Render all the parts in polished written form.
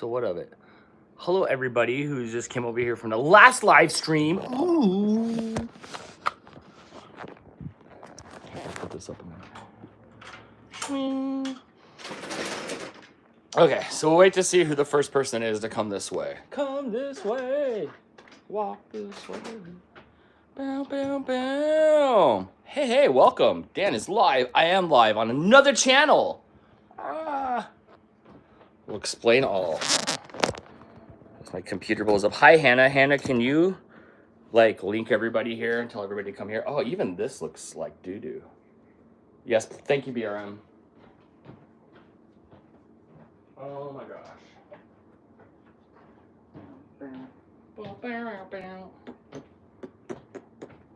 So what of it? Hello, everybody who just came over here from the last live stream. Ooh. Put this up a minute. Okay, so we'll wait to see who the first person is to come this way. Come this way. Walk this way. Bow, bow, bow. Hey, hey, welcome. Dan is live. I am live on another channel. We'll explain all. My computer blows up. Hi, Hannah. Hannah, can you like link everybody here and tell everybody to come here? Oh, even this looks like doo-doo. Yes, thank you, BRM. Oh my gosh.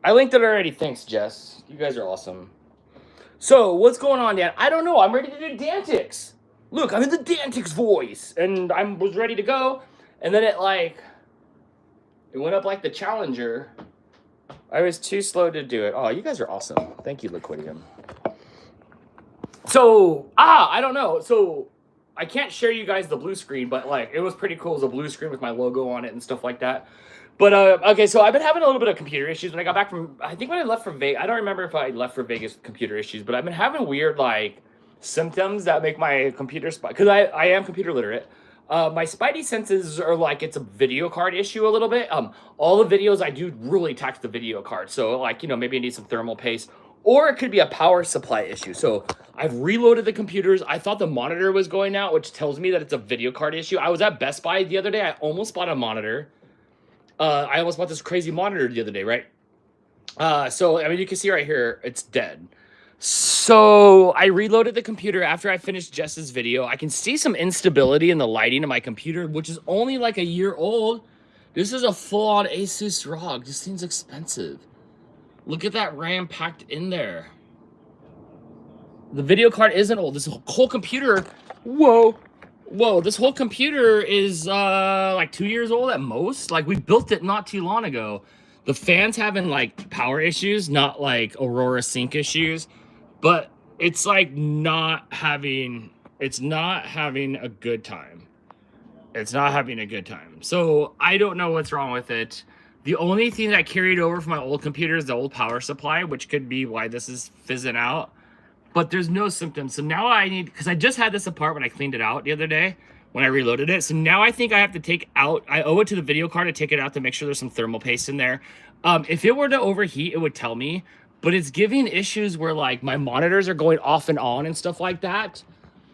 I linked it already. Thanks, Jess. You guys are awesome. So, what's going on, Dan? I don't know. I'm ready to do Dantix. Look, I'm in the Dantix voice, and I was ready to go. And then it went up like the Challenger. I was too slow to do it. Oh, you guys are awesome. Thank you, Liquidium. So, I don't know. So, I can't share you guys the blue screen, but like, it was pretty cool. It was a blue screen with my logo on it and stuff like that. But, okay, so I've been having a little bit of computer issues when I got back from, I think when I left for Vegas, I don't remember if I left for Vegas with computer issues, but I've been having weird, like, symptoms that make my computer, because I am computer literate. My spidey senses are like, it's a video card issue a little bit. All the videos I do really tax the video card. So like, you know, maybe I need some thermal paste, or it could be a power supply issue. So I've reloaded the computers. I thought the monitor was going out, which tells me that it's a video card issue. I was at Best Buy the other day. I almost bought a monitor. I almost bought this crazy monitor the other day, right? So, I mean, you can see right here, it's dead. So I reloaded the computer after I finished Jess's video. I can see some instability in the lighting of my computer, which is only like a year old. This is a full-on Asus ROG. This thing's expensive. Look at that RAM packed in there. The video card isn't old. This whole computer, whoa, this whole computer is like 2 years old at most. Like, we built it not too long ago. The fan's having like power issues, not like Aurora sync issues. But it's like it's not having a good time. It's not having a good time. So I don't know what's wrong with it. The only thing that I carried over from my old computer is the old power supply, which could be why this is fizzing out. But there's no symptoms. So now I need, because I just had this apart when I cleaned it out the other day when I reloaded it. So now I think I have to take out, I owe it to the video card to take it out to make sure there's some thermal paste in there. If it were to overheat, it would tell me. But it's giving issues where like my monitors are going off and on and stuff like that.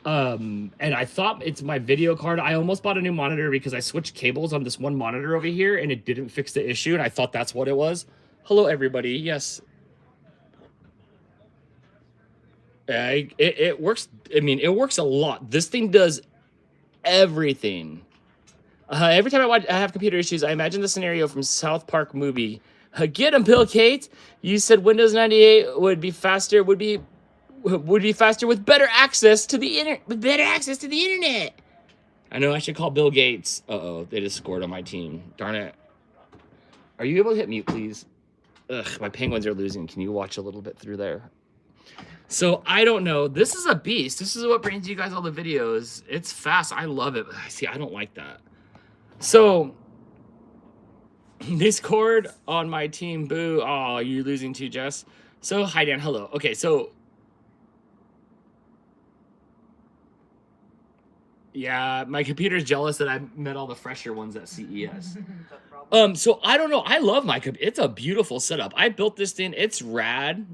And I thought it's my video card. I almost bought a new monitor because I switched cables on this one monitor over here and it didn't fix the issue. And I thought that's what it was. Hello, everybody. Yes. It works. I mean, it works a lot. This thing does everything. Every time I have computer issues, I imagine the scenario from South Park movie. Get him, Bill Kate. You said Windows 98 would be faster. Would be faster with better access to the internet. I know I should call Bill Gates. Uh-oh, they just scored on my team. Darn it. Are you able to hit mute, please? Ugh, my Penguins are losing. Can you watch a little bit through there? So I don't know. This is a beast. This is what brings you guys all the videos. It's fast. I love it. See, I don't like that. So they scored on my team. Boo. Oh, you're losing too, Jess. So, hi, Dan. Hello. Okay, so. Yeah, my computer's jealous that I met all the fresher ones at CES. So I don't know. I love my computer. It's a beautiful setup. I built this thing. It's rad.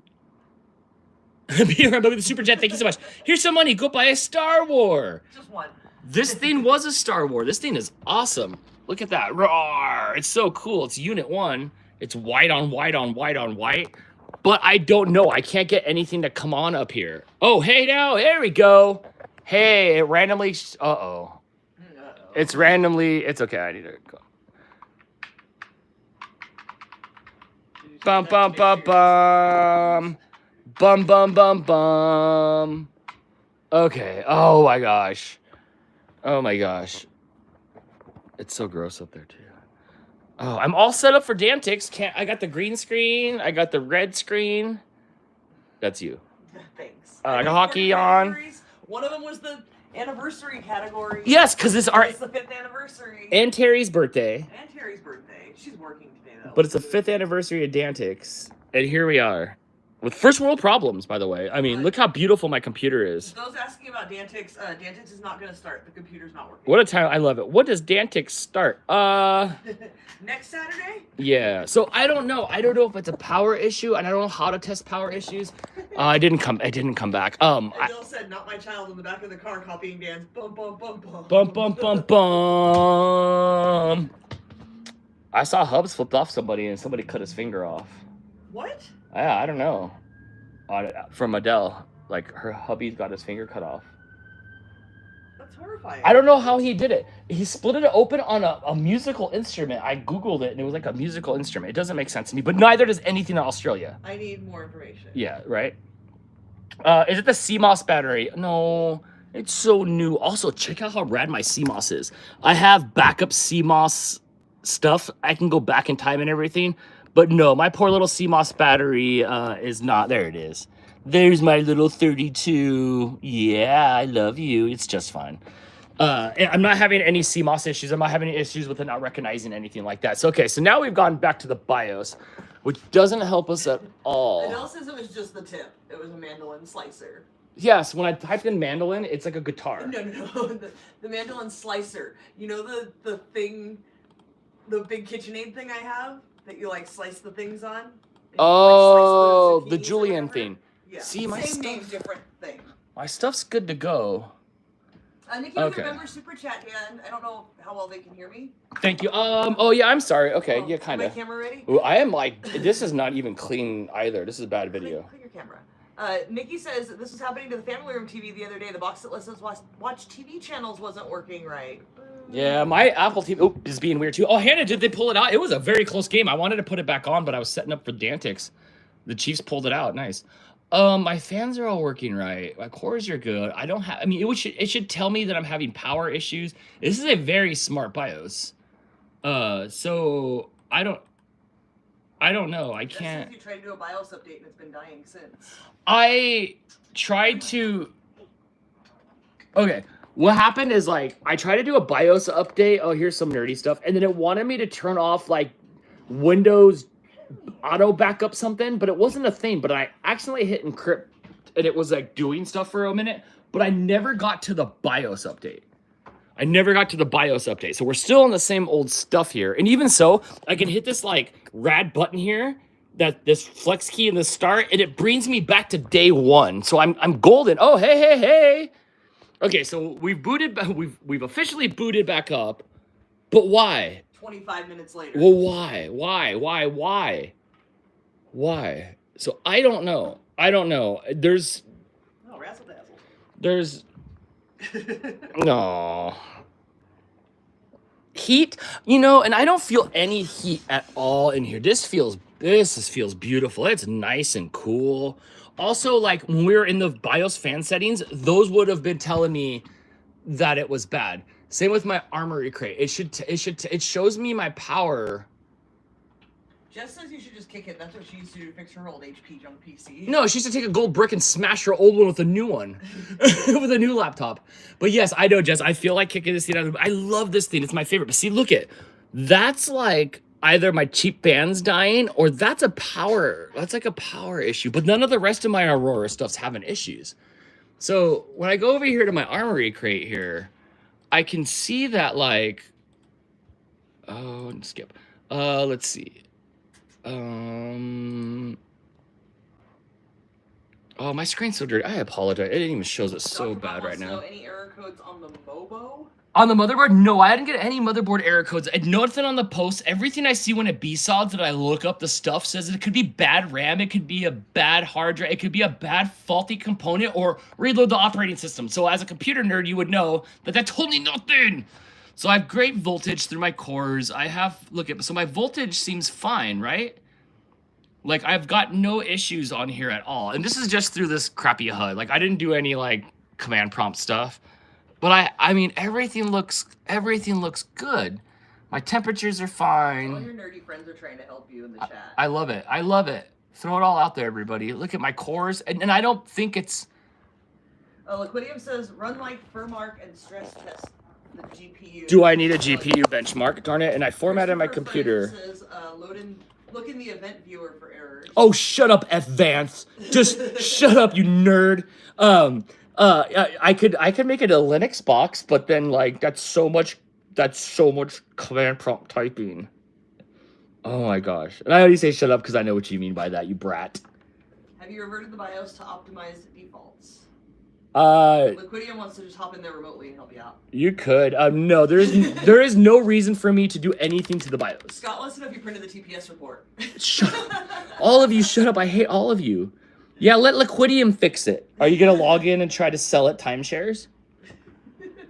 Peter, the Super Jet, thank you so much. Here's some money. Go buy a Star War. Just one. This thing was a Star War. This thing is awesome. Look at that. Roar. It's so cool. It's Unit 1. It's white on white on white on white. But I don't know. I can't get anything to come on up here. Oh, hey now. There we go. Hey, it randomly. Uh-oh. It's randomly. It's okay. I need to go. Bum, bum, bum, bum. Bum, bum, bum, bum. Okay. Oh, my gosh. Oh, my gosh. It's so gross up there, too. Oh, I'm all set up for Dantix. I got the green screen. I got the red screen. That's you. Thanks. I got hockey on. One of them was the anniversary category. Yes, because it's our... It's the 5th anniversary. And Terry's birthday. And Terry's birthday. She's working today, though. But it's the 5th anniversary of Dantix. And here we are. With first world problems, by the way. I mean, look how beautiful my computer is. Those asking about Dantix, Dantix is not going to start. The computer's not working. What a time. I love it. What does Dantix start? Next Saturday? Yeah. So I don't know. I don't know if it's a power issue, and I don't know how to test power issues. I didn't come back. And Bill said, "Not my child," in the back of the car copying Dan's bum bum bum bum. Bum bum bum bum. I saw Hubs flipped off somebody, and somebody cut his finger off. What? Yeah, I don't know. From Adele, like her hubby's got his finger cut off. That's horrifying. I don't know how he did it. He split it open on a musical instrument. I googled it and it was like a musical instrument. It doesn't make sense to me, but neither does anything in Australia. I need more information. Yeah, right. Is it the CMOS battery? No, it's so new. Also, check out how rad my CMOS is. I have backup CMOS stuff. I can go back in time and everything. But no, my poor little CMOS battery is not. There it is. There's my little 32. Yeah, I love you. It's just fine. I'm not having any CMOS issues. I'm not having any issues with it not recognizing anything like that. So, okay, so now we've gone back to the BIOS, which doesn't help us at all. Adele says it was just the tip. It was a mandolin slicer. Yes, when I typed in mandolin, it's like a guitar. No. The mandolin slicer. You know the thing, the big KitchenAid thing I have? That you like slice the things on? Oh, the Julian thing. Yeah. See, my same stuff, name, different thing. My stuff's good to go. Nikki, okay. Remember Super Chat, Dan. I don't know how well they can hear me. Thank you. Oh yeah, I'm sorry. Okay, yeah, kind of. Is my camera ready? Ooh, I am like, this is not even clean either. This is a bad video. Clean your camera. Nikki says this was happening to the family room TV the other day. The box that lets us watch TV channels wasn't working right. Yeah, my Apple TV is being weird too. Oh, Hannah, did they pull it out? It was a very close game. I wanted to put it back on, but I was setting up for Dantix. The Chiefs pulled it out. Nice. My fans are all working right. My cores are good. I don't have. I mean, it should tell me that I'm having power issues. This is a very smart BIOS. So I don't know. I can't. You tried to do a BIOS update and it's been dying since. I tried to. Okay. What happened is, like, I tried to do a BIOS update. Oh, here's some nerdy stuff. And then it wanted me to turn off, like, Windows auto backup something, but it wasn't a thing. But I accidentally hit encrypt, and it was, like, doing stuff for a minute. But I never got to the BIOS update. So we're still on the same old stuff here. And even so, I can hit this, like, rad button here, this flex key in the start, and it brings me back to day one. So I'm golden. Oh, hey. Okay, so we've officially booted back up, but why? 25 minutes later. Well, why? So I don't know. There's. Oh, razzle dazzle. There's. No. Heat, and I don't feel any heat at all in here. This feels beautiful. It's nice and cool. Also, like, when we were in the BIOS fan settings, those would have been telling me that it was bad. Same with my armory crate. It shows me my power. Jess says you should just kick it. That's what she used to do to fix her old HP junk PC. No, she used to take a gold brick and smash her old one with a new one. With a new laptop. But yes, I know, Jess. I feel like kicking this thing out. I love this thing. It's my favorite. But see, look it. That's like either my cheap fans dying or that's like a power issue. But none of the rest of my Aurora stuff's having issues. So when I go over here to my armory crate here, I can see that, like, skip. Let's see. Oh, my screen's so dirty. I apologize. It even shows it so bad right now. Any error codes on the MOBO? On the motherboard? No, I didn't get any motherboard error codes. I nothing on the post. Everything I see when it BSODs that I look up the stuff says it could be bad RAM, it could be a bad hard drive, it could be a bad faulty component, or reload the operating system. So as a computer nerd, you would know that that told me nothing. So I have great voltage through my cores. So my voltage seems fine, right? Like, I've got no issues on here at all. And this is just through this crappy HUD. Like, I didn't do any, like, command prompt stuff. But I mean, everything looks good. My temperatures are fine. All your nerdy friends are trying to help you in the chat. I love it. Throw it all out there, everybody. Look at my cores. And I don't think it's... Liquidium says run like Furmark and stress test the GPU. Do I need a GPU benchmark? Darn it! And I formatted my computer. Says look in the event viewer for errors. Oh, shut up, Vance. Just shut up, you nerd. I could make it a Linux box, but then like that's so much command prompt typing. Oh my gosh. And I already say shut up because I know what you mean by that, you brat. Have you reverted the BIOS to optimize defaults? Uh, Liquidium wants to just hop in there remotely and help you out. You could. No, there is no reason for me to do anything to the BIOS. Scott wants to know if you printed the TPS report. Shut up. All of you, shut up. I hate all of you. Yeah, let Liquidium fix it. Are you going to log in and try to sell it timeshares?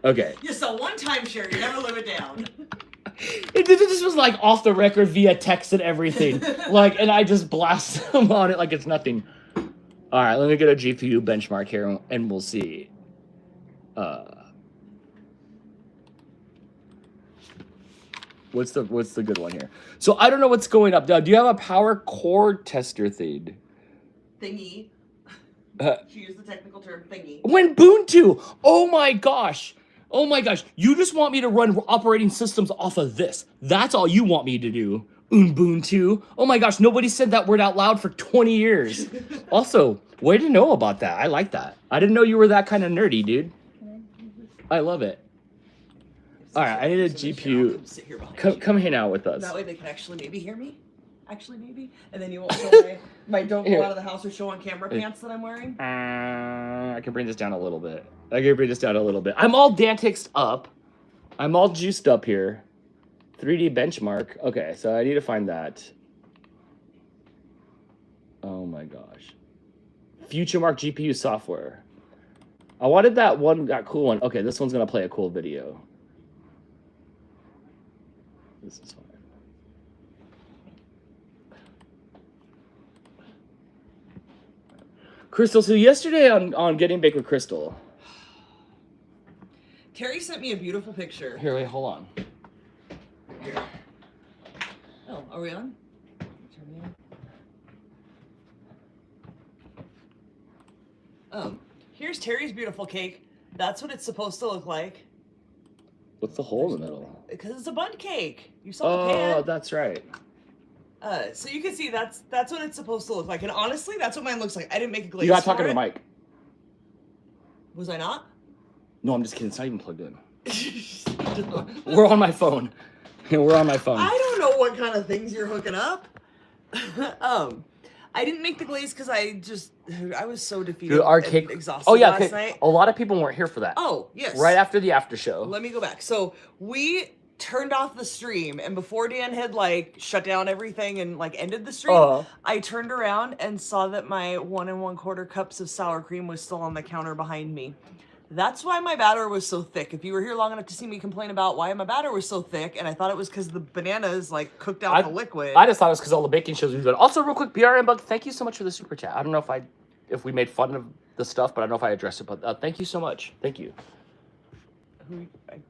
Okay. You sell one timeshare, you never live it down. This was like off the record via text and everything. Like, and I just blast them on it like it's nothing. All right, let me get a GPU benchmark here and we'll see. What's the good one here? So I don't know what's going up. Do you have a power core tester thing? Thingy. She used the technical term thingy. Ubuntu. Oh my gosh. Oh my gosh. You just want me to run operating systems off of this. That's all you want me to do. Ubuntu. Oh my gosh. Nobody said that word out loud for 20 years. Also, way to know about that. I like that. I didn't know you were that kind of nerdy, dude. I love it. All right, I need a GPU. Come hang out with us. That way they can actually maybe hear me. Actually, maybe. And then you won't show my don't go out of the house or show on camera pants that I'm wearing. I can bring this down a little bit. I'm all Dantixed up. I'm all juiced up here. 3D benchmark. Okay, so I need to find that. Oh my gosh. FutureMark GPU software. I wanted that cool one. Okay, this one's gonna play a cool video. This is fine. Crystal, so yesterday on Getting Baked with Crystal. Terry sent me a beautiful picture. Here, wait, hold on. Here. Oh, are we on? Turn me on. Here's Terry's beautiful cake. That's what it's supposed to look like. What's the hole in the middle? Because it's a bun cake. You saw the pan. Oh, that's right. So you can see that's what it's supposed to look like. And honestly, that's what mine looks like. I didn't make a glaze. You gotta talk into the mic. Was I not? No, I'm just kidding. It's not even plugged in. We're on my phone. We're on my phone. I don't know what kind of things you're hooking up. I didn't make the glaze because I was so defeated. Dude, our cake, exhausted last night. A lot of people weren't here for that. Oh, yes. Right after the after show. Let me go back. So we turned off the stream, and before Dan had like shut down everything and like ended the stream, I turned around and saw that my 1 1/4 cups of sour cream was still on the counter behind me. That's why my batter was so thick. If you were here long enough to see me complain about why my batter was so thick, and I thought it was because the bananas like cooked out the liquid. I just thought it was because all the baking shows we've done. Also, real quick, BRM Bug, thank you so much for the super chat. I don't know if we made fun of the stuff, but I don't know if I addressed it. But thank you so much. Thank you.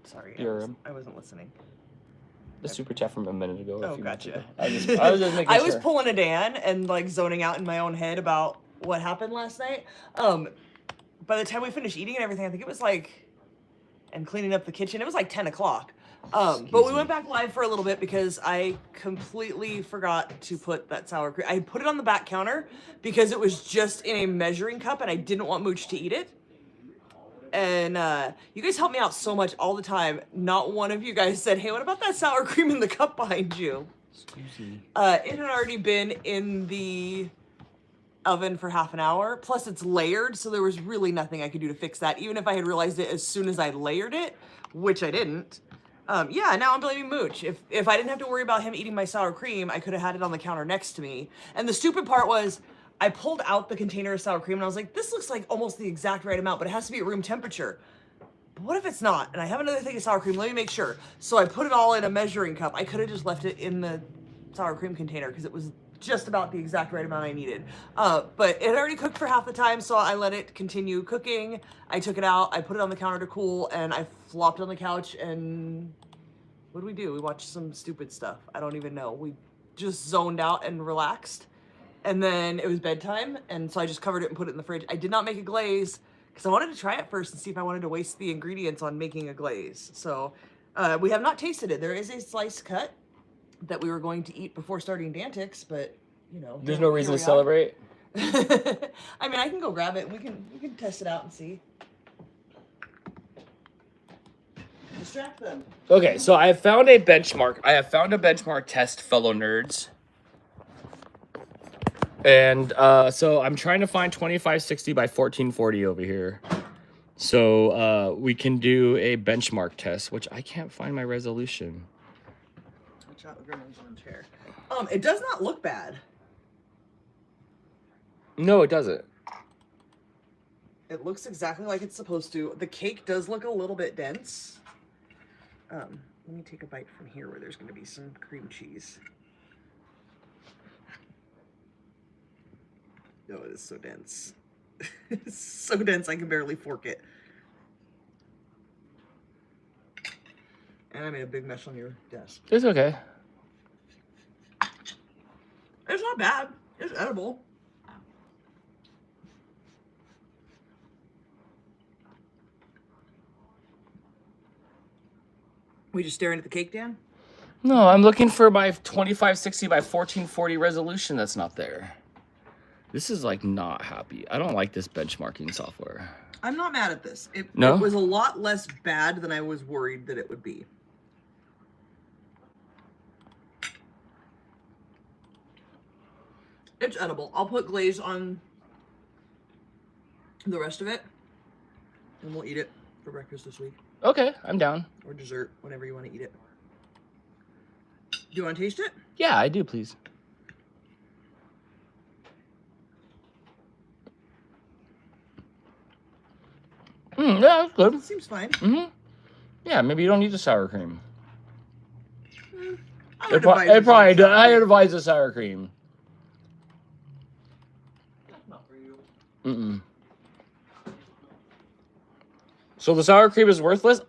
Sorry, I wasn't listening. The super chat from a minute ago. Oh, gotcha. I was just making I sure. was pulling a Dan and like zoning out in my own head about what happened last night. By the time we finished eating and everything, I think it was like, and cleaning up the kitchen, it was like 10 o'clock. But we went back live for a little bit because I completely forgot to put that sour cream. I put it on the back counter because it was just in a measuring cup and I didn't want Mooch to eat it. And you guys help me out so much all the time. Not one of you guys said, hey, what about that sour cream in the cup behind you? Excuse me. It had already been in the oven for half an hour. Plus it's layered, so there was really nothing I could do to fix that, even if I had realized it as soon as I layered it, which I didn't. Yeah, now I'm blaming Mooch. If I didn't have to worry about him eating my sour cream, I could have had it on the counter next to me. And the stupid part was, I pulled out the container of sour cream and I was like, this looks like almost the exact right amount, but it has to be at room temperature. But what if it's not? And I have another thing of sour cream, let me make sure. So I put it all in a measuring cup. I could have just left it in the sour cream container because it was just about the exact right amount I needed. But it had already cooked for half the time, so I let it continue cooking. I took it out, I put it on the counter to cool, and I flopped on the couch and what did we do? We watched some stupid stuff. I don't even know. We just zoned out and relaxed. And then it was bedtime, and so I just covered it and put it in the fridge. I did not make a glaze because I wanted to try it first and see if I wanted to waste the ingredients on making a glaze. So we have not tasted it. There is a slice cut that we were going to eat before starting Dantix, but you know, There's no reason to are. celebrate. I mean, I can go grab it. We can test it out and see. Distract them. Okay, so I have found a benchmark. I have found a benchmark test, fellow nerds. And so I'm trying to find 2560 by 1440 over here. So we can do a benchmark test, which I can't find my resolution. Watch out, the grandma's on the chair. It does not look bad. No, it doesn't. It looks exactly like it's supposed to. The cake does look a little bit dense. Let me take a bite from here where there's going to be some cream cheese. Oh, it is so dense. It's so dense I can barely fork it. And I made a big mess on your desk. It's okay. It's not bad. It's edible. We just staring at the cake, Dan? No, I'm looking for my 2560 by 1440 resolution that's not there. This is like not happy. I don't like this benchmarking software. I'm not mad at this. It was a lot less bad than I was worried that it would be. It's edible. I'll put glaze on the rest of it, and we'll eat it for breakfast this week. Okay, I'm down. Or dessert, whenever you want to eat it. Do you want to taste it? Yeah, I do, please. Yeah, that's good. It seems fine. Yeah, maybe you don't need the sour cream. It probably does. I advise the sour cream. That's not for you. So the sour cream is worthless?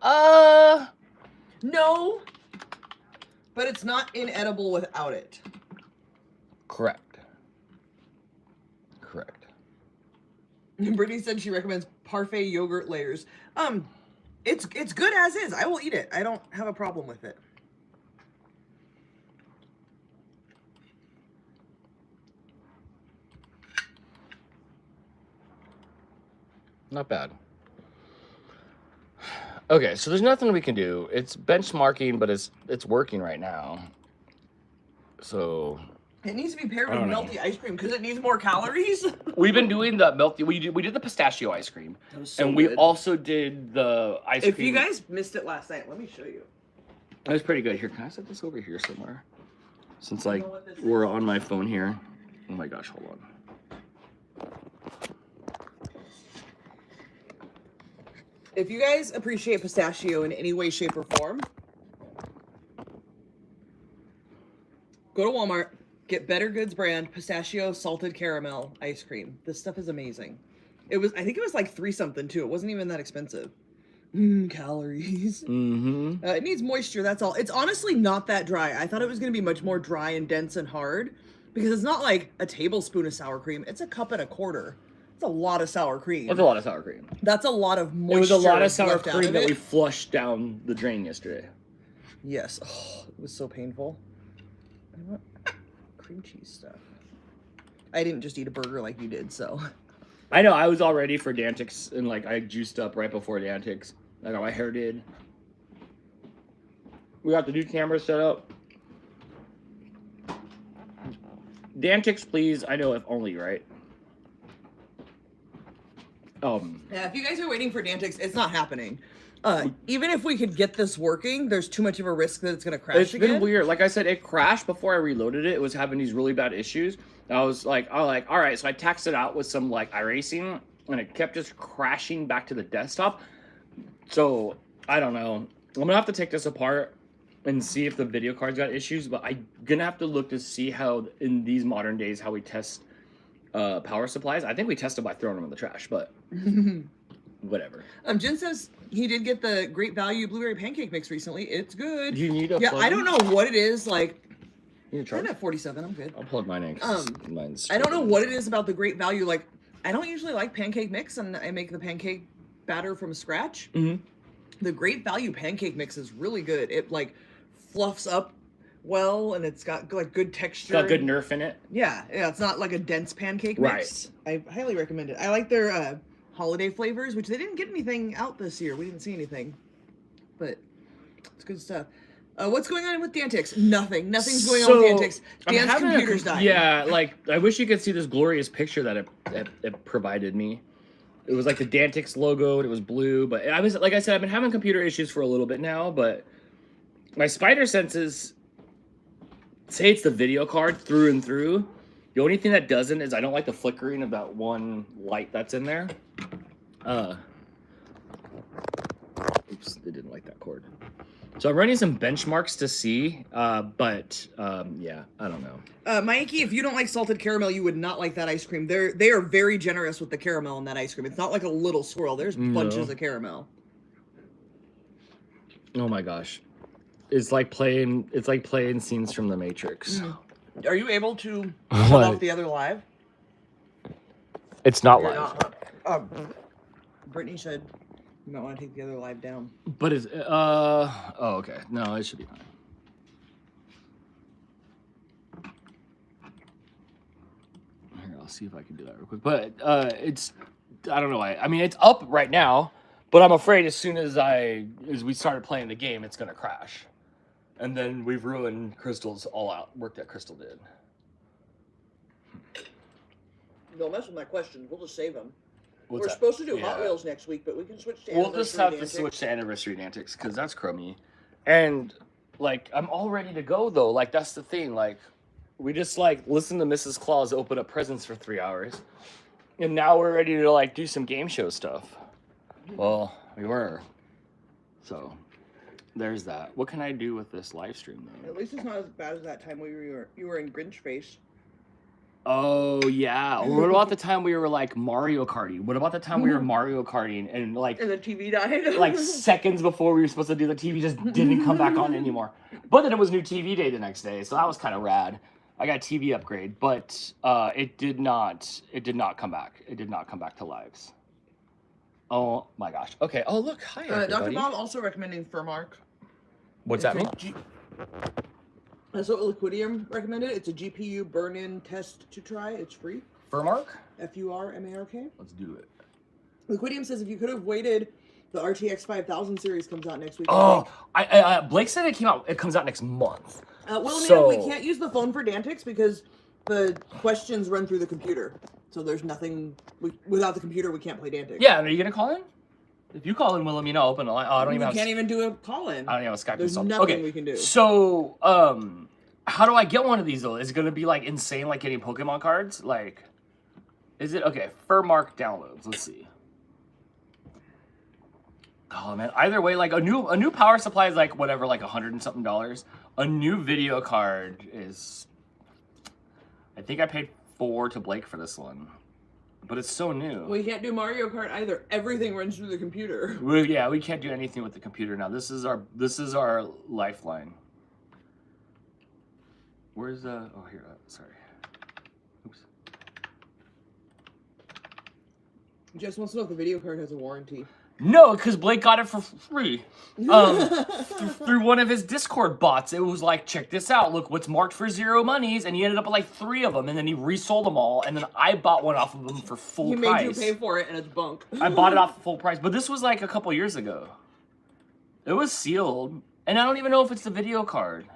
No, but it's not inedible without it. Correct. Brittany said she recommends parfait yogurt layers. It's good as is. I will eat it. I don't have a problem with it. Not bad. Okay, so there's nothing we can do. It's benchmarking, but it's working right now. So it needs to be paired with melty ice cream because it needs more calories. We've been doing the melty. We did the pistachio ice cream, that was so and good. we also did the ice cream. If you guys missed it last night, let me show you. It was pretty good. Here, can I set this over here somewhere? Since like we're on my phone here. Oh my gosh, hold on. If you guys appreciate pistachio in any way, shape, or form, go to Walmart, get Better Goods brand pistachio salted caramel ice cream. This stuff is amazing. I think it was like $3 something too. It wasn't even that expensive. Calories. It needs moisture, that's all. It's honestly not that dry. I thought it was going to be much more dry and dense and hard because it's not like a tablespoon of sour cream. It's 1.25 cups. That's a lot of sour cream. That's a lot of sour cream. That's a lot of moisture. It was a lot of sour left cream out that of we it. flushed down the drain yesterday. Yes. Oh, it was so painful. I want cream cheese stuff. I didn't just eat a burger like you did, so. I know, I was all ready for Dantix, and like I juiced up right before Dantix. I got my hair did. We got the new camera set up. Dantix, please. I know if only, right? Yeah, if you guys are waiting for Dantix, it's not happening. Even if we could get this working, there's too much of a risk that it's gonna crash again. It's been weird. Like I said, it crashed before I reloaded it. It was having these really bad issues. I was like, all right. So I taxed it out with some like iRacing, and it kept just crashing back to the desktop. So I don't know. I'm gonna have to take this apart and see if the video card's got issues. But I'm gonna have to look to see how in these modern days how we test power supplies. I think we tested by throwing them in the trash, but whatever. Jen says he did get the Great Value blueberry pancake mix recently. It's good. Do you need a Yeah, plug? I don't know what it is. Like, You need a charge? I'm at 47. I'm good. I'll plug mine in. Mine's I don't know what it is about the Great Value. Like, I don't usually like pancake mix, and I make the pancake batter from scratch. Mm-hmm. The Great Value pancake mix is really good. It like fluffs up well, and it's got like good texture. Got good nerf in it. Yeah, it's not like a dense pancake mix. I highly recommend it. I like their holiday flavors, which they didn't get anything out this year. We didn't see anything, but it's good stuff. What's going on with Dantix? Nothing. Nothing's going on with Dantix. Dan's computer's dying. Yeah, like I wish you could see this glorious picture that it provided me. It was like the Dantix logo, and it was blue. But I was, like I said, I've been having computer issues for a little bit now. But my spider senses say it's the video card through and through. The only thing that doesn't is I don't like the flickering of that one light that's in there. Oops, they didn't like that cord. So I'm running some benchmarks to see, but yeah, I don't know. Mikey, if you don't like salted caramel, you would not like that ice cream. They are very generous with the caramel in that ice cream. It's not like a little swirl. There's bunches of caramel. Oh my gosh, it's like playing scenes from The Matrix. Are you able to shut off the other live? It's not You're live. not. Brittany said you might want to take the other live down. But it's oh okay. No, it should be fine. Here, I'll see if I can do that real quick. But it's, I don't know. I mean, it's up right now, but I'm afraid as soon as we started playing the game, it's gonna crash, and then we've ruined Crystal's work that Crystal did. Don't mess with my questions. We'll just save them. What's We're that? supposed to do Hot Wheels next week, but we can switch to We'll just have to switch to Anniversary Antics because that's crummy. And like, I'm all ready to go though. Like, that's the thing. Like, we just like listen to Mrs. Claus open up presents for 3 hours, and now we're ready to like do some game show stuff. Well, we were. So there's that. What can I do with this live stream though? At least it's not as bad as that time you were in Grinch face. Oh yeah. Or what about the time we were like Mario Karting? What about the time we were Mario Karting and like And the TV died? like seconds before we were supposed to do the TV just didn't come back on anymore. But then it was new TV day the next day, so that was kind of rad. I got a TV upgrade, but it did not come back. It did not come back to lives. Oh my gosh. Okay. Oh look, hi everybody. Dr. Bob also recommending Furmark. What's that mean? That's what Liquidium recommended. It's a GPU burn-in test to try. It's free. Furmark? Furmark. Let's do it. Liquidium says if you could have waited, the RTX 5000 series comes out next week. Oh, Blake said it comes out next month. We can't use the phone for Dantix because the questions run through the computer. So there's nothing, without the computer, we can't play Dantix. Yeah, are you going to call in? If you call in, we'll let me know. Open the line. Oh, I don't even have. We can't even do a call-in. I don't even have a Skype. There's nothing we can do. So, how do I get one of these though? Is it gonna be like insane, like getting Pokemon cards? Like, is it okay? Furmark downloads. Let's see. Oh man, either way, like a new power supply is like whatever, like $100 and something. A new video card is. I think I paid $4 to Blake for this one. But it's so new. Well, you can't do Mario Kart either. Everything runs through the computer. We can't do anything with the computer now. This is our lifeline. Where's the? Oh, here. Sorry. Oops. Jess wants to know if the video card has a warranty. No, because Blake got it for free. Through one of his Discord bots. It was like, check this out. Look what's marked for 0 monies. And he ended up with like 3 of them. And then he resold them all. And then I bought one off of them for full price. He made you pay for it and it's bunk. I bought it off full price. But this was like a couple years ago. It was sealed. And I don't even know if it's the video card.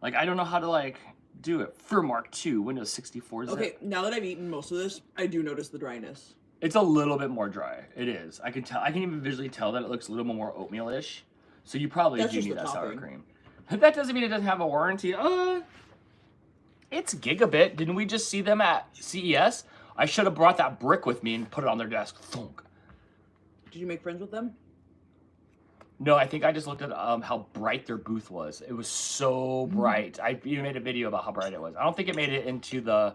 Like, I don't know how to like do it. Furmark 2, Windows 64. Okay, now that I've eaten most of this, I do notice the dryness. It's a little bit more dry. It is. I can tell. I can even visually tell that it looks a little more oatmeal-ish. So you probably do need that sour cream. That doesn't mean it doesn't have a warranty. It's gigabit. Didn't we just see them at CES? I should have brought that brick with me and put it on their desk. Thunk. Did you make friends with them? No, I think I just looked at how bright their booth was. It was so bright. I even made a video about how bright it was. I don't think it made it into the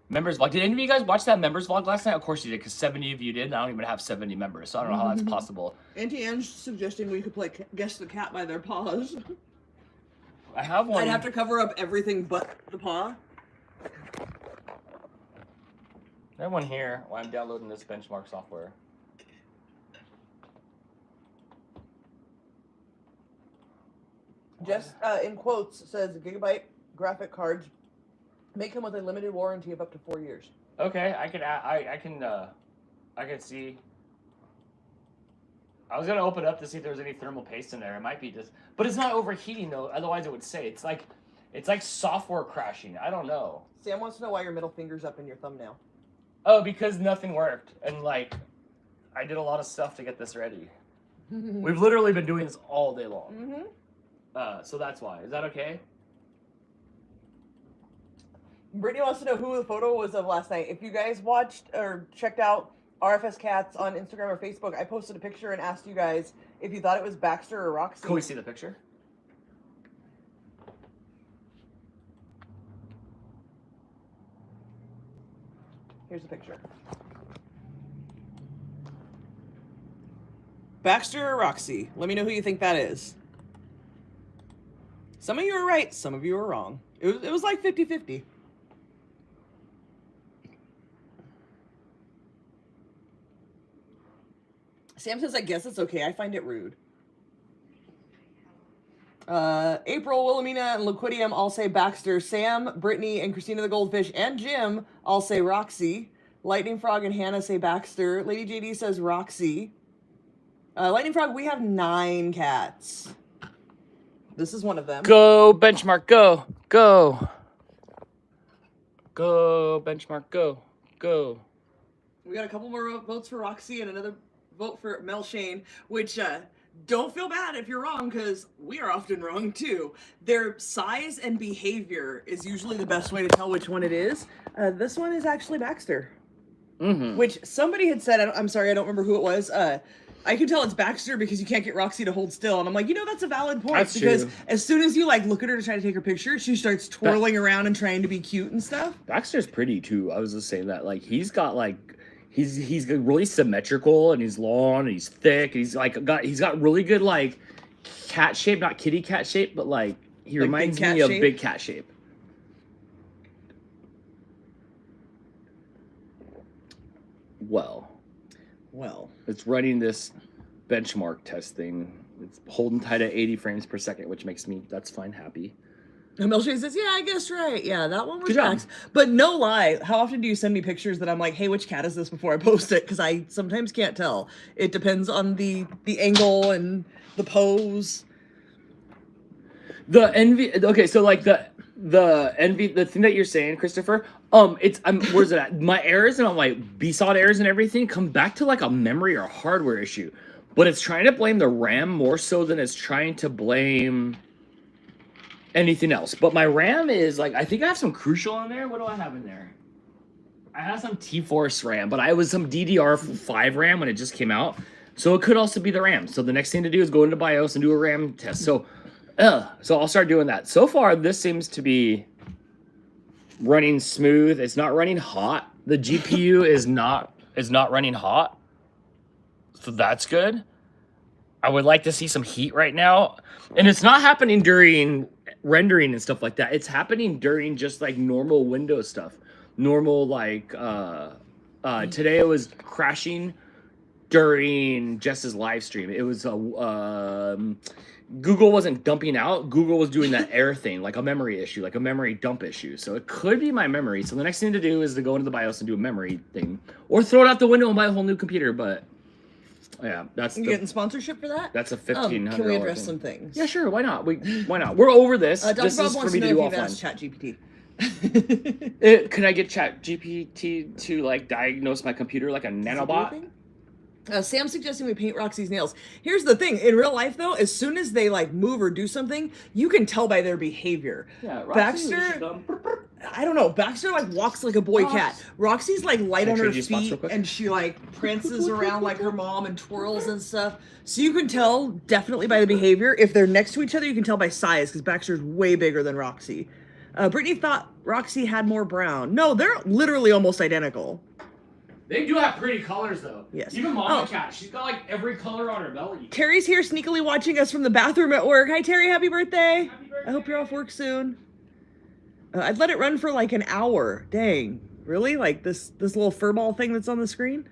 members vlog. Did any of you guys watch that members vlog last night? Of course you did, because 70 of you did, and I don't even have 70 members, so I don't know how that's possible. Auntie Anne's suggesting we could play Guess the Cat by their paws. I have one. I'd have to cover up everything but the paw. I have one here while I'm downloading this benchmark software. Just in quotes says gigabyte graphic cards make them with a limited warranty of up to 4 years. Okay, I can see. I was gonna open it up to see if there was any thermal paste in there. It might be just, but it's not overheating though. Otherwise, it would say it's like software crashing. I don't know. Sam wants to know why your middle finger's up in your thumbnail. Oh, because nothing worked, and like, I did a lot of stuff to get this ready. We've literally been doing this all day long. Mm-hmm. So that's why. Is that okay? Brittany wants to know who the photo was of last night. If you guys watched or checked out RFS Cats on Instagram or Facebook, I posted a picture and asked you guys if you thought it was Baxter or Roxy. Can we see the picture? Here's the picture. Baxter or Roxy? Let me know who you think that is. Some of you are right, some of you are wrong. It was like 50-50. Sam says, I guess it's okay. I find it rude. April, Wilhelmina, and Liquidium all say Baxter. Sam, Brittany, and Christina the Goldfish, and Jim all say Roxy. Lightning Frog and Hannah say Baxter. Lady JD says Roxy. Lightning Frog, we have 9 cats. This is one of them. Go, benchmark, go. Go. Go, benchmark, go. Go. We got a couple more votes for Roxy and another vote for Mel Shane, which don't feel bad if you're wrong, because we are often wrong too. Their size and behavior is usually the best way to tell which one it is. This one is actually Baxter. Mm-hmm. Which somebody had said, I'm sorry, I don't remember who it was. I can tell it's Baxter because you can't get Roxy to hold still. And I'm like, that's a valid point. That's because true. As soon as you look at her to try to take her picture, she starts twirling around and trying to be cute and stuff. Baxter's pretty too. I was just saying that, he's got he's really symmetrical, and he's long and he's thick. And he's got really good cat shape, not kitty cat shape, but he reminds me of big cat shape. Well, it's running this benchmark test thing. It's holding tight at 80 frames per second, which makes me, that's fine, happy. And Milshane says, yeah, I guess right. Yeah, that one was Good job. Max. But no lie, how often do you send me pictures that I'm like, hey, which cat is this before I post it? Because I sometimes can't tell. It depends on the angle and the pose. The envy, okay, so the envy, the thing that you're saying, Christopher, where's it at? My errors and BSOD errors and everything come back to a memory or hardware issue. But it's trying to blame the RAM more so than it's trying to blame anything else. But my RAM is I think I have some Crucial in there. What do I have in there? I have some T-Force RAM, but I was some DDR5 RAM when it just came out. So it could also be the RAM. So the next thing to do is go into BIOS and do a RAM test. So I'll start doing that. So far, this seems to be running smooth. It's not running hot. The GPU is not running hot. So that's good. I would like to see some heat right now. And it's not happening during rendering and stuff like that. It's happening during just normal Windows stuff. Normal today it was crashing during Jess's live stream. It was Google wasn't dumping out. Google was doing that error thing, a memory issue, a memory dump issue. So it could be my memory. So the next thing to do is to go into the BIOS and do a memory thing, or throw it out the window and buy a whole new computer. But yeah, that's you getting sponsorship for that? That's a $1,500. Can we address some things? Yeah, sure. Why not? Why not? We're over this. This Bob is wants for me to know do if you've offline. asked ChatGPT. Can I get ChatGPT to diagnose my computer like a nanobot? Sam's suggesting we paint Roxy's nails. Here's the thing. In real life, though, as soon as they move or do something, you can tell by their behavior. Yeah, Baxter, I don't know. Baxter walks like a boy cat. Roxy's light on her feet, and she prances around like her mom and twirls and stuff. So you can tell definitely by the behavior. If they're next to each other, you can tell by size, because Baxter's way bigger than Roxy. Brittany thought Roxy had more brown. No, they're literally almost identical. They do have pretty colors, though. Yes. Even Mama Cat, she's got every color on her belly. Terry's here sneakily watching us from the bathroom at work. Hi, Terry. Happy birthday. Happy birthday. I hope you're off work soon. I'd let it run for an hour. Dang. Really? Like this little furball thing that's on the screen?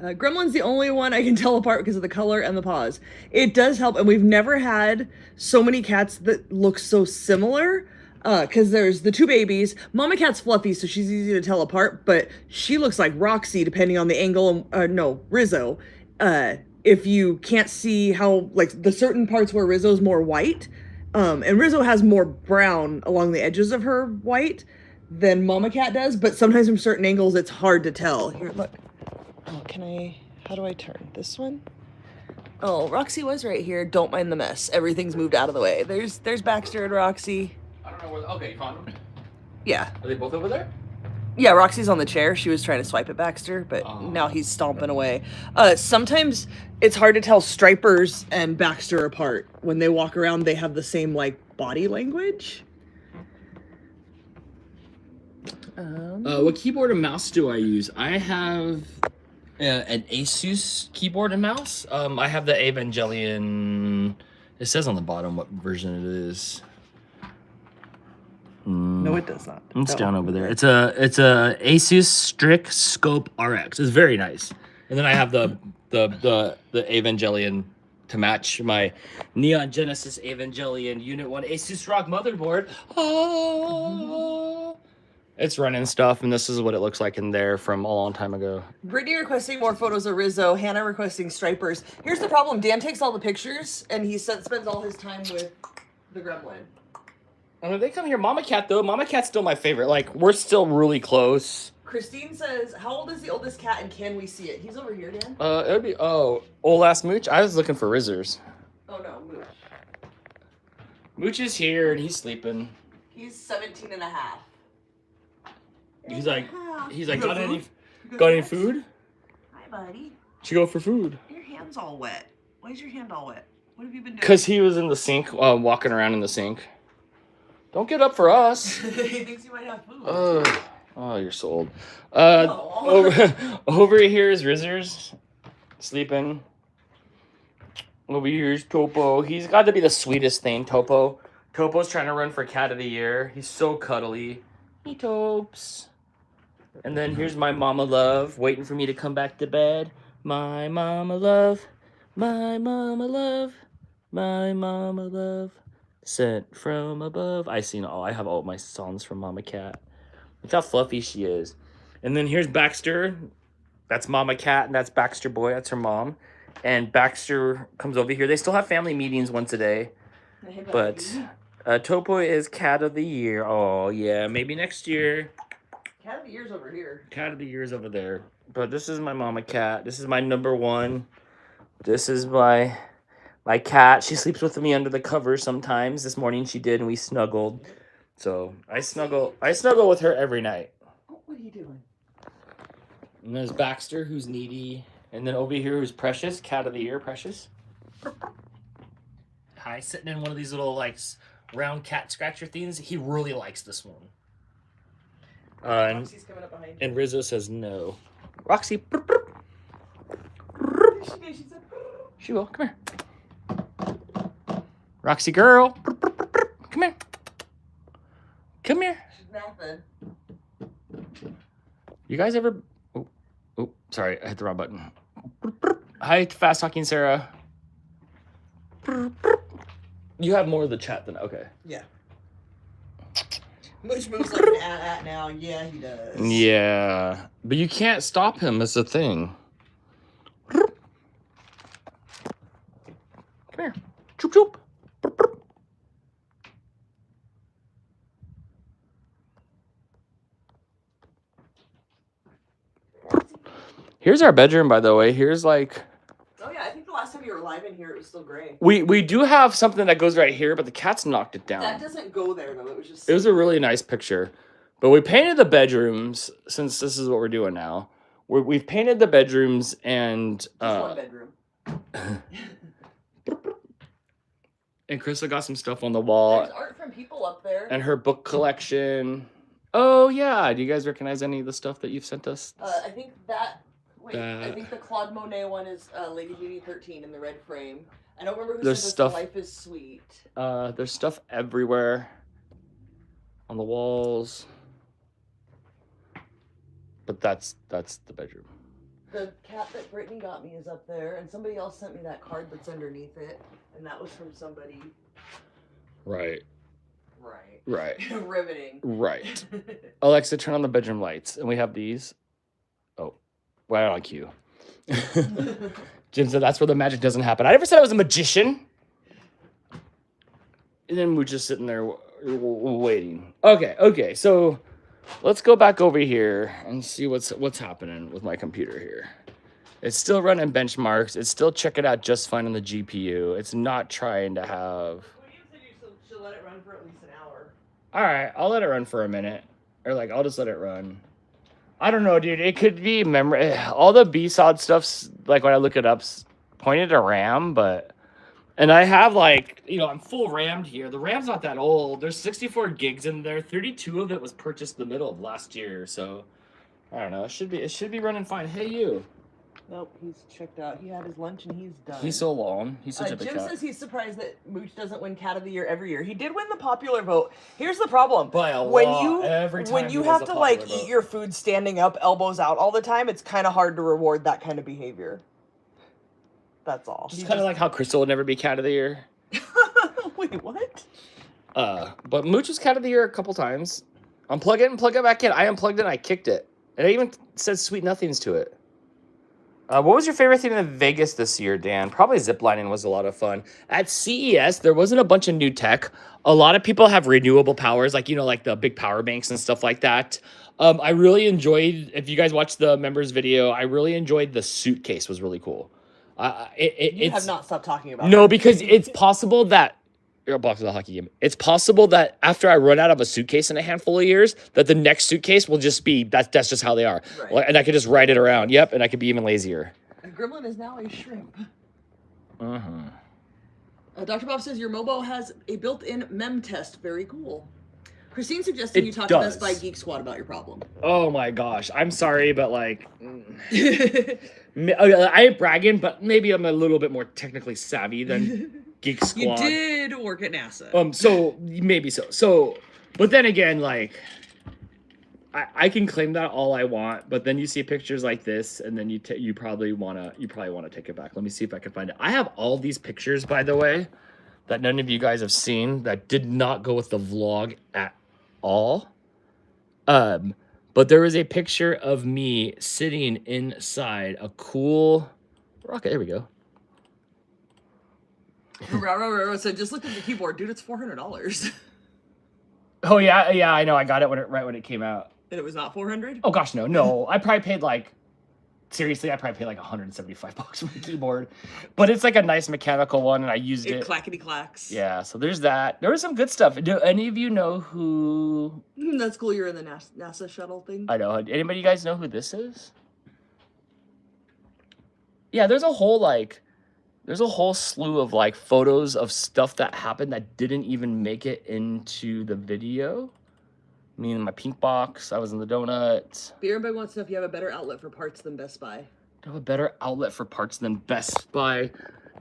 Gremlin's the only one I can tell apart because of the color and the paws. It does help, and we've never had so many cats that look so similar. Because there's the two babies. Mama Cat's fluffy, so she's easy to tell apart, but she looks like Roxy depending on the angle. No, Rizzo. If you can't see how, like, the certain parts where Rizzo's more white, and Rizzo has more brown along the edges of her white than Mama Cat does, but sometimes from certain angles it's hard to tell. Here, look. Oh, how do I turn? This one? Oh, Roxy was right here. Don't mind the mess. Everything's moved out of the way. There's Baxter and Roxy. I don't know where. Okay, you found them? Yeah. Are they both over there? Yeah, Roxy's on the chair. She was trying to swipe at Baxter, but now he's stomping away. Sometimes it's hard to tell Stripers and Baxter apart. When they walk around, they have the same, like, body language. What keyboard and mouse do I use? I have an Asus keyboard and mouse. I have the Evangelion. It says on the bottom what version it is. No, it does not. It's down over there. It's a Asus Strix Scope RX. It's very nice. And then I have the Evangelion to match my Neon Genesis Evangelion Unit 1 Asus ROG motherboard. It's running stuff, and this is what it looks like in there from a long time ago. Brittany requesting more photos of Rizzo. Hannah requesting Stripers. Here's the problem. Dan takes all the pictures, and he spends all his time with the gremlin. I mean, they come here. Mama Cat, though. Mama Cat's still my favorite. Like, we're still really close. Christine says, how old is the oldest cat, and can we see it? He's over here, Dan. It would be, old ass Mooch. I was looking for Rizzers. Oh, no, Mooch. Mooch is here, and he's sleeping. He's 17 and a half. He's like, got any food? Hi, buddy. Should go for food. Your hand's all wet. Why is your hand all wet? What have you been doing? Because he was in the sink, walking around in the sink. Don't get up for us. He thinks you might have food. Oh, you're so old. Over here is Rizzers, sleeping. Over here is Topo. He's got to be the sweetest thing, Topo. Topo's trying to run for Cat of the Year. He's so cuddly. He Topes. And then here's my Mama Love, waiting for me to come back to bed. My Mama Love, my Mama Love, my Mama Love. Sent from above. I have all my songs from Mama Cat. Look how fluffy she is. And then here's Baxter. That's Mama Cat, and that's Baxter Boy. That's her mom. And Baxter comes over here. They still have family meetings once a day. Hey, but Topo is Cat of the Year. Oh, yeah. Maybe next year. Cat of the Year's over here. Cat of the Year's over there. But this is my Mama Cat. This is my number one. This is my cat. She sleeps with me under the covers sometimes. This morning she did, and we snuggled. So I snuggle with her every night. Oh, what are you doing? And there's Baxter, who's needy. And then over here, who's Precious, Cat of the Year, Precious. Hi, sitting in one of these little, like, round cat scratcher things. He really likes this one. Roxy's coming up behind you. And Rizzo says no. Roxy. She will. Come here. Roxy girl. Come here. Come here. She's napping. You guys ever... Oh, sorry. I hit the wrong button. Hi, fast talking Sarah. You have more of the chat than... Okay. Yeah. Mooch moves like an at now. Yeah, he does. Yeah. But you can't stop him. It's a thing. Come here. Choop, choop. Here's our bedroom, by the way. Here's like... Oh, yeah. I think the last time you were live in here, it was still gray. We do have something that goes right here, but the cat's knocked it down. That doesn't go there, though. It was just... It was a really nice picture. But we painted the bedrooms, since this is what we're doing now. We've painted the bedrooms and... Just one bedroom. And Crystal got some stuff on the wall. There's art from people up there. And her book collection. Oh, yeah. Do you guys recognize any of the stuff that you've sent us? I think that... Wait, I think the Claude Monet one is Lady Beauty 13 in the red frame. I don't remember who said this. Life is Sweet. There's stuff everywhere. On the walls. but that's the bedroom. The cat that Brittany got me is up there, and somebody else sent me that card that's underneath it, and that was from somebody. Right. Riveting. Right. Alexa, turn on the bedroom lights, and we have these. Oh, right on cue. Jim said that's where the magic doesn't happen. I never said I was a magician. And then we're just sitting there waiting. Okay. So let's go back over here and see what's happening with my computer here. It's still running benchmarks. It's still checking out just fine on the GPU. It's not trying to have. Well, you said you should let it run for at least an hour. All right, I'll let it run for a minute, or like I'll just let it run. I don't know, dude. It could be memory. All the BSOD stuff's like when I look it up, pointed to RAM, but. And I have like, I'm full rammed here. The RAM's not that old. There's 64 gigs in there. 32 of it was purchased in the middle of last year. So, I don't know. It should be running fine. Hey, you. Nope, he's checked out. He had his lunch and he's done. He's so long. He's such a big Jim cat. says he's surprised that Mooch doesn't win Cat of the Year every year. He did win the popular vote. Here's the problem. By a when lot. you Every time when you he have wins to a like popular eat vote. your food standing up, elbows out all the time, it's kind of hard to reward that kind of behavior. That's all. Just kind of like how Crystal would never be cat of the year. Wait, what? But Mooch was cat of the year a couple times. Unplug it and plug it back in. I unplugged it and I kicked it. And I even said sweet nothings to it. What was your favorite thing in Vegas this year, Dan? Probably ziplining was a lot of fun. At CES, there wasn't a bunch of new tech. A lot of people have renewable powers, like, like the big power banks and stuff like that. I really enjoyed, if you guys watched the members video, I really enjoyed the suitcase. Was really cool. You have not stopped talking about No, that. because it's possible that box of the hockey game. It's possible that after I run out of a suitcase in a handful of years, that the next suitcase will just be that's just how they are, Right. And I could just ride it around. Yep, and I could be even lazier. A gremlin is now a shrimp. Uh-huh. Dr. Bob says your Mobo has a built-in mem test. Very cool. Christine suggested you talk to Best Buy Geek Squad about your problem. Oh my gosh, I'm sorry, but like, I ain't bragging, but maybe I'm a little bit more technically savvy than Geek Squad. You did work at NASA. So maybe so. So, but then again, like, I can claim that all I want, but then you see pictures like this, and then you probably wanna take it back. Let me see if I can find it. I have all these pictures, by the way, that none of you guys have seen that did not go with the vlog at all. But there was a picture of me sitting inside a cool rocket. There we go. So just look at the keyboard, dude. It's $400. Oh yeah, I know. I got it right when it came out. And it was not $400? Oh gosh, no. I probably paid like, seriously, I probably paid like $175 for the keyboard. But it's like a nice mechanical one, and I used it. It clackety clacks. Yeah, so there's that. There was some good stuff. Do any of you know who? That's cool. You're in the NASA shuttle thing. I know. Anybody you guys know who this is? Yeah, there's a whole slew of like photos of stuff that happened that didn't even make it into the video. Me and my pink box. I was in the donut. Beer and Bug wants to know if you have a better outlet for parts than Best Buy. Do I have a better outlet for parts than Best Buy?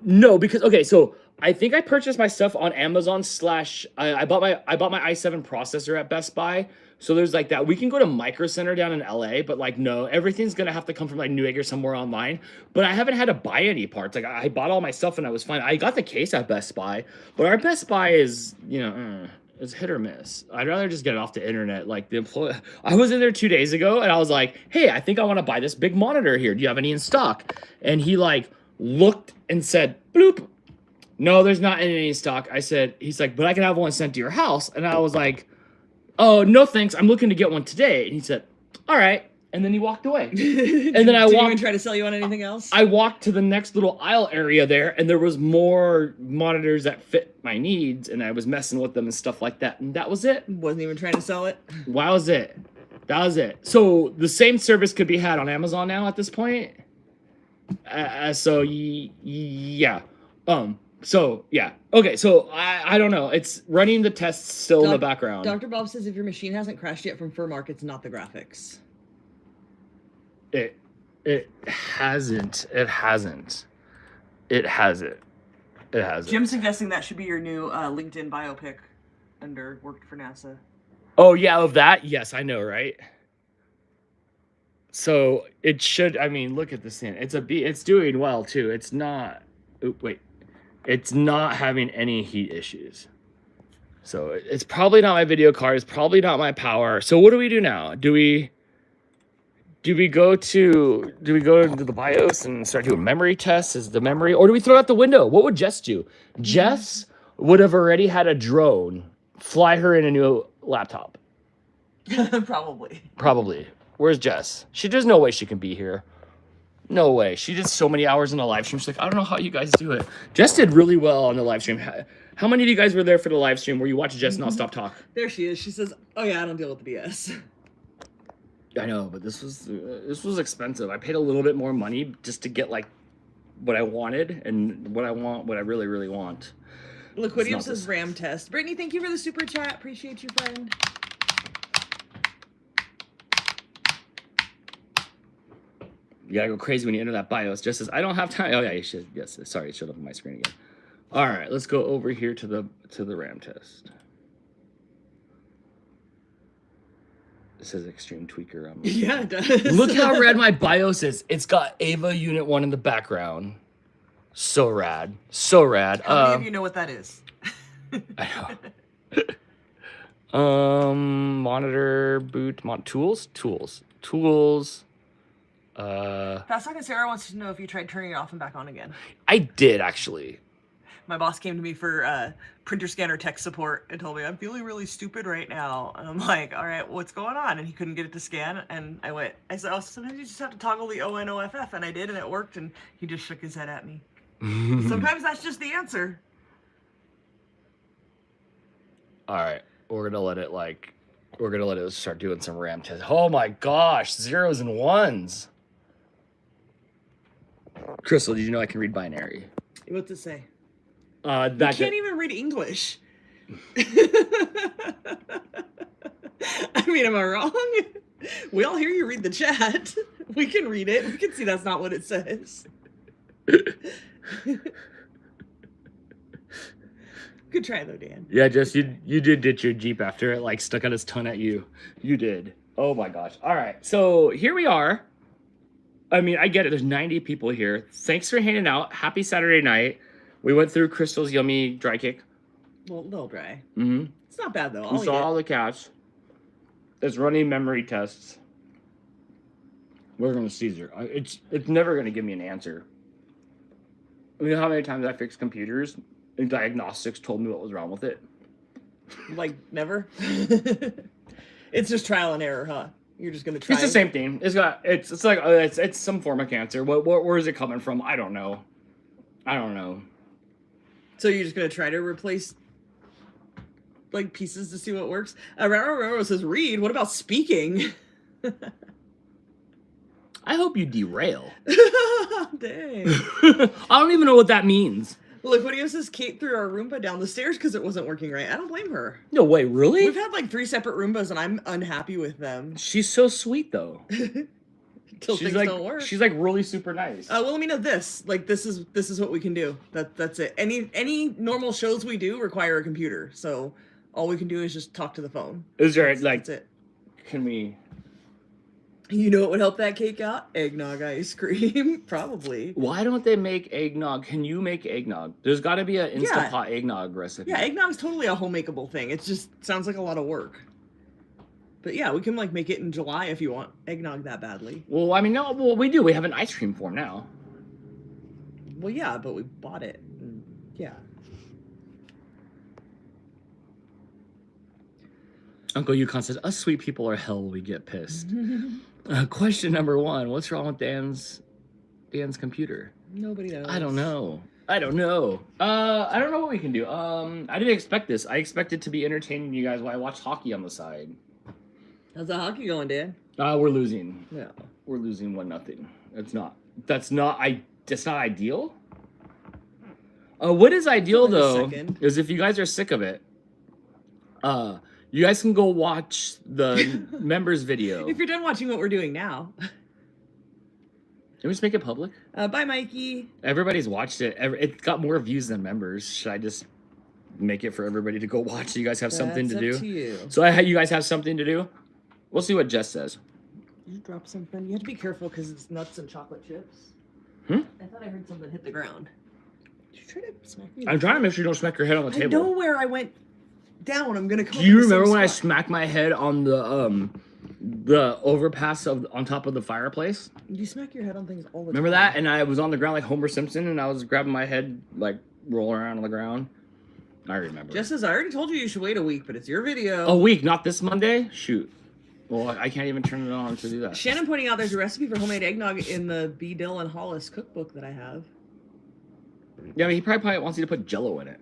No, because okay, so I think I purchased my stuff on Amazon / I bought my i7 processor at Best Buy. So there's like that. We can go to Micro Center down in LA, but like no, everything's gonna have to come from like Newegg or somewhere online. But I haven't had to buy any parts. Like I bought all my stuff and I was fine. I got the case at Best Buy, but our Best Buy is it's hit or miss. I'd rather just get it off the internet. Like the employee, I was in there 2 days ago and I was like, hey, I think I want to buy this big monitor here. Do you have any in stock? And he like looked and said, bloop. No, there's not any in stock. He's like, but I can have one sent to your house. And I was like, oh, no thanks. I'm looking to get one today. And he said, all right. And then he walked away. And then I Did he walked. even try to sell you on anything else? I walked to the next little aisle area there, and there was more monitors that fit my needs, and I was messing with them and stuff like that. And that was it. Wasn't even trying to sell it. That was it. So the same service could be had on Amazon now at this point. So yeah. So yeah. Okay. So I don't know. It's running the tests still in the background. Dr. Bob says if your machine hasn't crashed yet from fur markets, not the graphics. It hasn't. Jim's suggesting that should be your new LinkedIn biopic under worked for NASA. Oh yeah, of that? Yes, I know, right? So it should, I mean, look at this thing. It's a B, it's doing well too. It's not, wait, it's not having any heat issues. So it's probably not my video card. It's probably not my power. So what do we do now? Do we go to the BIOS and start doing memory tests? Is the memory, or do we throw it out the window? What would Jess do? Jess would have already had a drone fly her in a new laptop. Probably. Where's Jess? There's no way she can be here. No way. She did so many hours in the live stream. She's like, I don't know how you guys do it. Jess did really well on the live stream. How many of you guys were there for the live stream where you watched Jess not stop talk? There she is. She says, oh yeah, I don't deal with the BS. I know, but this was expensive. I paid a little bit more money just to get like what I wanted and what I really, really want. Liquidium says RAM test. Brittany, thank you for the super chat. Appreciate you, friend. You gotta go crazy when you enter that BIOS. Just says, I don't have time. Oh yeah, you should. Yes, sorry, it showed up on my screen again. All right, let's go over here to the RAM test. It says extreme tweaker. Yeah, it does. Look how rad my BIOS is. It's got Ava Unit 1 in the background. So rad. So rad. How many of you know what that is? I know. Monitor, boot, tools. Fast Talking Sarah wants to know if you tried turning it off and back on again. I did, actually. My boss came to me for printer scanner tech support and told me, I'm feeling really stupid right now. And I'm like, all right, what's going on? And he couldn't get it to scan. And I said, oh, sometimes you just have to toggle the ONOFF. And I did, and it worked. And he just shook his head at me. Sometimes that's just the answer. All right, we're gonna let it start doing some RAM tests. Oh my gosh, zeros and ones. Crystal, did you know I can read binary? What's it say? You can't even read English. I mean, am I wrong? We all hear you read the chat. We can read it. We can see that's not what it says. Good try though, Dan. Yeah, Jess, you did ditch your Jeep after it like stuck out its tongue at you. You did. Oh my gosh. All right, so here we are. I mean, I get it. There's 90 people here. Thanks for hanging out. Happy Saturday night. We went through Crystal's yummy dry cake. Well, a little dry. Mm-hmm. It's not bad though. We saw all the cats. It's running memory tests. We're gonna Caesar. It's never gonna give me an answer. You know how many times I fixed computers and diagnostics told me what was wrong with it? Like never. It's just trial and error, huh? You're just gonna try. It's the same thing. It's like it's some form of cancer. Where is it coming from? I don't know. So you're just gonna try to replace like pieces to see what works? Raro says, "Read. What about speaking?" I hope you derail. Dang. I don't even know what that means. Liquidio says Kate threw our Roomba down the stairs because it wasn't working right. I don't blame her. No way, really? We've had like 3 separate Roombas and I'm unhappy with them. She's so sweet though. Until things don't work. She's like really super nice. Well, let me know this. Like this is what we can do. That's it. Any normal shows we do require a computer. So all we can do is just talk to the phone. Is there that's it. Can we? You know what would help that cake out? Eggnog ice cream, probably. Why don't they make eggnog? Can you make eggnog? There's got to be an Instant Pot eggnog recipe. Yeah, eggnog's totally a home-makeable thing. It just sounds like a lot of work. But yeah, we can like make it in July if you want eggnog that badly. Well, I mean, no, well, we do. We have an ice cream form now. Well, yeah, but we bought it. Yeah. Uncle Yukon says, us sweet people are hell when we get pissed. Question number 1, what's wrong with Dan's computer? Nobody knows. I don't know. I don't know what we can do. I didn't expect this. I expected to be entertaining you guys while I watch hockey on the side. How's the hockey going, Dan? We're losing. Yeah. We're losing 1-0. That's not ideal. What is ideal though is if you guys are sick of it, you guys can go watch the members video. If you're done watching what we're doing now. Can we just make it public? Bye, Mikey. Everybody's watched it. It got more views than members. Should I just make it for everybody to go watch so you guys have something to do? Up to you. So you guys have something to do? We'll see what Jess says. Did you drop something? You have to be careful because it's nuts and chocolate chips. Hmm? I thought I heard something hit the ground. Did you try to smack me? I'm trying to make sure you don't smack your head on the I table. know where I went down. I'm gonna come. Do you remember when I smacked my head on the overpass on top of the fireplace? You smack your head on things all the time. Remember that? And I was on the ground like Homer Simpson, and I was grabbing my head, like rolling around on the ground. I remember. Just as I already told you should wait a week, but it's your video. A week, not this Monday? Shoot. Well, I can't even turn it on to do that. Shannon pointing out there's a recipe for homemade eggnog in the B. Dillon Hollis cookbook that I have. Yeah, I mean, he probably wants you to put Jello in it.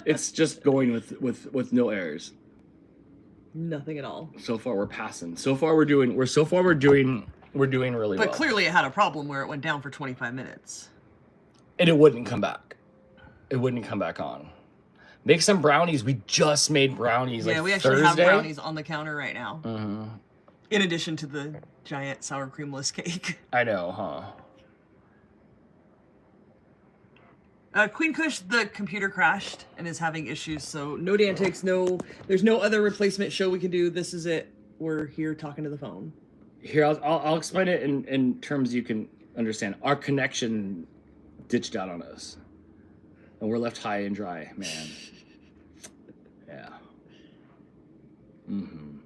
It's just going with no errors. Nothing at all. So far we're passing. So far we're doing really well. But clearly it had a problem where it went down for 25 minutes. And it wouldn't come back. It wouldn't come back on. Make some brownies. We just made brownies. Yeah, like we actually Thursday. have brownies on the counter right now. Mm-hmm. In addition to the giant sour creamless cake. I know, huh? Queen Kush, the computer crashed and is having issues, so no Dantics, there's no other replacement show we can do. This is it. We're here talking to the phone. Here, I'll explain it in terms you can understand. Our connection ditched out on us. And we're left high and dry, man. Yeah. Mm-hmm.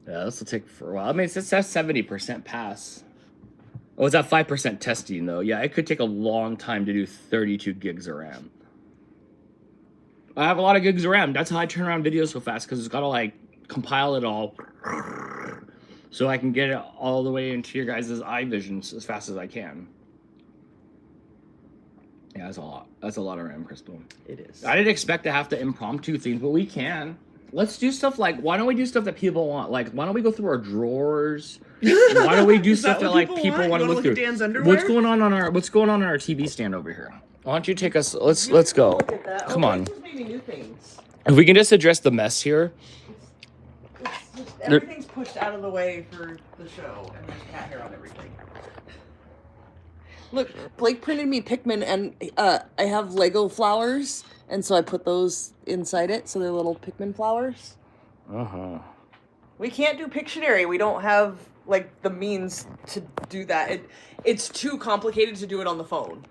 Yeah, this will take for a while. I mean, it's at 70% pass. Oh, it's at 5% testing, though. Yeah, it could take a long time to do 32 gigs of RAM. I have a lot of gigs of RAM. That's how I turn around videos so fast, because it's got to, like, compile it all so I can get it all the way into your guys' eye vision as fast as I can. Yeah, that's a lot. That's a lot of RAM, Crystal. It is. I didn't expect to have to impromptu things, but we can. Let's do stuff like, why don't we do stuff that people want? Like, why don't we go through our drawers? Why don't we do stuff that like people want to look through? Dan's underwear? What's going on our TV stand over here? Why don't you take us? Let's go. Come on. Just maybe new things. If we can just address the mess here. Everything's pushed out of the way for the show, and there's cat hair on everything. Look, Blake printed me Pikmin, and I have Lego flowers, and so I put those inside it, so they're little Pikmin flowers. Uh-huh. We can't do Pictionary. We don't have, like, the means to do that. It's too complicated to do it on the phone.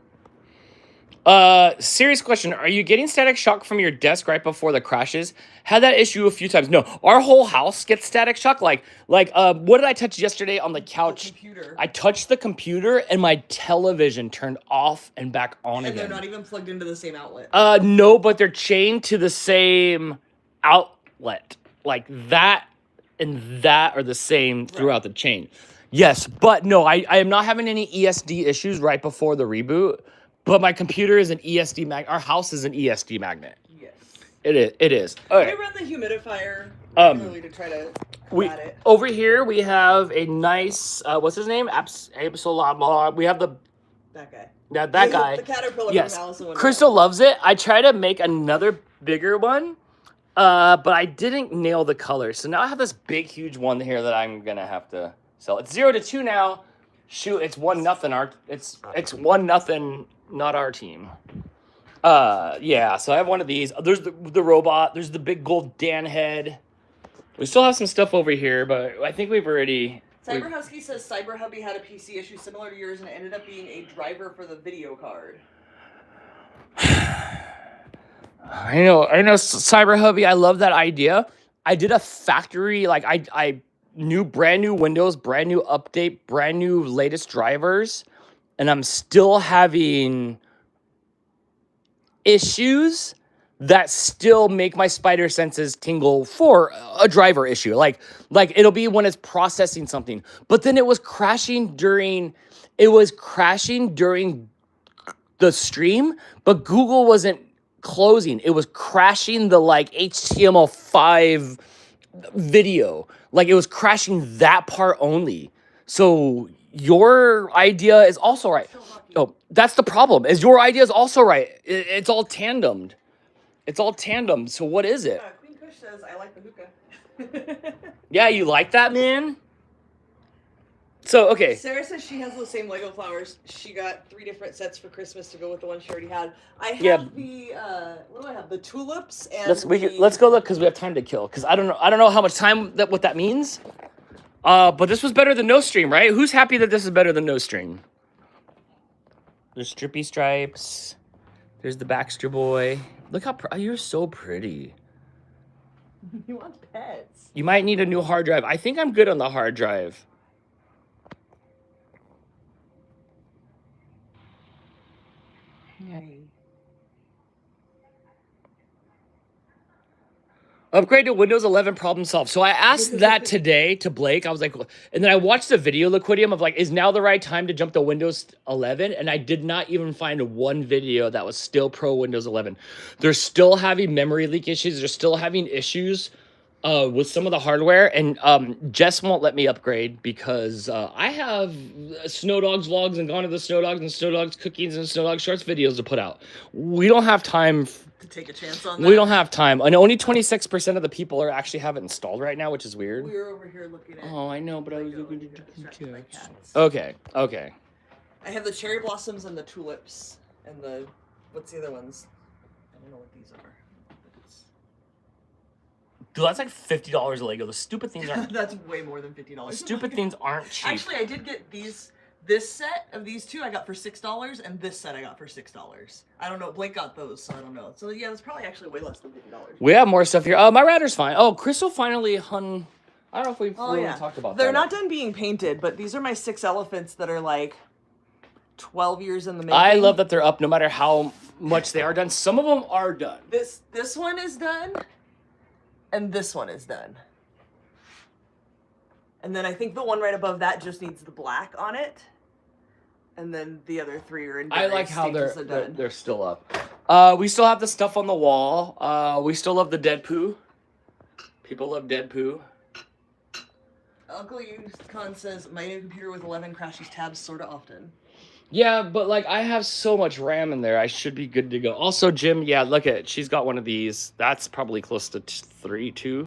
Serious question. Are you getting static shock from your desk right before the crashes? Had that issue a few times. No, our whole house gets static shock. Like, what did I touch yesterday on the couch? The computer. I touched the computer and my television turned off and back on again. And they're not even plugged into the same outlet. No, but they're chained to the same outlet. Like that and that are the same throughout the chain. Yes, but no, I am not having any ESD issues right before the reboot. But my computer is an ESD magnet. Our house is an ESD magnet. Yes. It is. All right. We run the humidifier regularly to try to combat it. Over here, we have a nice, what's his name? Absol. We have That guy. that guy. The caterpillar from Alice in Wonderland. Crystal loves it. I try to make another bigger one, but I didn't nail the color. So now I have this big, huge one here that I'm going to have to sell. It's 0-2 now. Shoot, it's 1-0. It's 1-0. Not our team. Yeah, so I have one of these. There's the robot. There's the big gold Dan head. We still have some stuff over here, but I think we've already... Cyber Husky says Cyber Hubby had a PC issue similar to yours and it ended up being a driver for the video card. I know, Cyber Hubby. I love that idea. I did a factory, like, I knew brand new Windows, brand new update, brand new latest drivers. And I'm still having issues that still make my spider senses tingle for a driver issue. Like it'll be when it's processing something. But then it was crashing during the stream, but Google wasn't closing. It was crashing the like HTML5 video. Like it was crashing that part only. So your idea is also right. Oh, that's the problem. Is your idea is also right. It's all tandemed. It's all tandem. So what is it? Queen Kush says, I like the hookah. Yeah, you like that, man? So, okay. Sarah says she has those same Lego flowers. She got 3 different sets for Christmas to go with the one she already had. I have Yeah. the what do I have? The tulips and Let's go look because we have time to kill. Because I don't know how much time what that means. But this was better than no stream, right? Who's happy that this is better than no stream? There's Strippy Stripes. There's the Baxter Boy. Look how you're so pretty. You want pets? You might need a new hard drive. I think I'm good on the hard drive. Yay. Upgrade to Windows 11, problem solved. So I asked that today to Blake. I was like, and then I watched the video Liquidium of like, is now the right time to jump to Windows 11? And I did not even find one video that was still pro Windows 11. They're still having memory leak issues. They're still having issues with some of the hardware. And Jess won't let me upgrade because I have Snow Dogs vlogs and Gone to the Snow Dogs and Snow Dogs cookies and Snow Dogs shorts videos to put out. We don't have time to take a chance on that. We don't have time. And only 26% of the people are actually have it installed right now, which is weird. We were over here looking at. Oh, I know, but I was looking at cats. Okay, okay. I have the cherry blossoms and the tulips and the what's the other ones? I don't know what these are. Dude, that's like $50 a Lego. The stupid things aren't. That's way more than $50. Stupid things aren't cheap. Actually, I did get these. This set of these two I got for $6, and this set I got for $6. I don't know. Blake got those, so I don't know. So yeah, that's probably actually way less than $50. We have more stuff here. My router's fine. Oh, Crystal finally hung. I don't know if we've really talked about that. They're not done being painted, but these are my 6 elephants that are like 12 years in the making. I love that they're up no matter how much they are done. Some of them are done. This one is done, and this one is done. And then I think the one right above that just needs the black on it. And then the other 3 are in I like how done. they're still up. We still have the stuff on the wall. We still love the dead poo. People love dead poo. Uncle Yukon says, my new computer with 11 crashes tabs sort of often. Yeah, but like I have so much RAM in there, I should be good to go. Also, Jim, yeah, look at it. She's got one of these. That's probably close to 3, 2.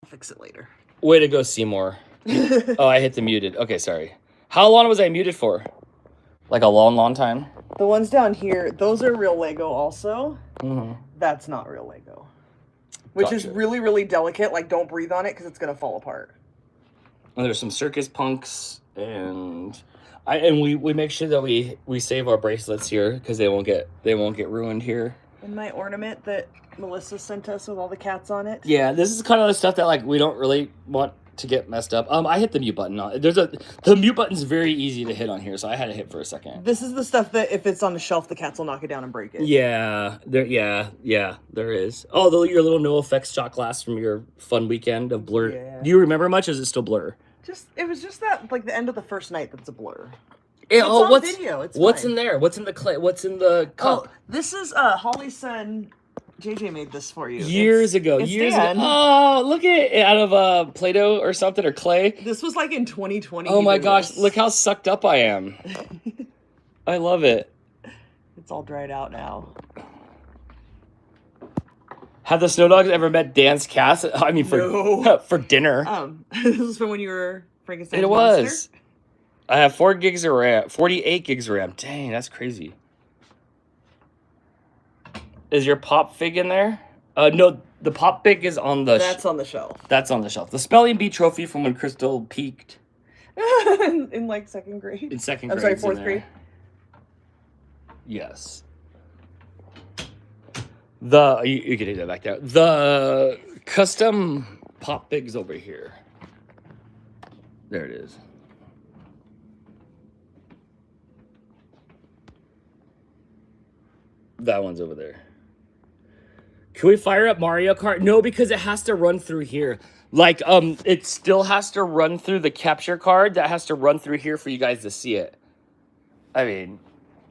I'll fix it later. Way to go, Seymour. Oh, I hit the muted. Okay, sorry. How long was I muted for? Like a long, long time? The ones down here, those are real Lego also. Mm-hmm. That's not real Lego. Which is really, really delicate. Like, don't breathe on it because it's going to fall apart. And there's some circus punks, and we make sure that we save our bracelets here because they won't get ruined here. And my ornament that Melissa sent us with all the cats on it. Yeah, this is kind of the stuff that like we don't really want to get messed up. I hit the mute button. The mute button's very easy to hit on here, so I had to hit for a second. This is the stuff that if it's on the shelf, the cats will knock it down and break it. Yeah, there is. Oh, your little no effects shot glass from your fun weekend of Blur. Yeah. Do you remember much? Or is it still Blur? It was just that like the end of the first night that's a blur. It's on video. It's what's fine. in there? What's in the clay? What's in the cup? Oh, this is Holly's son. JJ made this for you. Years ago. Oh, look at it out of Play-Doh or something or clay. This was like in 2020. Oh my gosh, look how sucked up I am. I love it. It's all dried out now. Have the Snow Dogs ever met Dan's cast? I mean, for dinner. This is from when you were Frankenstein's It monster? was. I have 4 gigs of RAM, 48 gigs of RAM. Dang, that's crazy. Is your pop fig in there? No, the pop pick is on the. That's on the shelf. That's on the shelf. The spelling bee trophy from when Crystal peaked in like second grade. in second I'm grade. sorry, fourth grade. Yes. You can take that back there. The custom pop bigs over here. There it is. That one's over there. Can we fire up Mario Kart? No, because it has to run through here. Like, it still has to run through the capture card. That has to run through here for you guys to see it. I mean,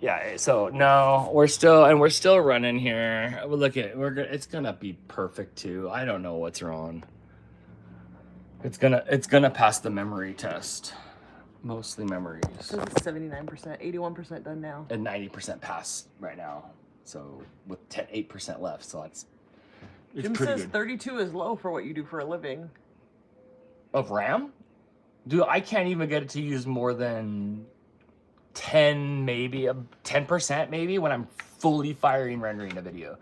yeah. So no, we're still running here. Look at it's gonna be perfect too. I don't know what's wrong. It's gonna pass the memory test. Mostly memories. So it's 79%, 81% done now. And 90% pass right now. So with 8% left, so it's Jim pretty says good. 32 is low for what you do for a living. Of RAM? Dude, I can't even get it to use more than 10, maybe 10% maybe when I'm fully firing rendering a video.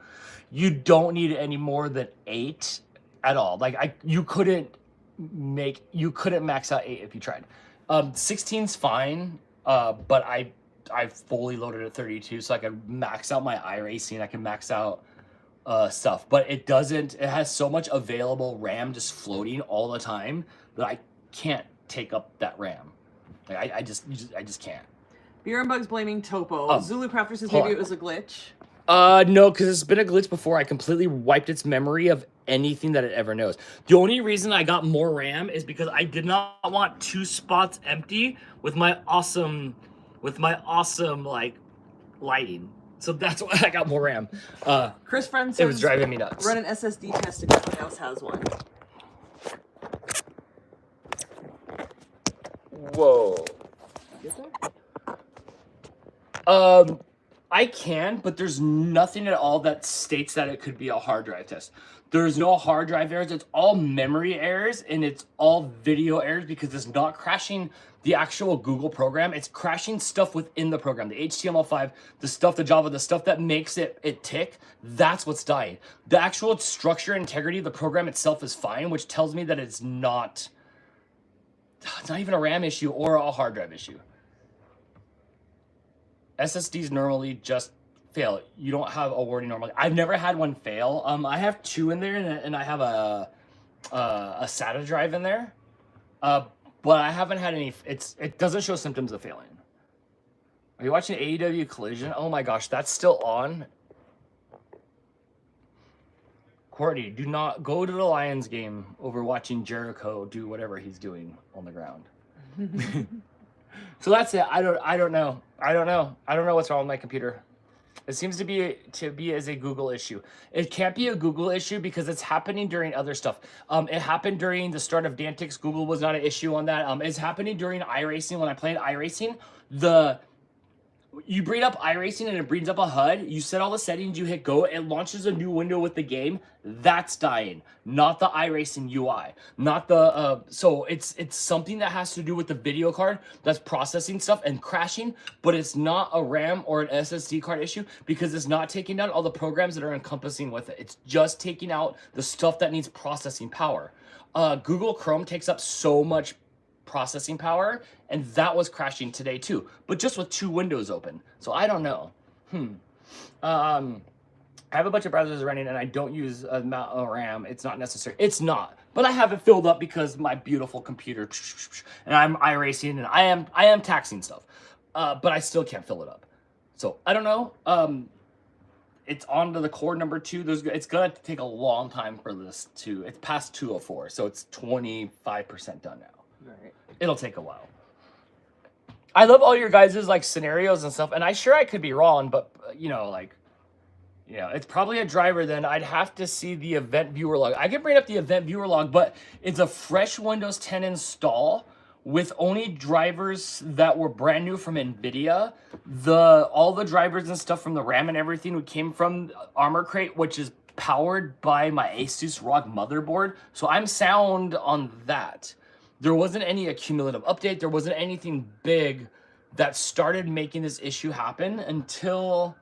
You don't need any more than 8 at all. Like you couldn't max out 8 if you tried. 16's fine, but I fully loaded at 32 so I can max out my iRacing. I can max out stuff, but it has so much available RAM just floating all the time that I can't take up that RAM. Like I just can't. Beer and Bugs blaming Topo. Zulu Crafter says maybe it was a glitch. No, because it's been a glitch before. I completely wiped its memory of anything that it ever knows. The only reason I got more RAM is because I did not want 2 spots empty with my awesome like lighting. So that's why I got more RAM. Chris Friend says it was driving me nuts. Run an SSD test if everyone else has one. Whoa. I can, but there's nothing at all that states that it could be a hard drive test. There's no hard drive errors. It's all memory errors, and it's all video errors because it's not crashing the actual Google program. It's crashing stuff within the program, the HTML5, the stuff, the Java, the stuff that makes it tick. That's what's dying. The actual structure and integrity of the program itself is fine, which tells me that it's not even a RAM issue or a hard drive issue. SSDs normally just fail. You don't have a warning normally. I've never had one fail. I have 2 in there, and I have a SATA drive in there, but I haven't had any. It doesn't show symptoms of failing. Are you watching AEW Collision? Oh my gosh, that's still on. Courtney, do not go to the Lions game over watching Jericho do whatever he's doing on the ground. So that's it. I don't know. I don't know what's wrong with my computer. It seems to be as a Google issue. It can't be a Google issue because it's happening during other stuff. It happened during the start of Dantix. Google was not an issue on that. It's happening during iRacing. When I played iRacing, you bring up iRacing and it brings up a HUD. You set all the settings, you hit go, it launches a new window with the game. That's dying, not the iRacing UI, not the so it's something that has to do with the video card that's processing stuff and crashing, but it's not a RAM or an SSD card issue because it's not taking out all the programs that are encompassing with it. It's just taking out the stuff that needs processing power. Google Chrome takes up so much processing power, and that was crashing today too, but just with 2 windows open. So I don't know. I have a bunch of browsers running and I don't use a amount of RAM. It's not necessary. It's not, but I have it filled up because my beautiful computer, and I'm iRacing and I am taxing stuff, but I still can't fill it up. So I don't know. It's on to the core number 2. It's gonna take a long time for this to. It's past 204, so it's 25% done now. Right. It'll take a while. I love all your guys' like scenarios and stuff, and I could be wrong, but it's probably a driver. Then I'd have to see the event viewer log. I can bring up the event viewer log, but it's a fresh Windows 10 install with only drivers that were brand new from NVIDIA. All the drivers and stuff from the RAM and everything came from Armor Crate, which is powered by my Asus ROG motherboard. So I'm sound on that. There wasn't any accumulative update. There wasn't anything big that started making this issue happen until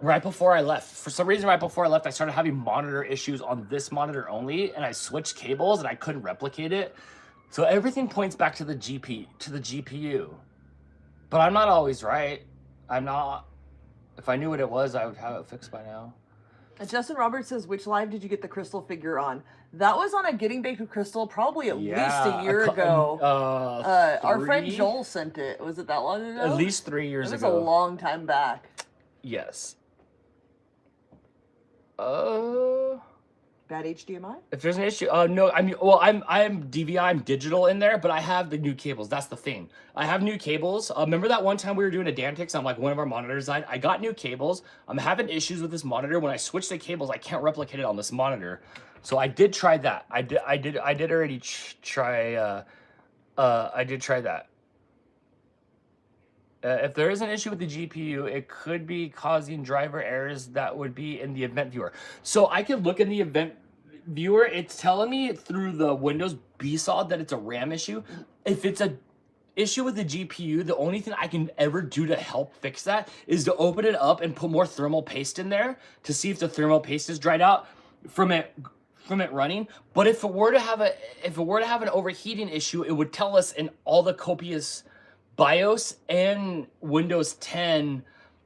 right before I left. For some reason, right before I left, I started having monitor issues on this monitor only, and I switched cables and I couldn't replicate it. So everything points back to the GPU. But I'm not always right. I'm not. If I knew what it was, I would have it fixed by now. Justin Roberts says, which live did you get the crystal figure on? That was on a Getting Baked with Crystal probably at least a year ago. Our friend Joel sent it. Was it that long ago? At least 3 years ago. It was a long time back. Yes. Bad HDMI? If there's an issue, no, I'm DVI, I'm digital in there, but I have the new cables. That's the thing. I have new cables. Remember that one time we were doing a Dantix on like one of our monitors? I got new cables. I'm having issues with this monitor. When I switch the cables, I can't replicate it on this monitor. So I did try that. I did already try. I did try that. If there is an issue with the GPU, it could be causing driver errors that would be in the event viewer. So I can look in the event viewer. It's telling me through the Windows BSOD that it's a RAM issue. If it's a issue with the GPU, the only thing I can ever do to help fix that is to open it up and put more thermal paste in there to see if the thermal paste is dried out from it running. But if it were to have an overheating issue, it would tell us in all the copious BIOS and Windows 10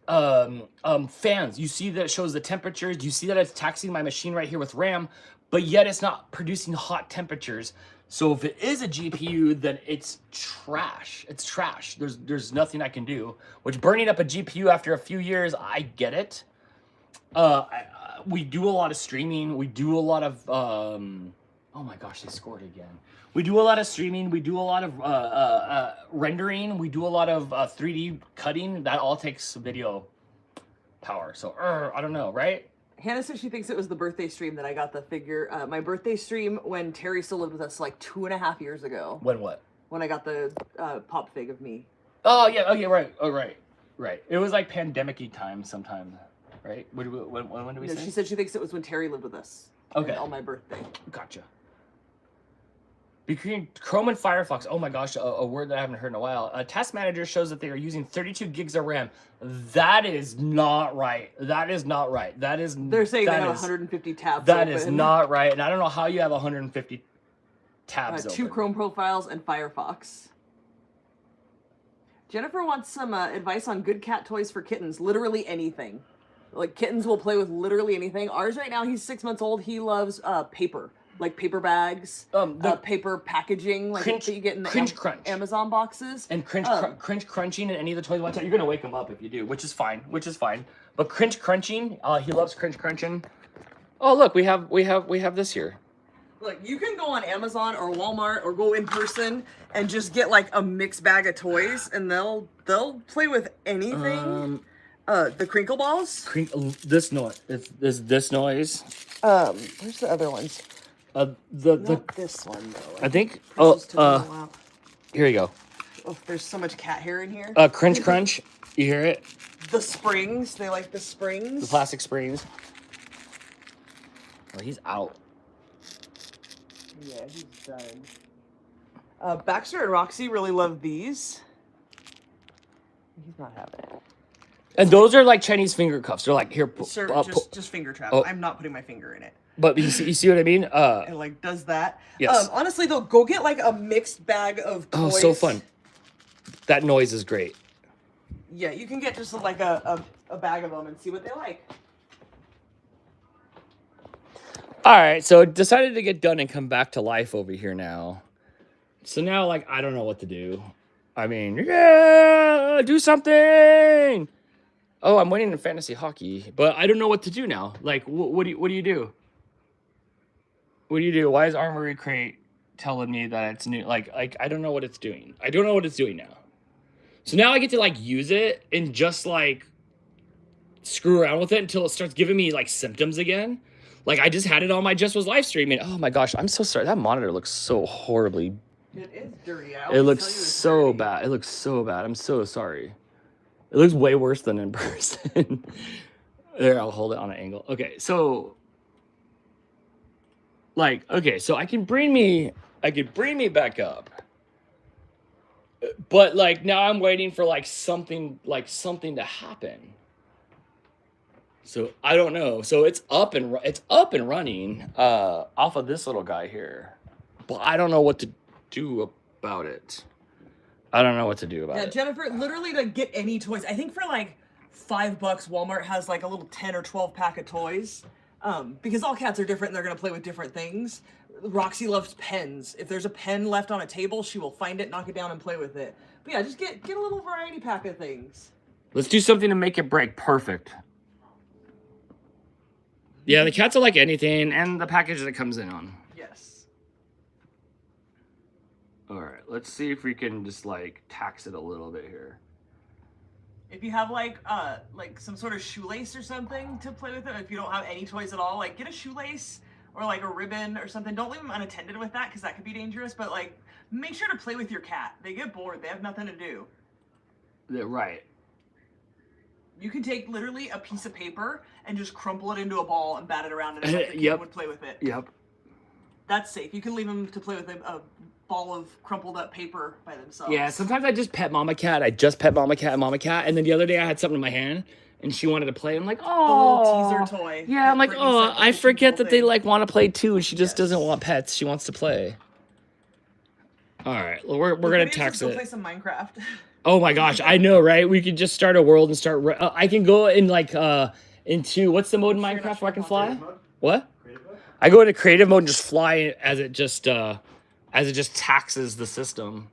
fans. You see that it shows the temperatures. You see that it's taxing my machine right here with RAM, but yet it's not producing hot temperatures. So if it is a GPU, then it's trash. It's trash. There's nothing I can do. Which burning up a GPU after a few years, I get it. We do a lot of streaming. We do a lot of oh my gosh, they scored again. We do a lot of streaming. We do a lot of rendering. We do a lot of 3D cutting. That all takes video power. So I don't know, right? Hannah says she thinks it was the birthday stream that I got the figure. My birthday stream when Terry still lived with us like 2.5 years ago. When what? When I got the pop fig of me. Oh yeah. Okay. Right. Oh right. It was like pandemic-y time sometime, right? When did we say? She said she thinks it was when Terry lived with us. Okay. On my birthday. Gotcha. Between Chrome and Firefox, oh my gosh, a word that I haven't heard in a while. Task Manager shows that they are using 32 gigs of RAM. That is not right. That is not right. That is. They're saying they have 150 tabs. That is not right, and I don't know how you have 150 tabs open. 2 Chrome profiles and Firefox. Jennifer wants some advice on good cat toys for kittens. Literally anything. Like kittens will play with literally anything. Ours right now, he's 6 months old. He loves paper. Like paper bags, paper packaging, like that you get in the Amazon boxes, and cringe crunching, and any of the toys. You're gonna wake him up if you do, which is fine. But cringe crunching, he loves cringe crunching. Oh look, we have this here. Look, you can go on Amazon or Walmart or go in person and just get like a mixed bag of toys, and they'll play with anything. The crinkle balls. This noise. This noise. Where's the other ones? Not this one though. I think. Here you go. Oh, there's so much cat hair in here. Cringe crunch. You hear it? The springs. They like the springs. The plastic springs. Oh, he's out. Yeah, he's done. Baxter and Roxy really love these. He's not having it. And those are like Chinese finger cuffs. They're like here. Sir, just finger trap. I'm not putting my finger in it. But you see what I mean? It like does that. Yes. Honestly though, go get like a mixed bag of toys. Oh, so fun. That noise is great. Yeah, you can get just like a bag of them and see what they like. All right, so decided to get done and come back to life over here now. So now, like, I don't know what to do. I mean, yeah, do something. Oh, I'm winning in fantasy hockey, but I don't know what to do now. Like, what do you do? What do you do? Why is Armory Crate telling me that it's new? Like I don't know what it's doing. I don't know what it's doing now. So now I get to like use it and just like screw around with it until it starts giving me like symptoms again. Like I just had it on my Just Was live stream and oh my gosh, I'm so sorry. That monitor looks so horribly. It is dirty. It looks so bad. It looks so bad. I'm so sorry. It looks way worse than in person. There, I'll hold it on an angle. Okay, so so I can bring me back up. But like now I'm waiting for like something to happen. So I don't know. So it's up and running off of this little guy here, but I don't know what to do about it. I don't know what to do about it. Jennifer, literally to get any toys, I think for like $5, Walmart has like a little 10 or 12 pack of toys. Because all cats are different and they're gonna play with different things. Roxy loves pens. If there's a pen left on a table, she will find it, knock it down, and play with it. But yeah, just get a little variety pack of things. Let's do something to make it break. Perfect. Yeah, the cats will like anything, and the package that it comes in on. Yes. All right, let's see if we can just like tax it a little bit here. If you have like some sort of shoelace or something to play with it, if you don't have any toys at all, like get a shoelace or like a ribbon or something. Don't leave them unattended with that because that could be dangerous, but like make sure to play with your cat. They get bored, they have nothing to do. Yeah, right. You can take literally a piece of paper and just crumple it into a ball and bat it around and the kid Yep. would play with it. Yep. That's safe. You can leave them to play with a ball of crumpled up paper by themselves. Yeah, sometimes I just pet Mama Cat. I just pet Mama Cat and Mama Cat. And then the other day I had something in my hand and she wanted to play. I'm like, oh. The little teaser toy. Yeah, I'm like, oh, I forget that they like want to play too. And she just Yes. doesn't want pets. She wants to play. All right, well, we're going to tax Go it. play some Minecraft. Oh my gosh, I know, right? We could just start a world and start. I can go in like into what's the mode in Minecraft where I can fly? What? I go into creative mode and just fly as it just taxes the system.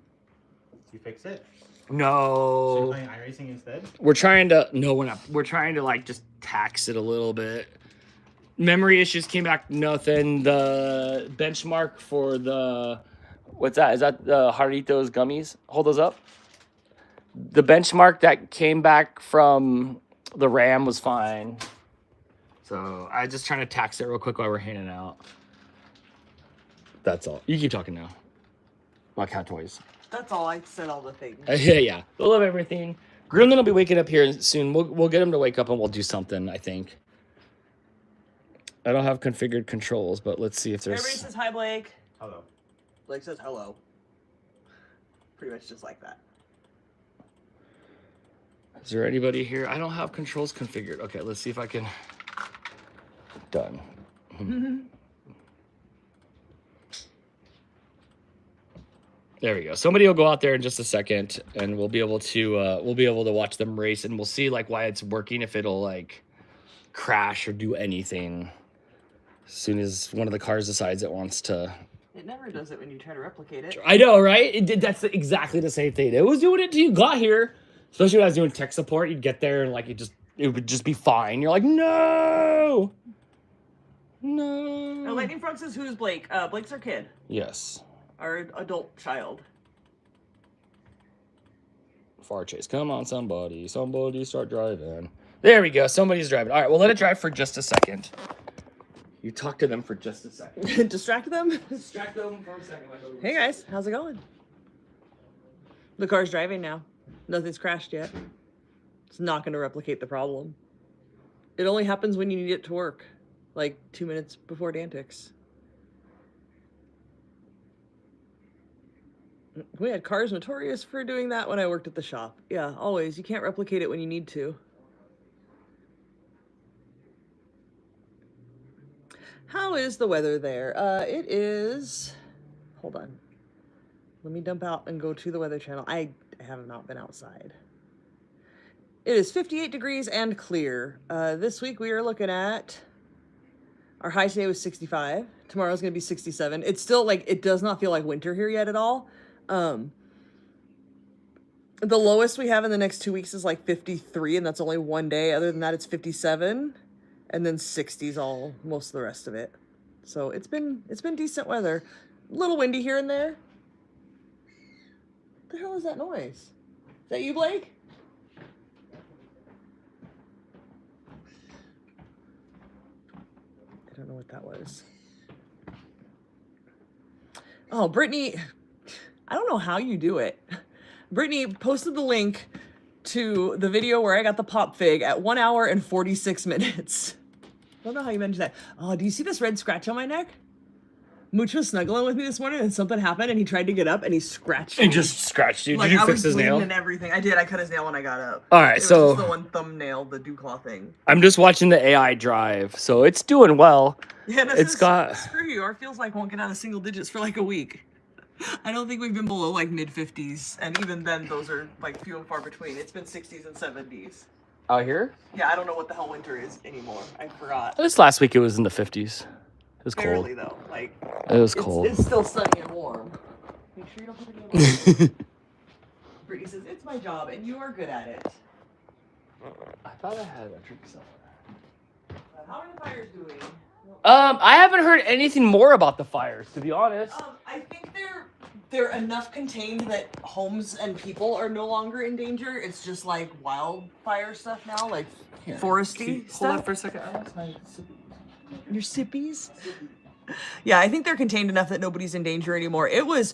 You fix it? So you're No, playing iRacing instead? we're trying to. No, we're not. We're trying to like just tax it a little bit. Memory issues came back nothing. The benchmark for the what's that? Is that the Jarritos gummies? Hold those up. The benchmark that came back from the RAM was fine. So I just trying to tax it real quick while we're handing out. That's all. You keep talking now. About cat toys. That's all. I said all the things. Yeah. We'll love everything. Gremlin will be waking up here soon. We'll get him to wake up and we'll do something, I think. I don't have configured controls, but let's see if there's... Everybody says hi, Blake. Hello. Blake says hello. Pretty much just like that. Is there anybody here? I don't have controls configured. Okay, let's see if I can... Done. There we go. Somebody will go out there in just a second, and we'll be able to watch them race, and we'll see like why it's working, if it'll like crash or do anything. As soon as one of the cars decides it wants to. It never does it when you try to replicate it. I know, right? It did. That's exactly the same thing. It was doing it till you got here. Especially when I was doing tech support, you'd get there and like it would just be fine. You're like, no. Now, Lightning Frog says, who's Blake? Blake's our kid. Yes. Our adult child. Far chase. Come on, somebody. Somebody start driving. There we go. Somebody's driving. All right, well, let it drive for just a second. You talk to them for just a second. Distract them? Distract them for a second. Hey, guys. How's it going? The car's driving now. Nothing's crashed yet. It's not going to replicate the problem. It only happens when you need it to work. Like 2 minutes before Dantix. We had cars notorious for doing that when I worked at the shop. Yeah, always. You can't replicate it when you need to. How is the weather there? It is... Hold on. Let me dump out and go to the Weather Channel. I have not been outside. It is 58 degrees and clear. This week we are looking at... Our high today was 65. Tomorrow's going to be 67. It's still like... It does not feel like winter here yet at all. The lowest we have in the next 2 weeks is like 53, and that's only one day. Other than that, it's 57, and then 60s all most of the rest of it. So it's been decent weather. A little windy here and there. What the hell is that noise? Is that you, Blake? I don't know what that was. Oh, Brittany, I don't know how you do it. Brittany posted the link to the video where I got the pop fig at 1 hour and 46 minutes. I don't know how you managed that. Oh, do you see this red scratch on my neck? Mooch was snuggling with me this morning and something happened and he tried to get up and he scratched me. And just scratched you. Like, Did you I fix was his bleeding nail? and everything. I did. I cut his nail when I got up. All right, it was so just the one thumbnail, the dew claw thing. I'm just watching the AI drive, so it's doing well. Yeah, this It's is, got- screw you. Our feels like won't get out of single digits for like a week. I don't think we've been below like mid 50s, and even then, those are like few and far between. It's been 60s and 70s. Out here? Yeah, I don't know what the hell winter is anymore. I forgot. This last week it was in the 50s. It was cold. Barely though. Like It was cold. It's still sunny and warm. Make sure you don't put any on. Brittany says it's my job, and you are good at it. I thought I had a trick somewhere. How are the fires doing? I haven't heard anything more about the fires, to be honest. I think they're enough contained that homes and people are no longer in danger. It's just like wildfire stuff now, like foresty stuff. Hold that for a second. Your sippies? Yeah, I think they're contained enough that nobody's in danger anymore. It was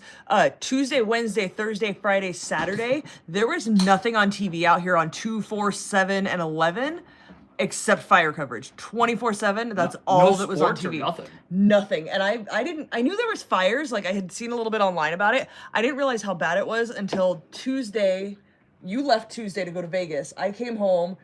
Tuesday, Wednesday, Thursday, Friday, Saturday. There was nothing on TV out here on 2, 4, 7, and 11 except fire coverage. 24/7. That's all that was on TV. Nothing. Nothing. And I knew there was fires. Like I had seen a little bit online about it. I didn't realize how bad it was until Tuesday. You left Tuesday to go to Vegas. I came home.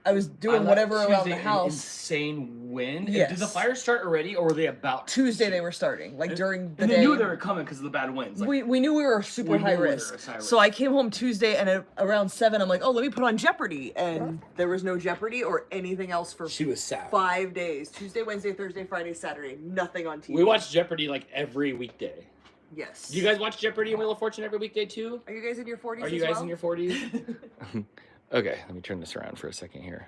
I was doing whatever around the house. Insane wind. Yes. Did the fires start already, or were they about to? Tuesday they were starting, like during the And day. they knew they were coming because of the bad winds. Like, we knew we were super high risk. So I came home Tuesday and at around 7, I'm like, oh, let me put on Jeopardy. And there was no Jeopardy or anything else for she was sad. 5 days. Tuesday, Wednesday, Thursday, Friday, Saturday. Nothing on TV. We watch Jeopardy like every weekday. Yes. Do you guys watch Jeopardy and Wheel of Fortune every weekday too? Are you guys in your 40s Are you as guys well? in your 40s? Okay, let me turn this around for a second here.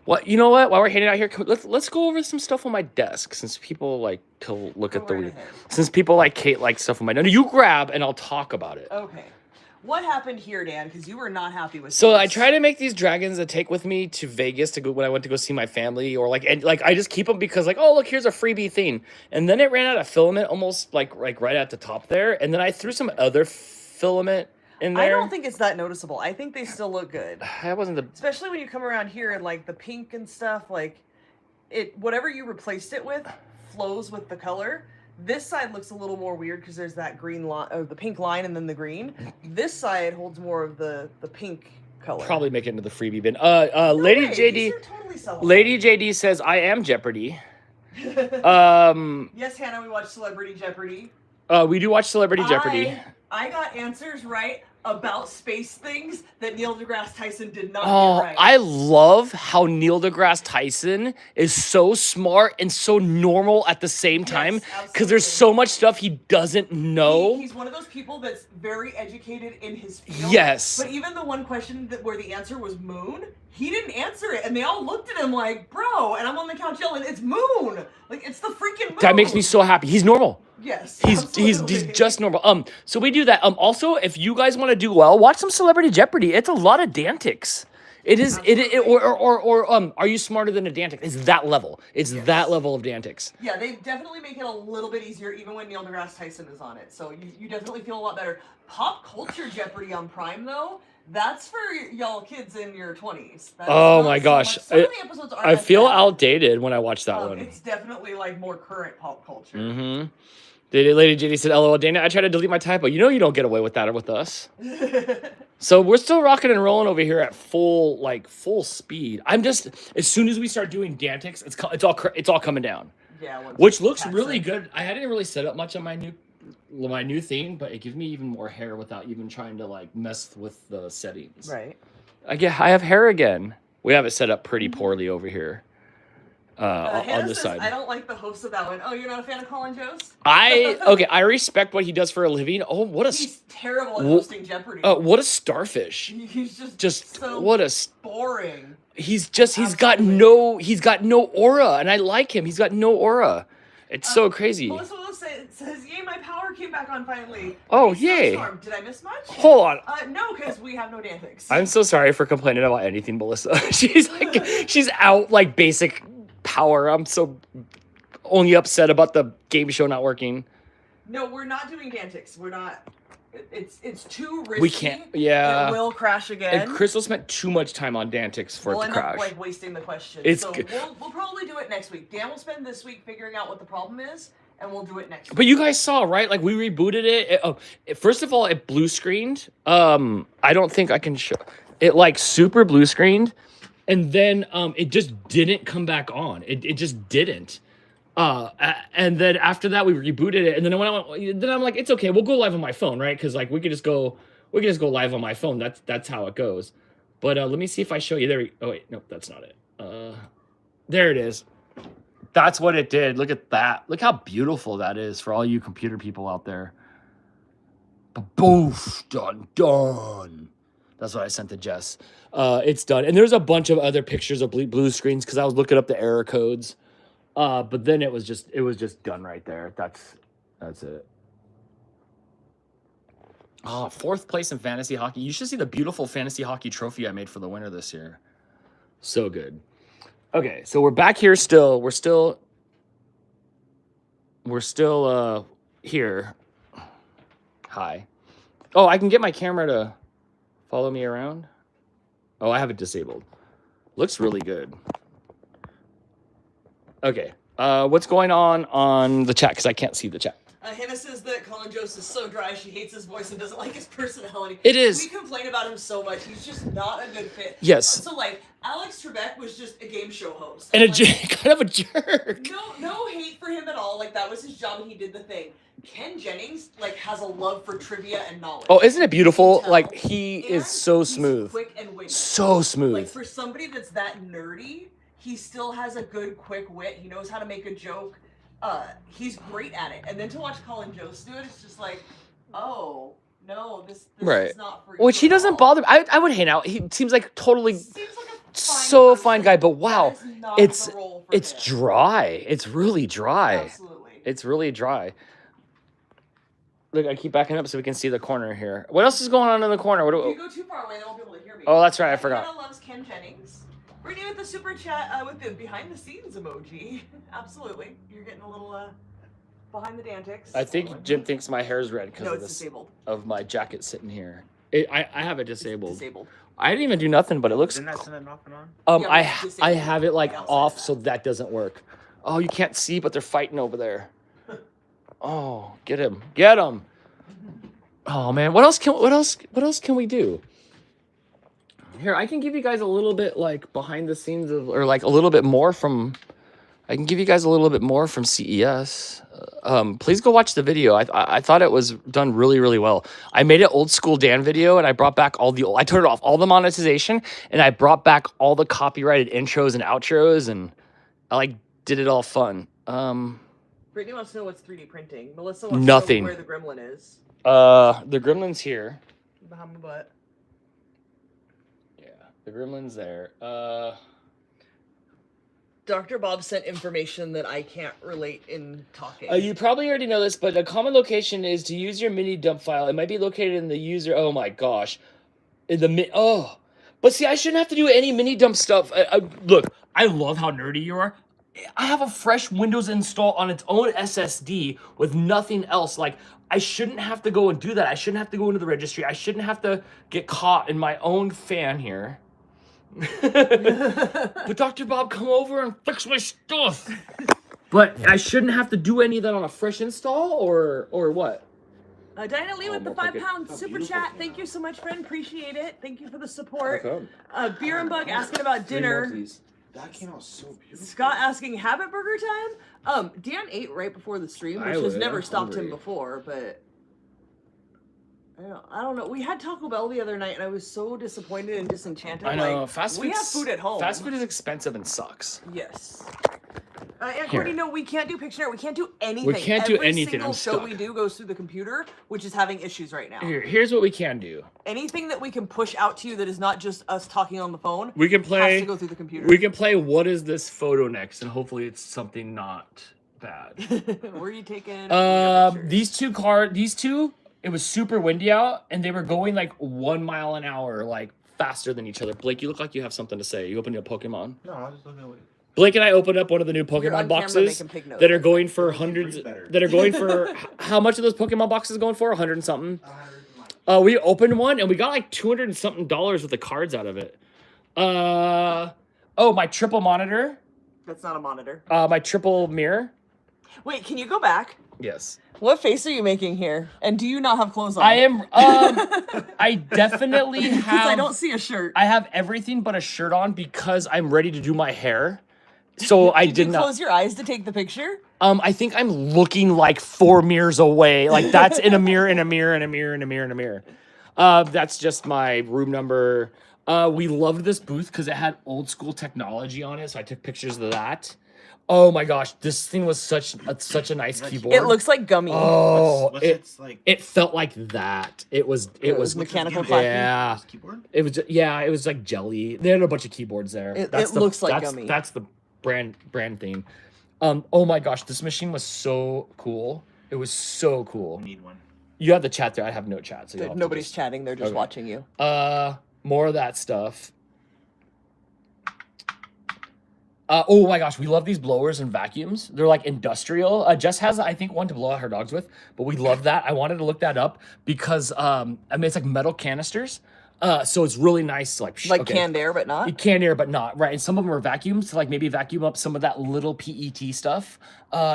Well, you know what? While we're hanging out here, let's go over some stuff on my desk since people like to look Go at the right ahead. since people like Kate like stuff on my. No, you grab and I'll talk about it. Okay. What happened here, Dan? Because you were not happy with So this. I try to make these dragons to take with me to Vegas to go when I went to go see my family, or like I just keep them because like, oh look, here's a freebie thing, and then it ran out of filament almost like right at the top there, and then I threw some other filament in there. I don't think it's that noticeable. I think they still look good. That wasn't the. Especially when you come around here and like the pink and stuff, like it whatever you replaced it with flows with the color. This side looks a little more weird because there's that green line or the pink line and then the green. This side holds more of the pink color. Probably make it into the freebie bin. No Lady way, JD. these are totally sellable. Lady JD says I am Jeopardy. Yes, Hannah, we watch Celebrity Jeopardy. We do watch Celebrity Jeopardy. I got answers right about space things that Neil deGrasse Tyson did not Oh, get right. I love how Neil deGrasse Tyson is so smart and so normal at the same time because there's so much stuff he doesn't know. He's one of those people that's very educated in his field. Yes. But even the one question where the answer was moon, he didn't answer it, and they all looked at him like, bro, and I'm on the couch yelling, it's moon! Like, it's the freaking moon! That makes me so happy. He's normal. Yes, He's absolutely. just normal. So we do that. Also, if you guys want to do well, watch some Celebrity Jeopardy. It's a lot of Dantics. It is are you smarter than a Dantic? It's that level. It's that level of Dantics. Yeah, they definitely make it a little bit easier even when Neil deGrasse Tyson is on it. So you definitely feel a lot better. Pop Culture Jeopardy on Prime, though, that's for y'all kids in your 20s. That's Oh not my so gosh. much- Some of the episodes aren't I as feel bad. outdated when I watch that one. It's definitely like more current pop culture. Mm-hmm. Lady JD said, LOL, Dana, I tried to delete my typo. You know you don't get away with that with us. So we're still rocking and rolling over here at full speed. I'm just, as soon as we start doing Dantics, it's all coming down. Yeah. Which looks really good. I hadn't really set up much on my new theme, but it gives me even more hair without even trying to like mess with the settings. Right. I have hair again. We have it set up pretty poorly over here. On Hannah this says, side. I don't like the host of that one. Oh, you're not a fan of Colin Jost? I respect what he does for a living. Oh, what a He's terrible at hosting Jeopardy. what a starfish. He's just so what a boring. he's got no aura, and I like him. He's got no aura. It's so crazy. Melissa Will says, yay, my power came back on finally. Oh, Hey, yay. Snowstorm, did I miss much? Hold on. No, because we have no Dantics. I'm so sorry for complaining about anything, Melissa. she's out like basic power. I'm so only upset about the game show not working. No, we're not doing Dantics. We're not. It's too risky. We can't. Yeah. It will crash again. And Crystal spent too much time on Dantics for we'll it to end crash. up like wasting the question. It's so good. we'll probably do it next week. Dan will spend this week figuring out what the problem is, and we'll do it next week. But you guys saw, right? Like, we rebooted it. First of all, it blue screened. I don't think I can show it, like, super blue screened, and then it just didn't come back on. It just didn't. And then after that, we rebooted it, and then I'm like, it's okay, we'll go live on my phone, right? Because like we could just go live on my phone. That's how it goes. But let me see if I show you. Oh wait, nope, that's not it. There it is. That's what it did. Look at that. Look how beautiful that is for all you computer people out there. Boof, done. That's what I sent to Jess. It's done. And there's a bunch of other pictures of blue screens because I was looking up the error codes. But then it was just done right there. That's it. Oh, 4th place in fantasy hockey. You should see the beautiful fantasy hockey trophy I made for the winner this year. So good. Okay, so we're back here still. We're still here. Hi. Oh, I can get my camera to follow me around. Oh, I have it disabled. Looks really good. Okay. What's going on the chat? Because I can't see the chat. Hannah says that Colin Jost is so dry, she hates his voice and doesn't like his personality. It is. We complain about him so much. He's just not a good fit. Yes. So, like, Alex Trebek was just a game show host. And like, kind of a jerk. No hate for him at all. Like, that was his job and he did the thing. Ken Jennings, like, has a love for trivia and knowledge. Oh, isn't it beautiful? Like, he is so smooth. Quick and witty. So smooth. Like, for somebody that's that nerdy, he still has a good, quick wit. He knows how to make a joke. He's great at it. And then to watch Colin Jost do it, it's just like, oh, no, this right. is not for you. Which he doesn't bother. I would hang out. He seems like totally fine guy, but wow, it's dry. It's really dry. Absolutely. It's really dry. Look, I keep backing up so we can see the corner here. What else is going on in the corner? If you go too far away, they won't be able to hear me. Oh, that's right. I forgot. Hannah loves Ken Jennings. Brittany with the super chat with the behind the scenes emoji. Absolutely. You're getting a little behind the antics. I think Jim thinks my hair is red because disabled. Of my jacket sitting here. I have it disabled. It's disabled. I didn't even do nothing, but it looks. Didn't that send it off and on? Yeah, I have it like off so that doesn't work. Oh, you can't see, but they're fighting over there. Oh, get him! Oh man, what else can we do? Here, I can give you guys a little bit like behind the scenes of, or like a little bit more from. I can give you guys a little bit more from CES. Please go watch the video. I thought it was done really, really well. I made an old school Dan video and I brought back I turned off all the monetization and I brought back all the copyrighted intros and outros and I like did it all fun. Brittany wants to know what's 3D printing. Melissa wants Nothing. to know where the gremlin is. The gremlin's here. Behind my butt. Yeah, the gremlin's there. Dr. Bob sent information that I can't relate in talking. You probably already know this, but a common location is to use your mini dump file. It might be located in the user. Oh my gosh, but see, I shouldn't have to do any mini dump stuff. Look, I love how nerdy you are. I have a fresh Windows install on its own SSD with nothing else. Like, I shouldn't have to go and do that. I shouldn't have to go into the registry. I shouldn't have to get caught in my own fan here. But Dr. Bob, come over and fix my stuff. But I shouldn't have to do any of that on a fresh install, or what? Diana Lee with the £5 super chat. Thank you so much, friend. Appreciate it. Thank you for the support. Beer and Bug asking about dinner. That came out so beautiful. Scott asking Habit Burger time. Dan ate right before the stream, which has never stopped him before, but I don't know. We had Taco Bell the other night, and I was so disappointed and disenchanted. I know. Like, we have food at home. Fast food is expensive and sucks. Yes. And Courtney, no, we can't do Pictionary. We can't do anything. We can't do anything. Every single show we do goes through the computer, which is having issues right now. Here's what we can do. Anything that we can push out to you that is not just us talking on the phone, we can play. Has to go through the computer. We can play. What is this photo next? And hopefully it's something not bad. Where are you taking? These two. It was super windy out, and they were going like 1 mile an hour, like faster than each other. Blake, you look like you have something to say. You opened a Pokemon. No, I was just looking at what. Blake and I opened up one of the new Pokemon boxes that are going for hundreds. That are going for how much are those Pokemon boxes going for? 100 and something. We opened one and we got like $200 and something with the cards out of it. Oh, my triple monitor. That's not a monitor. My triple mirror. Wait, can you go back? Yes. What face are you making here? And do you not have clothes on? I am. I definitely have. Because I don't see a shirt. I have everything but a shirt on because I'm ready to do my hair. So I Did did you not. close your eyes to take the picture? I think I'm looking like 4 mirrors away. Like that's in a mirror, in a mirror, in a mirror, in a mirror, in a mirror. That's just my room number. We loved this booth because it had old school technology on it, so I took pictures of that. Oh my gosh, this thing was such a nice keyboard. It looks like gummy. Oh, What's its like? it felt like that. It was mechanical What's the clacking. yeah. Keyboard? It was it was like jelly. They had a bunch of keyboards there. It looks like gummy. That's the brand theme. Oh my gosh, this machine was so cool. It was so cool. Need one. You have the chat there. I have no chat, so you'll have to Nobody's just- chatting. They're just Okay. watching you. More of that stuff. Oh my gosh, we love these blowers and vacuums. They're like industrial. Jess has, I think, one to blow out her dogs with, but we love that. I wanted to look that up because I mean it's like metal canisters. So it's really nice, like Canned air, but not. canned air, but not right. And some of them are vacuums to like maybe vacuum up some of that little PET stuff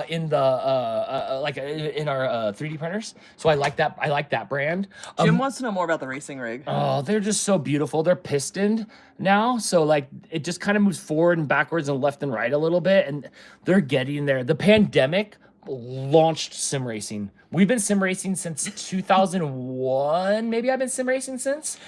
in the like in our 3D printers. So I like that. I like that brand. Jim wants to know more about the racing rig. Oh, they're just so beautiful. They're pistoned now, so like it just kind of moves forward and backwards and left and right a little bit, and they're getting there. The pandemic launched sim racing. We've been sim racing since 2001. Maybe I've been sim racing since.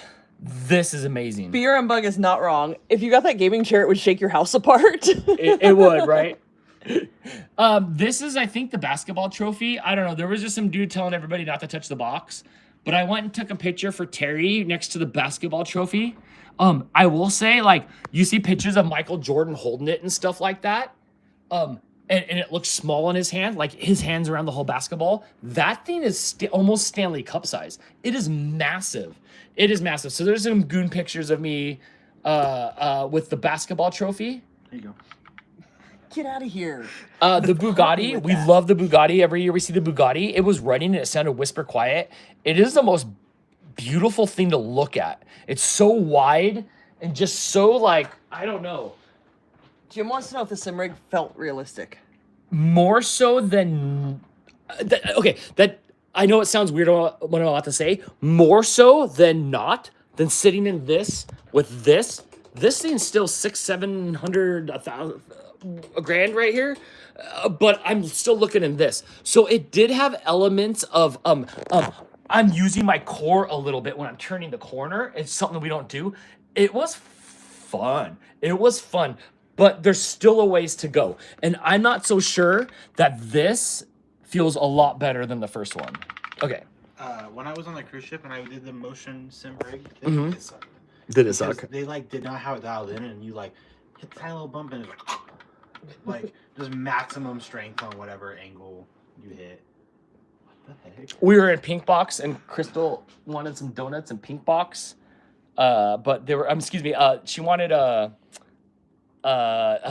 This is amazing. Beer and Bug is not wrong. If you got that gaming chair, it would shake your house apart. It would, right? This is, I think, the basketball trophy. I don't know. There was just some dude telling everybody not to touch the box. But I went and took a picture for Terry next to the basketball trophy. I will say, like, you see pictures of Michael Jordan holding it and stuff like that. And it looks small in his hand, like his hands around the whole basketball. That thing is almost Stanley Cup size. It is massive. It is massive. So there's some goon pictures of me with the basketball trophy. There you go. Get out of here. The Bugatti, we love the Bugatti. Every year we see the Bugatti. It was running and it sounded whisper quiet. It is the most beautiful thing to look at. It's so wide and just so like, I don't know. Jim wants to know if the sim rig felt realistic. More so than that I know it sounds weird what I'm about to say. More so than not than sitting in this with this. This thing's still $600, $700, $1,000 right here, but I'm still looking in this. So it did have elements of I'm using my core a little bit when I'm turning the corner. It's something we don't do. It was fun. But there's still a ways to go. And I'm not so sure that this feels a lot better than the first one. Okay. When I was on the cruise ship and I did the motion sim rig thing, it sucked. Did it Because suck? they like did not have it dialed in, and you like hit the tiny little bump and it's like just maximum strength on whatever angle you hit. What the heck? We were in Pink Box and Crystal wanted some donuts in Pink Box. But they were, she wanted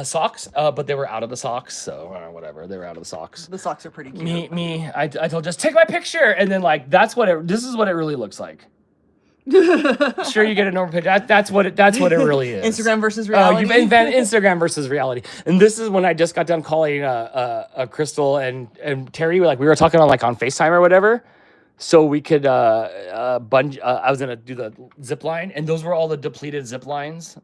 socks, but they were out of the socks, so whatever. They were out of the socks. The socks are pretty cute. I told just take my picture, and then like this is what it really looks like. Sure, you get a normal picture. That's what it really is. Instagram versus reality. You invent Instagram versus reality, and this is when I just got done calling Crystal and Terry. We were talking on FaceTime or whatever, so we could bungee. I was gonna do the zip line, and those were all the depleted zip lines.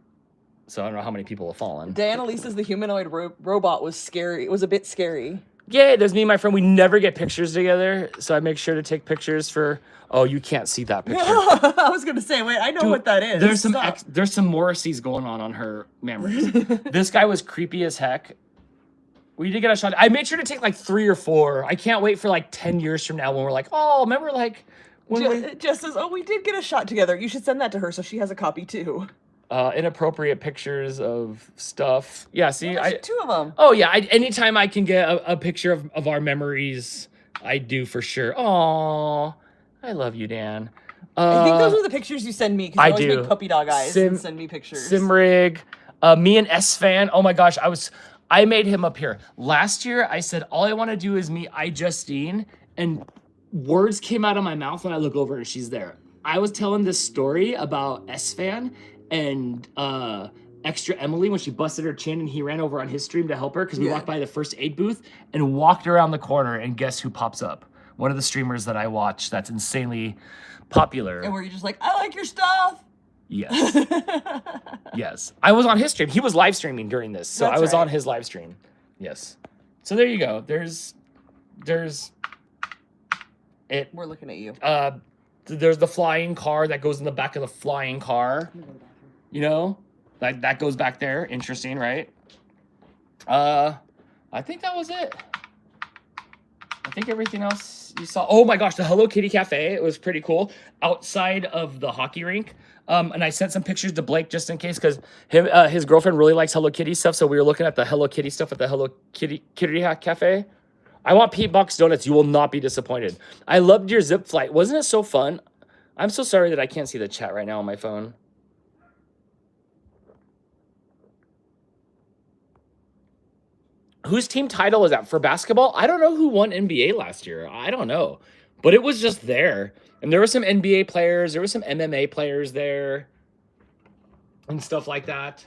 So I don't know how many people have fallen. Diana Lisa's the humanoid robot was scary. It was a bit scary. Yeah, there's me and my friend. We never get pictures together, so I make sure to take pictures for. Oh, you can't see that picture. I was gonna say, wait, I know what that is. There's some Morrissey's going on her memories. This guy was creepy as heck. We did get a shot. I made sure to take 3 or 4. I can't wait for 10 years from now when we're like, oh, remember when Jess says, oh, we did get a shot together. You should send that to her so she has a copy too. Inappropriate pictures of stuff. Yeah, see, There's 2 of them. Oh yeah, anytime I can get a picture of our memories, I do for sure. Aw, I love you, Dan. I think those are the pictures you send me because you always make puppy dog eyes and send me pictures. Simrig, me and S-Fan. Oh my gosh, I made him up here. Last year, I said, all I want to do is meet iJustine, and words came out of my mouth when I look over and she's there. I was telling this story about S-Fan and extra Emily when she busted her chin and he ran over on his stream to help her because we Yeah. walked by the first aid booth and walked around the corner, and guess who pops up? One of the streamers that I watch that's insanely popular. And were you just like, I like your stuff? Yes. Yes. I was on his stream. He was live streaming during this. So That's I was right. on his live stream. Yes. So there you go. There's it. We're looking at you. There's the flying car that goes in the back of the flying car. You know? That goes back there. Interesting, right? I think that was it. I think everything else you saw. Oh my gosh, the Hello Kitty Cafe. It was pretty cool. Outside of the hockey rink. And I sent some pictures to Blake just in case, because his girlfriend really likes Hello Kitty stuff. So we were looking at the Hello Kitty stuff at the Hello Kitty Cafe. I want Pete Box Donuts. You will not be disappointed. I loved your zip flight. Wasn't it so fun? I'm so sorry that I can't see the chat right now on my phone. Whose team title is that for basketball? I don't know who won NBA last year. I don't know. But it was just there. And there were some NBA players. There were some MMA players there. And stuff like that.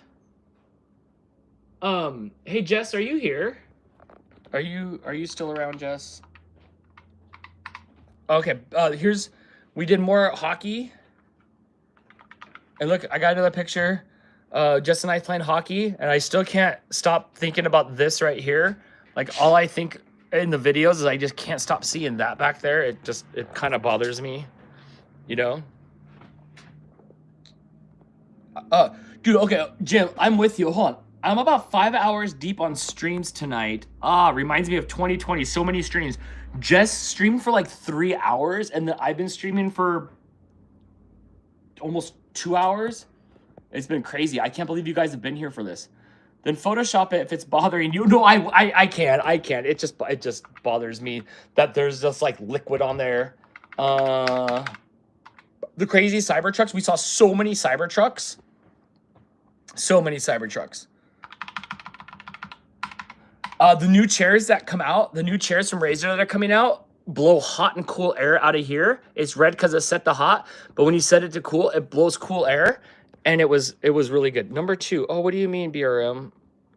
Hey, Jess, are you here? Are you still around, Jess? Okay, we did more hockey. And look, I got another picture. Jess and I playing hockey, and I still can't stop thinking about this right here. Like, all I think in the videos is I just can't stop seeing that back there. It kind of bothers me, you know? Dude, okay, Jim, I'm with you. Hold on. I'm about 5 hours deep on streams tonight. Reminds me of 2020. So many streams. Jess streamed for like 3 hours, and then I've been streaming for almost 2 hours. It's been crazy. I can't believe you guys have been here for this. Then Photoshop it if it's bothering you. No, I can't. It just bothers me that there's just like liquid on there. The crazy Cybertrucks. We saw so many Cybertrucks. So many Cybertrucks. The new chairs that come out, the new chairs from Razer that are coming out, blow hot and cool air out of here. It's red because it's set to hot, but when you set it to cool, it blows cool air. And it was really good. Number 2. Oh, what do you mean, BRM?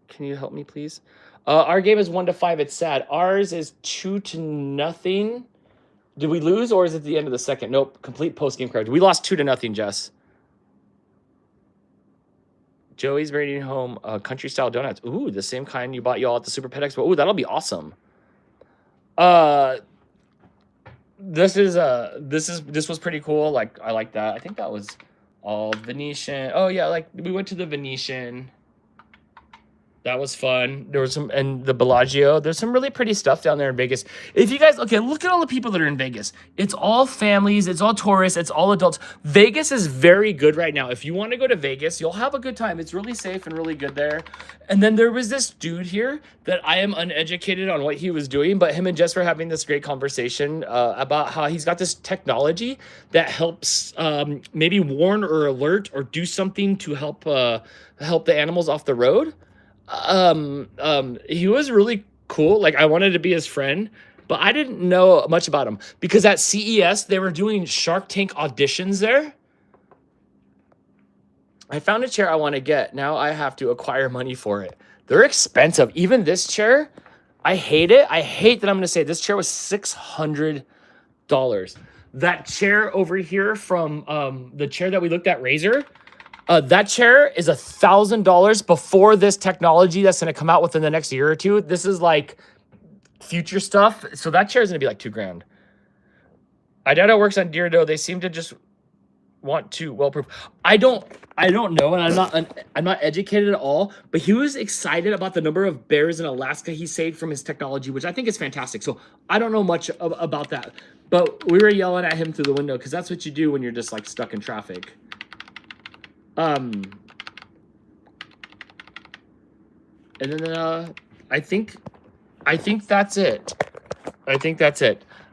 Can you help me, please? Our game is 1 to 5. It's sad. Ours is 2 to nothing. Did we lose, or is it the end of the second? Nope. Complete post-game card. We lost 2 to nothing, Jess. Joey's bringing home country-style donuts. Ooh, the same kind you bought y'all at the Super Pet Expo. Ooh, that'll be awesome. This was pretty cool. Like, I like that. I think that was all Venetian. Oh yeah, like we went to the Venetian. That was fun. There was some, and the Bellagio. There's some really pretty stuff down there in Vegas. If you guys, okay, look at all the people that are in Vegas. It's all families, it's all tourists, it's all adults. Vegas is very good right now. If you want to go to Vegas, you'll have a good time. It's really safe and really good there. And then there was this dude here that I am uneducated on what he was doing, but him and Jess were having this great conversation about how he's got this technology that helps maybe warn or alert or do something to help the animals off the road. He was really cool. Like, I wanted to be his friend, but I didn't know much about him because at CES they were doing Shark Tank auditions there. I found a chair I want to get. Now I have to acquire money for it. They're expensive. Even this chair, I hate it. I hate that I'm going to say this chair was $600. That chair over here from the chair that we looked at, Razer, that chair is $1,000 before this technology that's going to come out within the next year or two. This is like future stuff. So that chair is going to be like $2,000. I doubt it works on deer though. They seem to just want to well-proof. I don't know, and I'm not educated at all, but he was excited about the number of bears in Alaska he saved from his technology, which I think is fantastic. So I don't know much about that, but we were yelling at him through the window because that's what you do when you're just like stuck in traffic. And then I think that's it.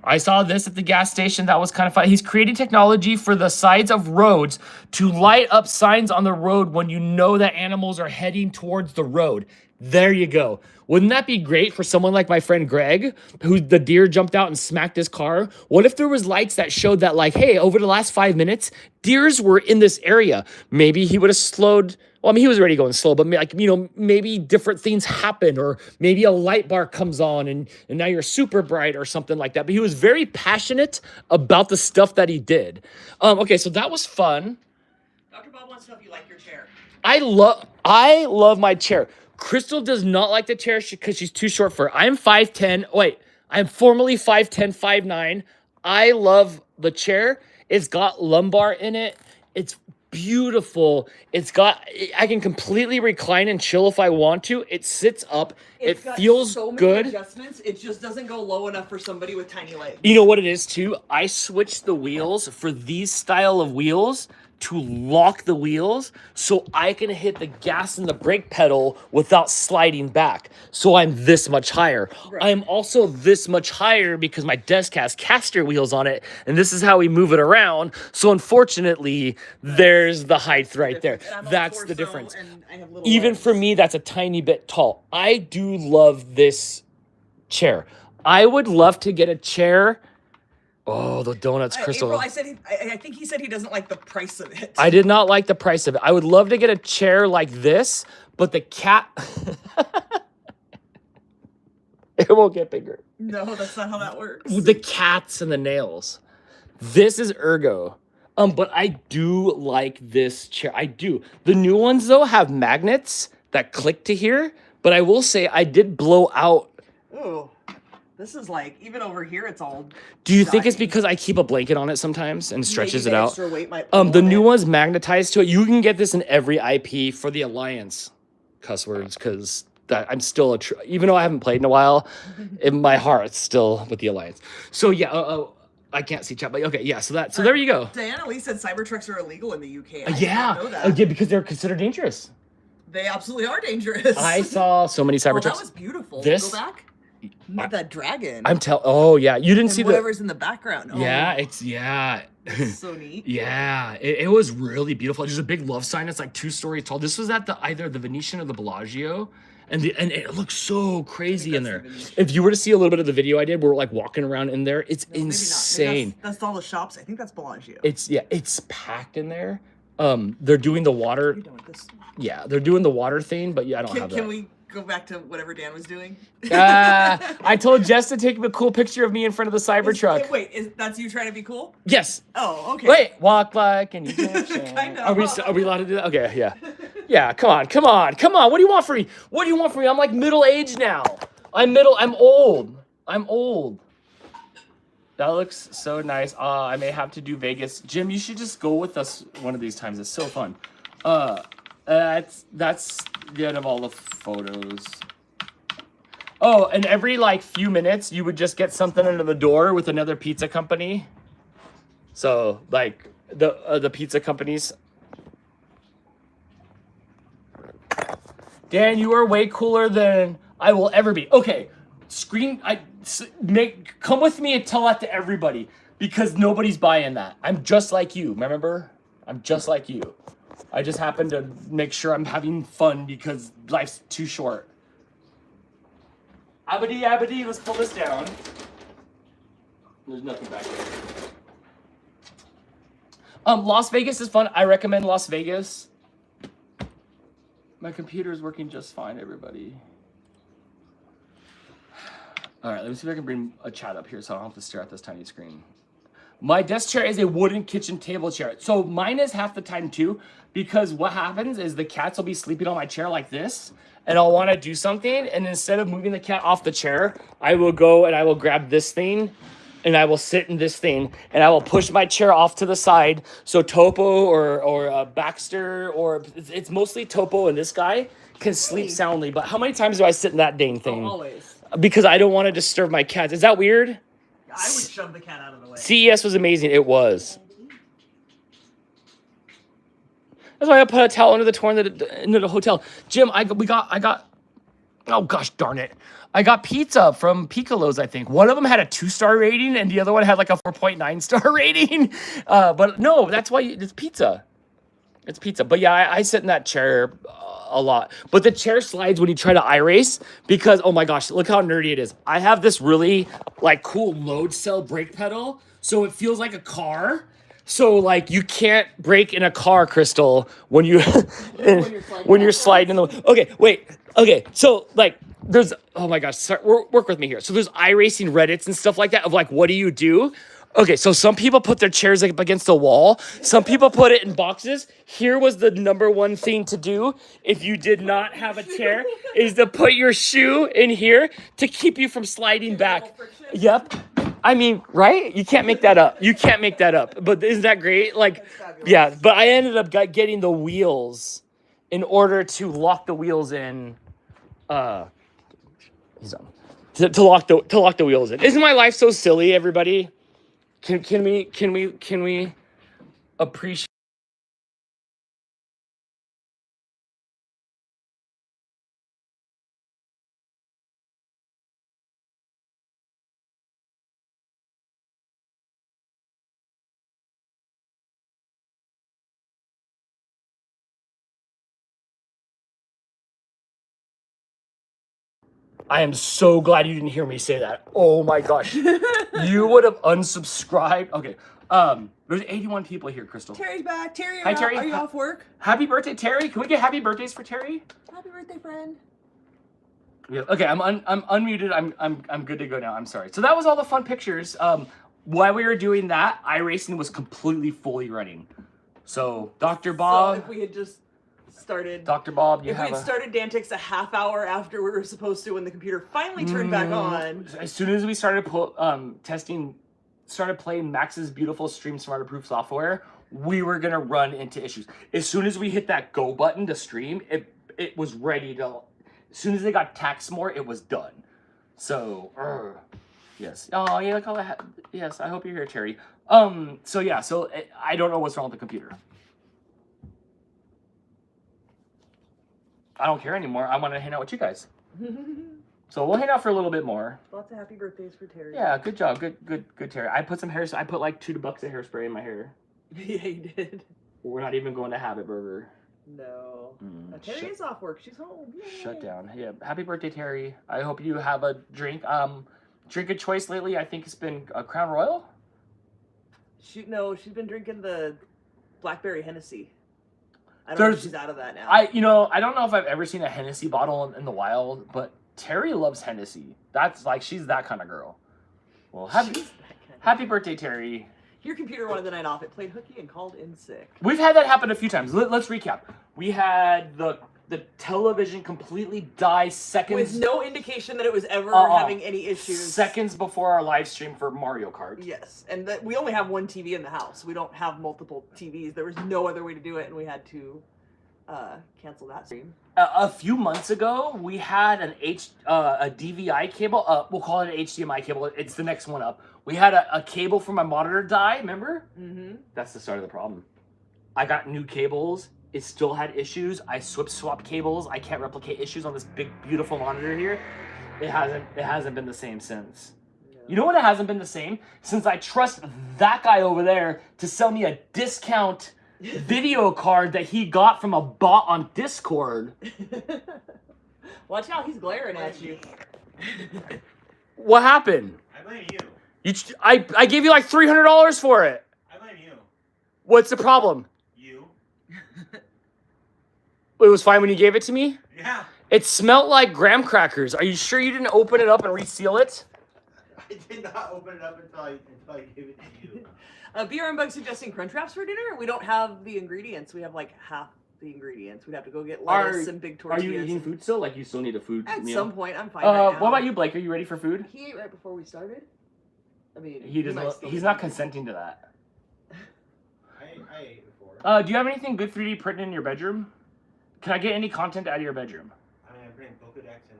I saw this at the gas station. That was kind of fun. He's creating technology for the sides of roads to light up signs on the road when you know that animals are heading towards the road. There you go. Wouldn't that be great for someone like my friend Greg, who the deer jumped out and smacked his car? What if there was lights that showed that, like, hey, over the last 5 minutes, deers were in this area? Maybe he would have slowed Well, I mean, he was already going slow, but like, you know, maybe different things happen, or maybe a light bar comes on and now you're super bright or something like that. But he was very passionate about the stuff that he did. Okay, so that was fun. Dr. Bob wants to know if you like your chair. I love my chair. Crystal does not like the chair because she's too short for her. I'm 5'10". Wait, I'm formally 5'10", 5'9". I love the chair. It's got lumbar in it. It's beautiful. I can completely recline and chill if I want to. It sits up. It's it got feels so many good. adjustments. It just doesn't go low enough for somebody with tiny legs. You know what it is too? I switched the wheels for these style of wheels to lock the wheels so I can hit the gas and the brake pedal without sliding back. So I'm this much higher. Right. I'm also this much higher because my desk has caster wheels on it, and this is how we move it around. So unfortunately, there's the height right there. That's the difference. Even for me, that's a tiny bit tall. I do love this chair. I would love to get a chair. Oh, the donuts, Crystal. April, I think he said he doesn't like the price of it. I did not like the price of it. I would love to get a chair like this, but the cat... It won't get bigger. No, that's not how that works. The cats and the nails. This is ergo. But I do like this chair. I do. The new ones, though, have magnets that click to here, but I will say I did blow out. Ooh. This is like, even over here, it's all. Do you think it's because I keep a blanket on it sometimes and stretches it out? Extra weight might The new one's magnetized to it. You can get this in every IP for the Alliance. Cuss words, because I'm still even though I haven't played in a while, in my heart's still with the Alliance. So yeah, I can't see chat, but okay, yeah. So there you go. Diana Lee said Cybertrucks are illegal in the UK. I Yeah, didn't know that. yeah, because they're considered dangerous. They absolutely are dangerous. I saw so many Cybertrucks. That was beautiful. This- Go back. Not that dragon. Oh yeah, you didn't and see whatever's in the background. Oh, Yeah, it's so neat. Yeah, it was really beautiful. There's a big love sign. It's like 2 stories tall. This was at either the Venetian or the Bellagio, and it looks so crazy in there. If you were to see a little bit of the video I did, we're like walking around in there. It's insane. Maybe that's all the shops. I think that's Bellagio. It's packed in there. They're doing the water. You done with this? Yeah, they're doing the water thing, but yeah, I don't have that. Can we go back to whatever Dan was doing? I told Jess to take a cool picture of me in front of the Cybertruck. Wait, that's you trying to be cool? Yes. Oh, okay. Wait, walk like and you can't change. Kind of. Are we allowed to do that? Okay, yeah. Yeah, come on. What do you want from me? I'm like middle-aged now. I'm old. That looks so nice. I may have to do Vegas. Jim, you should just go with us one of these times. It's so fun. That's the end of all the photos. Oh, and every like few minutes, you would just get something under the door with another pizza company. So like the pizza companies. Dan, you are way cooler than I will ever be. Okay, come with me and tell that to everybody because nobody's buying that. I'm just like you. Remember? I'm just like you. I just happen to make sure I'm having fun because life's too short. Abadi, let's pull this down. There's nothing back there. Las Vegas is fun. I recommend Las Vegas. My computer is working just fine, everybody. All right, let me see if I can bring a chat up here so I don't have to stare at this tiny screen. My desk chair is a wooden kitchen table chair. So mine is half the time too, because what happens is the cats will be sleeping on my chair like this, and I'll want to do something, and instead of moving the cat off the chair, I will go and I will grab this thing, and I will sit in this thing, and I will push my chair off to the side, so Topo or Baxter, or it's mostly Topo and this guy, can sleep soundly. But how many times do I sit in that dang thing? Always. Because I don't want to disturb my cats. Is that weird? I would shove the cat out of the way. CES was amazing. It was. That's why I put a towel under the door into the hotel. Jim, I got. Oh gosh, darn it! I got pizza from Piccolo's. I think one of them had a 2-star rating, and the other one had like a 4.9 star rating. But no, that's why it's pizza. It's pizza. But yeah, I sit in that chair a lot. But the chair slides when you try to iRace because, oh my gosh, look how nerdy it is. I have this really like cool load cell brake pedal, so it feels like a car. So like you can't brake in a car, Crystal, when you when you're sliding in the. Okay, wait. Okay, so like there's oh my gosh, sorry, work with me here. So there's iRacing Reddits and stuff like that of like what do you do? Okay, so some people put their chairs up against the wall. Some people put it in boxes. Here was the number one thing to do if you did not have a chair is to put your shoe in here to keep you from sliding back. Yep. I mean, right? You can't make that up. You can't make that up. But isn't that great? Like, yeah. But I ended up getting the wheels in order to lock the wheels in. He's done. To lock the wheels in. Isn't my life so silly, everybody? Can we appreciate? I am so glad you didn't hear me say that. Oh my gosh. You would have unsubscribed. Okay. There's 81 people here, Crystal. Terry's back. Terry, Hi, Terry. Are you off work? Happy birthday, Terry. Can we get happy birthdays for Terry? Happy birthday, friend. Yeah. Okay, I'm unmuted. I'm good to go now. I'm sorry. So that was all the fun pictures. While we were doing that, iRacing was completely fully running. So Dr. Bob. So if we had just started. Dr. Bob, you if we have had started Dantix a half hour after we were supposed to when the computer finally turned back on. As soon as we started started playing Max's beautiful Stream Smarter Proof software, we were gonna run into issues. As soon as we hit that go button to stream, it was ready to. As soon as they got taxed more, it was done. So, yes. Oh, yeah. Look how yes. I hope you're here, Terry. So yeah. So I don't know what's wrong with the computer. I don't care anymore. I want to hang out with you guys. So we'll hang out for a little bit more. Lots of happy birthdays for Terry. Yeah, good job. Good, Terry. I put some hair. I put like $2 of hairspray in my hair. Yeah, you did. We're not even going to Habit Burger. No. Terry is off work. She's home. Yay. Shut down. Yeah. Happy birthday, Terry. I hope you have a drink. Drink of choice lately. I think it's been a Crown Royal. She's been drinking the Blackberry Hennessy. I don't know if she's out of that now. I don't know if I've ever seen a Hennessy bottle in the wild, but Terry loves Hennessy. That's like she's that kind of girl. Well, happy birthday, Terry. Your computer wanted the night off. It played hooky and called in sick. We've had that happen a few times. Let's recap. We had the television completely die seconds with no indication that it was ever having any issues. Seconds before our live stream for Mario Kart. Yes, and we only have one TV in the house. We don't have multiple TVs. There was no other way to do it, and we had to cancel that stream. A few months ago, we had a DVI cable. We'll call it an HDMI cable. It's the next one up. We had a cable for my monitor die. Remember? Mm-hmm. That's the start of the problem. I got new cables. It still had issues. I swapped cables. I can't replicate issues on this big, beautiful monitor here. It hasn't been the same since. No. You know what? It hasn't been the same since I trust that guy over there to sell me a discount video card that he got from a bot on Discord. Watch out, he's glaring at you. What happened? I blame you. I gave you like $300 for it. I blame you. What's the problem? You. It was fine when you gave it to me? Yeah. It smelled like graham crackers. Are you sure you didn't open it up and reseal it? I did not open it up until I gave it to you. BR Bug suggesting crunch wraps for dinner. We don't have the ingredients. We have like half the ingredients. We'd have to go get lettuce and big tortillas. Are you eating food still? Like you still need a food At meal? some point, I'm fine right now. What about you, Blake? Are you ready for food? He ate right before we started. I mean, he's not consenting to that. I ate before. Do you have anything good 3D printed in your bedroom? Can I get any content out of your bedroom? I mean, I bring Pokedex and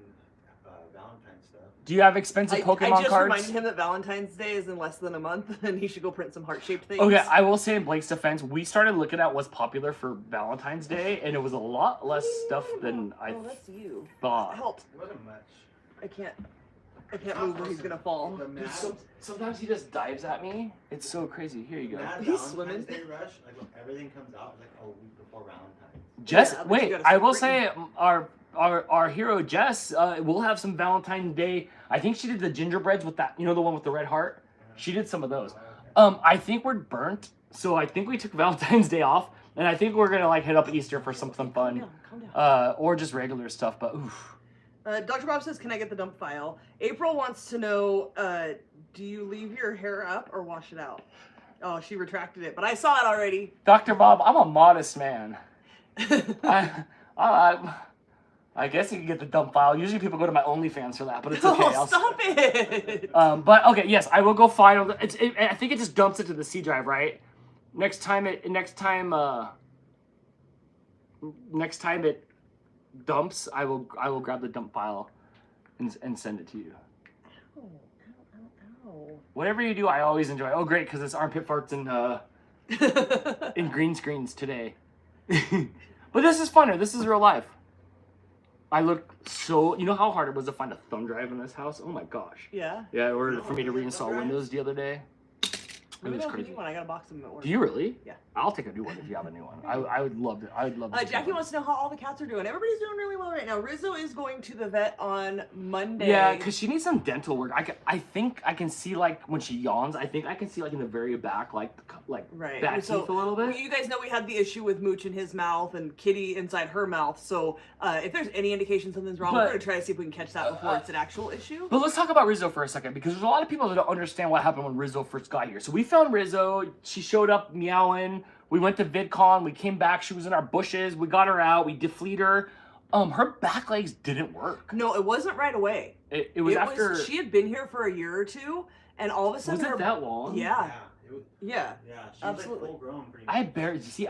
Valentine's stuff. Do you have expensive Pokemon I just cards? reminded him that Valentine's Day is in less than a month, and he should go print some heart-shaped things. Okay, I will say in Blake's defense, we started looking at what's popular for Valentine's Day, and it was a lot less stuff than I that's you. thought. Help. It wasn't much. I can't move where he's gonna fall. Dude, sometimes he just dives at me. It's so crazy. Here you go. He's swimming. Day rush, like when everything comes out, like a week before Valentine's. Jess, Yeah, wait, I will say our hero Jess will have some Valentine's Day. I think she did the gingerbreads with that, the one with the red heart. She did some of those. I think we're burnt, so I think we took Valentine's Day off, and I think we're gonna like hit up Easter for something fun, Calm down. or just regular stuff. But oof. Dr. Bob says, can I get the dump file? April wants to know, do you leave your hair up or wash it out? Oh, she retracted it, but I saw it already. Dr. Bob, I'm a modest man. I guess you can get the dump file. Usually people go to my OnlyFans for that, but it's okay. Oh, stop it! But okay, yes, I will go find. I think it just dumps it to the C drive, right? Next time it dumps, I will grab the dump file and send it to you. Ow. Whatever you do, I always enjoy. Oh, great, because it's armpit farts in green screens today. But this is funner. This is real life. I look so. You know how hard it was to find a thumb drive in this house? Oh my gosh. Yeah. Yeah, in order for me to reinstall Windows the other day. It was crazy. One. I got a box of them at work. Do you really? Yeah. I'll take a new one if you have a new one. I would love it. I'd love to. Jackie wants to know how all the cats are doing. Everybody's doing really well right now. Rizzo is going to the vet on Monday. Yeah, because she needs some dental work. I think I can see like when she yawns. I think I can see like in the very back like right. back So, teeth a little bit. You guys know we had the issue with Mooch in his mouth and Kitty inside her mouth. So if there's any indication something's wrong, we're going to try to see if we can catch that before it's an actual issue. But let's talk about Rizzo for a second, because there's a lot of people that don't understand what happened when Rizzo first got here. So we found Rizzo. She showed up meowing. We went to VidCon. We came back. She was in our bushes. We got her out. We defleed her. Her back legs didn't work. No, it wasn't right away. It was after. She had been here for a year or two, and all of a sudden Was it that long? Yeah. Yeah, she Absolutely. was like full grown pretty much.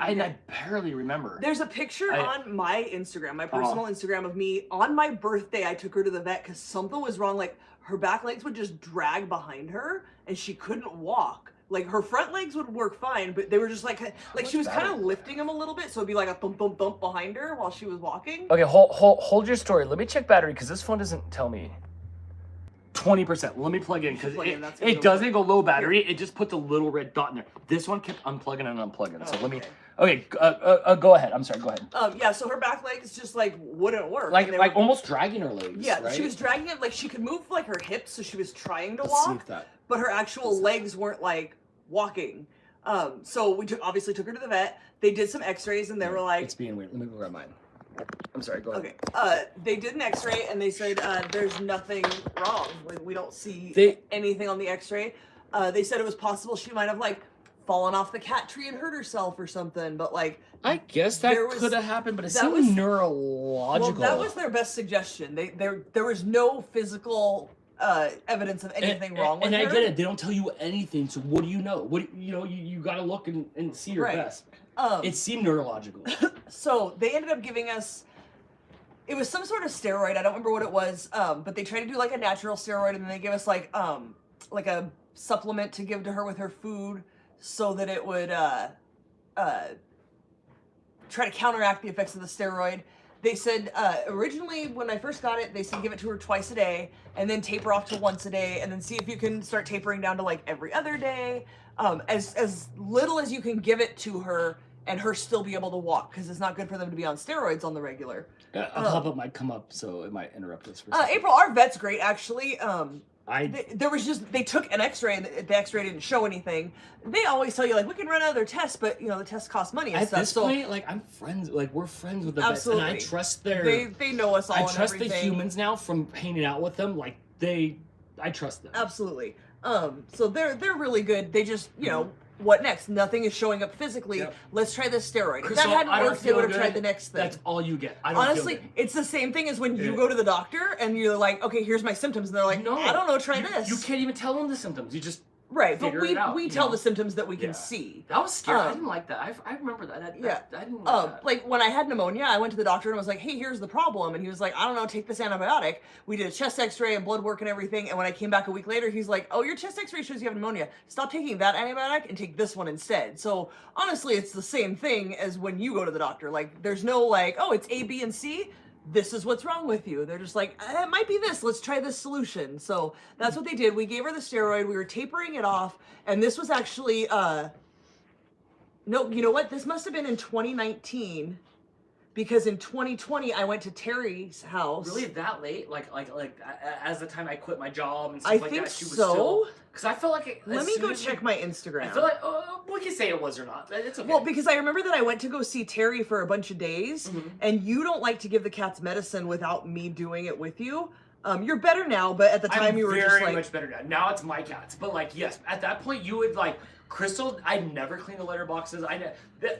I barely remember. There's a picture on my Instagram, my personal Instagram of me on my birthday. I took her to the vet because something was wrong. Like her back legs would just drag behind her, and she couldn't walk. Like her front legs would work fine, but they were just like she was kind of lifting them a little bit, so it'd be like a thump thump thump behind her while she was walking. Okay, hold your story. Let me check battery because this phone doesn't tell me. 20%. Let me plug in because it doesn't go low battery. It just puts a little red dot in there. This one kept unplugging and unplugging. So let me. Okay, go ahead. I'm sorry. Go ahead. Yeah. So her back legs just like wouldn't work. Like almost dragging her legs. Yeah, right? she was dragging it. Like she could move like her hips, so she was trying to Let's walk. see if that. But her actual legs weren't like walking. So we obviously took her to the vet. They did some X-rays and they were like, It's being weird. Let me go grab mine. I'm sorry. Go ahead. Okay. They did an X-ray and they said there's nothing wrong. Like we don't see anything on the X-ray. They said it was possible she might have like fallen off the cat tree and hurt herself or something. But like, I guess that could have happened, but it seemed neurological. Well, that was their best suggestion. There was no physical evidence of anything wrong with her. And I get it. They don't tell you anything. So what do you know? You got to look and see your best. It seemed neurological. So they ended up giving us, it was some sort of steroid. I don't remember what it was. But they tried to do like a natural steroid, and then they gave us like a supplement to give to her with her food so that it would try to counteract the effects of the steroid. They said originally when I first got it, they said give it to her twice a day and then taper off to once a day and then see if you can start tapering down to like every other day. As little as you can give it to her and her still be able to walk, because it's not good for them to be on steroids on the regular. A pop-up might come up, so it might interrupt us for a second. April, our vet's great actually. They took an X-ray. The X-ray didn't show anything. They always tell you like we can run other tests, but the tests cost money and At stuff. this point, like I'm friends. Like we're friends with the vets, and I trust their. They know us all. I trust and the humans now from hanging out with them. Like I trust them. Absolutely. So they're really good. They just what next? Nothing is showing up physically. Yep. Let's try this steroid. If that hadn't worked, they would have tried the next thing. That's all you get. Honestly, it's the same thing as when you go to the doctor and you're like, okay, here's my symptoms. And they're like, no, I don't know, try this. You can't even tell them the symptoms. You just but we tell the symptoms that we can see. That was scary. I didn't like that. I remember that. I didn't like that. Like when I had pneumonia, I went to the doctor and was like, hey, here's the problem. And he was like, I don't know, take this antibiotic. We did a chest x-ray and blood work and everything. And when I came back a week later, he's like, oh, your chest x-ray shows you have pneumonia. Stop taking that antibiotic and take this one instead. So honestly, it's the same thing as when you go to the doctor. Like there's no like, oh, it's A, B, and C. This is what's wrong with you. They're just like, it might be this. Let's try this solution. So that's what they did. We gave her the steroid. We were tapering it off. And this was actually, no, you know what? This must have been in 2019 because in 2020 I went to Terry's house. Really that late? Like as the time I quit my job and stuff I like think that, she was so. still. Because I felt like Let me go check my Instagram. I feel like we can say it was or not. It's okay. Well, because I remember that I went to go see Terry for a bunch of days, and you don't like to give the cats medicine without me doing it with you. You're better now, but at the time you were just like... very much better now. Now it's my cats. But like, yes, at that point you would like, Crystal, I never cleaned the litter boxes.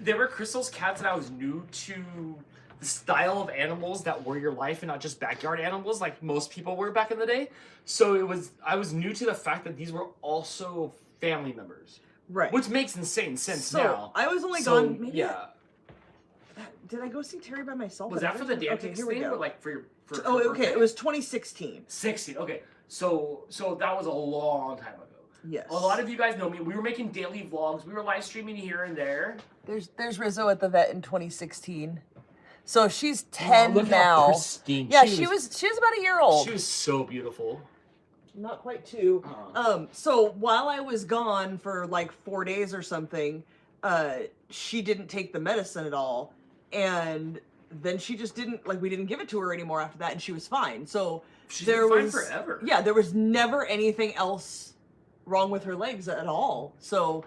There were Crystal's cats and I was new to the style of animals that were your life and not just backyard animals like most people were back in the day. So I was new to the fact that these were also family members. Right. Which makes insane sense now. I was only gone... Maybe yeah. Did I go see Terry by myself? Was that for the dance here thing we go. or like for your... Oh, okay. It was 2016. 16. Okay. So that was a long time ago. Yes. A lot of you guys know me. We were making daily vlogs. We were live streaming here and there. There's Rizzo at the vet in 2016. So she's 10 look now. How pristine. Yeah, she was about a year old. She was so beautiful. Not quite 2. So while I was gone for like 4 days or something, she didn't take the medicine at all, and then she just didn't, like, we didn't give it to her anymore after that, and she was fine. So She's there been was fine forever. Yeah, there was never anything else wrong with her legs at all. So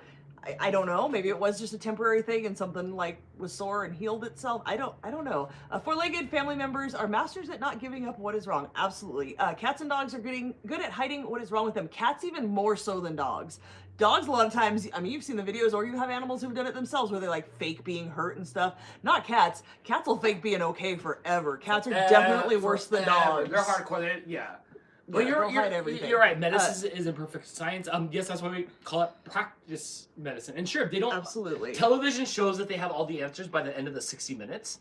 I don't know. Maybe it was just a temporary thing and something like was sore and healed itself. I don't know. Four-legged family members are masters at not giving up what is wrong. Absolutely. Cats and dogs are getting good at hiding what is wrong with them. Cats even more so than dogs. Dogs, a lot of times, I mean, you've seen the videos, or you have animals who've done it themselves where they like fake being hurt and stuff. Not cats. Cats will fake being okay forever. Cats are definitely worse than dogs. They're hardcore. Yeah. But But everything. you're right. Medicine is imperfect science. Yes, that's why we call it practice medicine. And sure, they don't. Absolutely. Television shows that they have all the answers by the end of the 60 minutes.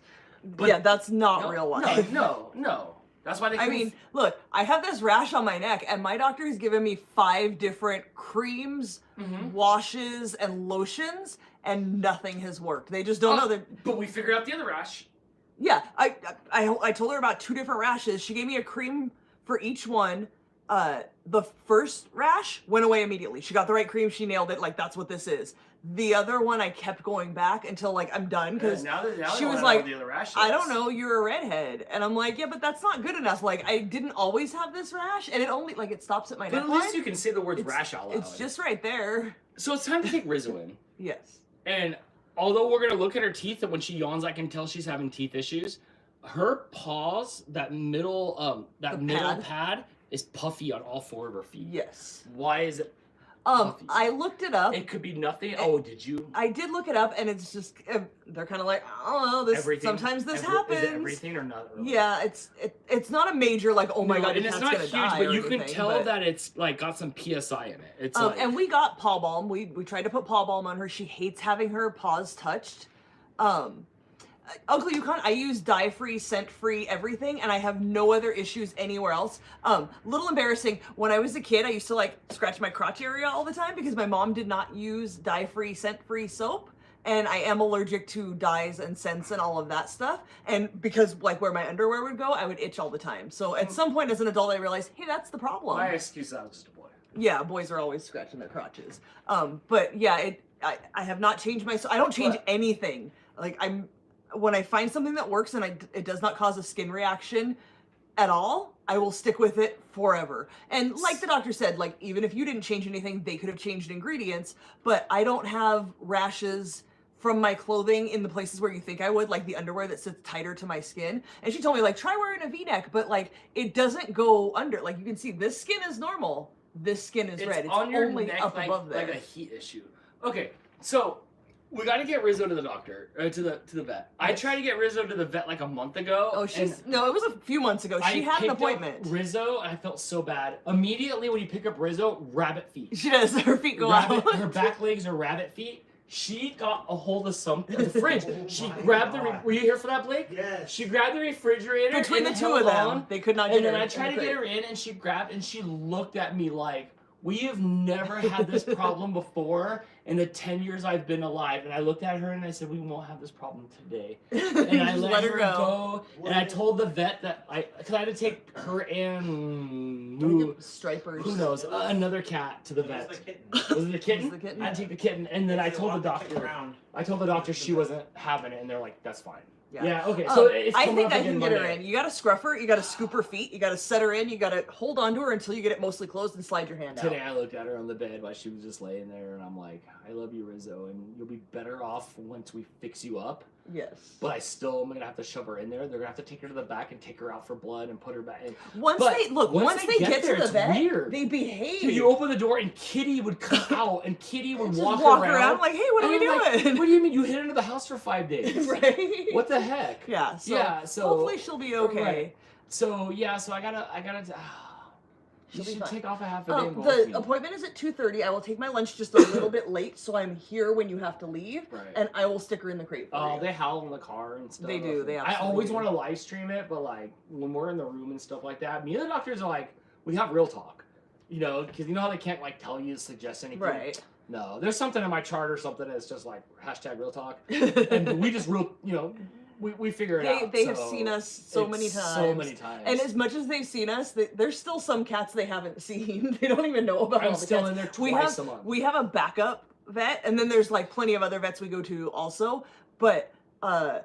But yeah, that's not real life. No. That's why they. I mean, look, I have this rash on my neck, and my doctor has given me 5 different creams, washes, and lotions, and nothing has worked. They just don't know that. But we figured out the other rash. Yeah, I told her about 2 different rashes. She gave me a cream for each one. The first rash went away immediately. She got the right cream. She nailed it. Like, that's what this is. The other one, I kept going back until, like, I'm done. Because she was like, I don't know, you're a redhead. And I'm like, yeah, but that's not good enough. Like, I didn't always have this rash. And it only, like, it stops at my neckline. But at least you can say the words rash out loud. It's just right there. So it's time to take Rizzo in. Yes. And although we're going to look at her teeth, and when she yawns, I can tell she's having teeth issues. Her paws, that middle pad is puffy on all 4 of her feet. Yes. Why is it puffy? I looked it up. It could be nothing. Oh, did you? I did look it up, and it's just they're kind of like, I don't know, this Everything? sometimes this happens. Is it everything or not? Really? Yeah, it's not a major like, oh my god, and the it's cat's not gonna huge, die but or you can anything, tell that it's like got some PSI in it. It's like, and we got paw balm. We tried to put paw balm on her. She hates having her paws touched. Uncle Yukon, I use dye-free, scent-free, everything, and I have no other issues anywhere else. Little embarrassing, when I was a kid, I used to like scratch my crotch area all the time because my mom did not use dye-free, scent-free soap, and I am allergic to dyes and scents and all of that stuff, and because like where my underwear would go, I would itch all the time. So at some point as an adult, I realized, hey, that's the problem. my excuse is I was just a boy. Yeah, boys are always scratching their crotches. But yeah, I have not changed I don't change anything. Like when I find something that works and it does not cause a skin reaction at all, I will stick with it forever. And like the doctor said, like even if you didn't change anything, they could have changed ingredients, but I don't have rashes from my clothing in the places where you think I would, like the underwear that sits tighter to my skin. And she told me like, try wearing a V-neck, but like it doesn't go under. Like you can see this skin is normal. This skin is red. It's on your only neck, up above there. like a heat issue. Okay, so we got to get Rizzo to the doctor, to the vet. Yes. I tried to get Rizzo to the vet like a month ago. Oh, no, it was a few months ago. She had an appointment. Rizzo, and I felt so bad. Immediately when you pick up Rizzo, rabbit feet. She does. Her feet go out. Her back legs are rabbit feet. She got a hold of something. The fridge. She grabbed the. Were you here for that, Blake? Yes. She grabbed the refrigerator. Between the 2 of them, they could not get her. And then her. I tried to get her in, and she grabbed, and she looked at me like, we have never had this problem before, in the 10 years I've been alive. And I looked at her and I said, we won't have this problem today. And I Just let her go. And I told the vet that because I had to take her and Stripers. who knows, another cat to the vet. It's the kitten. Was it the kitten? It was the kitten. I had to take the kitten, and then I They told the walk kitten doctor. around. I told the doctor she wasn't having it, and they're like, "That's fine." Yeah. Yeah. Okay. So it's I coming think up I again can get her Monday. in. You gotta scruff her, you gotta scoop her feet, you gotta set her in, you gotta hold on to her until you get it mostly closed and slide your hand Today out. I looked at her on the bed while she was just laying there, and I'm like, "I love you, Rizzo, and you'll be better off once we fix you up." Yes. But I still am gonna have to shove her in there. They're gonna have to take her to the back and take her out for blood and put her back in. Once But they once they get there, to the it's vet, weird. they behave. Dude, you open the door and Kitty would come out, and Kitty would just walk around like, hey, what are And we I'm like, doing? what do you mean you hid into the house for 5 days? Right? What the heck? Yeah. So Yeah, so- hopefully she'll be okay. Right. So yeah, so I gotta. You She'll be should fine. take off a half a day. and go with The me. appointment is at 2:30. I will take my lunch just a little bit late, so I'm here when you have to leave, Right. and I will stick her in the crate for Oh, you. they howl in the car and stuff. They do, they I absolutely always do. want to live stream it, but like when we're in the room and stuff like that, me and the doctors are like, we have real talk, you know, because you know how they can't like tell you, suggest anything. Right. No, there's something in my chart or something that's just like hashtag real talk, and we just we figure it out. They have so seen us so it's many times. So many times. And as much as they've seen us, there's still some cats they haven't seen. They don't even know about I'm all the still cats. in there we twice have, a month. We have a backup vet, and then there's like plenty of other vets we go to also. But Yeah.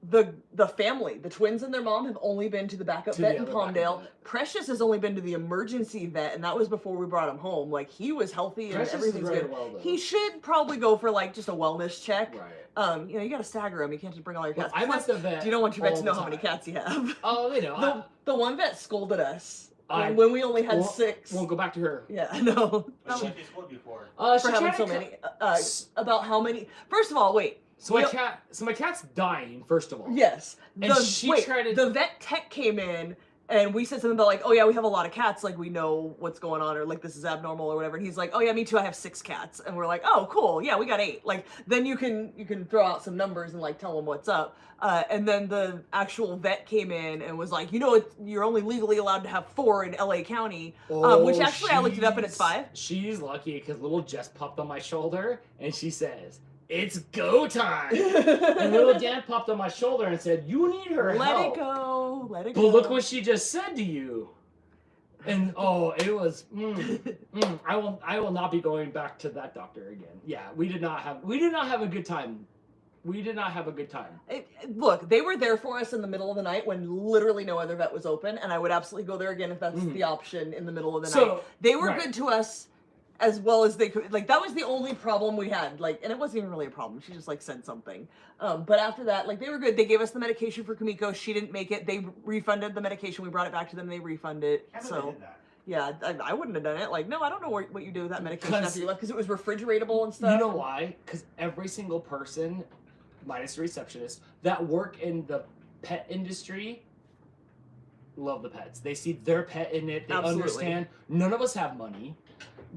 the family, the twins and their mom have only been to the backup To vet the in other backup Palmdale. vet. Precious has only been to the emergency vet, and that was before we brought him home. Like, he was healthy and Precious is everything's very good. well, though. He should probably go for like just a wellness check. Right. You know, you gotta stagger them. You can't just bring all your Well, cats. I'm at Plus, the vet. you don't want your vet all to know the how many time. cats you have. Oh, they know. The one vet scolded us I- when we only had Won't- 6. Won't go back to her. Yeah, no. What She- did you split before? She For having tried so to many. s- About how many? First of all, wait. So my Yep. cat's dying. First of all. Yes. And she tried to- The vet tech came in and we said something about like, oh yeah, we have a lot of cats. Like, we know what's going on, or like this is abnormal or whatever. And he's like, oh yeah, me too. I have 6 cats. And we're like, oh cool. Yeah, we got 8. Like, then you can throw out some numbers and like tell them what's up. And then the actual vet came in and was like, you know, you're only legally allowed to have 4 in LA County. Which actually I looked it up and it's 5. She's lucky because little Jess popped on my shoulder and she says, "It's go time." And little Dan popped on my shoulder and said, "You need her Let help." it go. Let it But go. look what she just said to you. And it was. I will not be going back to that doctor again. Yeah, we did not have a good time. We did not have a good time. Look, they were there for us in the middle of the night when literally no other vet was open, and I would absolutely go there again if that's the option in the middle of the night. They were right. good to us as well as they could. Like, that was the only problem we had. Like, and it wasn't even really a problem. She just like said something. But after that, like, they were good. They gave us the medication for Kamiko. She didn't make it. They refunded the medication. We brought it back to them. They refunded it. Can't So. believe that. Yeah, I wouldn't have done it. Like, no, I don't know what you do with that medication 'Cause- after you left, because it was refrigeratable and stuff. You know why? Because every single person, minus the receptionist, that work in the pet industry love the pets. They see their pet in it. They Absolutely. understand. None of us have money.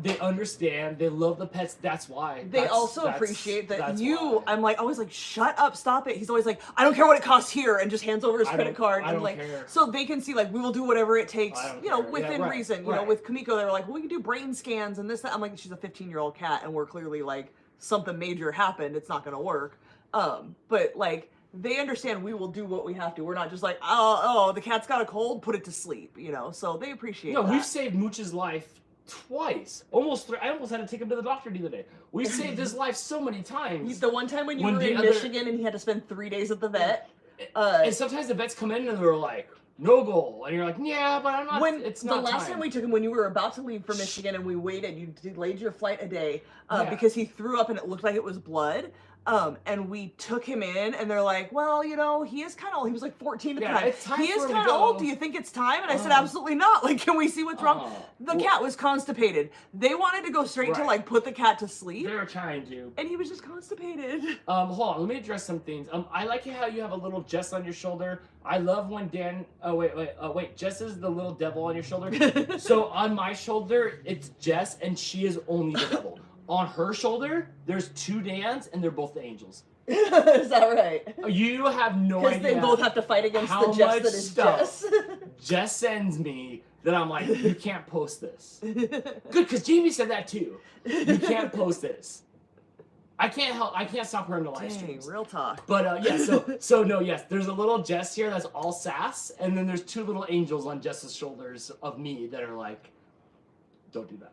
They understand. They love the pets. That's why. They also appreciate that that's you. why. I'm like, always like, shut up, stop it. He's always like, I don't care what it costs here, and just hands over his I credit don't- card, I and don't like, care. so they can see like we will do whatever it takes, I don't you know, care. within Yeah, right, reason. You know, right. with Kamiko, they were like, well, we can do brain scans and this, that. I'm like, she's a 15-year-old cat, and we're clearly like, something major happened. It's not gonna work. But like, they understand we will do what we have to. We're not just like, oh, the cat's got a cold, put it to sleep, you know. So they appreciate No, that. we've saved Mooch's life twice. Almost 3. I almost had to take him to the doctor the other day. We saved his life so many times. The one time when you When were the in other- Michigan and he had to spend 3 days at the vet. And sometimes the vets come in and they're like, "No goal," and you're like, "Yeah, but I'm not." When it's the not last time we took him, when you were about to leave for Michigan and we waited, you delayed your flight a day Yeah. because he threw up and it looked like it was blood. And we took him in, and they're like, "Well, you know, he is kind of old. He was like 14 at the Yeah, time. it's time He is for him to kind of go." old. Do you think it's time?" And I said, Oh. "Absolutely not. Like, can we see what's wrong?" Oh. The Well- cat was constipated. They wanted to go straight to Right. like put the cat to sleep, They were trying to. and he was just constipated. Hold on, let me address some things. I like how you have a little Jess on your shoulder. I love when Dan. Oh wait, Jess is the little devil on your shoulder. So on my shoulder, it's Jess, and she is only the devil. On her shoulder, there's 2 Dans, and they're both the angels. Is that right? You have no Because idea. they both have to fight against how the Jess much that is stuff Jess. Jess sends me that I'm like, you can't post this. Good, because Jamie said that too. You can't post this. I can't stop her in the live Dang, streams. real talk. But yeah, so no, yes, there's a little Jess here that's all sass, and then there's two little angels on Jess's shoulders of me that are like, don't do that.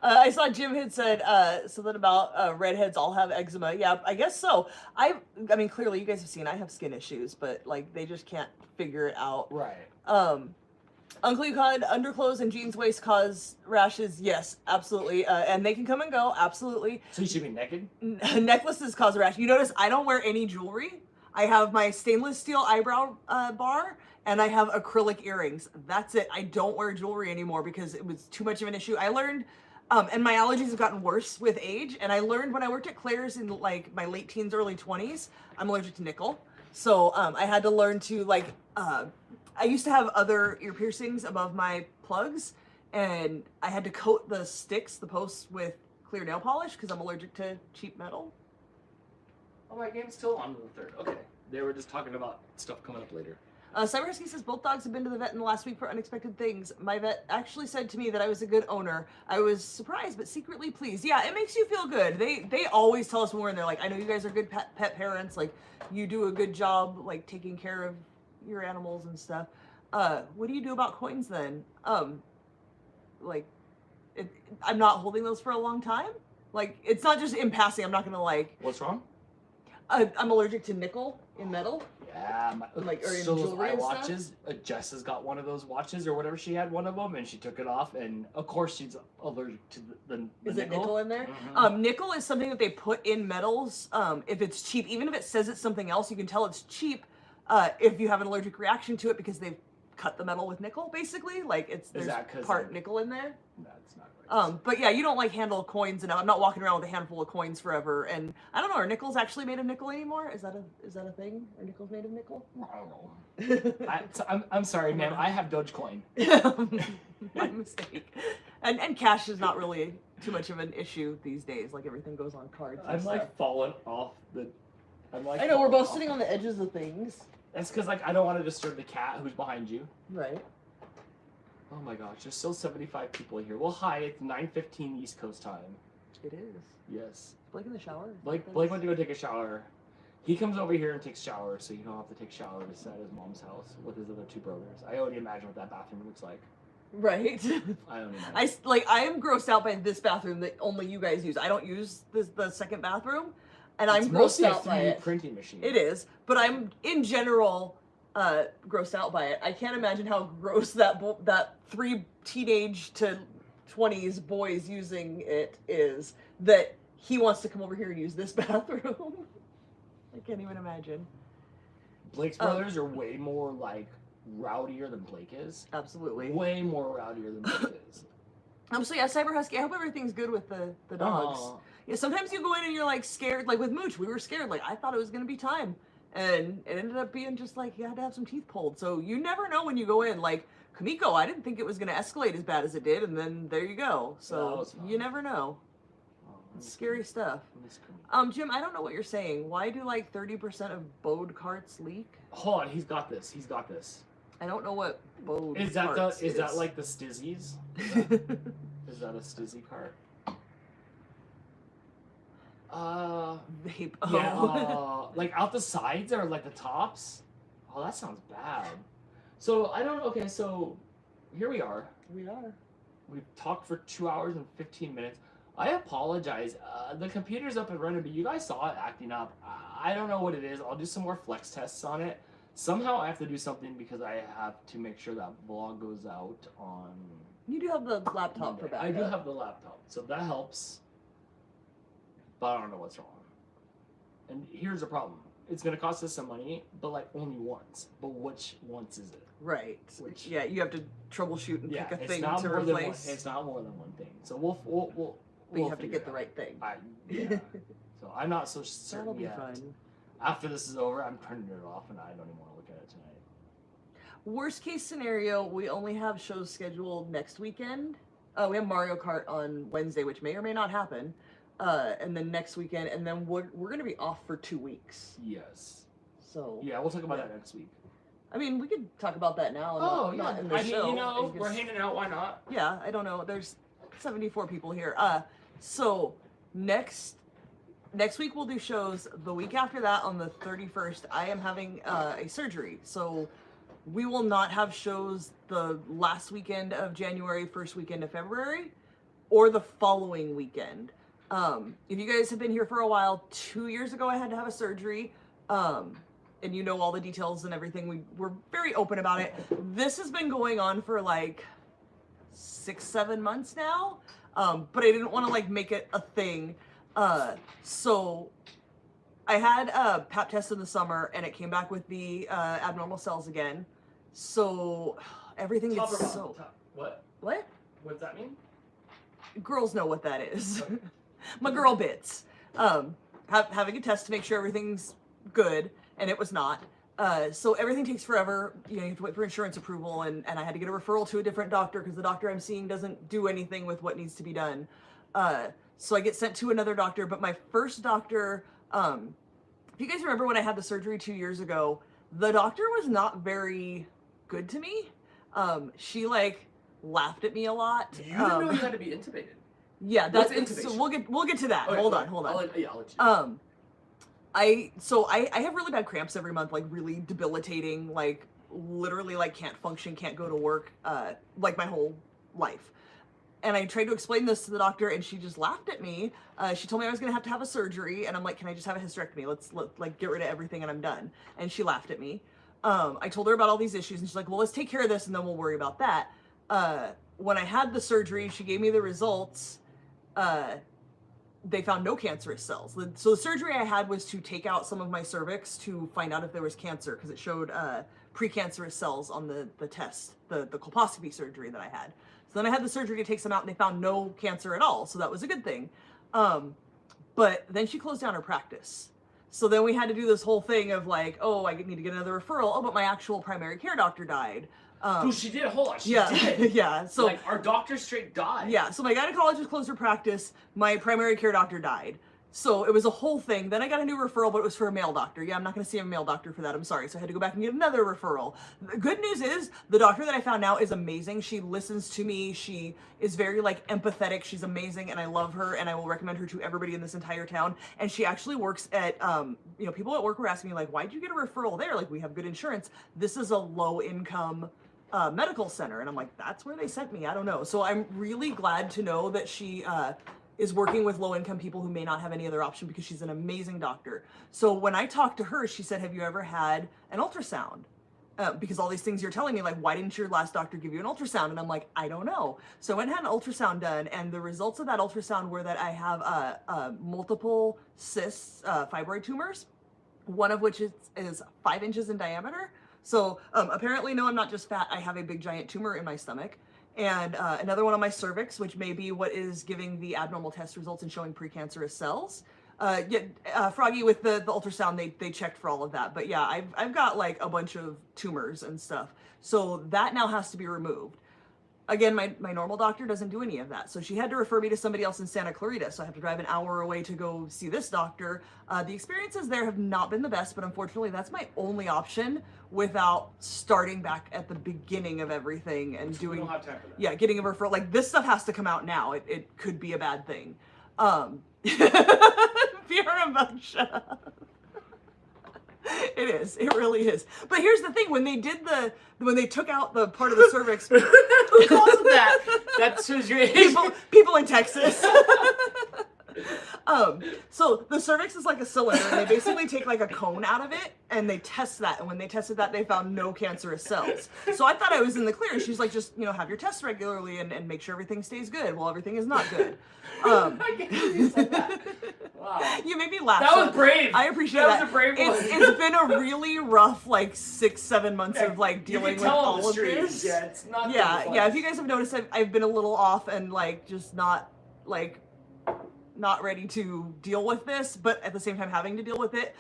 I saw Jim had said something about redheads all have eczema. Yeah, I guess so. I mean, clearly you guys have seen I have skin issues, but like they just can't figure it out. Right. Uncle Yukon, underclothes and jeans waist cause rashes. Yes, absolutely. And they can come and go. Absolutely. So you should be naked? Necklaces cause a rash. You notice I don't wear any jewelry. I have my stainless steel eyebrow bar and I have acrylic earrings. That's it. I don't wear jewelry anymore because it was too much of an issue. I learned, and my allergies have gotten worse with age. And I learned when I worked at Claire's in like my late teens, early 20s, I'm allergic to nickel. So I had to learn to like, I used to have other ear piercings above my plugs, and I had to coat the sticks, the posts, with clear nail polish because I'm allergic to cheap metal. Oh, my game's still on the 3rd. Okay. They were just talking about stuff coming up later. Cyber Husky says both dogs have been to the vet in the last week for unexpected things. My vet actually said to me that I was a good owner. I was surprised but secretly pleased. Yeah, it makes you feel good. They always tell us when we're in there, like, I know you guys are good pet parents. Like, you do a good job, like, taking care of your animals and stuff. What do you do about coins then? Like, I'm not holding those for a long time. Like, it's not just in passing. I'm not gonna like. What's wrong? I'm allergic to nickel in metal. Yeah, Like, or in so those jewelry and stuff? watches. Jess has got one of those watches or whatever. She had one of them and she took it off, and of course she's allergic to the Is it nickel in there? Mhm. Nickel is something that they put in metals. If it's cheap, even if it says it's something else, you can tell it's cheap. If you have an allergic reaction to it because they've cut the metal with nickel, basically, like there's part nickel in there. That's not right. But yeah, you don't like handle coins, and I'm not walking around with a handful of coins forever. And I don't know, are nickels actually made of nickel anymore? Is that a thing? Are nickels made of nickel? I don't know. I'm sorry, ma'am. I have Dogecoin. My mistake. And cash is not really too much of an issue these days. Like everything goes on cards. And I'm stuff. like falling off the. I'm like. I know we're both falling sitting off. on the edges of things. That's because like I don't want to disturb the cat who's behind you. Right. Oh my gosh, there's still 75 people here. Well, hi, it's 9:15 East Coast time. It is. Yes. Blake in the shower? Blake went to go take a shower. He comes over here and takes showers, so you don't have to take showers at his mom's house with his other two brothers. I already imagine what that bathroom looks like. Right. I don't imagine. I am grossed out by this bathroom that only you guys use. I don't use the second bathroom, and I'm It's grossed mostly a out by 3D it. printing machine. It is, but I'm in general grossed out by it. I can't imagine how gross that 3 teenage to 20s boys using it is. That he wants to come over here and use this bathroom. I can't even imagine. Blake's brothers are way more like rowdier than Blake is. Absolutely. Way more rowdier than Blake is. So yeah, Cyber Husky, I hope everything's good with the dogs. Yeah, sometimes you go in and you're like scared, like with Mooch, we were scared, like I thought it was gonna be time. And it ended up being just like you had to have some teeth pulled. So you never know when you go in. Like Kamiko, I didn't think it was gonna escalate as bad as it did, and then there you go. So you never know. It's scary stuff. Jim, I don't know what you're saying. Why do like 30% of Bode carts leak? Hold on, he's got this. He's got this. I don't know what Bode Is that carts is that like the Stizzies? Is that a Stizzy cart? Vape. Yeah, like out the sides or like the tops? Oh, that sounds bad. So I don't. Okay, so here we are. We are. We've talked for 2 hours and 15 minutes. I apologize. The computer's up and running, but you guys saw it acting up. I don't know what it is. I'll do some more flex tests on it. Somehow I have to do something because I have to make sure that vlog goes out on. You do have the laptop Monday. for backup. I do have the laptop, so that helps. But I don't know what's wrong. And here's the problem. It's going to cost us some money, but like only once. But which once is it? Right. Which, yeah, you have to troubleshoot and pick a thing to more than one, replace. it's not more than one thing. So we'll but you have to get the right thing. Yeah. So I'm not so certain That'll be yet. fun. After this is over, I'm turning it off, and I don't even want to look at it tonight. Worst case scenario, we only have shows scheduled next weekend. We have Mario Kart on Wednesday, which may or may not happen. And then next weekend, and then we're going to be off for 2 weeks. Yes. So Yeah, we'll talk about that next week. I mean, we could talk about that now. And not in the I show. mean, you know, and we're just- hanging out. Why not? Yeah, I don't know. There's 74 people here. So Next week we'll do shows. The week after that, on the 31st, I am having a surgery. So we will not have shows the last weekend of January, first weekend of February, or the following weekend. If you guys have been here for a while, 2 years ago I had to have a surgery. And you know all the details and everything. We're very open about it. This has been going on for like 6-7 months now. But I didn't want to like make it a thing. So I had a pap test in the summer and it came back with the abnormal cells again. So everything Top gets or so... bottom? Top. What? What? What's that mean? Girls know what that is. Okay. My girl bits. Having a test to make sure everything's good, and it was not. So everything takes forever. You know, you have to wait for insurance approval, and I had to get a referral to a different doctor because the doctor I'm seeing doesn't do anything with what needs to be done. So I get sent to another doctor, but my first doctor, if you guys remember when I had the surgery 2 years ago, the doctor was not very good to me. She like laughed at me a lot. You didn't know you had to be intubated. Yeah, What's that's intubation? so we'll get to that. Okay, hold okay. on. I'll let you. I have really bad cramps every month, like really debilitating, like literally like can't function, can't go to work, like my whole life. And I tried to explain this to the doctor and she just laughed at me. She told me I was gonna have to have a surgery and I'm like, can I just have a hysterectomy? Let's like get rid of everything and I'm done. And she laughed at me. I told her about all these issues and she's like, well, let's take care of this and then we'll worry about that. When I had the surgery, she gave me the results. They found no cancerous cells. So the surgery I had was to take out some of my cervix to find out if there was cancer because it showed precancerous cells on the test, the colposcopy surgery that I had. So then I had the surgery to take some out and they found no cancer at all. So that was a good thing. But then she closed down her practice. So then we had to do this whole thing of like, oh, I need to get another referral. Oh, but my actual primary care doctor died. Dude, she did. Hold on. She Yeah, did. yeah. So like our doctor straight died. yeah, so my gynecologist closed her practice. My primary care doctor died. So it was a whole thing. Then I got a new referral, but it was for a male doctor. Yeah, I'm not going to see a male doctor for that. I'm sorry. So I had to go back and get another referral. The good news is the doctor that I found now is amazing. She listens to me. She is very like empathetic. She's amazing and I love her and I will recommend her to everybody in this entire town. And she actually works at, you know, people at work were asking me like, why'd you get a referral there? Like we have good insurance. This is a low income medical center. And I'm like, that's where they sent me. I don't know. So I'm really glad to know that she is working with low income people who may not have any other option because she's an amazing doctor. So when I talked to her, she said, have you ever had an ultrasound? Because all these things you're telling me, like, why didn't your last doctor give you an ultrasound? And I'm like, I don't know. So I went and had an ultrasound done. And the results of that ultrasound were that I have multiple cysts, fibroid tumors, one of which is 5 inches in diameter. So apparently, no, I'm not just fat. I have a big giant tumor in my stomach. And another one on my cervix, which may be what is giving the abnormal test results and showing precancerous cells. Froggy, with the ultrasound, they checked for all of that. But yeah, I've got like a bunch of tumors and stuff. So that now has to be removed. Again, my normal doctor doesn't do any of that. So she had to refer me to somebody else in Santa Clarita. So I have to drive an hour away to go see this doctor. The experiences there have not been the best, but unfortunately that's my only option without starting back at the beginning of everything and doing, We don't have time for that. yeah, getting a referral. Like this stuff has to come out now. It could be a bad thing. Fiora, shut up. It is. It really is. But here's the thing: when they took out the part of the cervix, Who calls it that? That's surgery. people in Texas. So the cervix is like a cylinder, and they basically take like a cone out of it, and they test that. And when they tested that, they found no cancerous cells. So I thought I was in the clear. And she's like, just have your tests regularly and make sure everything stays good. Well, everything is not good. I can't believe you said that. Wow. You made me laugh. That was brave. I appreciate That that. was a brave one. It's been a really rough like 6-7 months of like You dealing can with tell on all the of street. this. Yeah, it's not. Yeah, fun. yeah. If you guys have noticed, I've been a little off and like just not ready to deal with this, but at the same time having to deal with it.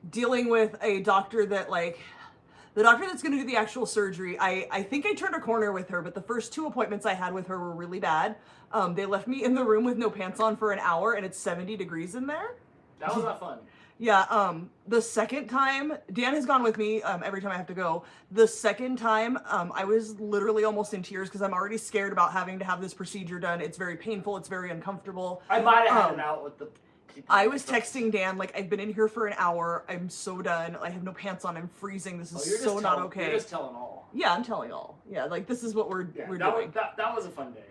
Dealing with a doctor that like. The doctor that's going to do the actual surgery, I think I turned a corner with her, but the first 2 appointments I had with her were really bad. They left me in the room with no pants on for an hour, and it's 70 degrees in there. That was not fun. Yeah, the second time, Dan has gone with me every time I have to go. The second time, I was literally almost in tears because I'm already scared about having to have this procedure done. It's very painful. It's very uncomfortable. I might have had it out with the people. I was texting Dan, like, I've been in here for an hour. I'm so done. I have no pants on. I'm freezing. This is so not okay. You're just telling all. Yeah, I'm telling all. Yeah, like, this is what we're doing. That was a fun day.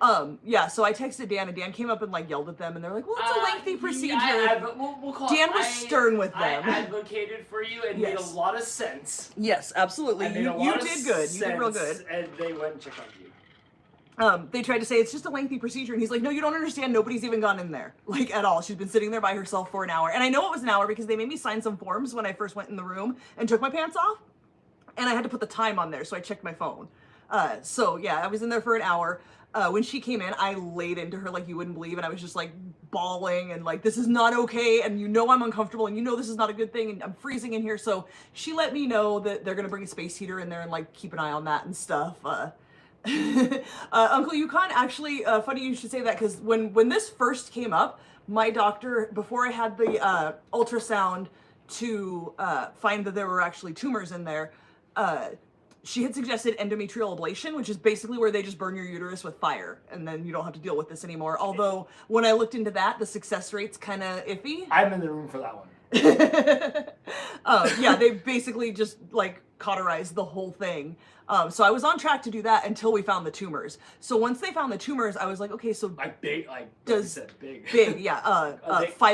Yeah, so I texted Dan, and Dan came up and, like, yelled at them, and they're like, well, it's a lengthy procedure. We'll call Dan was stern with them. I advocated for you and made a lot of sense. Yes, absolutely. You did good. You did real good. And they went and checked on you. They tried to say it's just a lengthy procedure, and he's like, no, you don't understand. Nobody's even gone in there, like, at all. She's been sitting there by herself for an hour. And I know it was an hour because they made me sign some forms when I first went in the room and took my pants off. And I had to put the time on there, so I checked my phone. So, yeah, I was in there for an hour. When she came in, I laid into her like you wouldn't believe, and I was just, like, bawling and, like, this is not okay, and you know I'm uncomfortable, and you know this is not a good thing, and I'm freezing in here. So she let me know that they're going to bring a space heater in there and, like, keep an eye on that and stuff. Uncle Yukon, actually, funny you should say that, because when this first came up, my doctor, before I had the ultrasound to find that there were actually tumors in there, she had suggested endometrial ablation, which is basically where they just burn your uterus with fire, and then you don't have to deal with this anymore. Although, when I looked into that, the success rate's kind of iffy. I'm in the room for that one. Yeah, they basically just, like, cauterized the whole thing. So I was on track to do that until we found the tumors. So once they found the tumors, I was like, okay, so big. 5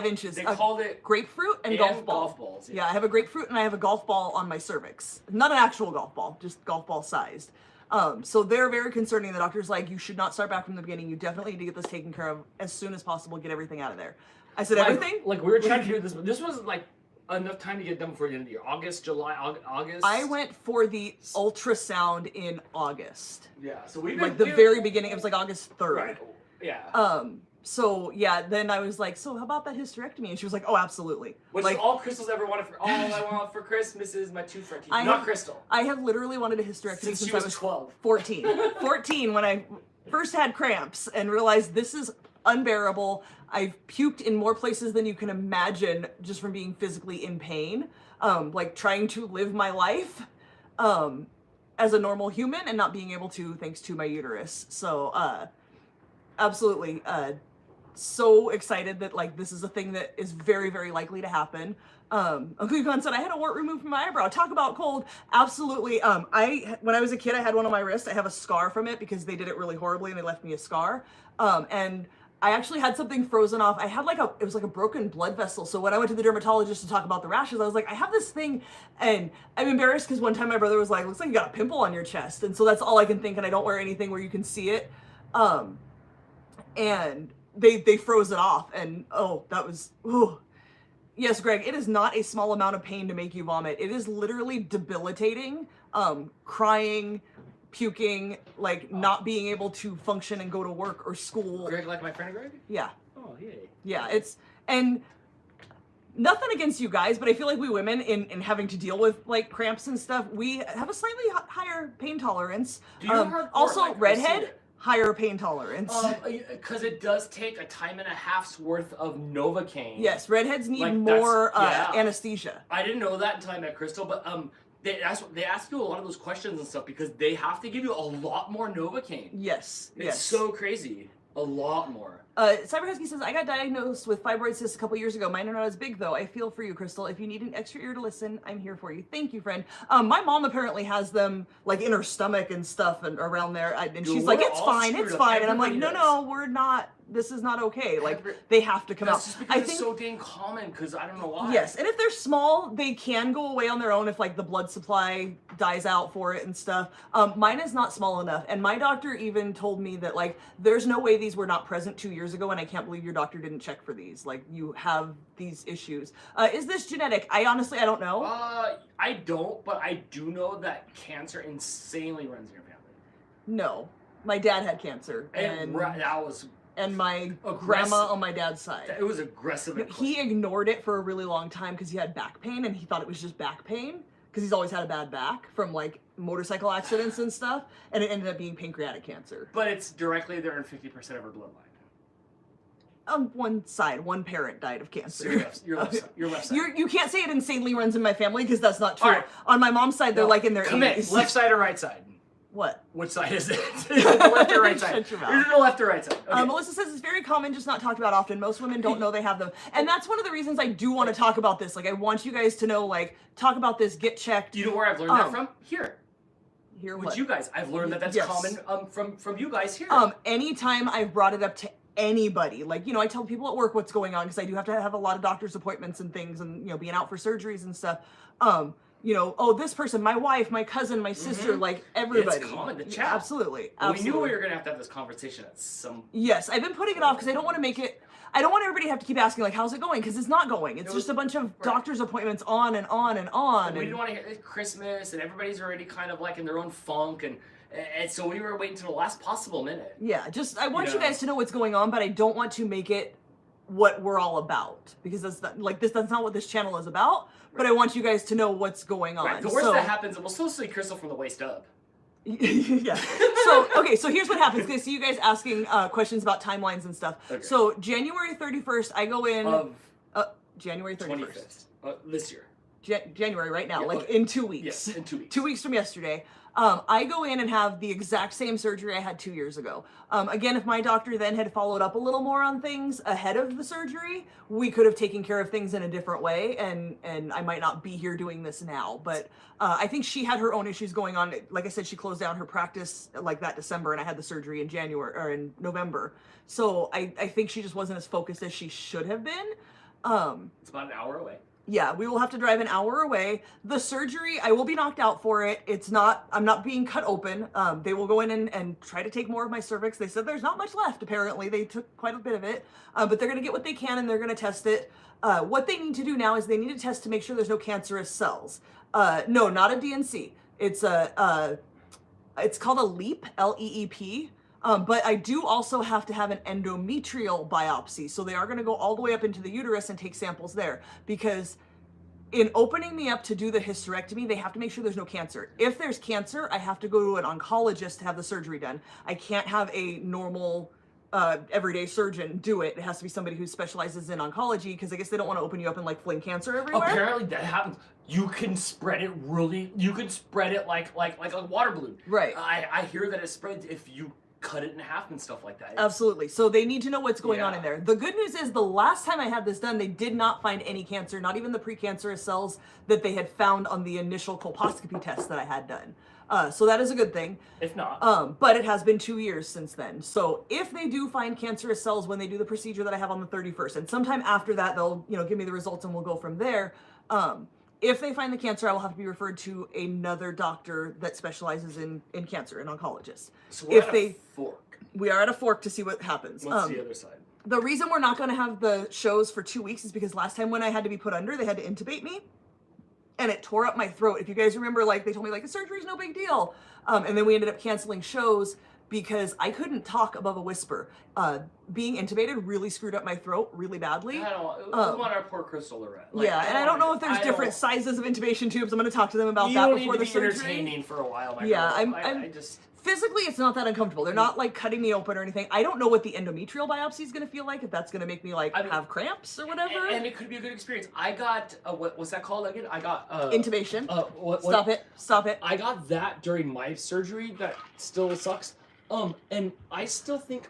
inches. They called it grapefruit and golf ball. Golf balls. Yeah, I have a grapefruit and I have a golf ball on my cervix. Not an actual golf ball, just golf ball sized. So they're very concerning. The doctor's like, you should not start back from the beginning. You definitely need to get this taken care of as soon as possible. Get everything out of there. I said, everything? Like, we were trying to do this, but this was, like, enough time to get done before the end of the year. August. I went for the ultrasound in August. Yeah, so we've been... Like, very beginning. It was, like, August 3rd. Right, yeah. So, yeah, then I was like, so how about that hysterectomy? And she was like, oh, absolutely. Which like, is all Crystal's ever wanted for, all I want for Christmas is my 2 front teeth. Not Crystal. I have literally wanted a hysterectomy since I was 12. 14. 14 when I first had cramps and realized this is unbearable. I've puked in more places than you can imagine just from being physically in pain. Like trying to live my life as a normal human and not being able to thanks to my uterus. So absolutely so excited that like this is a thing that is very, very likely to happen. Uncle Yukon said I had a wart removed from my eyebrow. Talk about cold. Absolutely. When I was a kid, I had one on my wrist. I have a scar from it because they did it really horribly and they left me a scar. And I actually had something frozen off. I had it was like a broken blood vessel. So when I went to the dermatologist to talk about the rashes, I was like, I have this thing. And I'm embarrassed because one time my brother was like, looks like you got a pimple on your chest. And so that's all I can think. And I don't wear anything where you can see it. And they froze it off. And oh, that was, ooh. Yes, Greg, it is not a small amount of pain to make you vomit. It is literally debilitating, crying, puking, like not being able to function and go to work or school. Greg, like my friend Greg? Yeah. Oh, yay. Yeah, and nothing against you guys, but I feel like we women in having to deal with like cramps and stuff, we have a slightly higher pain tolerance. Do you have also, like redhead, higher pain tolerance. Because it does take a time and a half's worth of Novocaine. Yes, redheads need Like, more anesthesia. I didn't know that until I met Crystal, but they ask you a lot of those questions and stuff because they have to give you a lot more Novocaine. Yes, It's so crazy. A lot more. Cyber Husky says, I got diagnosed with fibroid cysts a couple years ago. Mine are not as big, though. I feel for you, Crystal. If you need an extra ear to listen, I'm here for you. Thank you, friend. My mom apparently has them, like, in her stomach and stuff and around there. And she's like, it's fine, it's fine. And I'm like, no, we're not. This is not okay. Like, they have to come out. That's just because it's so dang common, because I don't know why. Yes, and if they're small, they can go away on their own if, like, the blood supply dies out for it and stuff. Mine is not small enough, and my doctor even told me that, like, there's no way these were not present 2 years ago, and I can't believe your doctor didn't check for these. Like, you have these issues. Is this genetic? I don't know. I don't, but I do know that cancer insanely runs in your family. No. My dad had cancer, and that was... And my grandma on my dad's side. It was aggressive. He ignored it for a really long time because he had back pain and he thought it was just back pain because he's always had a bad back from like motorcycle accidents and stuff. And it ended up being pancreatic cancer. But it's directly there in 50% of her bloodline. on one side, one parent died of cancer. So your left side. Your left side. You can't say it insanely runs in my family because that's not true. All right. On my mom's side, they're No, like in their commit. 80s. Left side or right side? What? Which side is it? Is it the left or right side? Shut your mouth. Is it the left or right side? Okay. Melissa says it's very common, just not talked about often. Most women don't know they have them. And that's one of the reasons I do want to talk about this. Like, I want you guys to know, like, talk about this, get checked. Do you know where I've learned that from? Here. Here, With what? you guys. I've learned that that's Yes. common from you guys here. Anytime I've brought it up to anybody, like, you know, I tell people at work what's going on because I do have to have a lot of doctor's appointments and things and, you know, being out for surgeries and stuff. You know, oh, this person, my wife, my cousin, my sister, like everybody. It's common to chat. Absolutely. Well, Absolutely. we knew we were going to have this conversation at some... Yes, I've been putting it off because I don't want to make it... I don't want everybody to have to keep asking, like, how's it going? Because it's not going. It's just a bunch of doctor's appointments on and on and on. We didn't want to hear it's Christmas, and everybody's already kind of like in their own funk, and so we were waiting until the last possible minute. Yeah, just, I want you guys to know what's going on, but I don't want to make it what we're all about. Because that's not, like, that's not what this channel is about, but I want you guys to know what's going on. Right. The worst that happens, we'll still see Crystal from the waist up. Yeah. So, okay, so here's what happens. I see you guys asking questions about timelines and stuff. Okay. So, January 31st, I go in... Of January 31st. 25th. This year. January, right now, Yeah, like okay. in 2 weeks. Yes, in 2 weeks. 2 weeks from yesterday. I go in and have the exact same surgery I had 2 years ago. Again, if my doctor then had followed up a little more on things ahead of the surgery, we could have taken care of things in a different way, and I might not be here doing this now. But I think she had her own issues going on. Like I said, she closed down her practice like that December, and I had the surgery in January or in November. So I think she just wasn't as focused as she should have been. It's about an hour away. Yeah, we will have to drive an hour away. The surgery, I will be knocked out for it. I'm not being cut open. They will go in and try to take more of my cervix. They said there's not much left, apparently. They took quite a bit of it. But they're going to get what they can and they're going to test it. What they need to do now is they need to test to make sure there's no cancerous cells. No, not a DNC. It's called a LEEP, L-E-E-P. But I do also have to have an endometrial biopsy. So they are going to go all the way up into the uterus and take samples there. Because in opening me up to do the hysterectomy, they have to make sure there's no cancer. If there's cancer, I have to go to an oncologist to have the surgery done. I can't have a normal everyday surgeon do it. It has to be somebody who specializes in oncology because I guess they don't want to open you up and like fling cancer everywhere. Apparently that happens. You can spread it like a water balloon. Right. I hear that it spreads if you cut it in half and stuff like that. Absolutely. So they need to know what's going on Yeah. in there. The good news is the last time I had this done, they did not find any cancer, not even the precancerous cells that they had found on the initial colposcopy test that I had done. So that is a good thing. If not. But it has been 2 years since then. So if they do find cancerous cells when they do the procedure that I have on the 31st, and sometime after that, they'll, you know, give me the results and we'll go from there. If they find the cancer, I will have to be referred to another doctor that specializes in cancer, an oncologist. So we're at a fork. We are at a fork to see what happens. What's the other side? The reason we're not going to have the shows for 2 weeks is because last time when I had to be put under, they had to intubate me. And it tore up my throat. If you guys remember, like, they told me, like, the surgery's no big deal. And then we ended up canceling shows because I couldn't talk above a whisper. Being intubated really screwed up my throat really badly. I don't we want our poor Crystal to rest. Yeah, and I don't know if there's different sizes of intubation tubes. I'm going to talk to them about you that don't before need the to be surgery. entertaining for a while. My Yeah, girl. I'm I just... Physically, it's not that uncomfortable. They're not like cutting me open or anything. I don't know what the endometrial biopsy is going to feel like, if that's going to make me like have cramps or whatever. And it could be a good experience. I got, what's that called again? I got... intubation. Stop it. Stop it. I got that during my surgery. That still sucks. And I still think...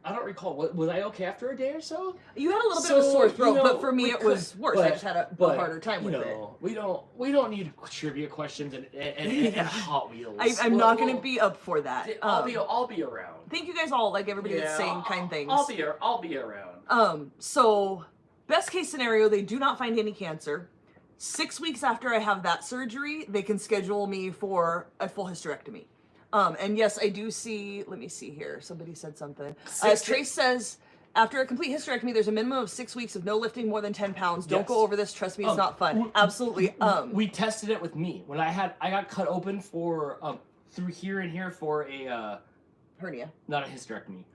I don't recall. Was I okay after a day or so? You had a little bit of a sore throat, but for me it was worse. I just had a harder time with it. We don't need trivia questions and Hot Wheels. I'm not going to be up for that. I'll be around. Thank you guys all, like everybody that's saying kind things. I'll be around. So best case scenario, they do not find any cancer. 6 weeks after I have that surgery, they can schedule me for a full hysterectomy. And yes, I do see, let me see here. Somebody said something. Trace says, after a complete hysterectomy, there's a minimum of 6 weeks of no lifting more than 10 pounds. Don't go over this. Trust me, it's not fun. Absolutely. We tested it with me. When I got cut open for, through here and here for a, hernia. Not a hysterectomy.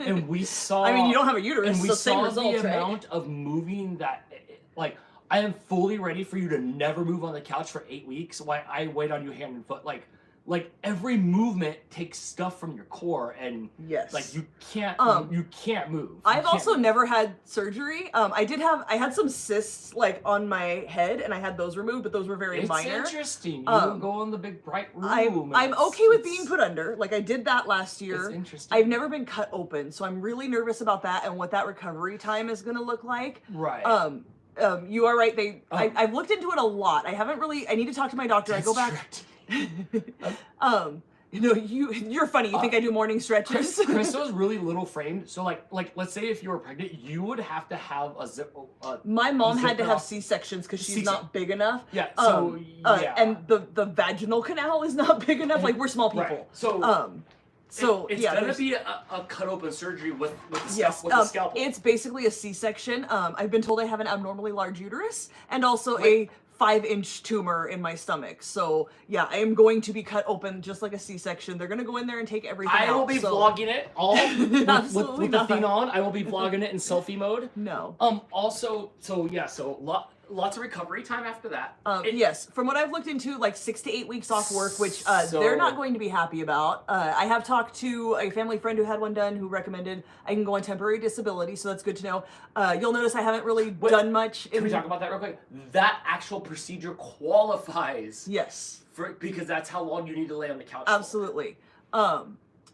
And we saw... I mean, you don't have a uterus, and we so same saw results, the right? amount of moving that, like, I am fully ready for you to never move on the couch for 8 weeks while I wait on you hand and foot. Like, like every movement takes stuff from your core, and Yes. like you can't move. I've also never had surgery. I had some cysts like on my head, and I had those removed, but those were very minor. It's interesting. You don't go in the big bright room. I'm okay with being put under. Like I did that last year. It's interesting. I've never been cut open, so I'm really nervous about that and what that recovery time is going to look like. Right. You are right. I've looked into it a lot. I haven't really. I need to talk to my doctor. I go back. You know, you're funny. You think I do morning stretches? Crystal's really little framed, so like let's say if you were pregnant, you would have to have a zip. My mom had to have C-sections because she's not big enough. Yeah. So and the vaginal canal is not big enough. Like we're small people. Right. So it's yeah, gonna be a cut open surgery with the scalpel. It's basically a C-section. I've been told I have an abnormally large uterus and also a 5-inch tumor in my stomach. So yeah, I am going to be cut open just like a C-section. They're gonna go in there and take everything out. I will be vlogging it all Absolutely with the thing on. I will be vlogging it in selfie mode. No. Also, lots of recovery time after that. Yes, from what I've looked into, like 6 to 8 weeks off work, which they're not going to be happy about. I have talked to a family friend who had one done who recommended I can go on temporary disability, so that's good to know. You'll notice I haven't really done much. Can we talk about that real quick? That actual procedure qualifies. Yes. Because that's how long you need to lay on the couch. Absolutely.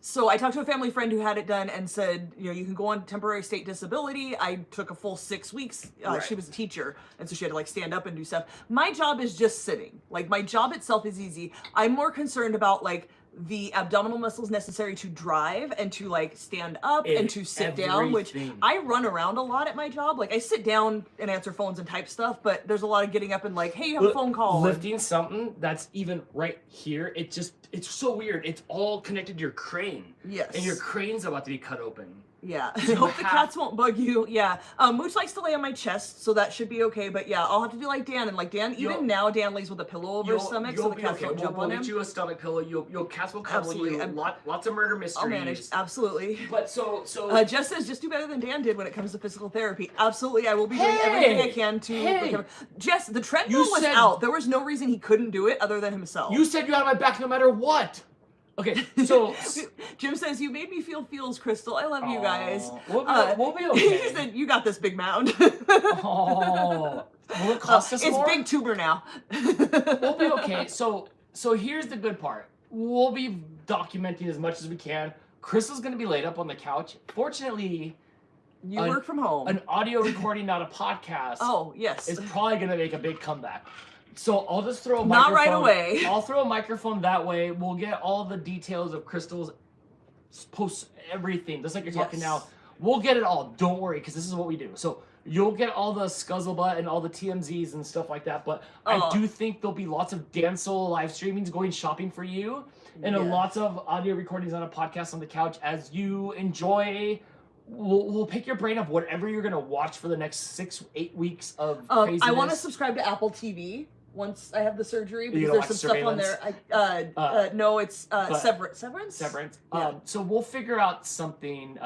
So I talked to a family friend who had it done and said, you know, you can go on temporary state disability. I took a full 6 weeks. Right. She was a teacher, and so she had to like stand up and do stuff. My job is just sitting. Like my job itself is easy. I'm more concerned about like the abdominal muscles necessary to drive and to like stand up and to sit down, which I run around a lot at my job. Like I sit down and answer phones and type stuff, but there's a lot of getting up and like, hey, you have a phone call. Lifting something that's even right here, it's so weird. It's all connected to your crane. Yes. And your crane's about to be cut open. Yeah, I hope the cats won't bug you. Yeah, Mooch likes to lay on my chest, so that should be okay. But yeah, I'll have to do like Dan, and like Dan, even now Dan lays with a pillow over his stomach, so the cats don't jump on him. We'll get you a stomach pillow. Your cats will cuddle you. Lots of murder mysteries. I'll manage, absolutely. But so Jess says just do better than Dan did when it comes to physical therapy. Absolutely, I will be doing everything I can to recover. Jess, the treadmill was out. There was no reason he couldn't do it other than himself. You said you had my back no matter what. Okay, so Jim says you made me feel feels, Crystal. I love you guys. We'll be okay. He said you got this big mound. Will it cost us more? It's big tuber now. We'll be okay. So here's the good part. We'll be documenting as much as we can. Crystal's gonna be laid up on the couch. Fortunately, you work from home. An audio recording, not a podcast. Oh yes, is probably gonna make a big comeback. So I'll just throw a microphone. Not right away. I'll throw a microphone that way. We'll get all the details of Crystal's post everything, just like you're talking now. We'll get it all. Don't worry, because this is what we do. So you'll get all the scuzzlebutt and all the TMZs and stuff like that. But I do think there'll be lots of Dancel live streamings going shopping for you, and lots of audio recordings on a podcast on the couch as you enjoy. We'll pick your brain of whatever you're gonna watch for the next 6-8 weeks of craziness. I want to subscribe to Apple TV once I have the surgery because there's some stuff on there. No, it's Severance. Severance. Yeah. So we'll figure out something.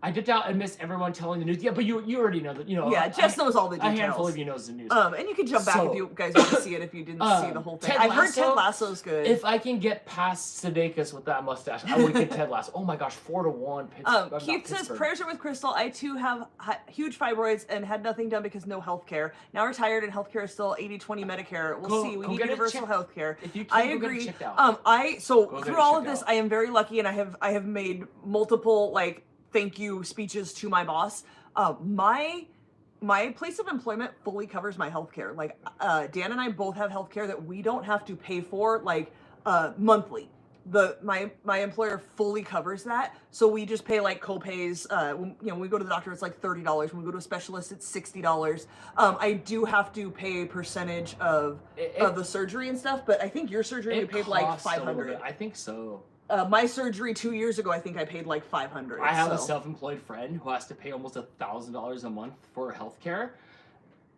I dipped out and missed everyone telling the news. Yeah, but you already know that, Yeah, Jess knows all the details. A handful of you knows the news. And you can jump back if you guys want to see it if you didn't see the whole thing. I heard Ted Lasso's good. If I can get past Sudeikis with that mustache, I would get Ted Lasso. Oh my gosh, 4-1 Pittsburgh. Keith says, prayers are with Crystal. I too have huge fibroids and had nothing done because no health care. Now retired and healthcare is still 80-20 Medicare. We'll see. We need universal health care. I agree. Through all of this, I am very lucky and I have made multiple thank you speeches to my boss. My place of employment fully covers my healthcare. Dan and I both have healthcare that we don't have to pay for monthly. My employer fully covers that, so we just pay co-pays. When we go to the doctor, it's $30. When we go to a specialist, it's $60. I do have to pay a percentage of the surgery and stuff, but I think your surgery we paid $500. I think so. My surgery 2 years ago, I think I paid $500. I have a self-employed friend who has to pay almost $1,000 a month for healthcare,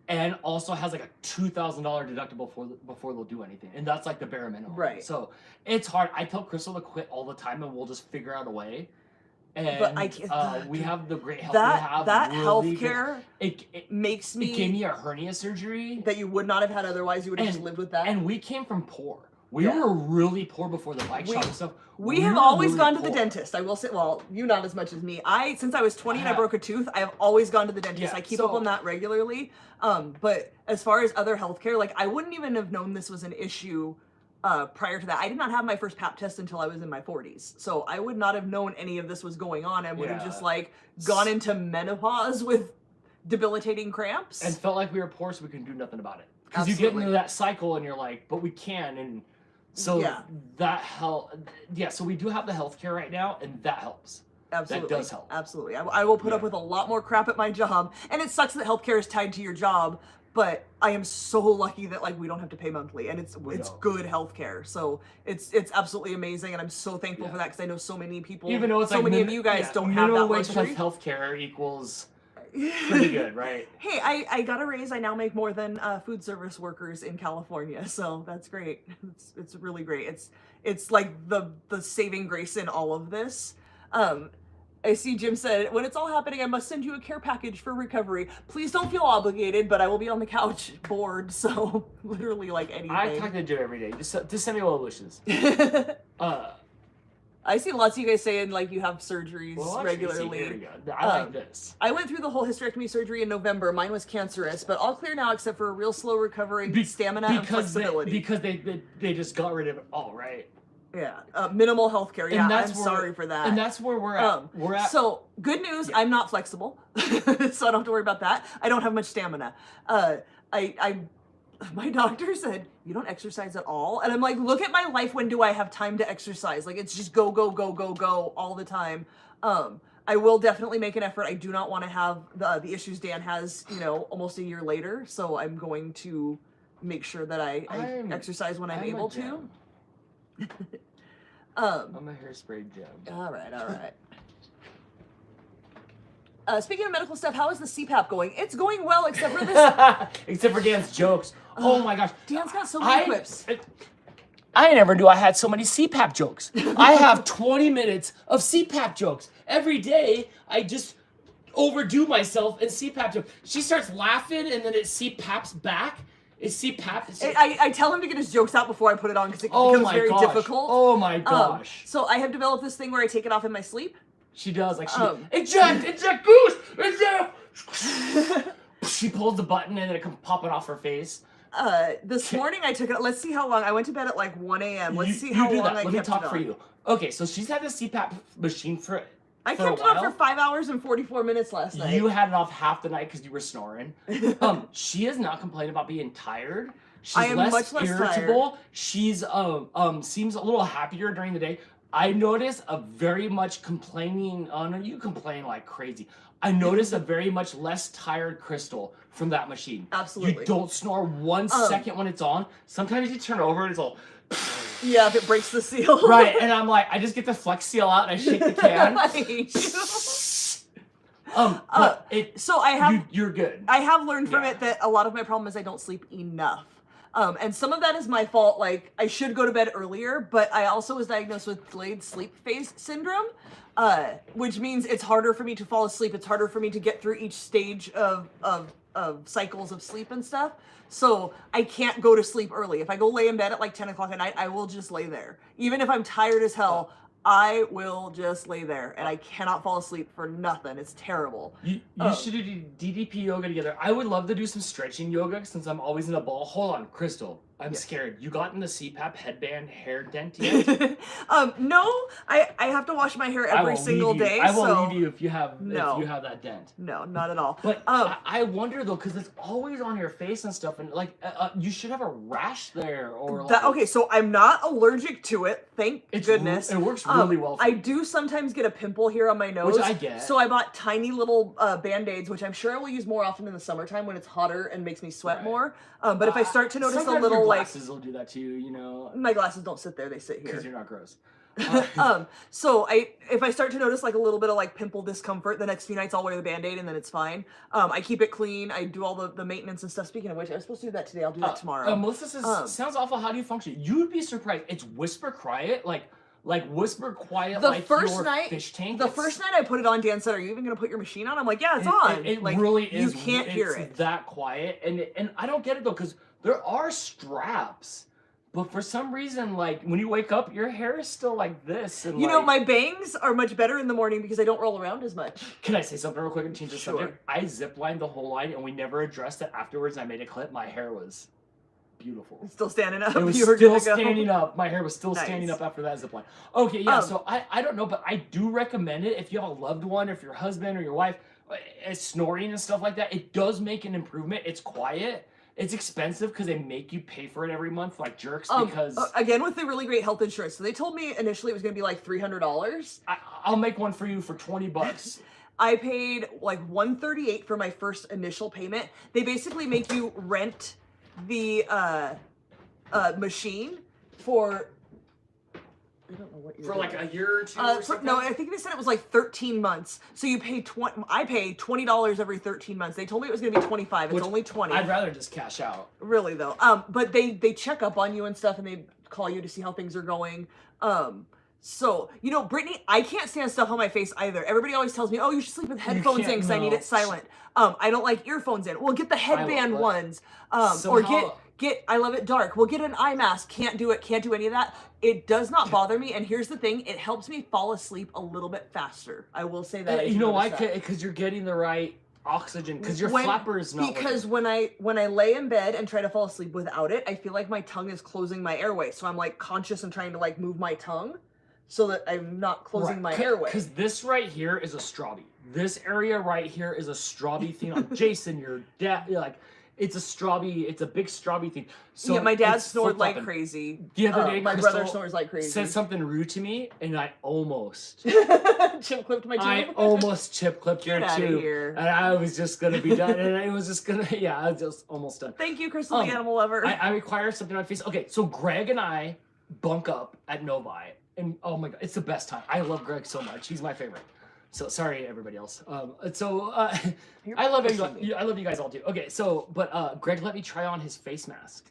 and also has a $2,000 deductible before they'll do anything, and that's the bare minimum. Right. So it's hard. I tell Crystal to quit all the time, and we'll just figure out a way. And we have the great health. That healthcare it makes me. It gave me a hernia surgery that you would not have had otherwise. You would have just lived with that. And we came from poor. We Yeah. were really poor before the bike shop and stuff. We have were always really gone to the poor. dentist. I will say, well, you not as much as me. Since I was 20 and I have- broke a tooth, I have always gone to the dentist. Yeah, I keep up so- on that regularly. But as far as other healthcare, like I wouldn't even have known this was an issue prior to that. I did not have my first pap test until I was in my 40s. So I would not have known any of this was going on. I would have Yeah. just like gone into menopause with debilitating cramps. And felt like we were poor, so we couldn't do nothing about it. Because you get Absolutely. into that cycle, and you're like, but we can, and so Yeah. that help. Yeah, so we do have the healthcare right now, and that helps. Absolutely. That does help. Absolutely. I will put up Yeah. with a lot more crap at my job. And it sucks that healthcare is tied to your job, but I am so lucky that like we don't have to pay monthly and it's don't. good healthcare. So it's absolutely amazing and I'm so thankful Yeah. for that because I know so many people, Even though it's so like many of you guys don't have that minimum wage luxury. healthcare equals pretty good, right? Hey, I got a raise. I now make more than food service workers in California, so that's great. It's really great. It's like the saving grace in all of this. I see Jim said, when it's all happening, I must send you a care package for recovery. Please don't feel obligated, but I will be on the couch bored, so literally like anything. I talk to Jim every day. Just send me well wishes. I see lots of you guys saying like you have surgeries Well, actually, regularly. see, here we go. I like this. I went through the whole hysterectomy surgery in November. Mine was cancerous, but all clear now except for a real slow recovering stamina and flexibility. Because they just got rid of it all, right? Yeah, minimal health care. Yeah, I'm where- sorry for that. And that's where we're at. We're at. So, good news, I'm not flexible, so I don't have to worry about that. I don't have much stamina. My doctor said, you don't exercise at all? And I'm like, look at my life, when do I have time to exercise? Like, it's just go, go, go, go, go all the time. I will definitely make an effort. I do not want to have the issues Dan has, almost a year later, so I'm going to make sure that I exercise when I'm able to. I'm a hairspray gem. All right. Speaking of medical stuff, how is the CPAP going? It's going well, except for this. Except for Dan's jokes. Oh my gosh. Dan's got so many quips. I never knew I had so many CPAP jokes. I have 20 minutes of CPAP jokes. Every day, I just overdo myself in CPAP jokes. She starts laughing, and then it CPAPs back. It's CPAP. I tell him to get his jokes out before I put it on because it Oh becomes my very gosh. difficult. Oh my gosh. So I have developed this thing where I take it off in my sleep. She does, like, eject, goose, eject. She pulls the button and then it comes popping off her face. This morning I took it. Let's see how long. I went to bed at like 1 a.m. Let's see how do long that. I Let kept me talk it for on. you. Okay, so she's had the CPAP machine for I for a kept it on while. for 5 hours and 44 minutes last night. You had it off half the night because you were snoring. She has not complained about being tired. She's I am much less irritable. tired. She's seems a little happier during the day. I notice a very much complaining. Oh no, you complain like crazy. I notice a very much less tired Crystal from that machine. Absolutely. You don't snore 1 second when it's on. Sometimes you turn over and it's all. Yeah, if it breaks the seal. Right, and I'm like, I just get the Flex Seal out and I shake the can. I hate you. But So I have. you're good. I have learned from Yeah. it that a lot of my problem is I don't sleep enough. And some of that is my fault. Like, I should go to bed earlier, but I also was diagnosed with delayed sleep phase syndrome, which means it's harder for me to fall asleep. It's harder for me to get through each stage of cycles of sleep and stuff. So I can't go to sleep early. If I go lay in bed at like 10 o'clock at night, I will just lay there. Even if I'm tired as hell, I will just lay there and I cannot fall asleep for nothing. It's terrible. You should do DDP yoga together. I would love to do some stretching yoga since I'm always in a ball. Hold on, Crystal. I'm scared. You got in the CPAP headband hair dent yet? No, I have to wash my hair every single day. I will so leave you if you have No. if you have that dent. No, not at all. But I wonder though, because it's always on your face and stuff, and like you should have a rash there or like, Okay, so I'm not allergic to it, thank goodness. It works really well. For I me. do sometimes get a pimple here on my nose. Which I get. So I bought tiny little Band-Aids, which I'm sure I will use more often in the summertime when it's hotter and makes me sweat Right. more. But if I start to notice a sometimes little your like... glasses will do that to you, you know, My glasses don't sit there, they sit here. because you're not gross. So if I start to notice like a little bit of like pimple discomfort, the next few nights I'll wear the Band-Aid and then it's fine. I keep it clean. I do all the maintenance and stuff. Speaking of which, I was supposed to do that today. I'll do that tomorrow. Melissa says, sounds awful. How do you function? You'd be surprised. It's whisper quiet, like whisper quiet. The like first your night, fish tank. the first night I put it on, Dan said, "Are you even gonna put your machine on?" I'm like, "Yeah, it's on." It like, really is. You can't hear it's it. that quiet, and I don't get it though, because there are straps But for some reason, like, when you wake up, your hair is still like this. And You know, like, my bangs are much better in the morning because I don't roll around as much. Can I say something real quick and change the Sure. subject? I zip-lined the whole line, and we never addressed it afterwards. And I made a clip. My hair was beautiful. Still standing up. It was You were still gonna go. standing up. My hair was still standing Nice. up after that zip line. Okay, yeah, Um, so I don't know, but I do recommend it if you have a loved one, or if your husband or your wife is snoring and stuff like that. It does make an improvement. It's quiet. It's expensive because they make you pay for it every month like jerks because... Again, with the really great health insurance. So they told me initially it was going to be like $300. I'll make one for you for $20. I paid like $138 for my first initial payment. They basically make you rent the machine for... I don't know what you're For like doing. a year or two or something? No, I think they said it was like 13 months. So you pay I pay $20 every 13 months. They told me it was going to be 25. It's only 20. I'd rather just cash out. Really though. But they check up on you and stuff, and they call you to see how things are going. So, you know, Brittany, I can't stand stuff on my face either. Everybody always tells me, oh, you should sleep with headphones in can't, because I need no. it silent. I don't like earphones in. Well, get the headband that. ones. So Or how- get I love it dark. We'll get an eye mask. Can't do it. Can't do any of that. It does not bother me. And here's the thing. It helps me fall asleep a little bit faster. I will say that. You know why? Because you're getting the right oxygen. Because your flapper is not Because working. when I lay in bed and try to fall asleep without it, I feel like my tongue is closing my airway. So I'm like conscious and trying to like move my tongue so that I'm not closing my airway. Because this right here is a strawby. This area right here is a strawby thing. On Jason, your dad, like, it's a strawby. It's a big strawby thing. So yeah, my dad it's snored like flip-flopping. crazy. The other day, my Crystal brother snores like crazy. said something rude to me, and I almost, Chip clipped my tooth. I almost chip clipped your Get outta tooth, here. and I was just gonna be done, and it was just gonna, yeah, I was just almost done. Thank you, Crystal, the animal lover. I require something on my face. Okay, so Greg and I bunk up at Novi, and oh my god, it's the best time. I love Greg so much. He's my favorite. So sorry, everybody else. I love you. I love you guys all too. Okay, so but Greg let me try on his face mask,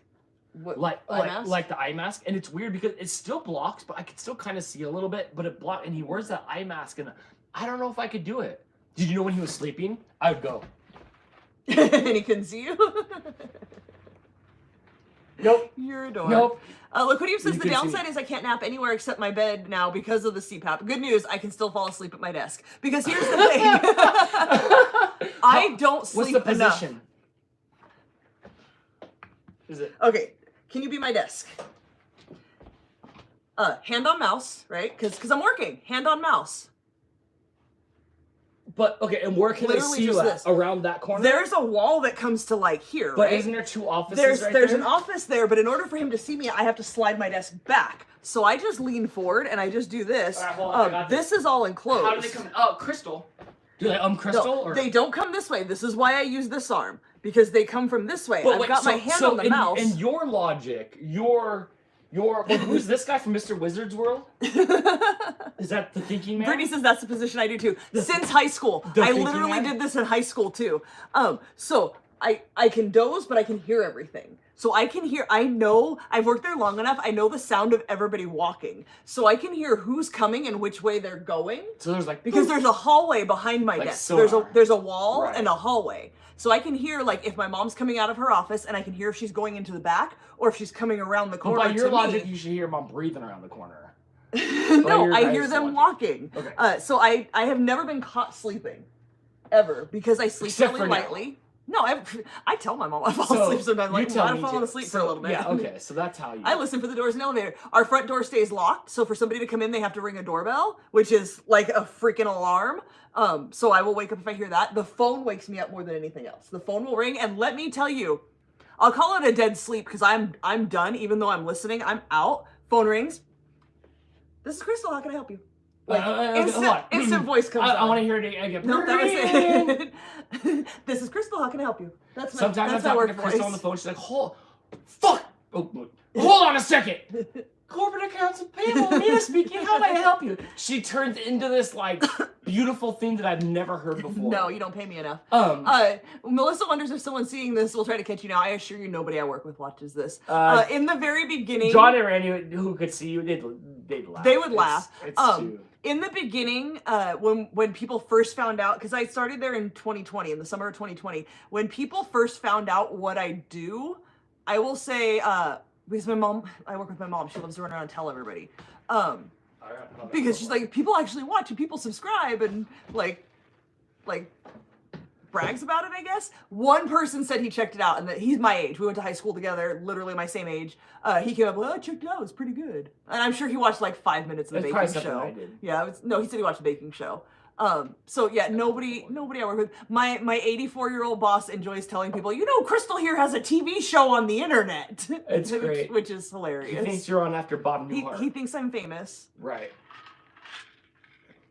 What, eye mask? like the eye mask, and it's weird because it still blocks, but I can still kind of see a little bit. But it blocked, and he wears that eye mask, and I don't know if I could do it. Did you know when he was sleeping, I would go. And he couldn't see you? Nope. You're adorable. Nope. Look what he says. You The can see downside me. is I can't nap anywhere except my bed now because of the CPAP. Good news, I can still fall asleep at my desk. Because here's the thing. I don't sleep What's the enough. position? Is it? Okay, can you be my desk? Hand on mouse, right? Because I'm working. Hand on mouse. But okay, and where can Literally I see you just at? this. Around that corner? There's a wall that comes to like here, But right? isn't there two offices There's right there's there? an office there, but in order for him to see me, I have to slide my desk back. So I just lean forward and I just do this. All right, hold on, I got This is all enclosed. How do they come? Oh, Crystal. Do they Crystal? No, or? they don't come this way. This is why I use this arm, because they come from this way. But I've wait, got my so- hand so on the in, mouse. In your logic, well, who's this guy from Mr. Wizard's World? Is that the thinking man? Brittany says that's the position I do too. Since high school. the I thinking literally man? did this in high school too. So I can doze, but I can hear everything. So I can hear, I know, I've worked there long enough, I know the sound of everybody walking. So I can hear who's coming and which way they're going. So there's like Because there's a hallway behind my Like desk. sonar. There's a wall Right. and a hallway. So I can hear like if my mom's coming out of her office, and I can hear if she's going into the back or if she's coming around the But corner. by your to logic, me. you should hear mom breathing around the corner. No, your I guys' hear them logic. walking. Okay. So I have never been caught sleeping, ever, because I sleep Except really for now. lightly. No, I tell my mom I fall So, asleep sometimes. you Like, tell I'm me falling to. asleep for So, a little bit. Yeah, okay, so that's how you. I listen for the doors in the elevator. Our front door stays locked, so for somebody to come in, they have to ring a doorbell, which is like a freaking alarm. So I will wake up if I hear that. The phone wakes me up more than anything else. The phone will ring, and let me tell you, I'll call it a dead sleep because I'm done. Even though I'm listening, I'm out. Phone rings. This is Crystal. How can I help you? Like hold on. instant voice comes I on. want to hear it again. No, that was it. This is Crystal. How can I help you? That's my, Sometimes that's I'm my talking work to Crystal voice. on the phone. She's like, fuck! Oh, hold on a second! Corporate accounts and payroll, Nina speaking, how may I help you? She turns into this, like, beautiful thing that I've never heard before. No, you don't pay me enough. Melissa wonders if someone seeing this will try to catch you now. I assure you nobody I work with watches this. In the very beginning... John and Randy, who could see you, they'd laugh. They would laugh. It's too... In the beginning, when people first found out, because I started there in 2020, in the summer of 2020, when people first found out what I do, I will say because I work with my mom. She loves to run around and tell everybody. Because Because she's like, people actually watch and people subscribe and like brags about it, I guess. One person said he checked it out and that he's my age. We went to high school together, literally my same age. He came up, well, I checked it out, it's pretty good. And I'm sure he watched like 5 minutes of the It's baking probably show. something I did. Yeah, no, he said he watched the baking show. So yeah, nobody I work with. My 84-year-old boss enjoys telling people, you know, Crystal here has a TV show on the internet. It's great. Which is He hilarious. thinks you're on after Bob Newhart. He thinks I'm famous. Right.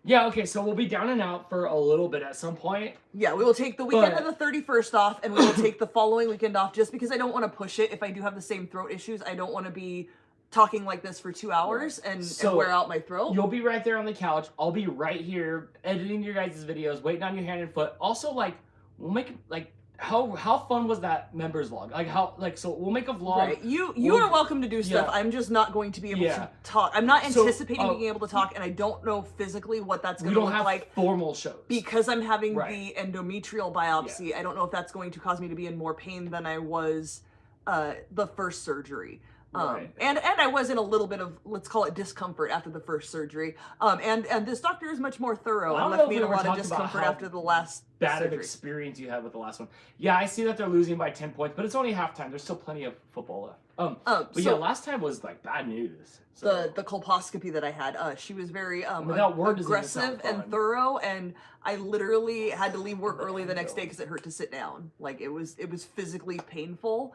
Yeah, okay, so we'll be down and out for a little bit at some point. Yeah, we will take the weekend But- of the 31st off, and we will take the following weekend off just because I don't want to push it. If I do have the same throat issues, I don't want to be talking like this for 2 hours and wear out my throat. You'll be right there on the couch. I'll be right here editing your guys' videos, waiting on your hand and foot. Also, like, we'll make, like, how fun was that members vlog? Like, so we'll make a vlog. Right. You are welcome to do stuff. Yeah. I'm just not going to be able Yeah. to talk. I'm not So, anticipating being able to talk, and I don't know physically what that's We going to don't look have like. formal shows. Because I'm having Right. the endometrial biopsy, I don't know if that's going to cause me to be in more pain than I was the first surgery. Right. And I was in a little bit of, let's call it discomfort after the first surgery. And this doctor is much more thorough Well, I and don't left know me if in a we lot ever of talked about discomfort how after the last bad of surgery. experience you had with the last one. Yeah, I see that they're losing by 10 points, but it's only halftime. There's still plenty of football left. But yeah, so last time was like bad news. So. the colposcopy that I had, she was very Without word doesn't even sound aggressive and fun. thorough, and I literally had to leave work early the next day because it hurt to sit down. Like it was physically painful.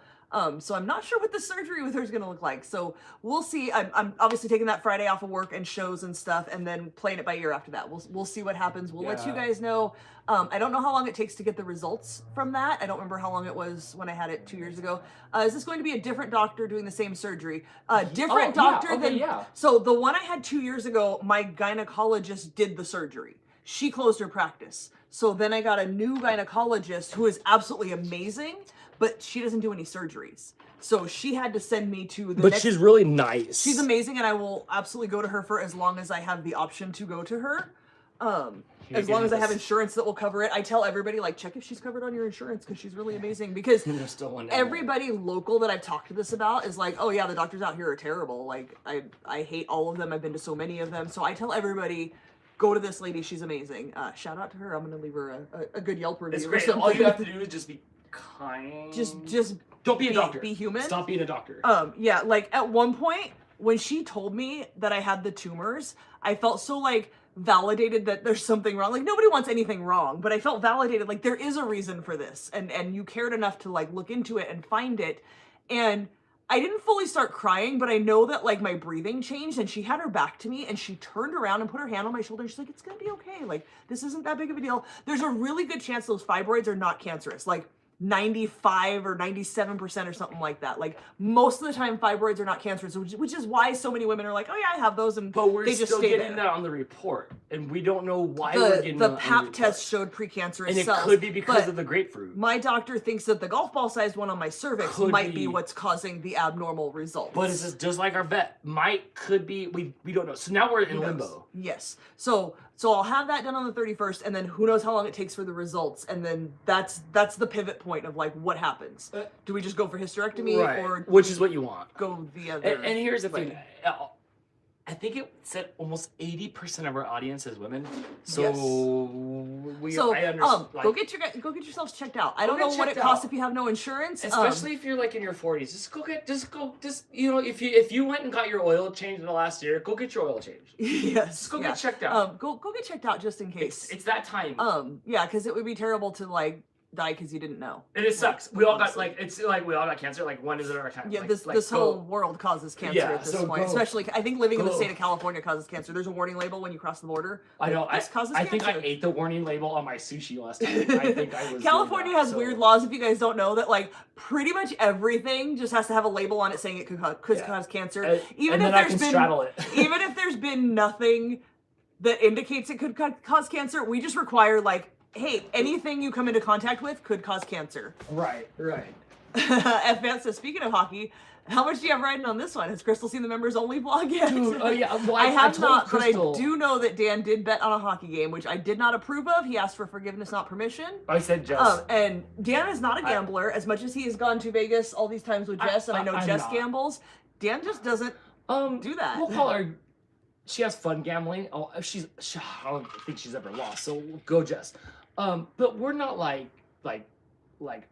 So I'm not sure what the surgery with her is going to look like. So we'll see. I'm obviously taking that Friday off of work and shows and stuff, and then playing it by ear after that. We'll see what happens. We'll let you Yeah. guys know. I don't know how long it takes to get the results from that. I don't remember how long it was when I had it 2 years ago. Is this going to be a different doctor doing the same surgery? Different doctor okay, than. yeah. So the one I had 2 years ago, my gynecologist did the surgery. She closed her practice. So then I got a new gynecologist who is absolutely amazing, but she doesn't do any surgeries. So she had to send me to the But next... she's really nice. She's amazing, and I will absolutely go to her for as long as I have the option to go to her. As long as I have insurance that will cover it. I tell everybody, like, check if she's covered on your insurance because she's really amazing. Because There's still one down everybody local that I've talked to this about is like, oh yeah, the doctors out here are terrible. Like, I hate all of them. I've been to so many of them. So I tell everybody, go to this lady. She's amazing. Shout out to her. I'm going to leave her a good Yelp review It's or great. something. All you have to do is just be kind. Just don't be a doctor. Be human. Stop being a doctor. Yeah, like at one point when she told me that I had the tumors, I felt so like validated that there's something wrong. Like nobody wants anything wrong, but I felt validated like there is a reason for this, and you cared enough to like look into it and find it. And I didn't fully start crying, but I know that like my breathing changed, and she had her back to me and she turned around and put her hand on my shoulder and she's like, it's gonna be okay. Like this isn't that big of a deal. There's a really good chance those fibroids are not cancerous. Like 95 or 97% or something like that. Like most of the time fibroids are not cancerous, which is why so many women are like, oh yeah, I have those, and But we're they just still stay getting there. that on the report, and we don't know why we're getting The that on pap report. test showed precancerous and it cells. could be because but of the grapefruit. my doctor thinks that the golf ball sized one on my cervix Could might be. be what's causing the abnormal results. But it's just like our vet. Could be, we don't know. So now we're in limbo. Yes. So I'll have that done on the 31st, and then who knows how long it takes for the results, and then that's the pivot point of like what happens. Do we just go for hysterectomy or which is what you want. go the other? And here's the thing. way? I think it said almost 80% of our audience is women. So Yes. I understand. Go get yourselves checked out. I don't get know what it checked costs out. if you have no insurance. Especially if you're like in your 40s, if you went and got your oil changed in the last year, go get your oil changed. Yes. Just go get checked out. Go get checked out just in case. It's that time. Yeah, because it would be terrible to like die because you didn't know. And it sucks. We all got we all got cancer. Like when is it our time? Yeah, like, this whole world causes cancer Yeah, at this so point. go. Especially, I think living in the Go. state of California causes cancer. There's a warning label when you cross the border. I know. This causes I think I cancer. ate the warning label on my sushi last time. I think I was. California doing that, has so- weird laws. If you guys don't know that, like pretty much everything just has to have a label on it saying it could cause cancer. Even and if then I there's can been straddle it. even if there's been nothing that indicates it could cause cancer, we just require like, hey, anything you come into contact with could cause cancer. Right. F says, speaking of hockey, How much do you have riding on this one? Has Crystal seen the members only vlog yet? Dude, oh yeah, well, I have told not, Crystal, but I do know that Dan did bet on a hockey game, which I did not approve of. He asked for forgiveness, not permission. I said Jess. And Dan is not a gambler. As much as he has gone to Vegas all these times with Jess, and I know I'm Jess not. gambles, Dan just doesn't do that. We'll call her. She has fun gambling. Oh, I don't think she's ever lost. So go Jess. But we're not like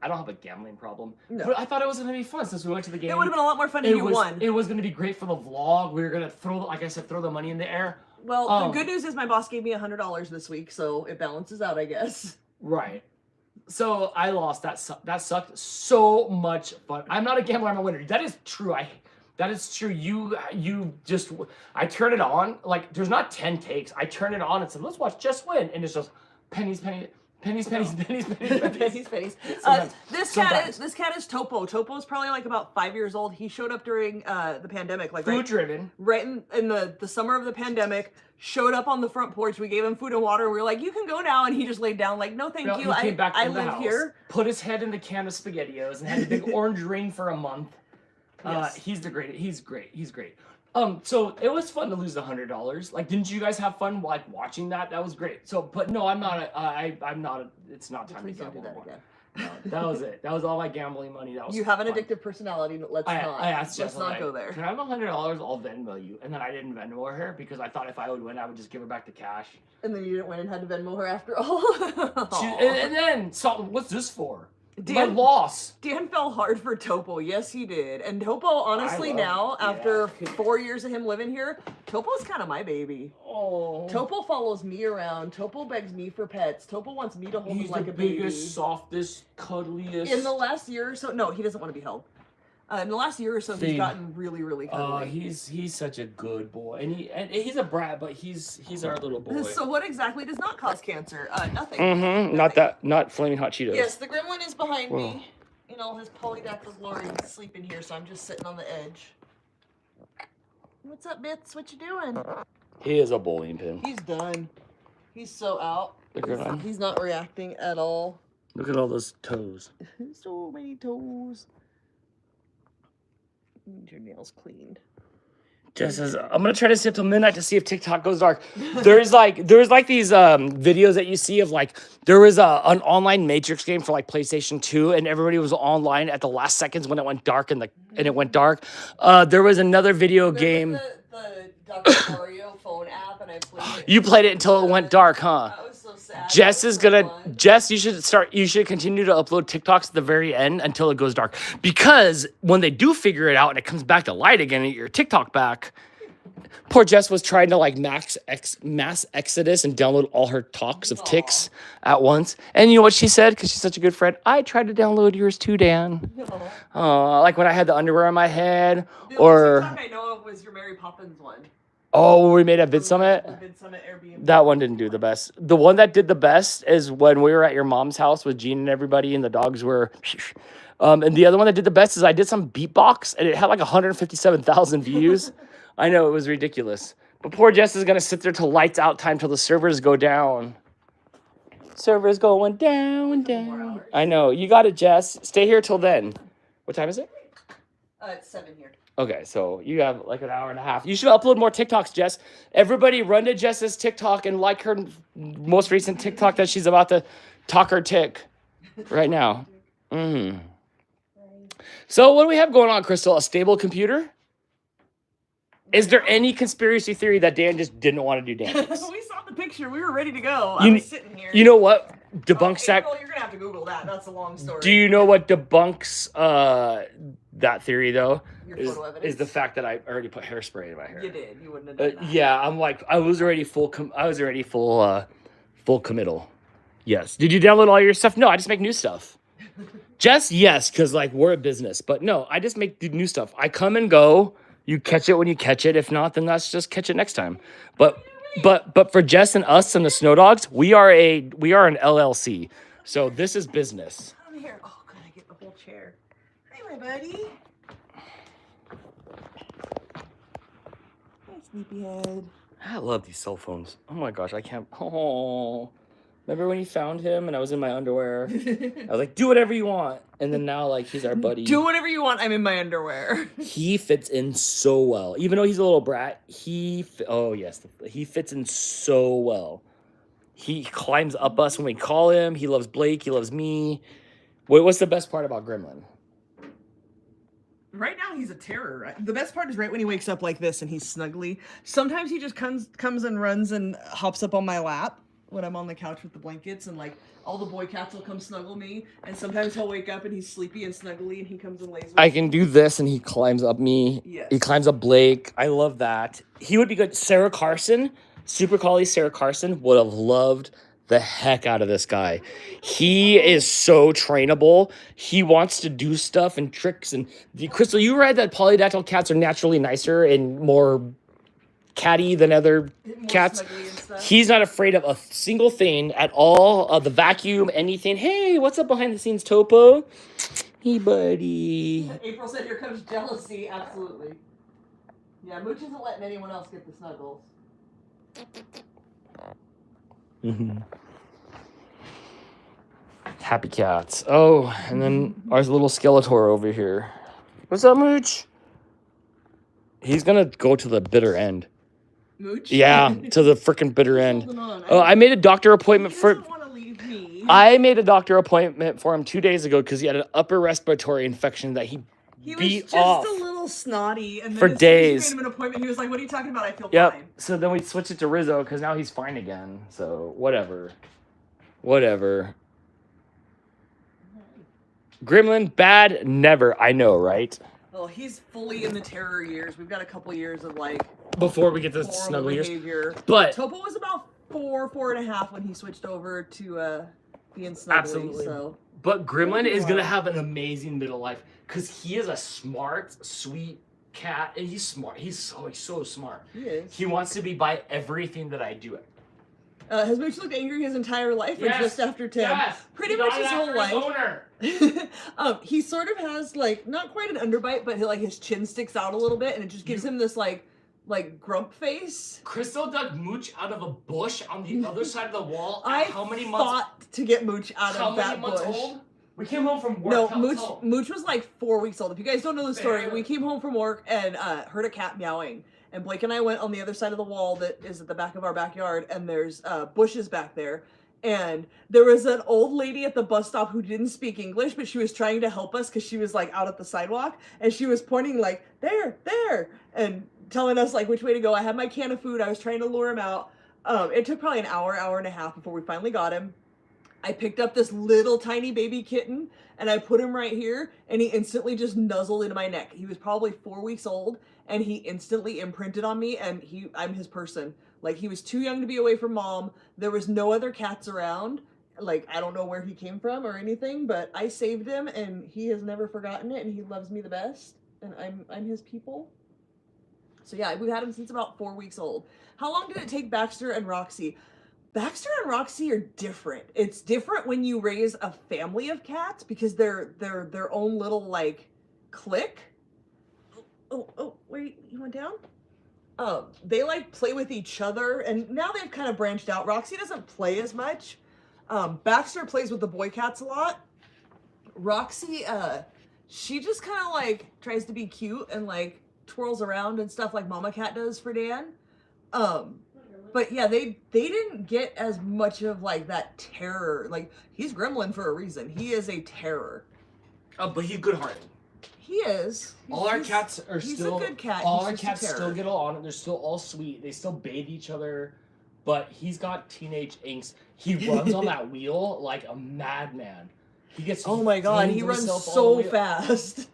I don't have a gambling problem. No. But I thought it was gonna be fun since we went to the game. It would have been a lot more fun if you won. It was gonna be great for the vlog. We were gonna like I said, throw the money in the air. Well, the good news is my boss gave me $100 this week, so it balances out, I guess. Right. So I lost. That sucked. So much fun. I'm not a gambler. I'm a winner. That is true. That is true. I turn it on. Like there's not 10 takes. I turn it on and said, let's watch Jess win, and it's just pennies. Pennies. This cat is Topo. Topo is probably like about 5 years old. He showed up during the pandemic, like Food driven. right in the summer of the pandemic. Showed up on the front porch. We gave him food and water. We were like, "You can go now," and he just laid down, like, "No, thank you. He came back I in the live house, here." put his head in the can of SpaghettiOs, and had a big orange ring for a month. Yes. He's great. He's great. So it was fun to lose $100. Like, didn't you guys have fun like watching that? That was great. So, but no, I'm not. I'm not. It's not time Please to don't do gamble that anymore. again. No, that was it. That was all my gambling money. That was. You have an fun. addictive personality. Let's I not. asked Let's Jess, not like, go there. Can I have $100? I'll Venmo you. And then I didn't Venmo her because I thought if I would win, I would just give her back the cash. And then you didn't win and had to Venmo her after all. And then, so what's this for? My Dan- loss. Dan fell hard for Topo. Yes, he did. And Topo, honestly, now, after 4 years of him living here, Topo's kind of my baby. Oh. Topo follows me around. Topo begs me for pets. Topo wants me to hold him like a baby. He's the biggest, softest, cuddliest. In the last year or so, no, he doesn't want to be held. In the last year or so, he's gotten really, really cuddly. He's such a good boy, and he's a brat, but he's our little boy. So what exactly does not cause cancer? Nothing. Mm-hmm. Nothing. Not flaming hot Cheetos. Yes, the gremlin is behind me. You know, his polydactyl glory is sleeping here, so I'm just sitting on the edge. What's up, Bits? What you doing? He is a bowling pin. He's done. He's so out. Look at him. He's not reacting at all. Look at all those toes. So many toes. Need your nails cleaned. Jess says, I'm gonna try to stay up till midnight to see if TikTok goes dark. There's like these videos that you see of like there was an online Matrix game for like PlayStation 2 and everybody was online at the last seconds when it went dark and it went dark. There was another video game. The Dr. Mario phone app, and I played it. You played it until it went dark, huh? That was so sad. Jess is gonna. Fun. Jess, you should continue to upload TikToks at the very end until it goes dark. Because when they do figure it out and it comes back to light again and you get your TikTok back, poor Jess was trying to like mass exodus and download all her talks of ticks at once. And you know what she said? Because she's such a good friend. I tried to download yours too, Dan. Like when I had the underwear on my head, The or only TikTok I know of was your Mary Poppins one. oh, we made a Vid Summit. The Vid Summit Airbnb. That one didn't do the best. The one that did the best is when we were at your mom's house with Gene and everybody, and the dogs were. And the other one that did the best is I did some beatbox, and it had like 157,000 views. I know, it was ridiculous. But poor Jess is gonna sit there till lights out time till the servers go down. Servers going down. I know. You got it, Jess. Stay here till then. What time is it? It's 7 here. Okay, so you have like an hour and a half. You should upload more TikToks, Jess. Everybody run to Jess's TikTok and like her most recent TikTok that she's about to talk her tick right now. Mm-hmm. So what do we have going on, Crystal? A stable computer? Is there any conspiracy theory that Dan just didn't want to do dance? We saw the picture. We were ready to go. I was sitting here. You know what? Debunks that. April, you're going to have to Google that. That's a long story. Do you know what debunks that theory, though? Your photo evidence? Is the fact that I already put hairspray in my hair. You did. You wouldn't have done that. Yeah, I'm like, I was already full committal. Yes. Did you download all your stuff? No, I just make new stuff. Jess, yes, because like we're a business. But no, I just make new stuff. I come and go. You catch it when you catch it. If not, then let's just catch it next time. But for Jess and us and the Snow Dogs, we are an LLC. So this is business. Come here. Oh, good. I get the whole chair. Hi, my buddy. Hi, sleepyhead. I love these cell phones. Oh my gosh, I can't. Oh, remember when you found him and I was in my underwear? I was like, do whatever you want. And then now, like, he's our buddy. Do whatever you want. I'm in my underwear. He fits in so well. Even though he's a little brat, he fits in so well. He climbs up us when we call him. He loves Blake. He loves me. What's the best part about Gremlin? Right now, he's a terror. Right? The best part is right when he wakes up like this and he's snuggly. Sometimes he just comes and runs and hops up on my lap when I'm on the couch with the blankets, and like all the boy cats will come snuggle me. And sometimes he'll wake up and he's sleepy and snuggly and he comes and lays with I me. can do this and he climbs up me. Yes. He climbs up Blake. I love that. He would be good. Sarah Carson, Super Collie Sarah Carson, would have loved the heck out of this guy. He is so trainable. He wants to do stuff and tricks. And Crystal, you read that polydactyl cats are naturally nicer and more catty than other More cats. snuggly and stuff. He's not afraid of a single thing at all. The vacuum, anything. Hey, what's up behind the scenes, Topo? Hey, buddy. April said, "Here comes jealousy." Absolutely. Yeah, Mooch isn't letting anyone else get the snuggles. Mm-hmm. Happy cats. Oh, and then our little Skeletor over here. What's up, Mooch? He's gonna go to the bitter end. Mooch? Yeah, to the freaking bitter end. Holding on. Oh, I made a doctor appointment He for. doesn't want to leave me. I made a doctor appointment for him 2 days ago because he had an upper respiratory infection that he He was beat just off. a little snotty, and then For as soon as days. you made him an appointment, he was like, "What are you talking about? I feel Yep. fine." So then we switched it to Rizzo because now he's fine again. So whatever. Whatever. Gremlin, bad, never. I know, right? Well, he's fully in the terror years. We've got a couple years of like Before we get to horrible snuggle years. behavior. But Topo was about 4.5 when he switched over to being snuggly. Absolutely. So But Gremlin is Wow. gonna have an amazing middle life because he is a smart, sweet cat, and he's smart. He's so smart. he is. He wants to be by everything that I do. Has Mooch looked angry his entire life, or Yes. just after 10? Yes, Pretty he much got it his whole after his life. owner. He sort of has like not quite an underbite, but like his chin sticks out a little bit, and it just gives him this like grump face. Crystal dug Mooch out of a bush on the other side of the wall. At I how many months? fought to get Mooch out How of many that months bush. old? We came home from work. No, Tell us how. Mooch was like 4 weeks old. If you guys don't know the story, Fair. we came home from work and heard a cat meowing. And Blake and I went on the other side of the wall that is at the back of our backyard, and there's bushes back there. And there was an old lady at the bus stop who didn't speak English, but she was trying to help us because she was like out at the sidewalk, and she was pointing like there, and telling us like which way to go. I had my can of food. I was trying to lure him out. It took probably an hour and a half before we finally got him. I picked up this little tiny baby kitten and I put him right here, and he instantly just nuzzled into my neck. He was probably 4 weeks old, and he instantly imprinted on me, and I'm his person. Like, he was too young to be away from mom. There was no other cats around. Like, I don't know where he came from or anything, but I saved him, and he has never forgotten it, and he loves me the best, and I'm his people. So yeah, we've had him since about 4 weeks old. How long did it take Baxter and Roxy? Baxter and Roxy are different. It's different when you raise a family of cats because they're their own little like clique. Oh, wait, you went down? They like play with each other, and now they've kind of branched out. Roxy doesn't play as much. Baxter plays with the boy cats a lot. Roxy, she just kind of like tries to be cute and like twirls around and stuff like Mama Cat does for Dan. But yeah, they didn't get as much of like that terror. Like, he's Gremlin for a reason. He is a terror. But he's good-hearted. He is. All our cats are he's still. a good cat. All He's our just a cats terror. still get along. They're still all sweet. They still bathe each other. But he's got teenage angst. He runs on that wheel like a madman. He gets. Oh my god, he flings runs himself on the so wheel. fast.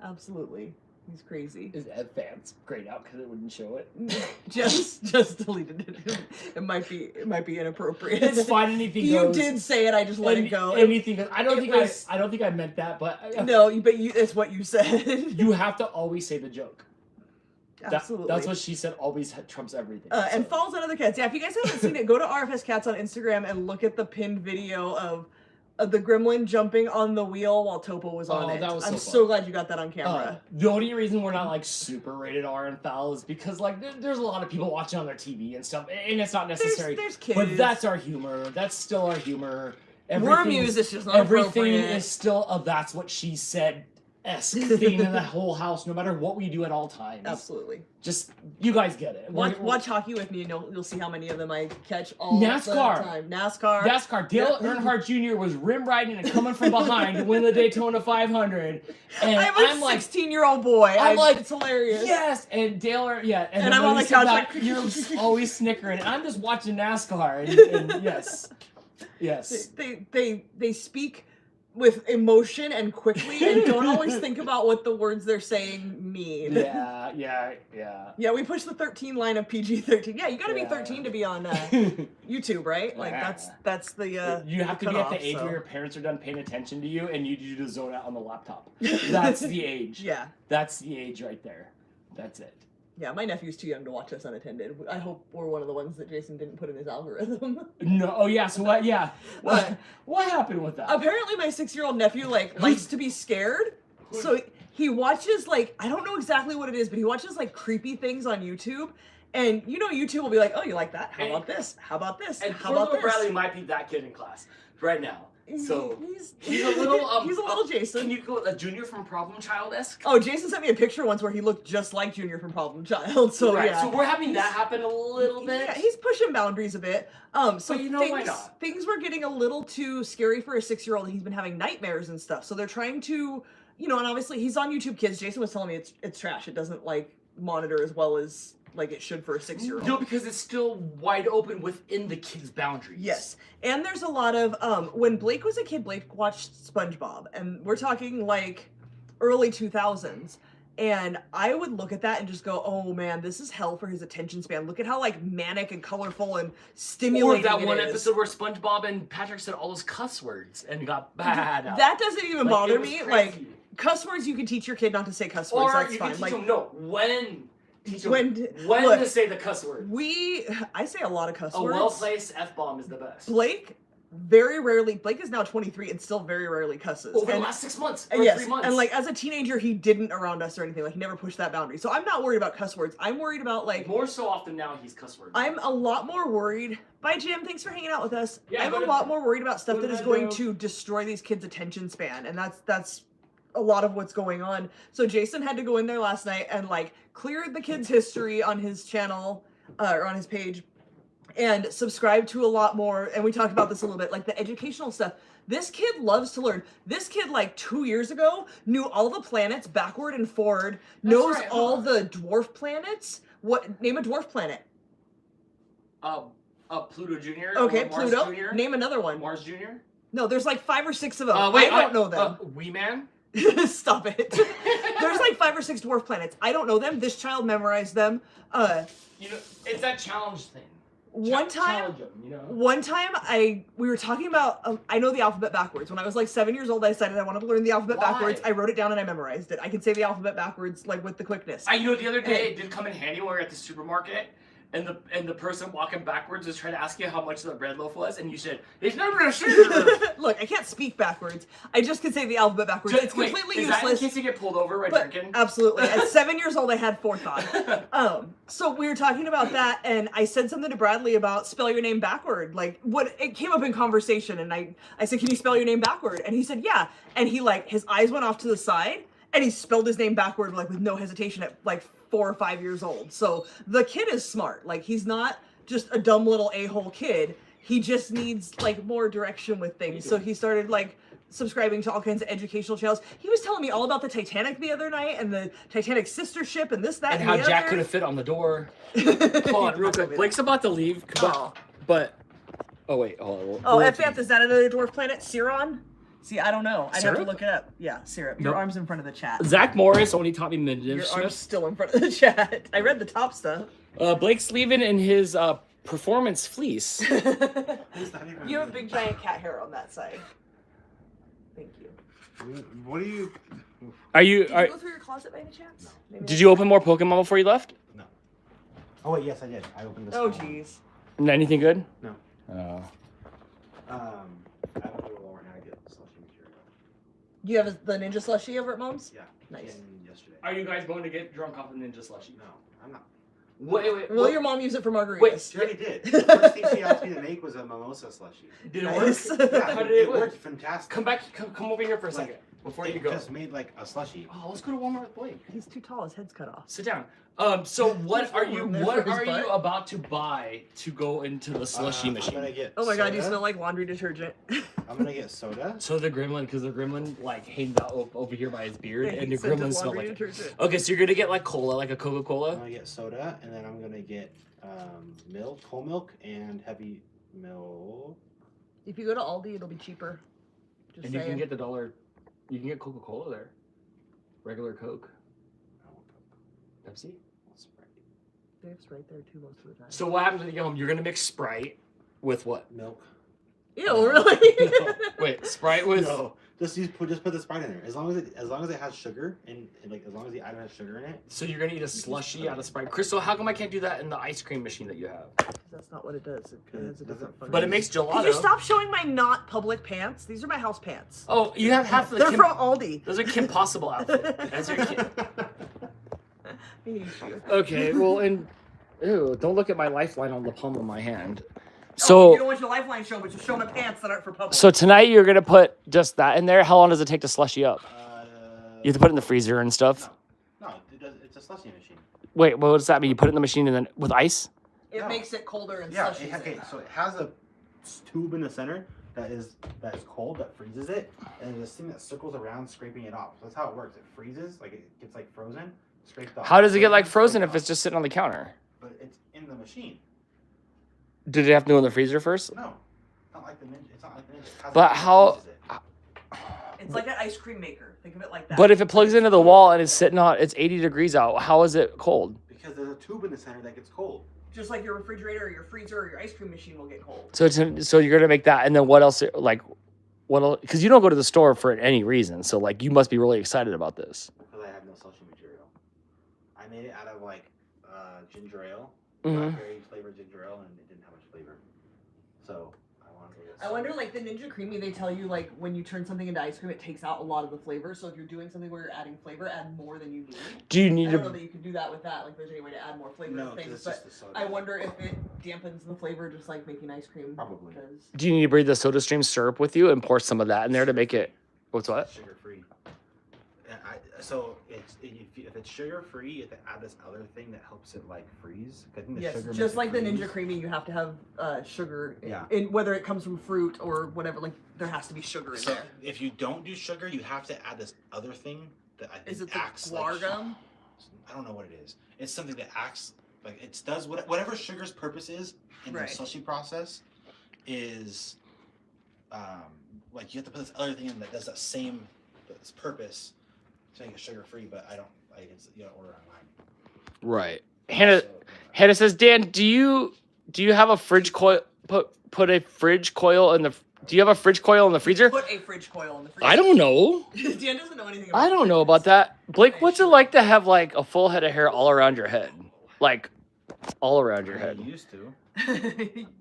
Absolutely. He's crazy. His advance grayed out because it wouldn't show it. just deleted it. It might be inappropriate. It's fine. Anything You goes. did say it, I just let it go. Anything goes. I don't it think was- I don't think I meant that, but No, but it's what you said. you have to always say the joke. Absolutely. That's what she said. Always trumps everything. And So- follows on other cats. Yeah, if you guys haven't seen it, go to RFS Cats on Instagram and look at the pinned video of the gremlin jumping on the wheel while Topo was on Oh, it. that was so I'm fun. so glad you got that on camera. The only reason we're not like super rated R and foul is because like there's a lot of people watching on their TV and stuff, and it's not necessary. There's kids. But that's our humor. That's still our humor. We're amused. It's just not everything appropriate. is still a "that's what she said" esque thing in the whole house, no matter what we do at all times. Absolutely. Just you guys get it. Watch hockey with me, and you'll see how many of them I catch all NASCAR. the time. NASCAR. Dale Earnhardt Jr. was rim riding and coming from behind to win the Daytona 500, and I'm a 16-year-old boy. I'm like, it's hilarious. Yes, and and I'm on the couch like you're always snickering, and I'm just watching NASCAR, and yes. They speak with emotion and quickly, and don't always think about what the words they're saying mean. Yeah, we push the 13 line of PG-13. Yeah, you got to be 13 to be on YouTube, right? Like that's the you have to be at the age where your parents are done paying attention to you, and you just zone out on the laptop. That's the age. Yeah, that's the age right there. That's it. Yeah, my nephew's too young to watch us unattended. I hope we're one of the ones that Jason didn't put in his algorithm. No. Oh yeah. So what? Yeah. What happened with that? Apparently, my 6-year-old nephew likes to be scared, so he watches I don't know exactly what it is, but he watches creepy things on YouTube. And YouTube will be like, "Oh, you like that? How about this? How about this? And how about this?" Bradley might be that kid in class right now. So he's a little he's a little Jason. Can you go a Junior from Problem Child-esque? Oh, Jason sent me a picture once where he looked just like Junior from Problem Child. So yeah. So we're having that happen a little bit. Yeah, he's pushing boundaries a bit. So but why not? Things were getting a little too scary for a 6-year-old, and he's been having nightmares and stuff. So they're trying to, and obviously he's on YouTube Kids. Jason was telling me it's trash. It doesn't monitor as well as it should for a 6-year-old. No, because it's still wide open within the kid's boundaries. Yes. And there's a lot of, when Blake was a kid, Blake watched SpongeBob. And we're talking early 2000s. And I would look at that and just go, oh man, this is hell for his attention span. Look at how manic and colorful and stimulating that one is. episode where SpongeBob and Patrick said all those cuss words and got bad out. That doesn't even bother me. Crazy. Cuss words, you can teach your kid not to say cuss words. That's fine. Can teach them, no, when Look, to say the cuss word. I say a lot of cuss words. A well-placed F-bomb is the best. Blake is now 23 and still very rarely cusses. Over the last 6 months, or 3 months. And as a teenager, he didn't around us or anything. He never pushed that boundary. So I'm not worried about cuss words. I'm worried about more so often now he's cuss words. I'm a lot more worried. Bye, Jim. Thanks for hanging out with us. Yeah, I'm a lot more worried about stuff that is going to destroy these kids' attention span, and that's a lot of what's going on. So Jason had to go in there last night and clear the kid's history on his channel or on his page and subscribe to a lot more. And we talked about this a little bit, the educational stuff. This kid loves to learn. This kid 2 years ago knew all the planets backward and forward, knows all the dwarf planets. Name a dwarf planet. Pluto Jr. Okay, Mars Pluto. Jr. Name another one. Mars Jr. No, there's 5 or 6 of them. Wait, I don't know them. Wee Man. Stop it. There's 5 or 6 dwarf planets. I don't know them. This child memorized them. It's that challenge thing. One time we were talking about, I know the alphabet backwards. When I was 7 years old, I decided I wanted to learn the alphabet backwards. I wrote it down and I memorized it. I can say the alphabet backwards with the quickness. The other day it did come in handy when we were at the supermarket. And the person walking backwards was trying to ask you how much the bread loaf was, and you said, "It's never a sugar." Look, I can't speak backwards. I just can say the alphabet backwards. It's completely useless. That in case you get pulled over by drinking? Absolutely. At 7 years old, I had forethought. So we were talking about that, and I said something to Bradley about spell your name backward. It came up in conversation, and I said, "Can you spell your name backward?" And he said, "Yeah." And he his eyes went off to the side, and he spelled his name backward with no hesitation at 4 or 5 years old. So the kid is smart. He's not just a dumb little a-hole kid. He just needs more direction with things. So he started subscribing to all kinds of educational channels. He was telling me all about the Titanic the other night and the Titanic sister ship and this, that, and how the Jack other. could have fit on the door. Hold on, real quick. Blake's about to leave, but oh wait, hold on. FF, is that another dwarf planet? Ciron? See, I don't know. I'd have to look it up. Yeah, syrup. Your arm's in front of the chat. Zach Morris only taught me mid. Your arm's still in front of the chat. I read the top stuff. Blake's leaving in his performance fleece. You have a big giant cat hair on that side. Thank you. What are you? Did you go through your closet by any chance? No. Did you open more Pokemon before you left? No. Oh wait, yes I did. I opened this. Oh jeez. Anything good? No. Oh. I don't know where now I get slushy material. You have the ninja slushie over at Mom's? Yeah. Nice. Yesterday. Are you guys going to get drunk off the ninja slushie? No, I'm not. Wait. Will your mom use it for margaritas? Wait, She already did. The first thing she asked me to make was a mimosa slushie. Did it Nice. work? Yeah, How did it work? worked fantastic. Come over here for a second before you It go. just made like a slushie. Oh, let's go to Walmart with Blake. He's too tall. His head's cut off. Sit down. So what are you room there for his butt. about to buy to go into the slushy I'm machine? gonna get Oh my god, you soda. smell like laundry detergent. I'm gonna get soda. So the gremlin, because the gremlin like hangs out over here by his beard, Yeah, and he the scented gremlin smell laundry like. detergent. Okay, so you're gonna get like cola, like a I'm Coca-Cola. gonna get soda, and then I'm gonna get milk, whole milk, and heavy milk. If you go to Aldi, it'll be cheaper. Just And saying. you can get the dollar. You can get Coca-Cola there. Regular Coke. I want Coke. Pepsi. Sprite. They have Sprite there too most of the time. So what happens when you get home? You're gonna mix Sprite with what? Milk. Ew, really? No. Wait, Sprite with. No, just put the Sprite in there. As long as it has sugar and like as long as the item has sugar in it. So you're gonna eat a slushy out of Sprite. Crystal, how come I can't do that in the ice cream machine that you have? That's not what it does. It has a different function. But it makes gelato. Could you stop showing my not public pants? These are my house pants. Oh, you have half of the. They're Kim... from Aldi. Those are Kim Possible outfit. That's your Kim... I hate you. Okay, well, and ew, don't look at my lifeline on the palm of my hand. You So, don't want your lifeline show, but you show my pants that aren't for public. so tonight you're gonna put just that in there. How long does it take to slushy up? You have to put it in the freezer and stuff. No, it does. It's a slushy machine. Wait, what does that mean? You put it in the machine and then with ice? It No. makes it colder and Yeah. slushy. Okay. So it has a tube in the center that is cold that freezes it, and there's this thing that circles around scraping it off. So that's how it works. It freezes, like it gets like frozen, scraped off. How does it get like frozen Scraped if it's off. just sitting on the counter? But it's in the machine. Did it have to go in the freezer first? No, it's not like the ninja. It's not like the ninja. It has But a- how- freezes it. It's like an ice cream maker. Think of it like that. But if it plugs into the wall and it's sitting on, it's 80 degrees out. How is it cold? Because there's a tube in the center that gets cold. just like your refrigerator or your freezer or your ice cream machine will get cold. So you're gonna make that, and then what else? Like, what else? Because you don't go to the store for any reason. So like, you must be really excited about this. Because I have no slushy material. I made it out of like ginger ale, Mhm. blackberry flavored ginger ale, and it didn't have much flavor. So I wanted to. I wonder, like the Ninja Creamy, they tell you like when you turn something into ice cream, it takes out a lot of the flavor. So if you're doing something where you're adding flavor, add more than you need. Do you I need don't know to? that you can do that with that. Like there's any way to add more flavor No, to because things, it's but just the soda. I wonder if it dampens the flavor just like making ice cream. Probably. Because Do you need to bring the Soda Stream syrup with you and pour some of that in there to make it? What's what? Sugar free. So if it's sugar free, you have to add this other thing that helps it like freeze. I think the yes, sugar just makes it like the freeze. Ninja Creamy, you have to have sugar. Yeah. In whether it comes from fruit or whatever, like there has to be sugar in So there. if you don't do sugar, you have to add this other thing that I think Is it the acts guar like. gum? I don't know what it is. It's something that acts like it does whatever sugar's purpose is in Right. the slushy process is like you have to put this other thing in that does that same its purpose to make it sugar free, but I don't like it's you gotta order online. Right. Hannah So, Hannah says, Dan, do you have a fridge coil? Put a fridge coil in the. Do you have a fridge coil in the freezer? Put a fridge coil in the freezer. I don't know. Dan doesn't know anything about I don't know about that. Blake, what's it like to have like a full head of hair all around your head? Like all around your head. You used to.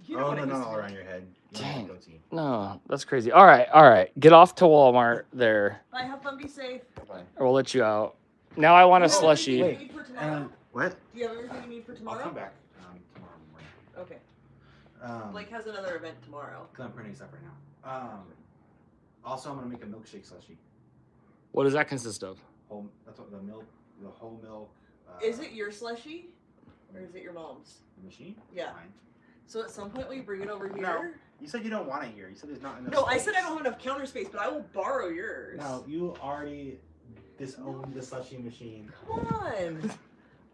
You know Oh what no, it not is. all around your head. You don't have Dang. a goatee. No, that's crazy. All right. Get off to Walmart there. Bye, have fun, be safe. Bye. Or we'll let you out. Now I want a Do you have slushy. everything you need for tomorrow? What? Do you have everything you need for I'll tomorrow? come back tomorrow morning. Okay. Blake has another event tomorrow. Because I'm printing stuff right now. Also, I'm gonna make a milkshake slushy. What does that consist of? That's what the whole milk. Is it your slushy? Or is it your mom's? machine? Yeah. Fine. So at some point will you bring it over here? No. You said you don't want it here. You said there's not enough. No, I space. said I don't have enough counter space, but I will borrow yours. No, you already disowned the slushy machine. Come on.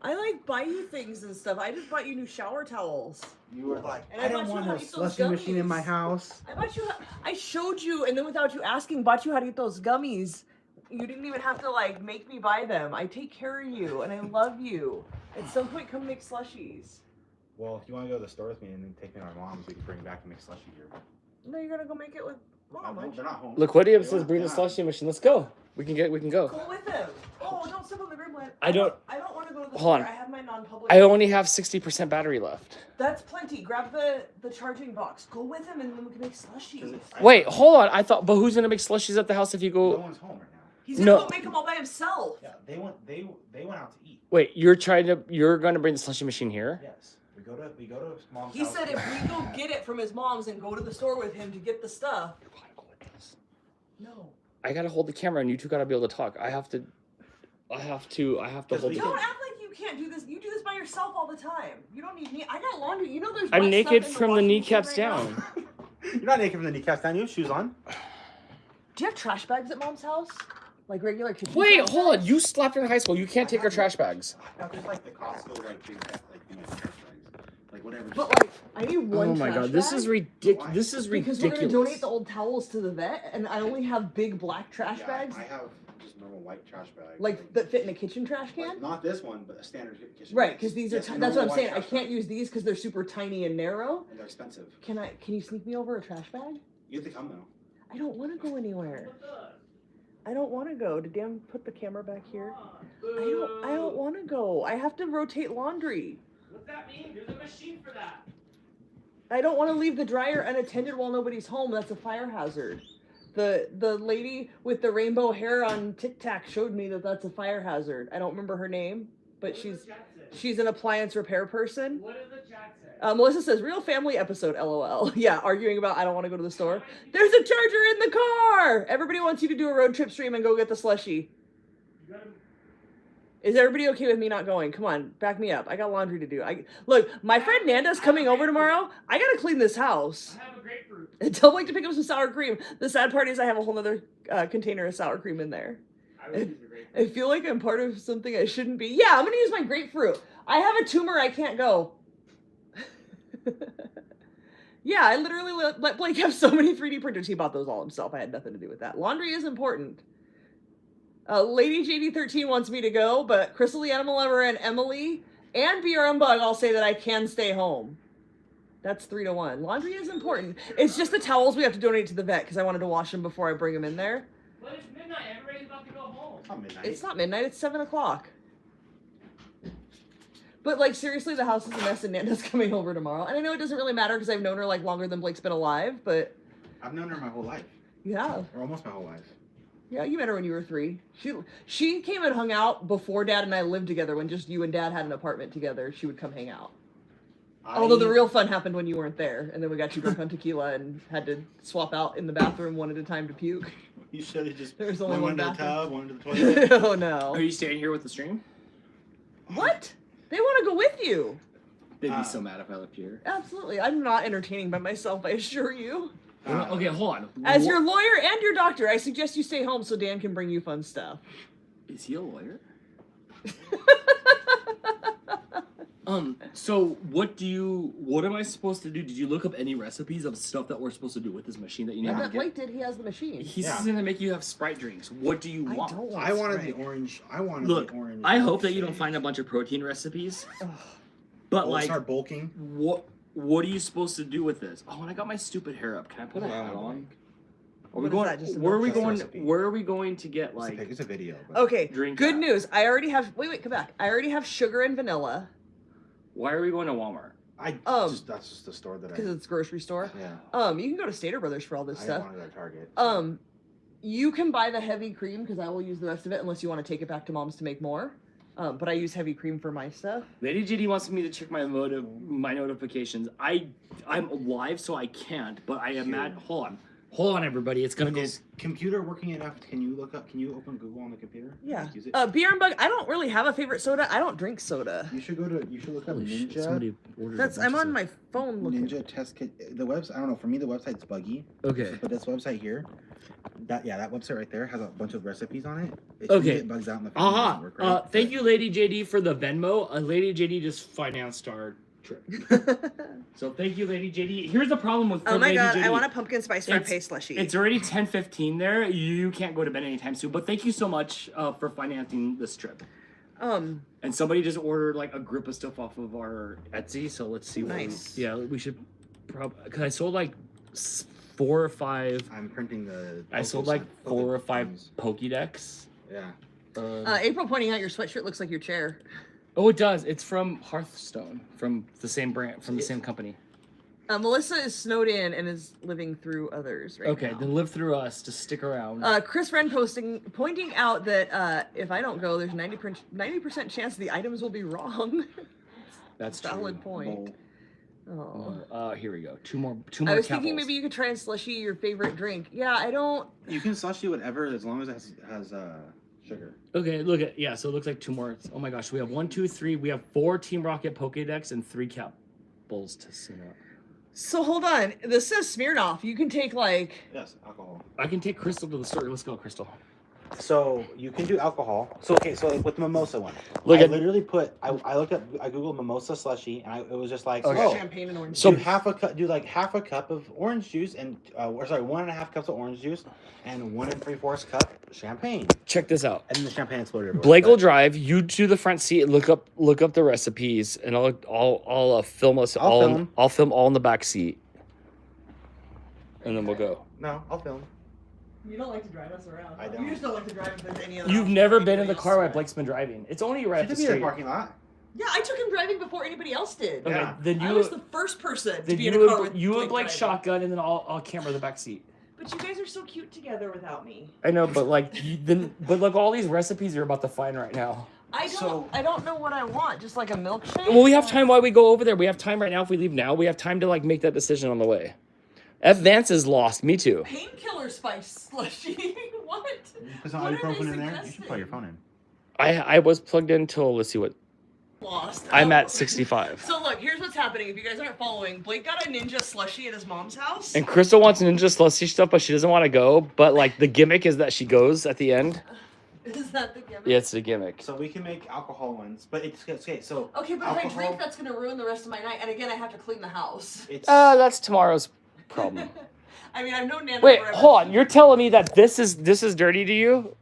I like buy you things and stuff. I just bought you new shower towels. You were like, And I I don't bought you want how a to eat those slushy machine in my gummies. house. I showed you, and then without you asking, bought you how to eat those gummies. You didn't even have to like make me buy them. I take care of you, and I love you. At some point, come make slushies. Well, if you want to go to the store with me and then take me to my mom's, we can bring back and make slushy here. No, you're gonna go make it with mom. aren't you? They're not home. Liquidium They says won't- bring the they're not- slushy machine. Let's go. We can go. Go with him. Oh, don't step on the gremlin. I don't- I don't want to go to the Hold store. on. I have my non-public. I only have 60% battery left. That's plenty. Grab the charging box. Go with him, and then we can make slushies. I- Wait, hold on. I thought, but who's gonna make slushies at the house if you No go? one's home right now. He's gonna No. go make them all by himself. Yeah, they went out to eat. Wait, you're gonna bring the slushy machine here? Yes. We go to mom's He house. said if we go get it from his mom's and go to the store with him to get the stuff. You gotta go with this. No. I gotta hold the camera, and you two gotta be able to talk. I have to hold the Don't act like you can't do this. You do this by yourself all the time. You don't need me. I got laundry. You know there's. I'm wet naked stuff in from the washing machine kneecaps right now. down. You're not naked from the kneecaps down. You have shoes on. Do you have trash bags at mom's house? Like regular kitchen Wait, trash hold on. bags? You slapped her in high school. You can't take her trash bags. No, just like the Costco, like big, like whatever. But like, I need one. Oh my trash god, this bag is ridiculous. This is because ridiculous. we're gonna donate the old towels to the vet, and I only have big black trash Yeah, bags, I have just normal white trash bags. like that fit in a kitchen trash like, can. not this one, but a standard kitchen. Right, bag. because these are Yes, that's what I'm normal saying. white I trash can't bag. use these because they're super tiny and narrow. And they're expensive. Can you sneak me over a trash bag? You have to come though. I don't want to go anywhere. I don't want to go. Did Dan put the camera back here? I don't want to go. I have to rotate laundry. What's that mean? There's a machine for that. I don't want to leave the dryer unattended while nobody's home. That's a fire hazard. The lady with the rainbow hair on Tic Tac showed me that that's a fire hazard. I don't remember her name, but she's an appliance repair person. What does the chat say? Melissa says, real family episode, LOL. Yeah, arguing about I don't want to go to the store. There's a charger in the car! Everybody wants you to do a road trip stream and go get the slushie. Is everybody okay with me not going? Come on, back me up. I got laundry to do. Look, my friend Nanda's coming over tomorrow. I gotta clean this house. I have a grapefruit. And tell Blake to pick up some sour cream. The sad part is I have a whole other container of sour cream in there. I would use your grapefruit. I feel like I'm part of something I shouldn't be. Yeah, I'm gonna use my grapefruit. I have a tumor, I can't go. Yeah, I literally let Blake have so many 3D printers. He bought those all himself. I had nothing to do with that. Laundry is important. Lady JD13 wants me to go, but Crystal the Animal Lover and Emily and BRM Bug all say that I can stay home. That's 3-1. Laundry is important. It's just the towels we have to donate to the vet because I wanted to wash them before I bring them in there. But it's midnight. Everybody's about to go home. It's not midnight. It's not midnight. It's 7 o'clock. But like seriously, the house is a mess, and Nanda's coming over tomorrow. And I know it doesn't really matter because I've known her like longer than Blake's been alive. But I've known her my whole life, you have. or almost my whole life. Yeah, you met her when you were 3. She came and hung out before Dad and I lived together. When just you and Dad had an apartment together, she would come hang out. Although the real fun happened when you weren't there, and then we got you drunk on tequila and had to swap out in the bathroom one at a time to puke. You should have just There's only one into the bathroom. tub, one into the toilet. Oh no! Are you staying here with the stream? What? They want to go with you. They'd be so mad if I left here. Absolutely. I'm not entertaining by myself, I assure you. Okay, hold on. As your lawyer and your doctor, I suggest you stay home so Dan can bring you fun stuff. Is he a lawyer? So what am I supposed to do? Did you look up any recipes of stuff that we're supposed to do with this machine that you need I to bet get? Blake did. He has the machine. He's Yeah. gonna make you have Sprite drinks. What do you I want? don't want I wanted Sprite. the orange. I wanted Look, the orange. I hope that you don't shake. find a bunch of protein recipes. Ugh. But Oh, like, start bulking. what are you supposed to do with this? Oh, and I got my stupid hair up. Can I put a hat on? Are we What is going? that, just a Where are we milkshake going? recipe? Where are we going to get It's a like? pic- it's a video. But Okay, Drink good that. news. I already have. Wait, come back. I already have sugar and vanilla Why are we going to Walmart? that's just the store that because I. it's grocery store. Yeah. You can go to Stater Brothers for all this I stuff. wanted at Target. You can buy the heavy cream because I will use the rest of it unless you want to take it back to Mom's to make more. But I use heavy cream for my stuff. Lady GD wants me to check my notifications. I'm live, so I can't. But I am at. Hold on, everybody. It's gonna go. Is computer working enough? Can you look up? Can you open Google on the computer? Yeah. Use it? Beer and Bug. I don't really have a favorite soda. I don't drink soda. You should go to. You should look up Holy shit, Ninja. somebody ordered a That's. bunch I'm of on stuff. my phone looking. Ninja test kit. The website. I don't know. For me, the website's buggy. Okay. But this website here, that website right there has a bunch of recipes on it. It Okay. It bugs out in the phone. It doesn't work right. Thank you, Lady JD, for the Venmo. Lady JD just financed our trip. So thank you, Lady JD. Here's the problem with Oh my Lady god, JD. I want a pumpkin spice frappe It's- slushie. It's already 10:15 there. You can't go to bed anytime soon. But thank you so much for financing this trip. And somebody just ordered like a group of stuff off of our Etsy. So let's see. Nice. We should probably because I sold like 4 or 5. I'm printing the. I sold Poké like sign- 4 or Poké 5 things. Pokédex. Yeah. April pointing out your sweatshirt looks like your chair. Oh, it does. It's from Hearthstone, from the same brand, from the same company. Melissa is snowed in and is living through others right Okay, now. then live through us. Just stick around. Chris Wren pointing out that if I don't go, there's 90% chance the items will be wrong. That's valid true. point. Oh. Here we go. Two more. I was thinking maybe you could try and slushy your favorite drink. Yeah, I don't. You can slushy whatever as long as it has sugar. Okay, look at so it looks like 2 more. Oh my gosh, we have 1, 2, 3. We have 4 Team Rocket Pokédex and 3 Cap Bowls to sing up. So hold on. This says Smirnoff. You can take like. Yes, alcohol. I can take Crystal to the store. Let's go, Crystal. So you can do alcohol. So so like with the mimosa one, Look I at- literally put. I looked up. I googled mimosa slushy, and it was just like Okay. Champagne and orange. So- do half a cup. Do like half a cup of orange juice and 1.5 cups of orange juice and 1 3/4 cup champagne, Check this out. and then the champagne exploded everywhere. Blake will But drive. You to the front seat and look up the recipes, and I'll film us I'll all. film. I'll film all in the back seat, and then we'll go. No, I'll film. You don't like to drive us around. I don't. You just don't like to drive if there's any other. You've option. never been in the Anybody car else while drive. Blake's been driving. It's only right She up the took me to the street. parking lot. Yeah, I took him driving before anybody else did. Okay, Yeah. then I you was the first person to then be you in a car would with you would Blake driving. shotgun, and then I'll camera the back seat. But you guys are so cute together without me. I know, but like but look, all these recipes you're about to find right now. I don't know what I want. Just like a milkshake. Well, we have time while we go over there. We have time right now. If we leave now, we have time to like make that decision on the way. F Vance is lost. Me too. Painkiller spice slushy. What? Put some What are ibuprofen they in there. You suggesting? should plug your phone in. I was plugged in till let's see what Lost. I'm Oh. at 65. So look, here's what's happening. If you guys aren't following, Blake got a ninja slushy at his mom's house. And Crystal wants Ninja Slushy stuff, but she doesn't want to go. But like the gimmick is that she goes at the end. Is that the gimmick? Yeah, it's the gimmick. So we can make alcohol ones, but it's okay. So Okay, but if I alcohol, drink, that's gonna ruin the rest of my night. And again, I have to clean the house. It's That's tomorrow's problem. I mean, I've known Nana Wait, forever. hold on. You're telling me that this is dirty to you?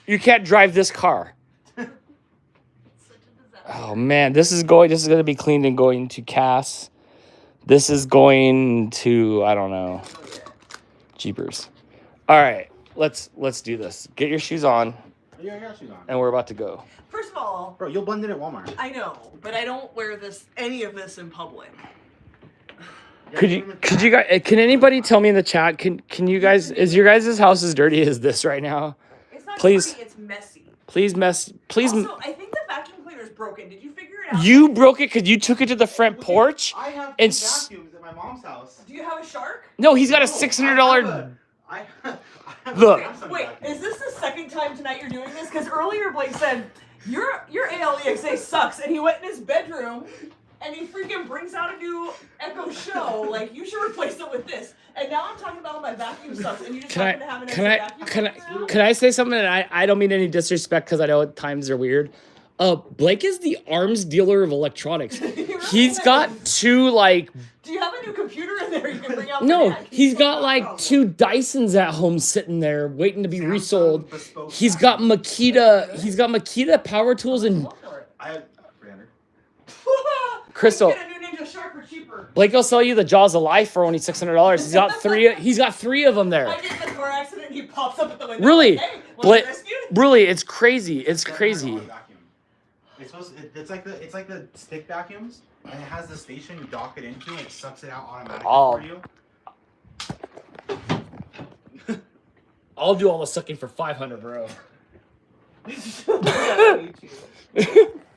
You can't drive this car. Such a disaster. Oh man, this is going to be cleaned and going to Cass. This is going to I don't know. Jeepers. All right, let's do this. Get your shoes on, your shoes on. and we're about to go. First of all, Bro, you'll blend it at Walmart. I know, but I don't wear any of this in public. Could you guys? Can anybody tell me in the chat? Can you guys? Is your guys' house as dirty as this right now? It's not Please. dirty, it's messy. Please Also, I think the vacuum cleaner is broken. Did you figure it out? You broke it because you took it to the front porch. I have And two vacuums at my mom's house. Do you have a shark? No, he's got a No, $600. I have a Look. Samsung Wait, vacuum. is this the second time tonight you're doing this? Because earlier Blake said your ALEXA sucks, and he went in his bedroom and he freaking brings out a new Echo Show. Like, you should replace it with this. And now I'm talking about how my vacuum sucks, and you just happen to have an extra vacuum. Can I say something? And I don't mean any disrespect because I know times are weird. Blake is the arms dealer of electronics. He's got two like Do you have a new computer in there you can bring out? no, for that? he's got like 2 Dysons at home sitting there waiting to be Samsung resold. bespoke He's vacuum. got Makita power tools and I have 300. Crystal. You can get a new Ninja Shark for cheaper. Blake will sell you the Jaws of Life for only $600. He's got three of them there. I get in a car accident and he pops up at the window. Really? Like, hey, want Blake, to rescue? really, it's crazy. It's crazy. $700 vacuum. It's like the stick vacuums, and it has the station you dock it into, and it sucks it out automatically Oh. for you. I'll do all the sucking for $500, bro.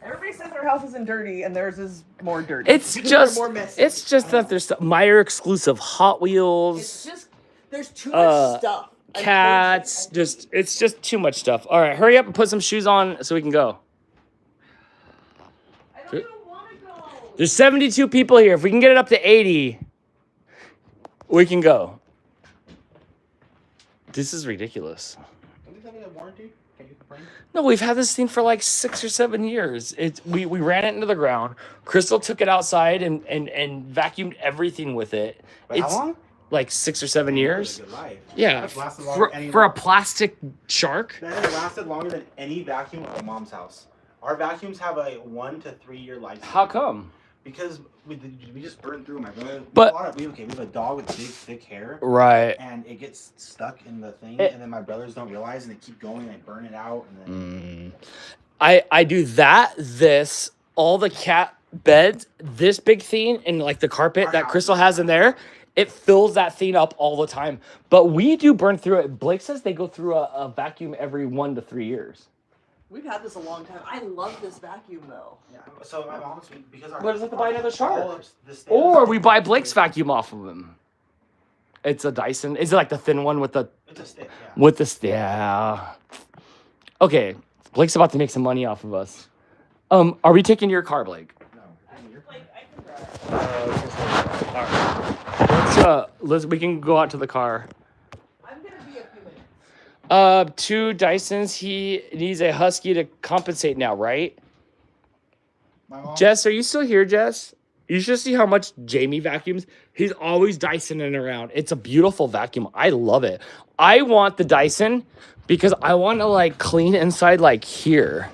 Everybody says their house isn't dirty and theirs is more dirty. It's They're just, more messy. it's just that there's Meyer exclusive Hot It's Wheels, just there's too much stuff. cats. It's just too much stuff. All right, hurry up and put some shoes on so we can go. I don't even want to go. There's 72 people here. If we can get it up to 80, we can go. This is ridiculous. Don't these have a warranty? Can you complain? No, we've had this thing for like 6 or 7 years. We ran it into the ground. Crystal took it outside and vacuumed everything with it. But It's how long? like 6 or 7 years. Good life. Yeah, That's lasted longer for, than any for a plastic shark. That has lasted longer than any vacuum at my mom's house. Our vacuums have a 1 to 3 year lifespan. How come? Because we just burned through them. But- we have a dog with big, thick hair. Right. And it gets stuck in the thing, It- and then my brothers don't realize, and they keep going, and they burn it out, and then I do that. All the cat beds, this big thing and like the carpet that Crystal has in there, it fills that thing up all the time. But we do burn through it. Blake says they go through a vacuum every 1 to 3 years. We've had this a long time. I love this vacuum though. Yeah. So my mom's because our What is it to buy another shark? This Or we buy Blake's vacuum off of him. It's a Dyson. Is it like the thin one with the It's a stick. Yeah. with the yeah? Okay, Blake's about to make some money off of us. Are we taking your car, Blake? No. Like I can drive. All right. We can go out to the car. I'm gonna be a few minutes. 2 Dysons. He needs a Husky to compensate now, right? My mom. Jess, are you still here, Jess? You should see how much Jamie vacuums. He's always Dysoning around. It's a beautiful vacuum. I love it. I want the Dyson because I want to like clean inside like here.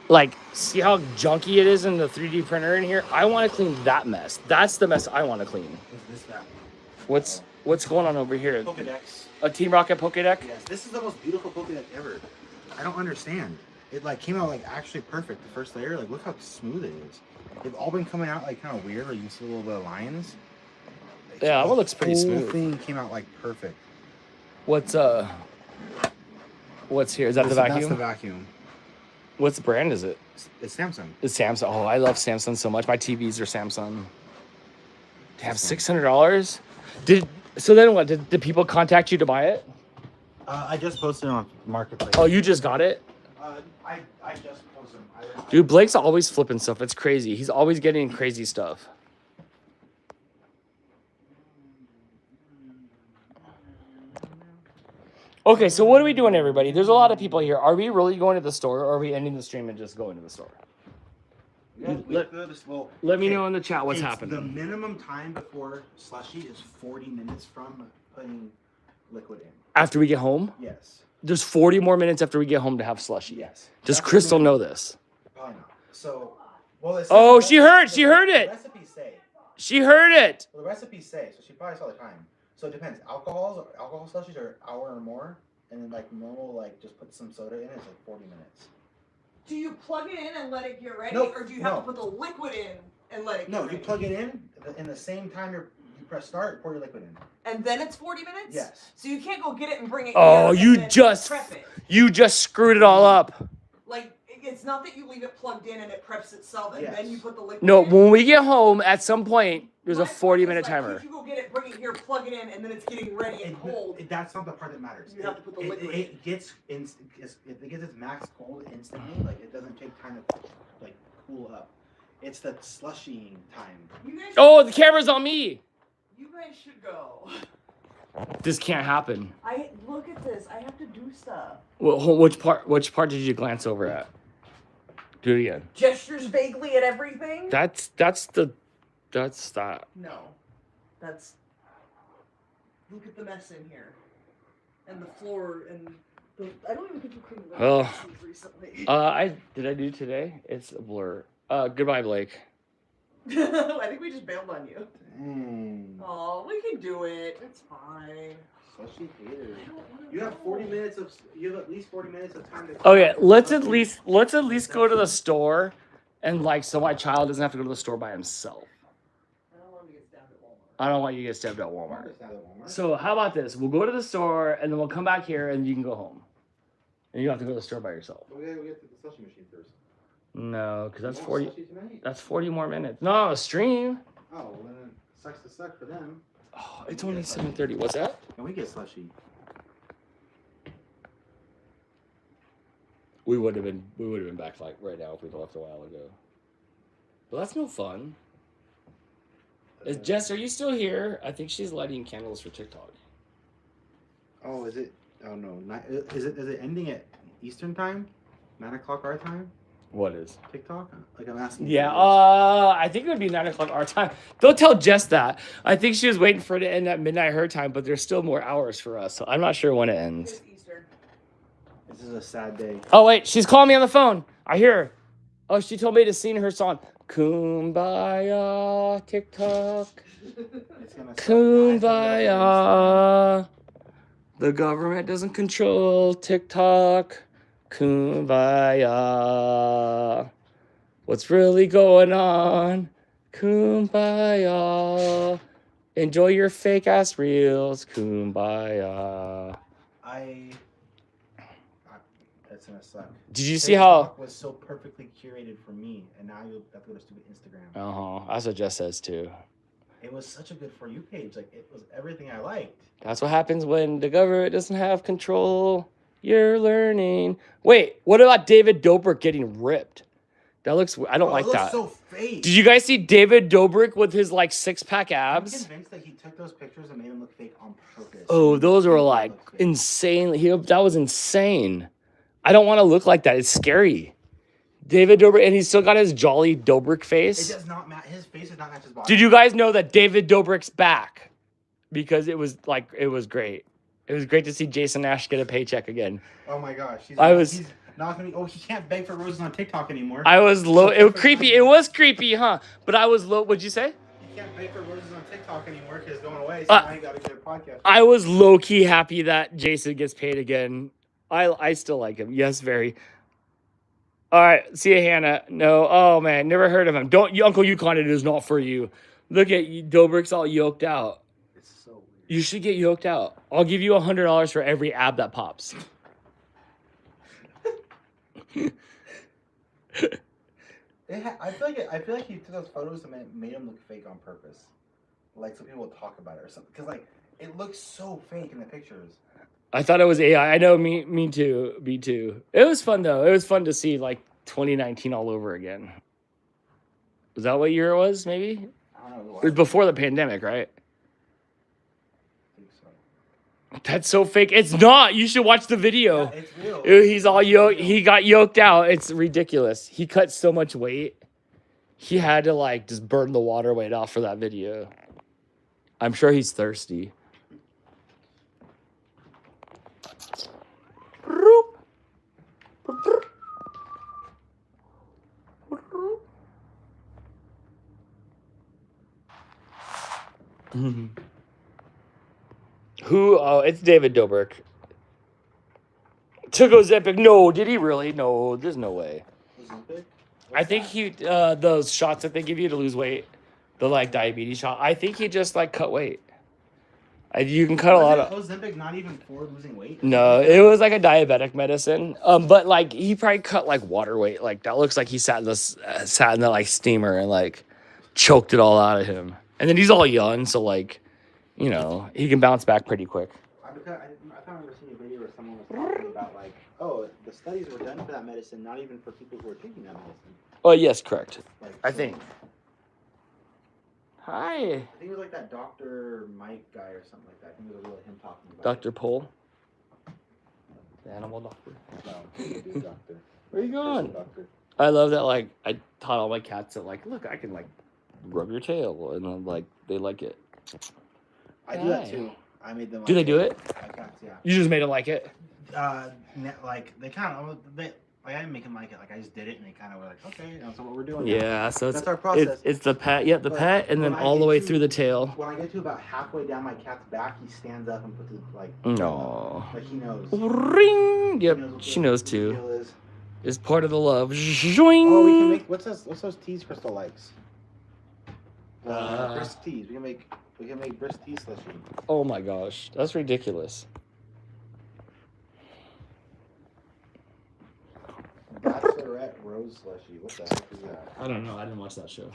Like, see how junky it is in the 3D printer in here? I want to clean that mess. That's the mess I want to clean. This vacuum. What's going on over here? Pokedex. A Team Rocket Pokédex? Yes, this is the most beautiful Pokédex ever. I don't understand. It like came out like actually perfect. The first layer, like look how smooth it is. They've all been coming out like kind of weird. Like you can see a little bit of lines. Yeah, that one looks pretty whole smooth. Thing came out like perfect. What's here? Is that the vacuum? That's the vacuum. What's brand is it? It's Samsung. It's Samsung. Oh, I love Samsung so much. My TVs are Samsung. Damn, $600. So then what? Did people contact you to buy it? I just posted it on Marketplace. Oh, you just got it? I just posted them. Dude, Blake's always flipping stuff. It's crazy. He's always getting crazy stuff. Okay, so what are we doing, everybody? There's a lot of people here. Are we really going to the store, or are we ending the stream and just going to the store? Let me know in the chat what's happening. The minimum time before slushy is 40 minutes from putting liquid in. After we get home? Yes. There's 40 more minutes after we get home to have slushy. Yes. Does That's Crystal the know minimum. this? Probably not. So, well, it says Oh, the she recipe- heard. She heard the it. recipes say. She heard it. Well, the recipes say, so she probably saw the time. So it depends. Alcohol slushies are an hour or more, and then like normal, like just put some soda in, it's like 40 minutes. Do you plug it in and let it get ready, No, or do you have no. to put the liquid in and let it get No, ready? you plug it in the same time you press start, pour your liquid in. And then it's 40 minutes? Yes. So you can't go get it and bring it Oh, here you and then just prep it. screwed it all up. Like, it's not that you leave it plugged in and it preps itself and Yes. then you put the liquid No, in. when we get home, at some point, there's a My point 40-minute is, like, timer. If you go get it, bring it here, plug it in, and then it's getting ready and cold. That's not the part that matters. You have to put the liquid It gets it gets its max cold instantly. Like it doesn't take time to like cool up. It's the slushying time. You guys, Oh, the camera's on me. you guys should go. This can't happen. I look at this. I have to do stuff. Well, which part did you glance over at? Do it again. Gestures vaguely at everything. That's that. No, that's. Look at the mess in here, and the floor, and the. I don't even think you cleaned the Oh. messes recently. I do today. It's a blur. Goodbye, Blake. I think we just bailed on you. Dang. Oh, we can do it. It's fine. Slushy hater. You have 40 minutes of. You have at least 40 minutes of time to. Okay, let's at least go to the store, and like so my child doesn't have to go to the store by himself. I don't want to get stabbed at Walmart. I don't want you to get stabbed at Walmart. So how about this? We'll go to the store and then we'll come back here and you can go home. And you don't have to go to the store by yourself. We gotta go get the slushy machine first. No, because that's You want 40. slushy tonight? That's 40 more minutes. No, stream. Oh, well then it sucks to suck for them. Oh, it's only 7:30. What's that? Can we get slushy? We would have been back like right now if we'd left a while ago. But that's no fun. Jess, are you still here? I think she's lighting candles for TikTok. Oh, is it? Oh no, is it ending at Eastern time? 9 o'clock our time? What is? TikTok? Like I'm asking. Yeah, I think it would be 9 o'clock our time. Don't tell Jess that. I think she was waiting for it to end at midnight her time, but there's still more hours for us, so I'm not sure when it ends. It's Easter. This is a sad day. Oh, wait, she's calling me on the phone. I hear her. Oh, she told me to sing her song. Kumbaya, TikTok. It's gonna suck. Kumbaya. The government doesn't control TikTok. Kumbaya. What's really going on? Kumbaya. Enjoy your fake ass reels. Kumbaya. That's gonna suck. Did you see how? TikTok was so perfectly curated for me, and now you have to go to stupid Instagram. That's what Jess says too. It was such a good For You page. Like, it was everything I liked. That's what happens when the government doesn't have control. You're learning. Wait, what about David Dobrik getting ripped? That looks. I don't like it looks that. so fake. Did you guys see David Dobrik with his like 6-pack I'm abs? convinced that he took those pictures and made them look fake on purpose. Oh, those were like insane. That was insane. I don't want to look like that. It's scary. David Dobrik, and he's still got his jolly Dobrik It face. does not match. His face does not match his body. Did you guys know that David Dobrik's back? Because it was great. It was great to see Jason Nash get a paycheck again. Oh my gosh. He's not gonna be. Oh, he can't beg for roses on TikTok anymore. I was low. It was creepy. It was creepy, huh? But I was low. What'd you say? He can't beg for roses on TikTok anymore because it's going away. So now you gotta get a podcast. I was low key happy that Jason gets paid again. I still like him. Yes, very. All right, see you, Hannah. No, oh man, never heard of him. Uncle Yukon, it is not for you. Look at you, Dobrik's all yoked out. It's so weird. You should get yoked out. I'll give you $100 for every ab that pops. I feel like he took those photos and made them look fake on purpose, like so people would talk about it or something. Because like it looks so fake in the pictures. I thought it was AI. I know, me too. Me too. It was fun though. It was fun to see like 2019 all over again. Was that what year it was? Maybe I don't know. it was before the pandemic, right? I think so. That's so fake. It's not. You should watch the video. Yeah, it's real. He's all yoked. He got yoked out. It's ridiculous. He cut so much weight. He had to like just burn the water weight off for that video. I'm sure he's thirsty. Who? Oh, it's David Dobrik. Took Ozempic. No, did he really? No, there's no way. Ozempic? I think he those shots that they give you to lose weight, the like diabetes shot. I think he just like cut weight. You can cut a lot of. Ozempic not even for losing weight? No, it was like a diabetic medicine. But like he probably cut like water weight. Like that looks like he sat in the like steamer and like choked it all out of him. And then he's all young, so like, you know, he can bounce back pretty quick. I thought I remember seeing a video where someone was talking about like, oh, the studies were done for that medicine, not even for people who are taking that medicine. Oh yes, correct. Like, I think. Hi, I think it was like that Dr. Mike guy or something like that. I think it was really him talking about Dr. Pole, the animal doctor. No, dude, doctor. Where you going? Doctor. I love that. Like I taught all my cats that like, look, I can like rub your tail, and I'm like they like it. I do that too. I made them. Do they do it? My cats, yeah. You just made them like it. Like they kind of I didn't make them like it. Like I just did it, and they kind of were like, okay, that's what we're doing. Yeah, so that's our process. It's the pet, yeah, the pet, and then all the way through the tail. When I get to about halfway down my cat's back, he stands up and puts it like. No. Like he knows. Ring. Yep, she knows too. It's part of the love. Zoing. Oh, we can make what's those teas Crystal likes? Brisk teas. We can make brisk tea slushy. Oh my gosh, that's ridiculous. Bachelorette rose slushy. What the heck is that? I don't know. I didn't watch that show.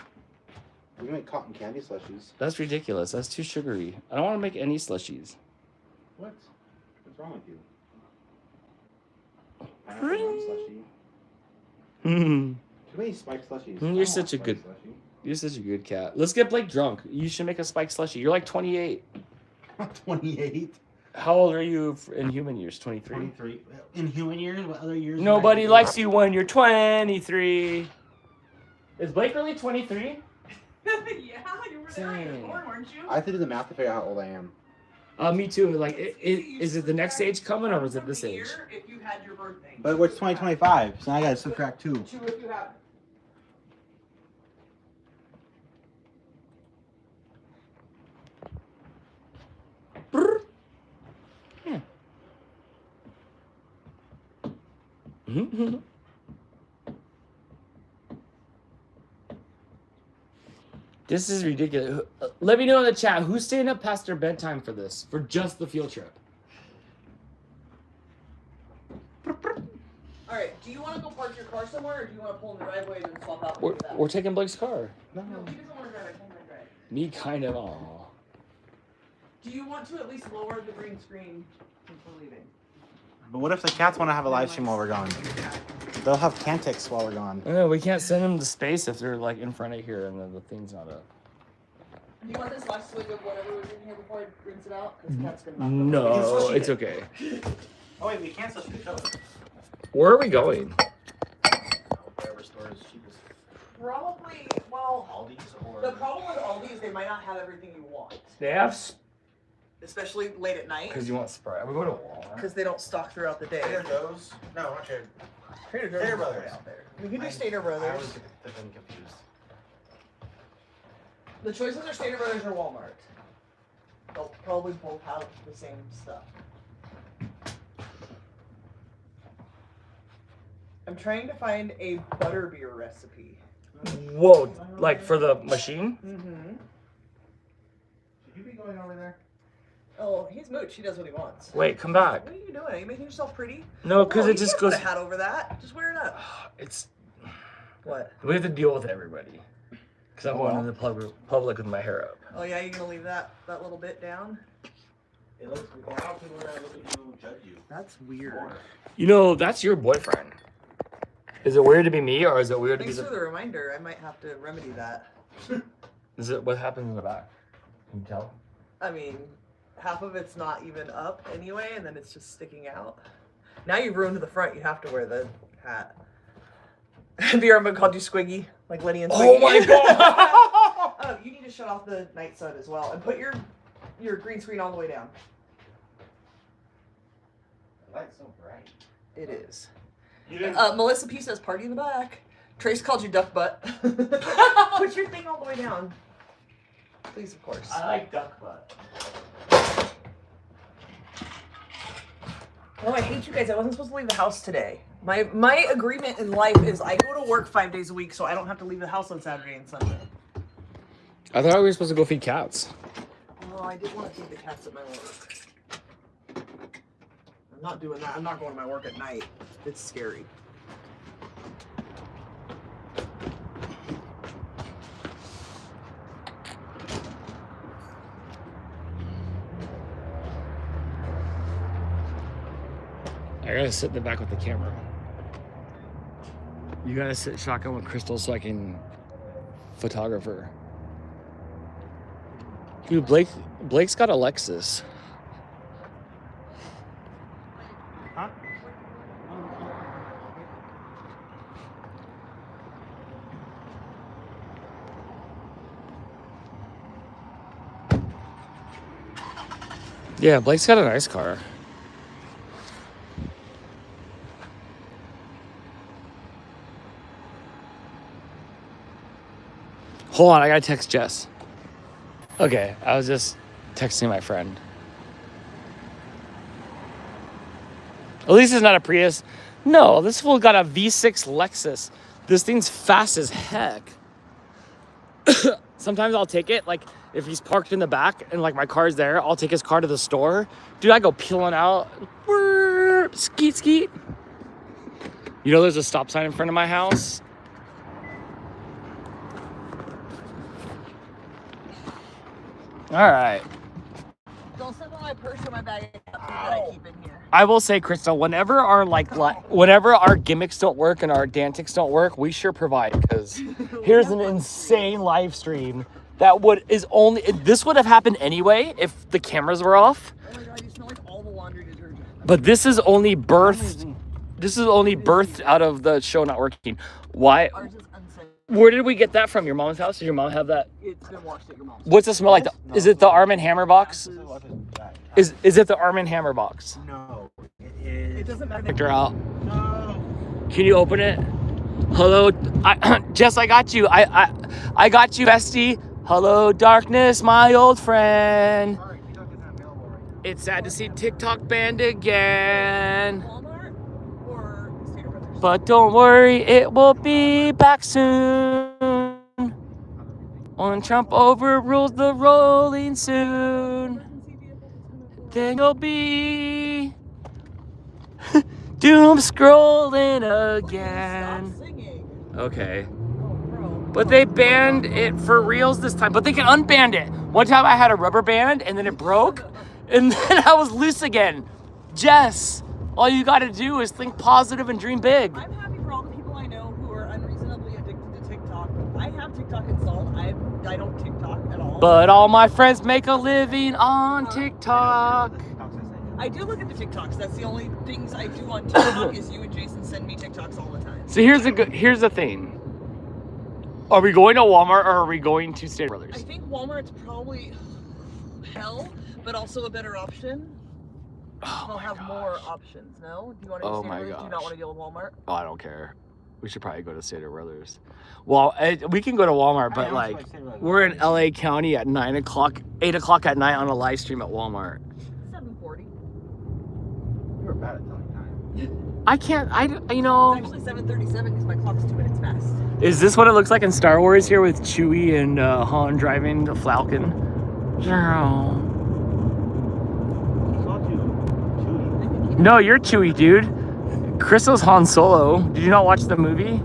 We can make cotton candy slushies. That's ridiculous. That's too sugary. I don't want to make any slushies. What? What's wrong with you? Pineapple rum slushy. Too many spiked slushies. You're such a good. You're such a good cat. Let's get Blake drunk. You should make a spike slushie. You're like 28. I'm 28. How old are you in human years? 23. 23. In human years? What other years? Nobody likes you when you're 23. Is Blake really 23? Yeah, you were there when you were born, weren't you? I have to do the math to figure out how old I am. Me too. Like, is it the next age coming or was it this age? If you had your birthday. But what's 2025? So now I gotta subtract 2. 2 if you have. Yeah. This is ridiculous. Let me know in the chat who's staying up past their bedtime for this, for just the field trip. All right. Do you want to go park your car somewhere, or do you want to pull in the driveway and then swap out? We're taking Blake's car. No, he doesn't want to drive. I told him to drive. Me kind of. Aw. Do you want to at least lower the green screen since we're leaving? But what if the cats want to have a live stream while we're gone? They'll have Cantics while we're gone. No, we can't send them to space if they're like in front of here and then the thing's not up. Do you want this last swig of whatever was in here before I rinse it out? Because that's gonna knock No, it's okay. Oh wait, we can switch the color. Where are we going? Whatever store is cheapest. Probably. Well, Aldi's or. the problem with Aldi is they might not have everything you want, They have especially late at night. because you want Sprite. We go to Walmart. Because they don't stock throughout the day. Trader Joe's? No, not Trader. Trader Joe's Stater is Brothers. way out there. We can do Stater I Brothers. always get them confused. The choices are Stater Brothers or Walmart. They'll probably both have the same stuff. I'm trying to find a butterbeer recipe. Whoa, like for the machine? Mm-hmm. Should you be going over there? Oh, he's Mooch. He does what he wants. Wait, come back. What are you doing? Are you making yourself pretty? No, because Oh, it just you can't goes. put a hat over that. Just wear it up. It's. What? We have to deal with everybody. Because I'm going to the public with my hair up. Oh yeah, you're gonna leave that little bit down? It looks. How people are gonna look at you, judge you? That's weird. You know, that's your boyfriend. Is it weird to be me or is it weird to be Thanks for the. the reminder. I might have to remedy that. Is it what happens in the back? Can you tell? I mean, half of it's not even up anyway, and then it's just sticking out. Now you've ruined the front. You have to wear the hat. Have you ever called you Squiggy? Like Lenny and Squiggy? Oh my god! Oh, you need to shut off the night sun as well, and put your green screen all the way down. The light's so bright. It is. You didn't. Melissa P says party in the back. Trace called you duck butt. Put your thing all the way down. Please, of course. I like duck butt. Oh, I hate you guys. I wasn't supposed to leave the house today. My agreement in life is I go to work 5 days a week, so I don't have to leave the house on Saturday and Sunday. I thought we were supposed to go feed cats. Oh, I did want to feed the cats at my work. I'm not doing that. I'm not going to my work at night. It's scary. I gotta sit in the back with the camera. You gotta sit shotgun with Crystal so I can photographer. Dude, Blake's got a Lexus. Huh? Yeah, Blake's got a nice car. Hold on, I gotta text Jess. Okay, I was just texting my friend. At least it's not a Prius. No, this fool got a V6 Lexus. This thing's fast as heck. Sometimes I'll take it, like if he's parked in the back and like my car's there, I'll take his car to the store. Dude, I go peeling out. Skeet, skeet. You know there's a stop sign in front of my house? All right. Don't step on my purse or my bag that I keep in here. I will say, Crystal, whenever our gimmicks don't work and our dantics don't work, we sure provide. Because here's an insane live stream that this would have happened anyway if the cameras were off. Oh my god, you smell like all the laundry detergent. But this is only birthed. This is only birthed out of the show not working. Why? Ours is unsafe. Where did we get that from? Your mom's house? Did your mom have that? It's been washed at your mom's. What's it smell like? Is it the Arm & Hammer box? Is Is it the Arm & Hammer box? no, it is. It doesn't matter. Picture out. No. Can you open it? Hello, Jess. I got you. I got you, bestie. Hello, darkness, my old friend. Sorry, TikTok isn't available right now. It's sad to see TikTok banned again. Walmart or Stater Brothers? But don't worry, it will be back soon. When Trump overrules the rolling soon, then you'll be doom scrolling again. Stop singing. Okay. Oh, bro. But they banned it for reals this time. But they can unban it. One time I had a rubber band and then it broke. And then I was loose again. Jess, all you gotta do is think positive and dream big. I'm happy for all the people I know who are unreasonably addicted to TikTok. I have TikTok installed. I don't TikTok at all. But all my friends make a living on TikTok. I do look at the TikToks. That's the only things I do on TikTok is you and Jason send me TikToks all the time. So here's the thing. Are we going to Walmart or are we going to Stater I Brothers? think Walmart's probably hell, but also a better option. Oh They'll my have gosh. more options, no? Do you want to Oh do my Stater Brothers? Do you not gosh. want to deal with Walmart? Oh, I don't care. We should probably go to Stater Brothers. Well, we can go to Walmart, but like we're in LA County at 9 o'clock, 8 o'clock at night on a live stream at Walmart. 7:40. You were bad at telling time. I can't. You It's know. actually 7:37 because my clock's 2 minutes fast. Is this what it looks like in Star Wars here with Chewie and Han driving the Falcon? No, you're Chewie, dude. Crystal's Han Solo. Did you not watch the movie?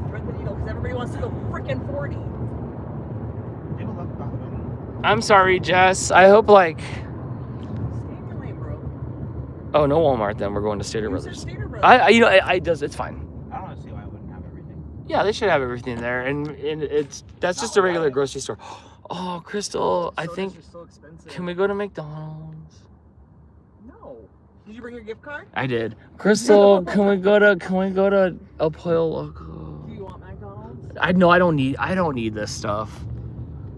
Thread the needle because everybody wants to go frickin' 40. I'm sorry, Jess. I hope like. Stay in your lane, bro. Oh, no Walmart then. We're going to Stater You said Brothers. Stater Brothers. You know, I does. It's fine. I don't see why I wouldn't have everything. Yeah, they should have everything there, and that's just a regular grocery store. Oh, Crystal, I Sodas think. are so expensive. Can we go to McDonald's? No. Did you bring your gift card? I did. Crystal, can we go to El Pollo Loco? Do you want McDonald's? I don't need this stuff.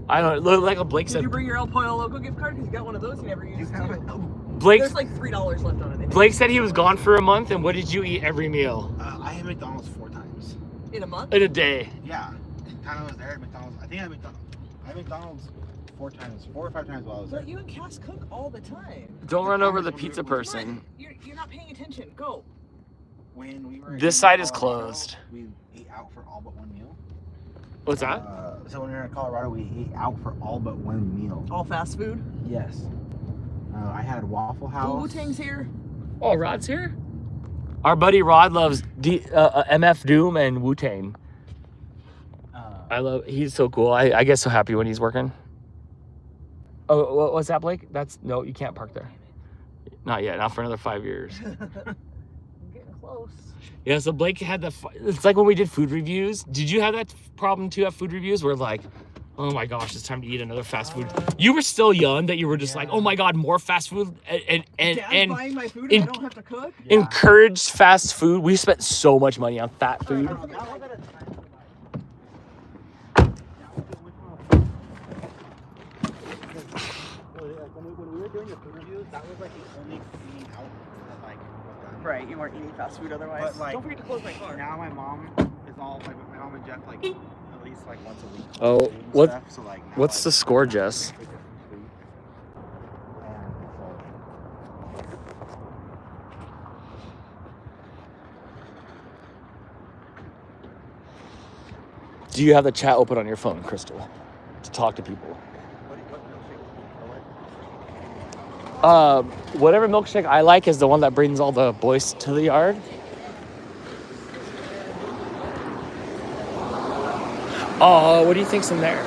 I don't look like a Blake Did said. you bring your El Pollo Loco gift card? Because you got one of those you never You used have too. it. Blake There's like $3 left on it. Blake said he was gone for a month, and what did you eat every meal I had McDonald's 4 times. In a month? in a day? Yeah. Kind of was there at McDonald's. I think I had McDonald's 4 or 5 times while I was there. But you and Cass cook all the time. Don't run over the When we- pizza when we- person. You're not paying attention. Go. When we were This in side is Colorado, closed. We ate out for all but one meal. What's that? So when we were in Colorado, we ate out for all but one meal. All fast food. Yes. I had Waffle House. Wu-Tang's here. Oh, Rod's here. Our buddy Rod loves MF Doom and Wu Tang. He's so cool. I get so happy when he's working. Oh, what's that, Blake? No, you can't park there. Not yet. Not for another 5 years. I'm getting close. Yeah, so Blake had it's like when we did food reviews. Did you have that problem too at food reviews where like, oh my gosh, it's time to eat another fast food? You were still young that you were just like, oh my God, more fast food and Dad's buying my food and I don't have to cook? encouraged fast food. We spent so much money on fat food. When we were doing the food reviews, that was like the only eating out that like was done. Right, you weren't eating fast food otherwise. But like, don't forget to close my car. now my mom is all like my mom and Jeff like at least like once a week. Oh, food and what- stuff, so, like, now, What's like, the score, Jess? we cook food. And so Do you have the chat open on your phone, Crystal, to talk to people? Whatever milkshake I like is the one that brings all the boys to the yard. Oh, what do you think's in there?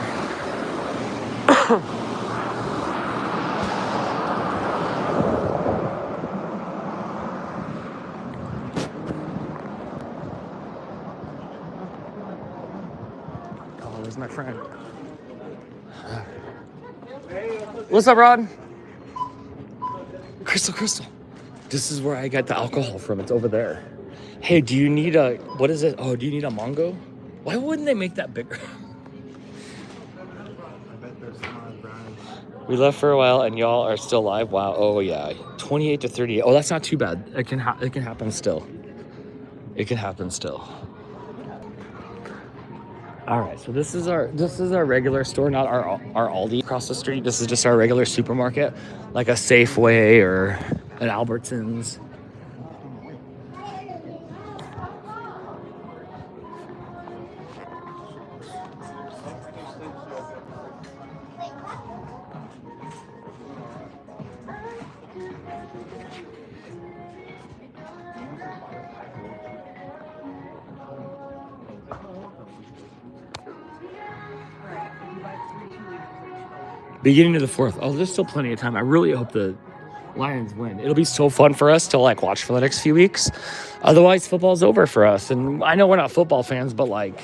Oh, there's my friend. What's up, Rod? Crystal. This is where I got the alcohol from. It's over there. Hey, do you need what is it? Oh, do you need a mango? Why wouldn't they make that bigger? I bet there's some brownies. We left for a while and y'all are still live. Wow. Oh yeah. 28 to 38. Oh, that's not too bad. It can happen still. It can happen still. All right. So this is our regular store, not our Aldi across the street. This is just our regular supermarket, like a Safeway or an Albertsons. Beginning of the 4th. Oh, there's still plenty of time. I really hope the Lions win. It'll be so fun for us to like watch for the next few weeks. Otherwise, football's over for us. And I know we're not football fans, but like,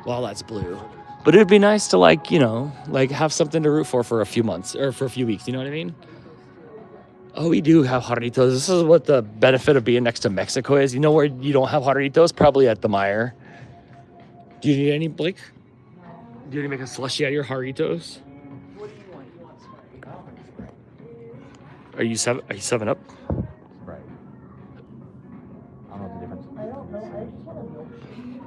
well, that's blue. But it'd be nice to like, you know, like have something to root for a few months or for a few weeks. You know what I mean? Oh, we do have jarritos. This is what the benefit of being next to Mexico is. You know where you don't have jarritos? Probably at the Meijer. Do you need any, Blake? Do you need to make a slushie out of your jarritos? What do you want? You want Sprite? Are you 7 Up? Right. I don't know the difference. I don't know. I just want a milkshake.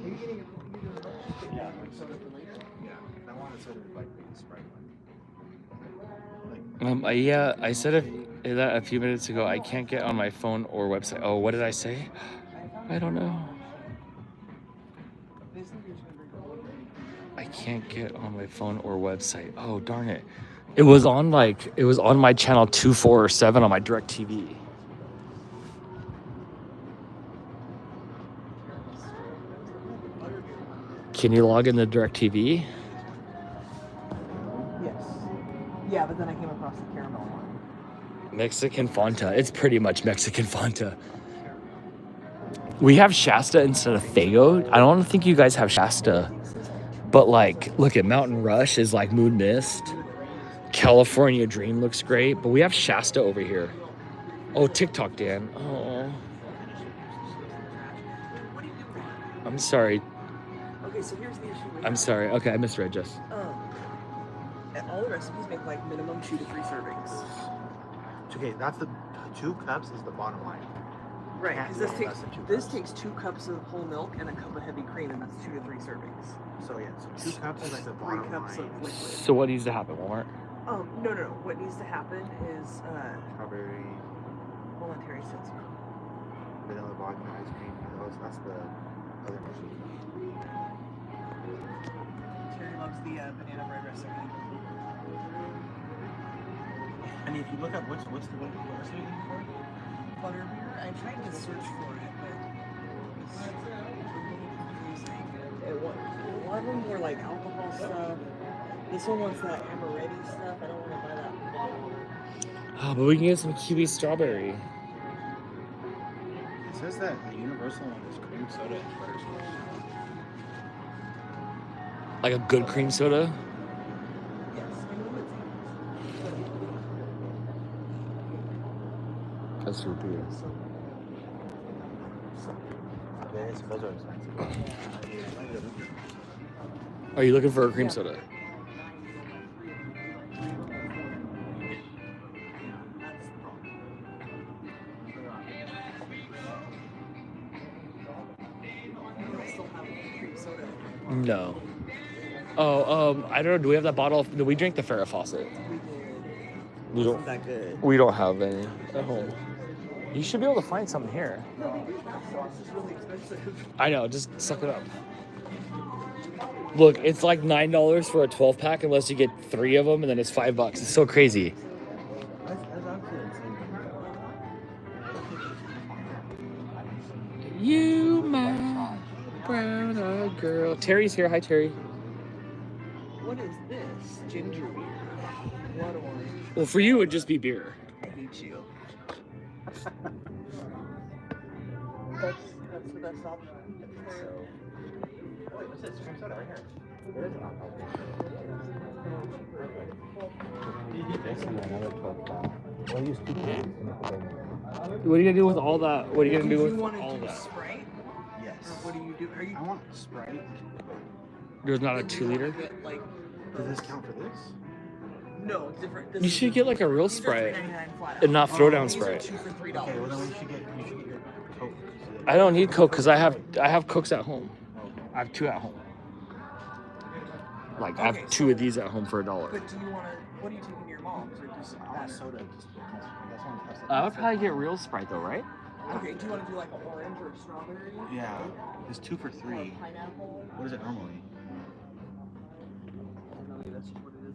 Are you getting a Yeah. soda for later? Yeah. I wanted soda with like the Sprite. Yeah, I said that a few minutes ago. I can't get on my phone or website. Oh, what did I say? I don't know. I can't get on my phone or website. Oh, darn it. It was on my channel 247 on my DirecTV. Can you log in the DirecTV? Yes. Yeah, but then I came across the caramel one. Mexican Fanta. It's pretty much Mexican Fanta. We have Shasta instead of Faygo. I don't think you guys have Shasta. But like, look at Mountain Rush is like Moon Mist. California Dream looks great. But we have Shasta over here. Oh, TikTok Dan. Oh. I'm sorry. Okay, so here's the issue. I'm sorry. Okay, I misread Jess. And all the recipes make like minimum 2 to 3 servings. Okay, that's the 2 cups is the bottom line. Right, Can't because go less than 2 this cups. takes 2 cups of whole milk and a cup of heavy cream, and that's 2 to 3 servings. So yeah, so 2 cups is like the 3 bottom cups line. of liquid. So what needs to happen, Walmart? No. What needs to happen is Strawberry, voluntary sense. vanilla vodka ice cream. That's the other machine. Terry loves the banana bread recipe. And if you look up what recipe are you looking for? Butterbeer. I'm trying to search for it, but it's confusing. One of them were like alcohol stuff. This one wants that amaretti stuff. I don't want to buy that bottle. Oh, but we can get some kiwi strawberry. It says that the universal one is cream soda and butterscotch. Like a good cream soda? Yes, I know it's That's root beer. Yeah, those are expensive. Are you looking for a cream soda? No. Oh, I don't know. Do we have that bottle? No, we drink the Farrah Fawcett. We don't. that good. We don't have any at home. You should be able to find something here. Sauce is really expensive. I know. Just suck it up. Look, it's like $9 for a 12-pack unless you get 3 of them, and then it's $5. It's so crazy. That's absolutely insane. You, my brown-eyed girl. Terry's here. Hi, Terry. What is this? Ginger beer. Blood orange. Well, for you, it'd just be beer. I hate you. That's the best option. Wait, what's this? Cream soda right here. There is an alcohol. This and another 12 pound. We'll use 2 cases. What are you gonna do with all that? What are you gonna do Do with you want all to do that? Sprite? Yes. Or what do you do? Are you? I want Sprite. There's not a do you wanna 2-liter. get, like, Does this count for this? no, different. This You is should the- get like a real these are Sprite $3.99 flat out. and not throw down These are Sprite. 2 for $3. Okay, well then we should get your Coke. I don't need Coke because I have Cokes at home. I have 2 at home. Like I Okay, have 2 of these at home for $1. But do you want to? What are you taking to your mom's, or just? I want soda. Just that's one has to- I would probably get real Sprite though, right? Okay. Do you want to do like an orange or a strawberry? Yeah, it's 2 for $3. Pineapple. What is it normally? No, that's just what it is.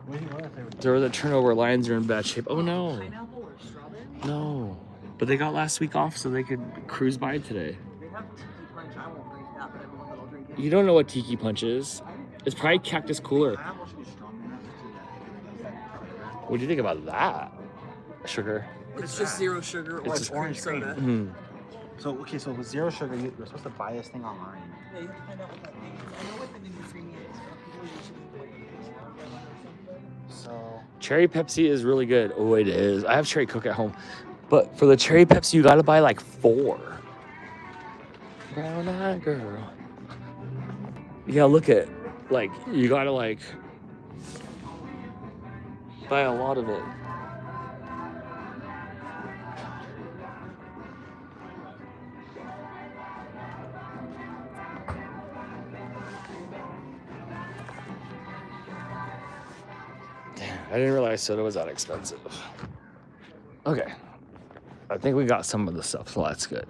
What do you want if they were? There was a turnover. Lions are in bad shape. Oh no, Pineapple or strawberry? no. But they got last week off, so they could cruise by today. They have tiki punch. I won't drink that, but everyone that'll drink it. You don't know what Tiki Punch is. It's probably Cactus Cooler. Pineapple should be strong enough to that if it does that flavor. What do you think about that? Sugar. It's just zero sugar or just cream orange cream. soda. Mm. So okay, so with zero sugar, you're supposed to buy this thing online. Yeah, you have to find out what that thing is. I know what the Ninja Creamy is. But people usually So Cherry Pepsi is really good. Oh, it is. I have cherry Coke at home. But for the cherry Pepsi, you gotta buy like 4. Brown eyed girl. Yeah, look at, like, you gotta like buy a lot of it. Damn, I didn't realize soda was that expensive. Okay. I think we got some of the stuff, so that's good.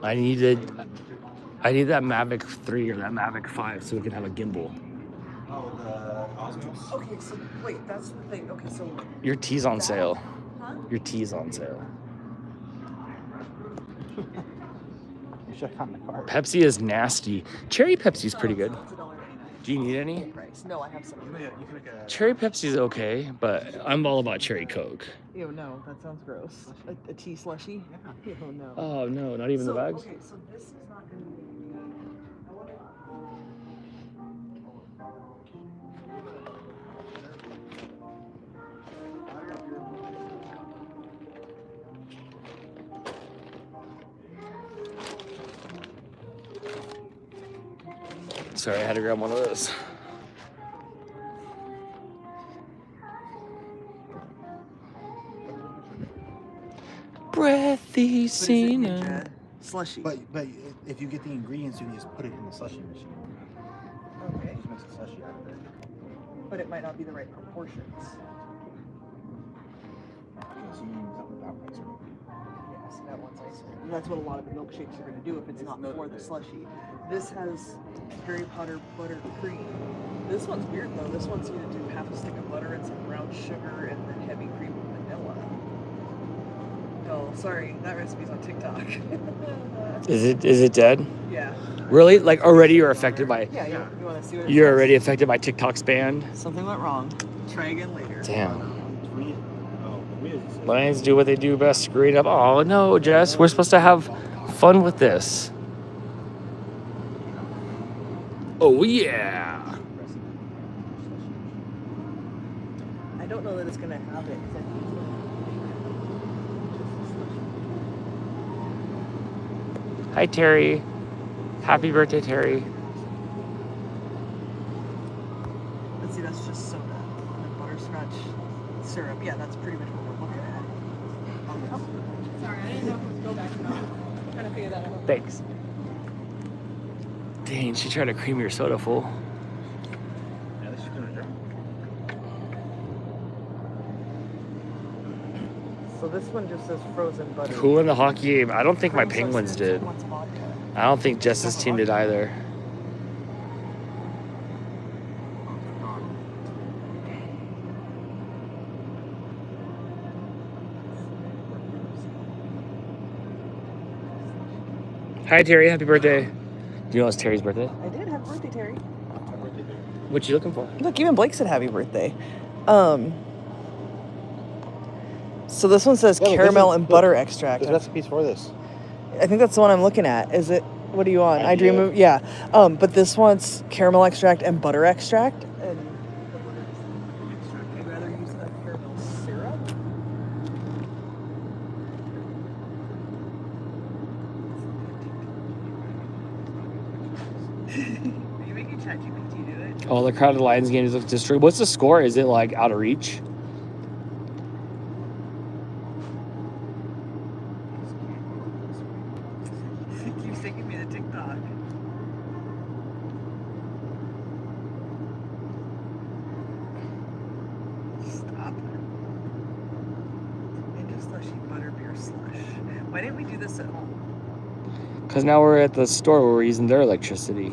I need that Mavic 3 or that Mavic 5 so we can have a gimbal. oh, the Osmos. Okay, so wait, that's the thing. Okay, so Your tea's on sale. huh? Your tea's on sale. You should have gotten the card. Pepsi is nasty. Cherry Pepsi's pretty good. It's $1.99 Do you need any? price. No, I have some. You can make a Cherry Pepsi's okay, but I'm all about cherry Coke. Ew, no, that sounds gross. A tea slushy? Yeah. Ew, no. Oh no, not even the bags? Okay, so this is not going to be. Sorry, I had to grab one of those. Breathy Cena. Slushy. But if you get the ingredients, you can just put it in the slushy machine. Okay, Just makes a slushy out of it. but it might not be the right proportions. Okay, so you use something without ice cream. Yes, that one's ice cream. And that's what a lot of the milkshakes are going to do if it's not for the slushy. This has Harry Potter buttercream. This one's weird though. This one's going to do half a stick of butter and some brown sugar and then heavy cream with vanilla. Oh, sorry, that recipe's on TikTok. Is it dead? Yeah. Really? Like already you're affected by Yeah, you want to see what it you're says? already affected by TikTok's ban? Something went wrong. Try again later. Damn. Oh, Lions do what they do best, screwing up. Oh no, Jess, we're supposed to have fun with this. Oh yeah. I don't know that it's going to have it. 'Cause I think it's gonna- Hi Terry. Happy birthday, Terry. Let's see, that's just soda. And then butterscotch syrup. Yeah, that's pretty much what we're looking at. Sorry, I didn't know if it was go back or not. I'm trying to figure that out. Thanks. Dang, she tried to cream your soda full. Yeah, this is gonna drink. So this one just says frozen butter. Who in the hockey game? I don't think my Cream Penguins substance, did. who wants vodka? I don't think Jess's team did either. Hi Terry, happy birthday. Do you know it's Terry's birthday? I did. Happy birthday, Terry. What you looking for? Look, even Blake said happy birthday. So this one says Yeah, look, caramel this is- and butter look, extract. There's recipes for this. I think that's the one I'm looking at. Is it? What are you on? I Dream Idea. of. Yeah. But this one's caramel extract and butter extract. And I'd rather use the caramel syrup. Are you making ChatGPT do it? Oh, the Crowded Lions game is destroyed. What's the score? Is it like out of reach? It keeps taking me to TikTok. Stop. Ninja slushy butterbeer slush. Why didn't we do this at home? Because now we're at the store where we're using their electricity.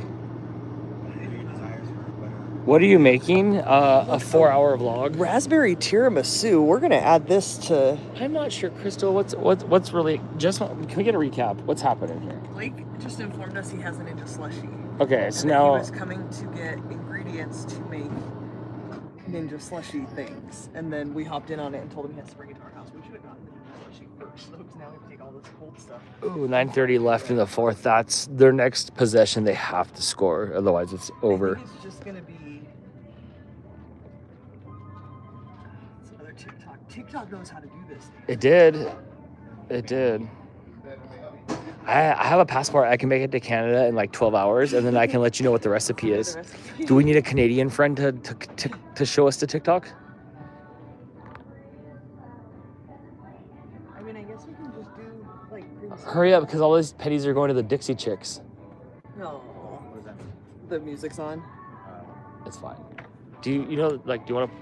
What are you making? A 4-hour vlog? Raspberry tiramisu. We're gonna add this to. I'm not sure, Crystal. What's really just? Can we get a recap? What's happening here? Blake just informed us he has a ninja slushie. Okay, so And that now he was coming to get ingredients to make ninja slushie things, and then we hopped in on it and told him he has to bring it to our house. We should have gotten the ninja slushie first, though, because now we have to take all this cold stuff. ooh, 9:30 left in the fourth. That's their next possession. They have to score, otherwise it's over. I think it's just gonna be. It's another TikTok. TikTok knows how to do this. It did. It did. I have a passport. I can make it to Canada in like 12 hours, and then I can let you know what the recipe is. Do we need a Canadian friend to show us the TikTok? I mean, I guess we can just do like. Hurry up, because all these pennies are going to the Dixie Chicks. No. What does that mean? The music's on. It's fine. Do you know, like, do you want to?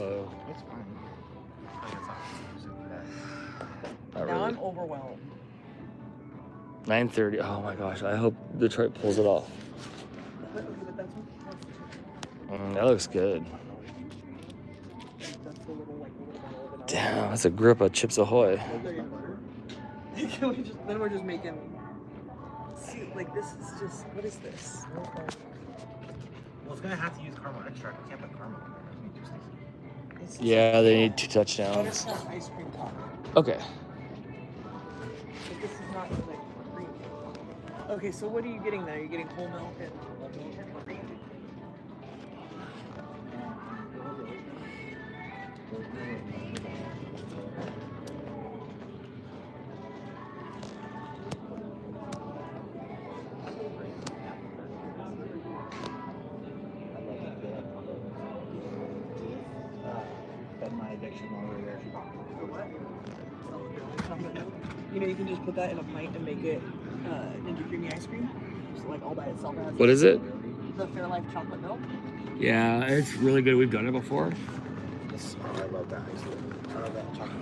It's fine. Like, it's not music for that. Not Now really. I'm overwhelmed. 9:30. Oh my gosh! I hope Detroit pulls it off. But that's That looks good. that's the little like little bottle of it. Damn, that's a grip of Chips Ahoy. Then we're just making. See, like this is just what is this? Well, it's gonna have to use caramel extract. We can't put caramel in there. It's gonna be too sticky. This is Yeah, they need 2 touchdowns. butterscotch ice cream topping. Okay. But this is not like cream. Okay, so what are you getting then? Are you getting whole milk and cream? Fed my addiction while we were there. You know, you can just put that in a pint and make it Ninja Creamy ice cream. Just like all by itself. It has What is it? the Fairlife chocolate milk. Yeah, it's really good. We've done it before. Yes, I love that. I love that chocolate.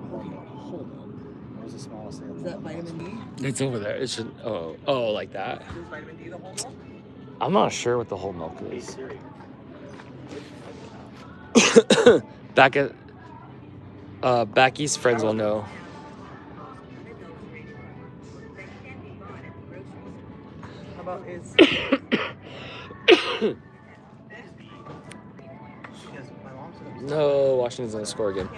Whole milk. What was the smallest thing? Is that vitamin D? It's over there. It should. Oh, like that. Is vitamin D the whole milk? I'm not sure what the whole milk is. Cereal. Back east friends will know. How about is Because my mom said it was No, Washington's gonna score again.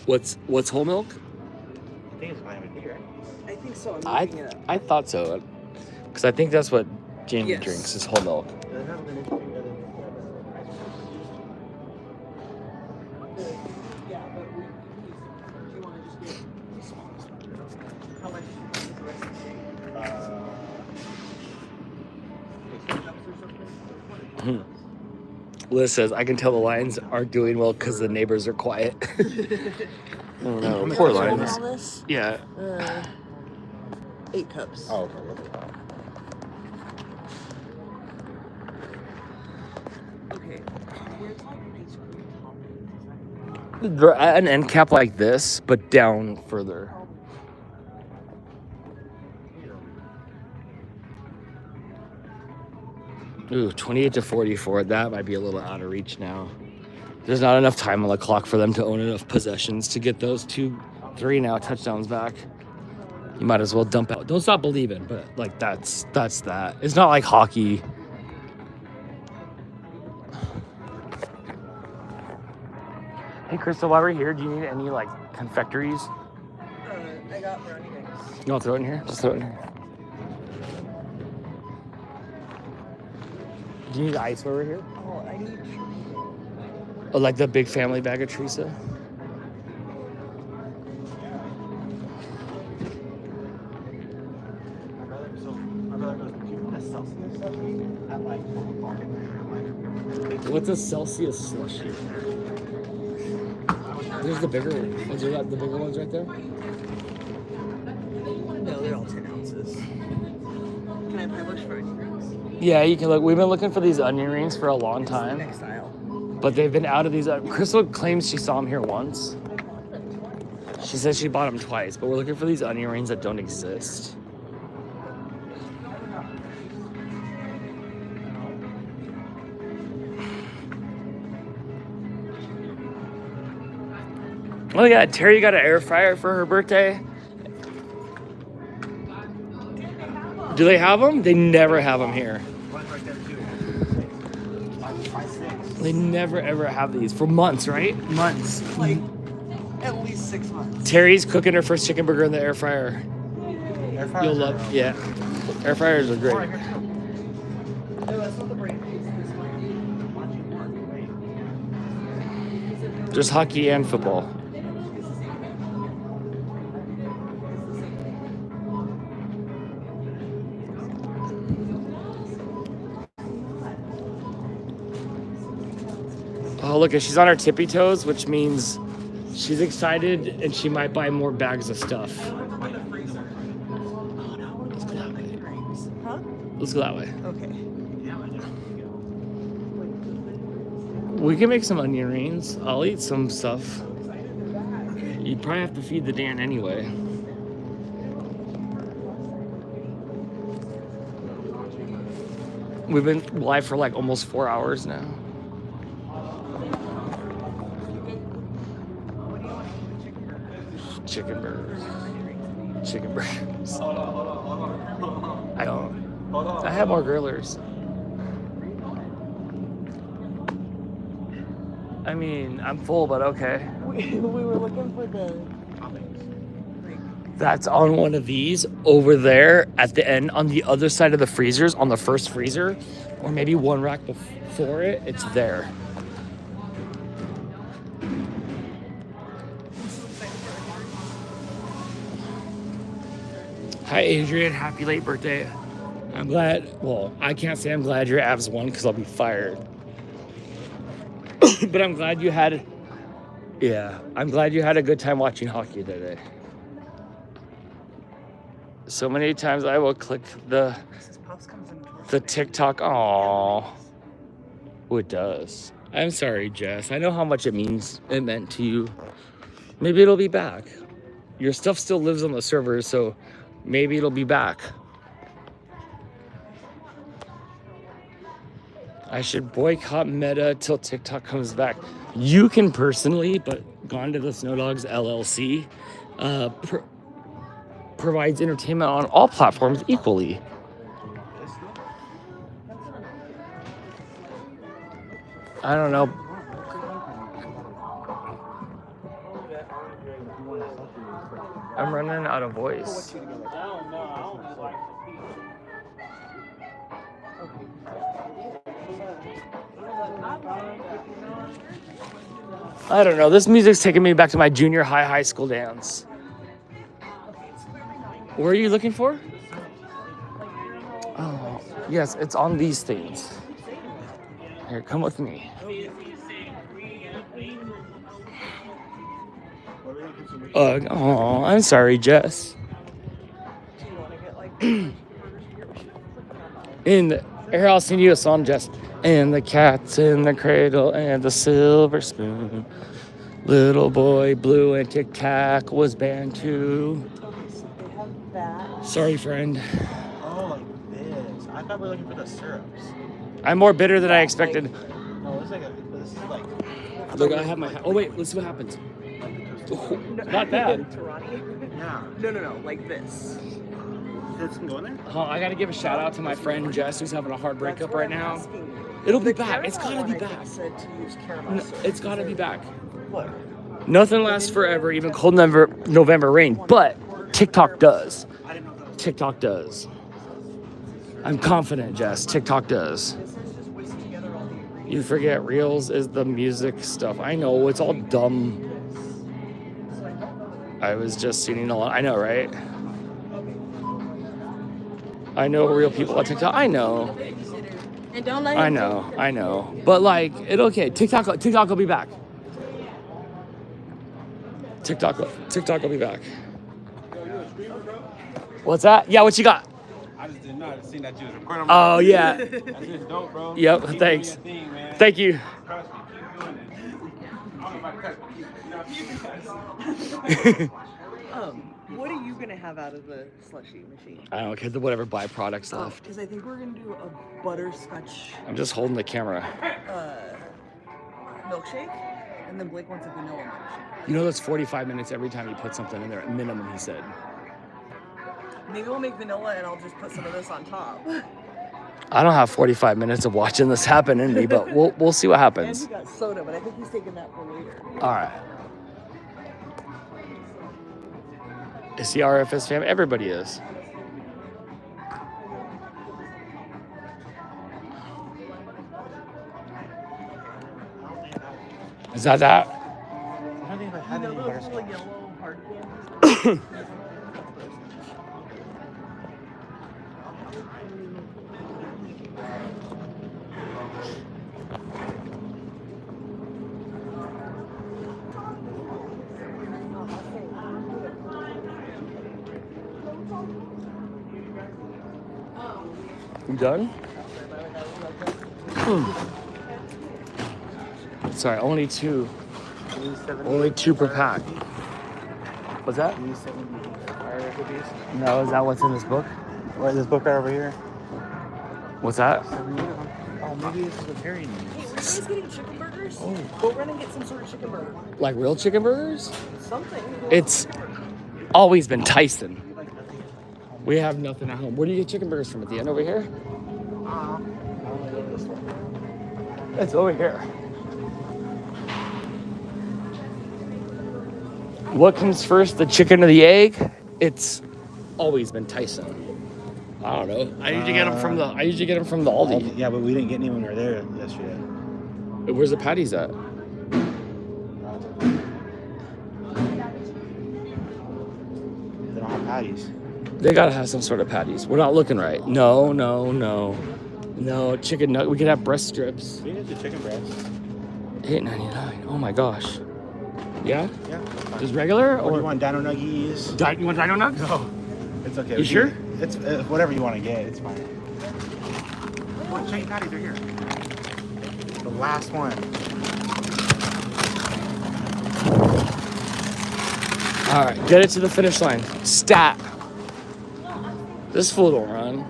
What's whole milk? I think it's vitamin D, right? I think so. I'm looking it up. I thought so, because I think that's what Jamie Yes. drinks is whole milk. There's never been anything other than Yeah, but do you want to just get the smallest one? How much is the rest of the cups or something? Liz says, I can tell the Lions aren't doing well because the neighbors are quiet. Oh no, poor Lions. All this? Yeah. 8 cups. Oh, okay. Look at that. Okay. Where's like ice cream toppings? An end cap like this, but down further. Ooh, 28-44. That might be a little out of reach now. There's not enough time on the clock for them to own enough possessions to get those 3 now touchdowns back. You might as well dump out. Don't stop believing, but like that's that. It's not like hockey. Hey, Crystal, while we're here, do you need any like confectories? I got brownie mix. No, throw it in here. Just throw it in here. Do you need ice while we're here? Oh, I need. Oh, like the big family bag of Teresa? My brother goes, do you want a Celsius slushie? At like 12 o'clock at night. I'm like, What's a Celsius slushie? There's the bigger one. Is there the bigger ones right there? No, they're all 10 ounces. Can I publish for onion rings? Yeah, you can look. We've been looking for these onion rings for a long time, Next aisle. but they've been out of these. Crystal claims she saw them here once. She says she bought them twice, but we're looking for these onion rings that don't exist. Oh yeah, Terry got an air fryer for her birthday. Do they have them? They never have them here. One's right there too. 5, 6. They never ever have these for months, right? Months. Like, at least 6 months. Terry's cooking her first chicken burger in the air fryer. Air fryers You'll are- love, yeah. Air fryers are Oh, great. right here too. No, that's not the brain. Just hockey and football. Oh, look, she's on her tippy toes, which means she's excited and she might buy more bags of stuff. Let's go that way. Huh? Let's go that way. Okay. We can make some onion rings. I'll eat some stuff. You probably have to feed the Dan anyway. We've been live for like almost 4 hours now. Chicken burgers. Chicken burgers. I don't. I have more grillers. I mean, I'm full, but okay. We were looking for the. That's on one of these over there at the end on the other side of the freezers, on the first freezer, or maybe one rack before it. It's there. Hi, Adrian. Happy late birthday. I'm glad. Well, I can't say I'm glad your abs won because I'll be fired. But I'm glad you had. Yeah, I'm glad you had a good time watching hockey today. So many times I will click the TikTok. Aww. Oh, it does. I'm sorry, Jess. I know how much it meant to you. Maybe it'll be back. Your stuff still lives on the server, so maybe it'll be back. I should boycott Meta till TikTok comes back. You can personally, but Gone to the Snow Dogs LLC provides entertainment on all platforms equally. I don't know. I'm running out of voice. I don't know. This music's taking me back to my junior high school dance. What are you looking for? Oh, yes, it's on these things. Here, come with me. Oh, I'm sorry, Jess. Here, I'll sing you a song, Jess. And the cat's in the cradle and the silver spoon. Little boy blue and Tic Tac was banned too. Sorry, friend. Oh, like this. I thought we were looking for the syrups. I'm more bitter than I expected. No, this is like. Look, I have my. Oh wait, let's see what happens. Oh, not bad. Yeah. No, like this. It's going there? I gotta give a shout out to my friend Jess, who's having a hard breakup right now. It'll be back. It's gotta be back. It's gotta be back. What? Nothing lasts forever, even cold November rain. But TikTok does. TikTok does. I'm confident, Jess. TikTok does. You forget Reels is the music stuff. I know, it's all dumb. I was just sitting along. I know, right? I know real people on TikTok. I know. And don't let I him know. But like, okay. TikTok will be back. TikTok will be back. What's that? Yeah, what you got? I just did not see that you was recording. Oh yeah. That's just dope, bro. Yep. Keep Thanks. doing your thing, man. Thank you. Trust me, keep doing it. I don't know if I can cut you. What are you gonna have out of the slushy machine? I don't care. Whatever byproducts left. Because I think we're gonna do a butterscotch I'm just holding the camera. milkshake, and then Blake wants a vanilla milkshake. You know, that's 45 minutes every time you put something in there, at minimum, he said. Maybe we'll make vanilla and I'll just put some of this on top. I don't have 45 minutes of watching this happen in me, but we'll see what And happens. we got soda, but I think he's taking that for later. All right. Is the RFS fam? Everybody is. Is that? I don't think I You had know any those butterscotch. little yellow hard candies? You done? Sorry, only two. Only two per pack. What's that? No, is that what's in this book? Right, this book right over here. What's that? Oh, maybe this is what Terry needs. Hey, were you guys getting chicken burgers? Oh. Go run and get some sort of chicken burger. Like real chicken burgers? Something. It's always been Tyson. We have nothing at home. Where do you get chicken burgers from? At the end over here? It's over here. What comes first, the chicken or the egg? It's always been Tyson. I don't know. I usually get them from the. I usually get them from the Aldi. Yeah, but we didn't get any when we were there yesterday. Where's the patties at? They don't have patties. They gotta have some sort of patties. We're not looking right. No. Chicken nugget. We could have breast strips. We did the chicken breast. $8.99. Oh my gosh. Yeah. Yeah. Just regular Or do you want dino nuggies? You want dino nugs? No. It's okay. You sure? It's whatever you want to get. It's fine. What chicken patties are here? The last one. All right, get it to the finish line. Stat. This fool don't run.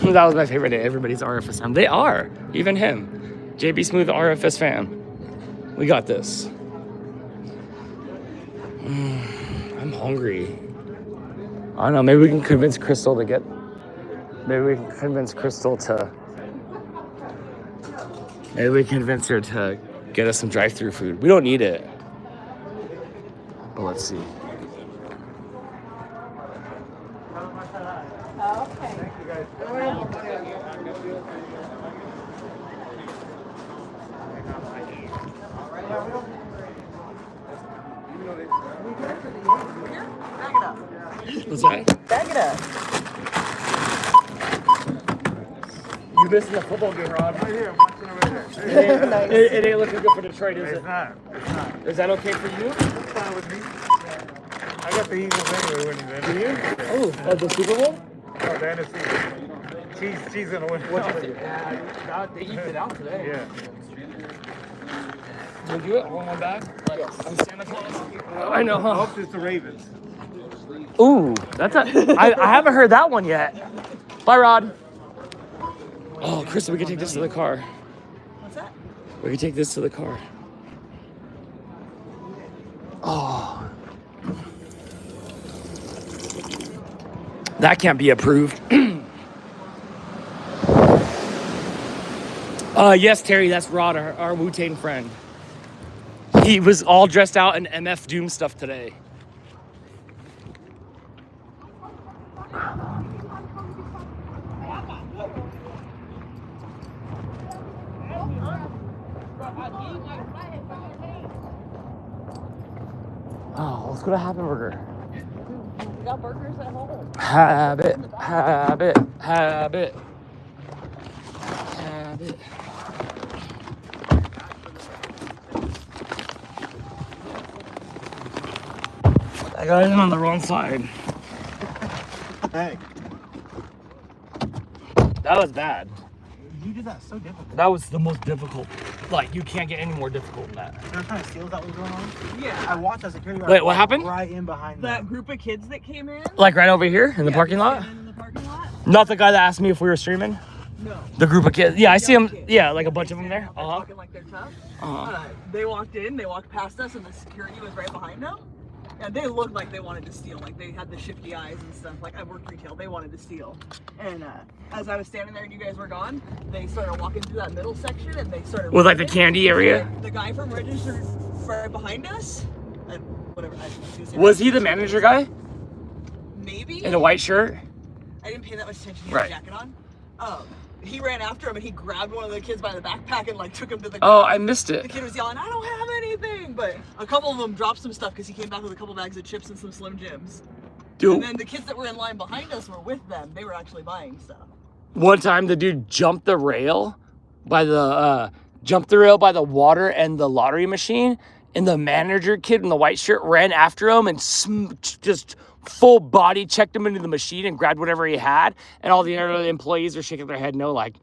That was my favorite day. Everybody's RFS fam. They are. Even him. JB Smooth RFS fam. We got this. I'm hungry. I don't know. Maybe we can convince Crystal to get. Maybe we can convince Crystal to. Maybe we can convince her to get us some drive-through food. We don't need it. But let's see. Bag it up. What's that? Bag it up. You missed the football game, Rod. Right here, I'm watching over there. Nice. It ain't looking good for Detroit, is It's it? not. It's not. Is that okay for you? It's fine with me. I got the Eagles anyway winning that. Do you? Oh, the Super Bowl? Oh, the NFC. She's gonna win. They eked it out today. Yeah. We'll do it all in one bag? Like, Yes. I'm Santa Claus? I know, I huh? hope it's the Ravens. Ooh, I haven't heard that one yet. Bye, Rod. Oh, Krista, we can take this to the car. What's that? We can take this to the car. Oh. That can't be approved. Yes, Terry, that's Rod, our Wu-Tang friend. He was all dressed out in MF Doom stuff today. Oh, let's go to Happy Burger. We got burgers at home. Habit. I got it on the wrong side. Hey, That was bad. you did that so difficult. That was the most difficult. Like, you can't get any more difficult than that. They're trying to steal that was going on. I Yeah. watched that security guard. Wait, what walk happened? Right in behind That them. group of kids that came in. Like right over here in the Yeah, parking just lot? standing in the parking lot. Not the guy that asked me if we were streaming? No. The group of kids. Yeah, I see them. Kids. Yeah, like a bunch of them there. They're talking like they're tough. They walked in, they walked past us, and the security was right behind them. And they looked like they wanted to steal. Like they had the shifty eyes and stuff. Like I worked retail, they wanted to steal. And as I was standing there and you guys were gone, they started walking through that middle section and they started With like the running. candy area. The guy from register right behind us, and whatever. Was he the manager guy Maybe. in a white shirt? I didn't pay that much attention. He Right. had a jacket on. He ran after him and he grabbed one of the kids by the backpack and like took him to the Oh, ground. I missed The it. kid was yelling, "I don't have anything!" But a couple of them dropped some stuff because he came back with a couple bags of chips and some Slim Jims. And Dude, then the kids that were in line behind us were with them. They were actually buying stuff. one time the dude jumped the rail by the water and the lottery machine, and the manager kid in the white shirt ran after him and just full body checked him into the machine and grabbed whatever he had. And all the other employees are shaking their head no, like,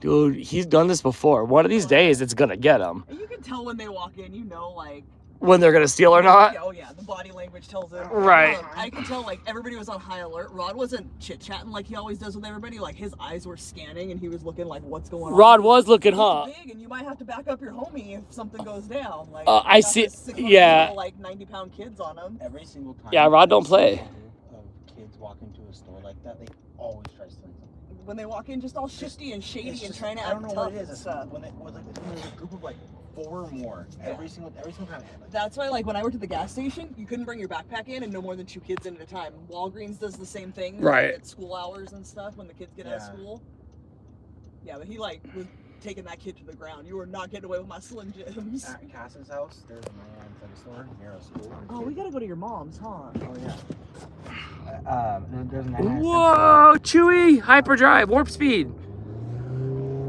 dude, he's done this before. One of these days, it's gonna get him. And you can tell when they walk in, you know, like, When they're gonna steal or not. oh yeah, the body language tells them. Right. I can tell like everybody was on high alert. Rod wasn't chit chatting like he always does with everybody. Like his eyes were scanning and he was looking like, what's going on? Rod was looking, He's huh? big and you might have to back up your homie if something goes down. Like I you got see- this 600 yeah. little, like 90-pound kids on him. Every single time. Yeah, Rod don't play. Of kids walk into a store like that, they always try stealing something. When they walk in, just all shifty and shady It's and just- trying to I don't act know what tough it is. and It's stuff. when it was like there's a group of like 4 or more every single time. Like, That's why, like, when I worked at the gas station, you couldn't bring your backpack in and no more than 2 kids in at a time. Walgreens does the same thing. Right. At school hours and stuff when the kids get out of Yeah. school. Yeah, but he, like, was taking that kid to the ground. You were not getting away with my Slim Jims. at Cass's house, there's a 99-cent store near a school. Oh, we gotta go to your mom's, huh? Oh yeah. There's a 99-cent Whoa, Chewy, hyperdrive, warp speed.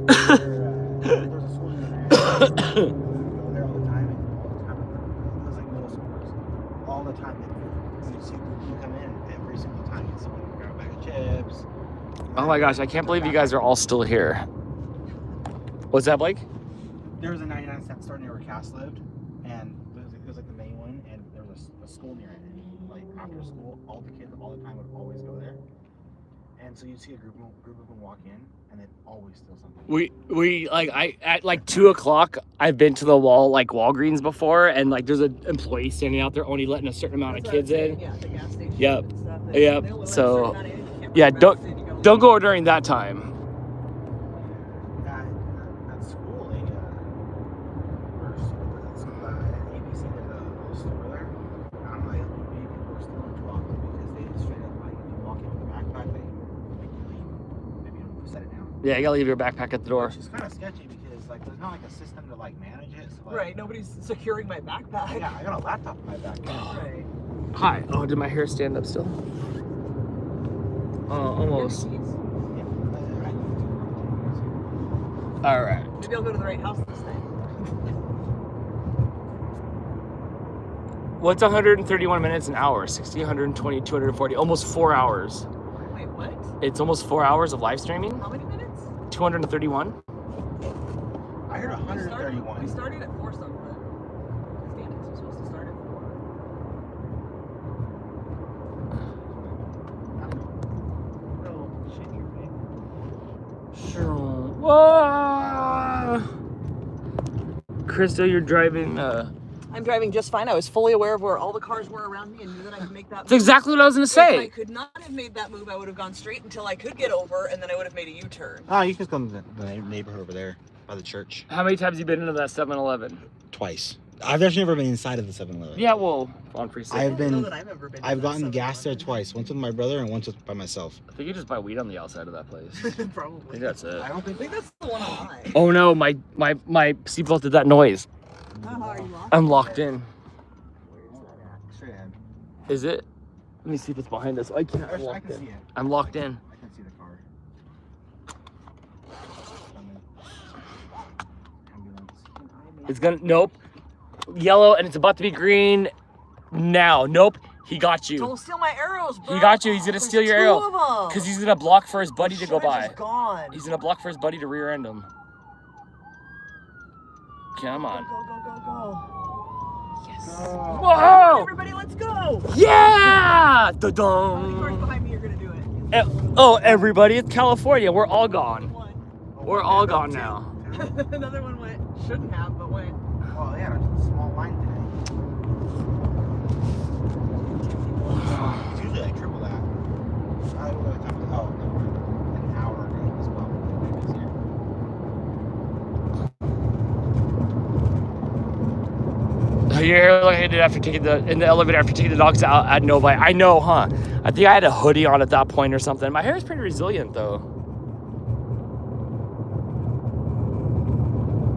There's a school near there. Go there all the time, it was like middle schoolers. All the time. You see people come in every single time. You see someone grab a bag of chips. Oh my gosh, I can't believe you guys are all still here. What's that, Blake? There was a 99-cent store near where Cass lived, and it was like the main one, and there was a school near it. And like after school, all the kids all the time would always go there. And so you'd see a group of them walk in, and they'd always steal something. We like at like 2:00. I've been to the Walgreens before, and like there's an employee standing out there only letting a certain amount of kids in. Yeah, the gas station. Yep. And stuff. Yep. They'll let a So, certain amount in, you can't bring yeah, your bags in, you go Don't go during that time. At school, they were ABC. There's a little store there. And I'm like, maybe people are stealing too often because they just straight up like if you walk in with a backpack, they make you leave. Maybe you don't set it down. Yeah, you gotta leave your backpack at the door. Which is kind of sketchy because like there's not like a system to like manage it. So, like, Right, nobody's securing my backpack. Yeah, I got a laptop in my backpack. Right. Hi. Oh, did my hair stand up still? Almost. Yeah, All right. Maybe I'll go to the right house this time. What's 131 minutes an hour? 60, 120, 240, almost 4 hours. Wait, what? It's almost 4 hours of live streaming. How many minutes? 231. I heard We 131. started at 4 something. Standings was supposed to start at 4. Oh, shit, you're big. Whoa! Krista, you're driving. I'm driving just fine. I was fully aware of where all the cars were around me and knew that I could make that move. That's exactly what I was gonna If I say. could not have made that move, I would have gone straight until I could get over, and then I would have made a U-turn. Oh, you can come to the neighborhood over there by the church. How many times have you been into that 7-Eleven? Twice. I've actually never been inside of the 7-Eleven. Yeah, well, on free I've I don't know been. that I've ever been. I've to that gotten gas there 7-Eleven. twice. Once with my brother and once by myself. I think you just buy weed on the outside of that place. I Probably. think that's it. I don't I think. think that's the one on I. Oh no, my seatbelt did that noise. Are you locked? I'm locked in. Straight ahead. Is it? Let me see if it's behind us. I can't. I'm I locked can see in. it. I'm locked in. I can see the car. Ambulance. It's gonna. Nope. Yellow, and it's about to be green. Now. Nope. He got you. Don't steal my arrows, bro. He got you. He's gonna There's steal your 2 arrow. of them. Because he's gonna block for his buddy to go Should've by. just gone. He's gonna block for his buddy to rear end him. Come on. Go, go, go, go. Yes. Whoa! Everybody, let's go. Yeah! How many cars Da-dum. behind me are gonna do it? Oh, everybody, it's California. We're all gone. 1, We're all gone now. Another one went. Shouldn't have, but went. Oh, yeah, there's a small line today. It's usually like triple that. I don't know what time it is. Oh, no. Like an hour ago as well. Your hair like I did after taking in the elevator after taking the dogs out at Novi. I know, huh? I think I had a hoodie on at that point or something. My hair is pretty resilient though.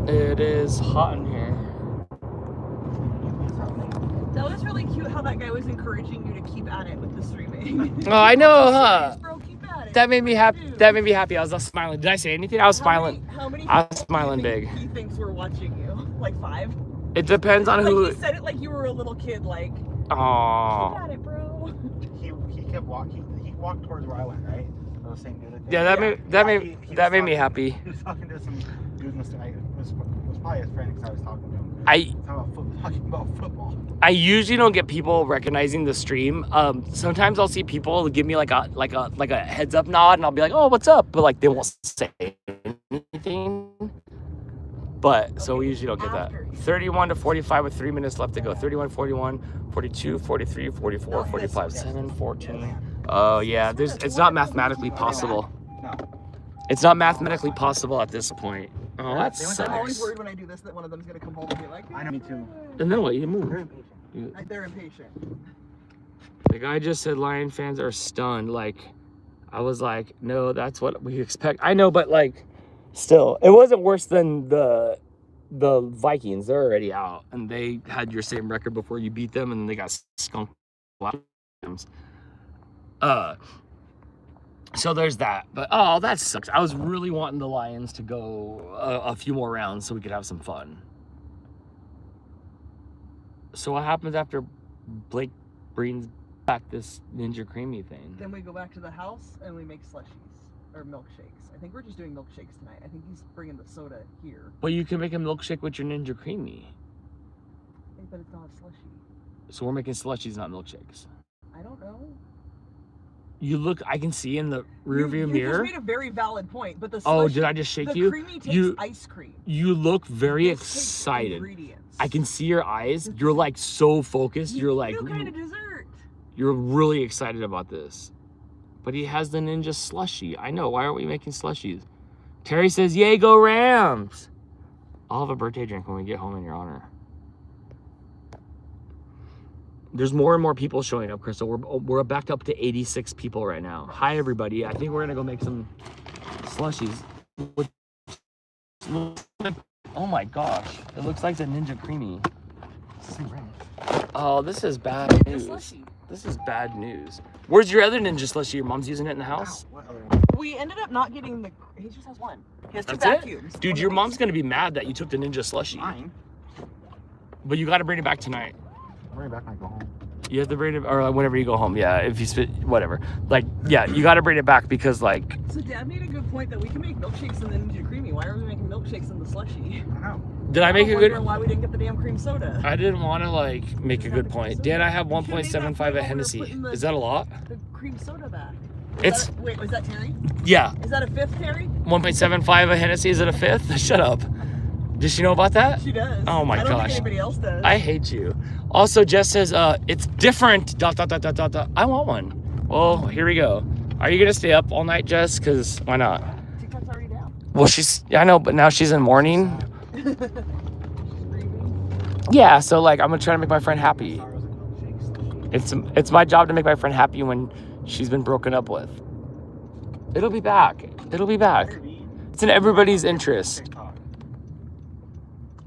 It is hot in here. That was really cute how that guy was encouraging you to keep at it with the streaming. Oh, I know, huh? Bro, keep at it. That made me happy. That made me happy. I was smiling. Did I say anything? I was smiling. How many I was smiling big. He thinks we're watching you. Like 5? It depends on Like who. he said it like you were a little kid. Like, Oh. keep at it, bro. He kept walking. He walked towards where I went, right? I was saying dude. Yeah, that made me happy. He was talking to some dude. It was probably his friend because I was talking to him. Talking about football. I usually don't get people recognizing the stream. Sometimes I'll see people give me like a heads up nod, and I'll be like, "Oh, what's up?" But like they won't say anything. But so we usually don't get that. 31 to 45 with 3 minutes left to go. 31, 41, 42, 43, 44, 45, 7, 14. Oh yeah, it's not mathematically possible. No. It's not mathematically possible at this point. Oh, that I'm always sucks. worried when I do this that one of them's gonna come home and be like, I know, me too. And then what? You They're move. impatient. Like, they're impatient. The guy just said Lion fans are stunned. Like, I was like, no, that's what we expect. I know, but like, still, it wasn't worse than the Vikings. They're already out, and they had your same record before you beat them, and then they got skunked. So there's that. But oh, that sucks. I was really wanting the Lions to go a few more rounds so we could have some fun. So what happens after Blake brings back this Ninja Creamy thing? Then we go back to the house and we make slushies or milkshakes. I think we're just doing milkshakes tonight. I think he's bringing the soda here. Well, you can make a milkshake with your Ninja Creamy. But it's not a slushie. So we're making slushies, not milkshakes. I don't know. You look, I can see in the rearview You mirror. just made a very valid point, but the Oh, slushie, did I just shake the you? creamy takes ice cream. You look very This takes excited. ingredients. I can see your eyes. You're like so focused. You're like, New kind of dessert. you're really excited about this. But he has the Ninja Slushie. I know. Why aren't we making slushies? Terry says, "Yay, go Rams!" I'll have a birthday drink when we get home in your honor. There's more and more people showing up, Crystal. We're backed up to 86 people right now. Hi, everybody. I think we're gonna go make some slushies. Oh my gosh, it looks like the Ninja Creamy. Oh, this is bad news. This is bad news. Where's your other Ninja Slushie? Your mom's using it in the house? We ended up not getting the. He just has one. He has 2 That's vacuums. it? Dude, your mom's gonna be mad that you took the Ninja Slushie. Fine. But you gotta bring it back tonight. I'll bring it back when I go home. You have to bring it, or whenever you go home. Yeah, if you spit, whatever. Like, yeah, you gotta bring it back because, like. So Dad made a good point that we can make milkshakes in the Ninja Creamy. Why are we making milkshakes in the slushie? I don't know. Did I make a wondering good? why we didn't get the damn cream soda. I didn't want to like make a good point. Dan, I have 1.75 at Hennessy. Is that a lot? The cream soda back. It's Wait, was that Terry? yeah. Is that a 5th, Terry? 1.75 at Hennessy. Is it a 5th? Shut up. Does she know about that? She does. Oh my I don't gosh. think anybody else does. I hate you. Also, Jess says it's different. ... I want one. Well, here we go. Are you gonna stay up all night, Jess? Cause why not? TikTok's already down. Well, I know, but now she's in mourning. Yeah, so like I'm gonna try to make my friend happy. It's my job to make my friend happy when she's been broken up with. It'll be back. It'll be back. It's in everybody's interest.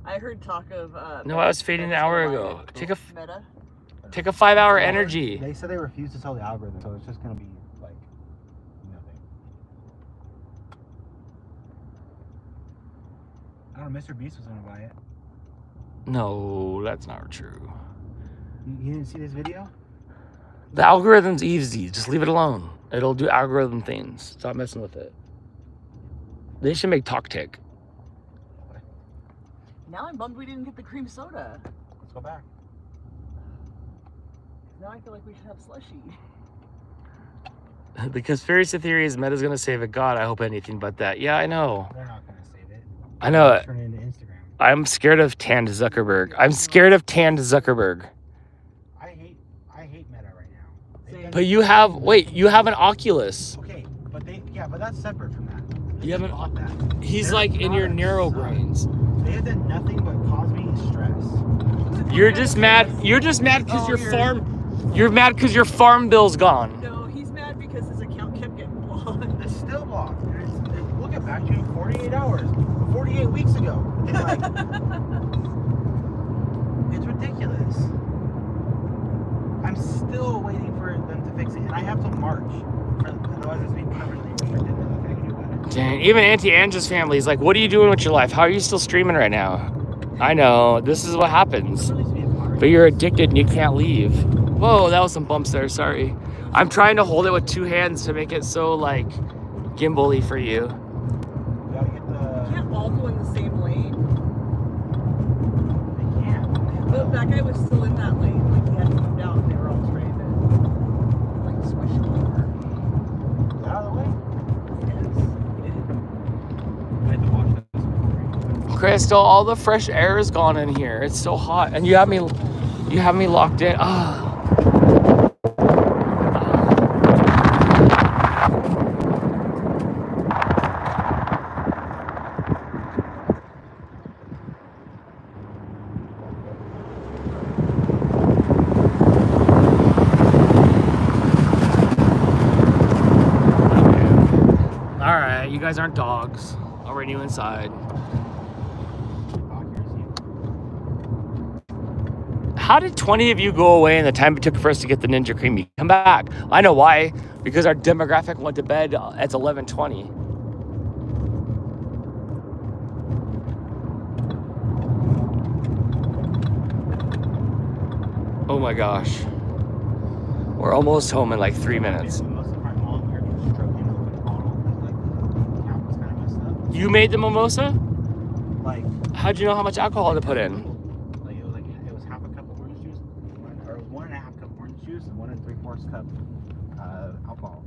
I heard talk of. No, I was fading an hour ago. Take a Meta. 5-hour energy. They said they refused to sell the algorithm, so it's just gonna be like nothing. I don't know. Mr. Beast was gonna buy it. No, that's not true. You didn't see this video? The algorithm's easy. Just leave it alone. It'll do algorithm things. Stop messing with it. They should make TalkTick. Now I'm bummed we didn't get the cream soda. Let's go back. Now I feel like we should have slushie. The conspiracy theory is Meta's gonna save it. God, I hope anything but that. Yeah, I know. They're not gonna save it. I know it. Turn it into Instagram. I'm scared of Tanned Zuckerberg. I'm scared of Tanned Zuckerberg. I hate Meta right now. They've done But you have, nothing wait, you have an Oculus. Okay, but but that's separate from that. They You have just an- bought that. He's Their like in your products narrow suck. brains. They have done nothing but cause me stress. You're just mad. You're just mad because Oh, your you're- farm. You're mad because your farm bill's gone. No, he's mad because his account kept getting blocked. It's still blocked. And look at back to 48 hours, 48 weeks ago. And like, it's ridiculous. I'm still waiting for them to fix it, and I have till March. Otherwise, it's being permanently restricted. Nothing I can do about it. Dang, even Auntie Angie's family is like, what are you doing with your life? How are you still streaming right now? I know, this is what happens. But you're addicted and you can't leave. Whoa, that was some bumps there, sorry. I'm trying to hold it with 2 hands to make it so, like, gimbal-y for you. You gotta get the. Can't all go in the same lane. They can't. But that guy was still in that lane. Like he hadn't moved out and they were all trying to like swish him over. Get out of the way. Yes. I had to watch this before. Crystal, all the fresh air is gone in here. It's so hot. And you have me locked in. Ah. Alright, you guys aren't dogs. I'll bring you inside. How did 20 of you go away in the time it took for us to get the Ninja Creamy? Come back. I know why. Because our demographic went to bed at 11:20. Oh my gosh. We're almost home in like 3 minutes. Most of my mom here was struggling to open the bottle because like the cap was kind of messed up. You made the mimosa? Like, How'd you know how much alcohol to put in? it was half a cup of orange juice, or it was 1.5 cup orange juice and 1 3/4 cup alcohol.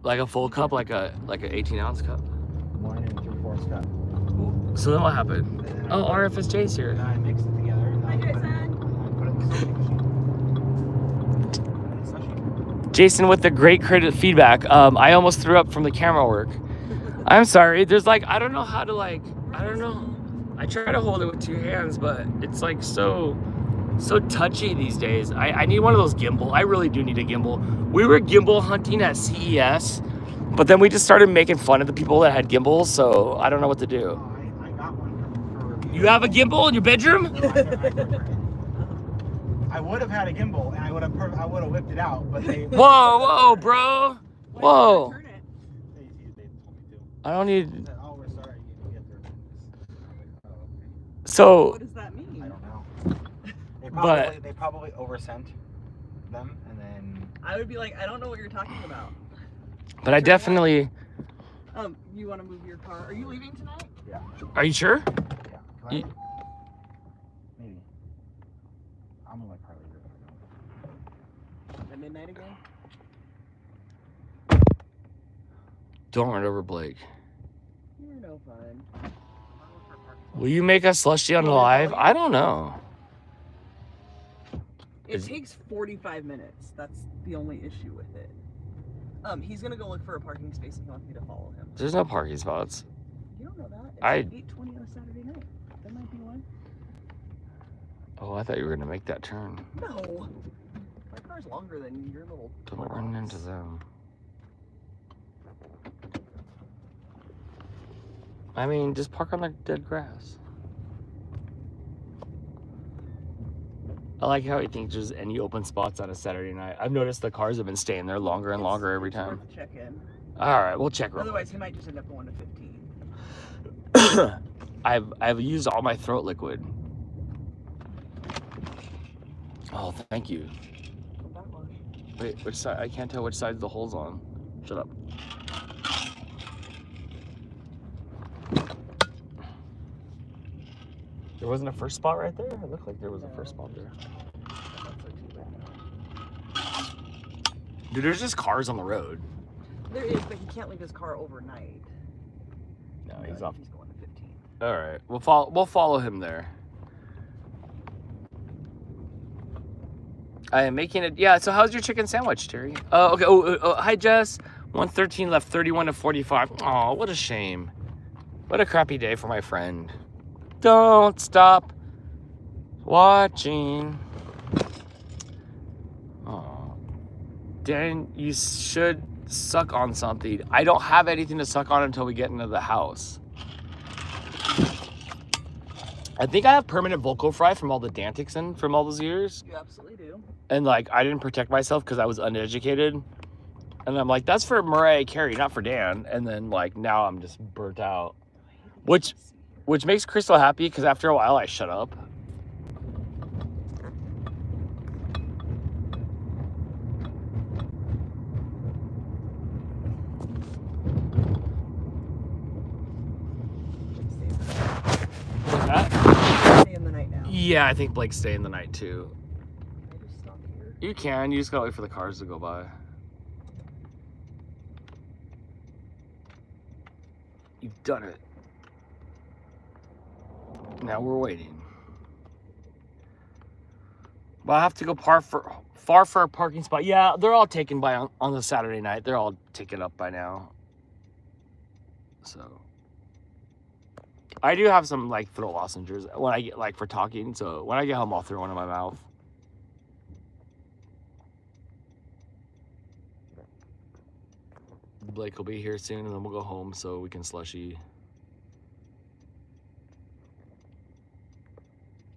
Like a full cup, like an 18-ounce cup. 1 3/4 cup. So then what happened? And then Oh, RFS Dan's here. And then I mixed it together. And Hi, I put it, Jason. and I put it in the sushi machine. And it's sushi. Jason with the great credit feedback. I almost threw up from the camera work. I'm sorry. There's like, I don't know how to like, I don't know. I try to hold it with 2 hands, but it's like so touchy these days. I need one of those gimbal. I really do need a gimbal. We were gimbal hunting at CES, but then we just started making fun of the people that had gimbals, so I don't know what to do. Oh, I got one for review. You have a gimbal in your bedroom? I would have had a gimbal and I would have whipped it out, but they. Whoa, bro. Whoa. Turn it. They told me to. I don't need, They said, "Oh, we're sorry, you didn't get there." I was like, "Oh, okay." so, What does that mean? I don't know. But- They probably oversent them and then. I would be like, I don't know what you're talking about. but I definitely, You want to move your car? Are you leaving tonight? Yeah. are you sure? Yeah. Can I- You- Maybe. I'm gonna let Carly do it. At midnight again? Don't run over Blake. You're no fun. Will you make us slushy on the live? I don't know. It Is- takes 45 minutes. That's the only issue with it. He's gonna go look for a parking space and he wants me to follow him. There's no parking spots. You don't know that. It's I- 8:20 on a Saturday night. There might be one. Oh, I thought you were gonna make that turn. No. My car's longer than your little. Don't run into them. I mean, just park on the dead grass. I like how he thinks there's any open spots on a Saturday night. I've noticed the cars have been staying there longer and longer every It's time. worth a check-in. All right, we'll check real Otherwise, he might just end up going to 15. quick. I've used all my throat liquid. Oh, thank you. Wait, which side? I can't tell which side the hole's on. Shut up. There wasn't a first spot right there? It looked like there was a first spot there. Dude, there's just cars on the road. There is, but he can't leave his car overnight. No, he's off. He's going to 15. All right, we'll follow him there. I am making it. Yeah. So how's your chicken sandwich, Terry? Okay. Oh, hi Jess. 113 left, 31 to 45. Oh, what a shame. What a crappy day for my friend. Don't stop watching. Oh, Dan, you should suck on something. I don't have anything to suck on until we get into the house. I think I have permanent vocal fry from all the Dantixin from all those years. You absolutely do. And like, I didn't protect myself because I was uneducated. And I'm like, that's for Mariah Carey, not for Dan. And then like, now I'm just burnt out. Which makes Crystal happy because after a while I shut up. What's that? Stay in the night now. Yeah, I think Blake's staying the night too. Can I just stop here? You can, you just gotta wait for the cars to go by. You've done it. Now we're waiting. But I have to go far for a parking spot. Yeah, they're all taken by on the Saturday night. They're all taken up by now. So I do have some like throat lozenges when I get like for talking. So when I get home, I'll throw one in my mouth. Blake will be here soon, and then we'll go home so we can slushy.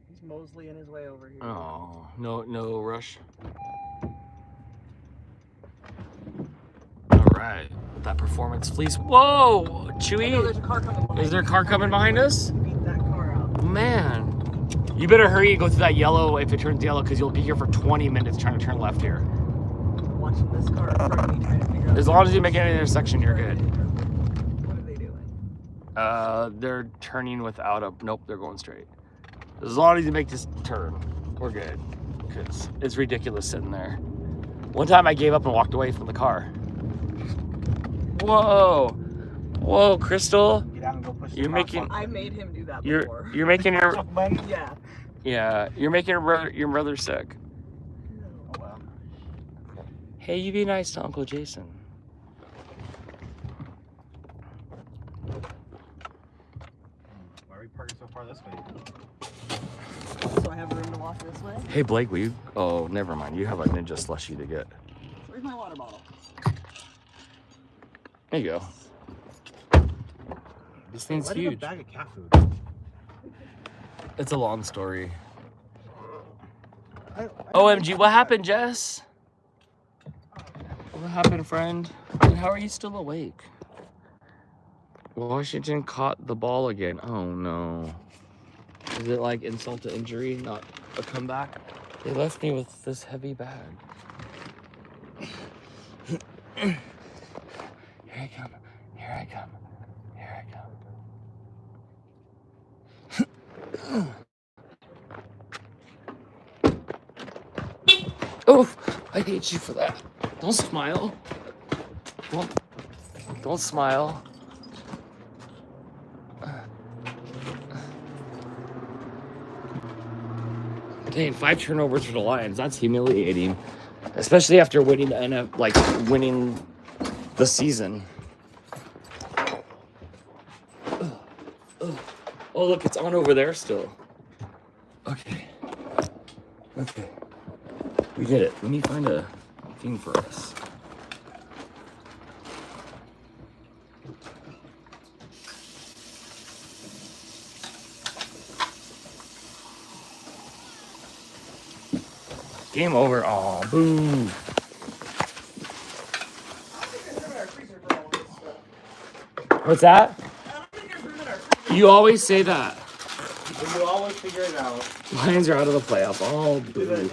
He's Mosley in his way over here. Oh, no rush. All right, that performance fleece. Whoa, Oh, no, Chewy. there's a car coming behind Is there a us. car coming behind us? Beat that car out. Man, you better hurry and go through that yellow if it turns yellow, because you'll be here for 20 minutes trying to turn left here. Watching this car in front of me, trying to figure out. As long as you make it in the intersection, you're good. What are they doing? They're turning without a. Nope, they're going straight. As long as you make this turn, we're good. Because it's ridiculous sitting there. One time I gave up and walked away from the car. Whoa, Crystal. Get out and go push the You're crosswalk. making. I made him do that You're before. making your. Yeah. Yeah, you're making your brother sick. Oh well. Hey, you be nice to Uncle Jason. Why are we parking so far this way? So I have room to walk this way. Hey Blake, will you? Oh, never mind. You have a ninja slushie to get. Where's my water bottle? There you go. This thing's Why do you have a huge. bag of cat food? It's a long story. OMG, what happened, Jess? What happened, friend? And how are you still awake? Washington caught the ball again. Oh no. Is it like insult to injury, not a comeback? They left me with this heavy bag. Here I come. Here I come. Here I come. Oh, I hate you for that. Don't smile. Don't smile. Dang, 5 turnovers for the Lions. That's humiliating, especially after winning winning the season. Oh, look, it's on over there still. Okay. We did it. We need to find a thing for us. Game over. Oh, boo. What's that? You always say that. You always figure it out. Lions are out of the playoff. Oh, boo.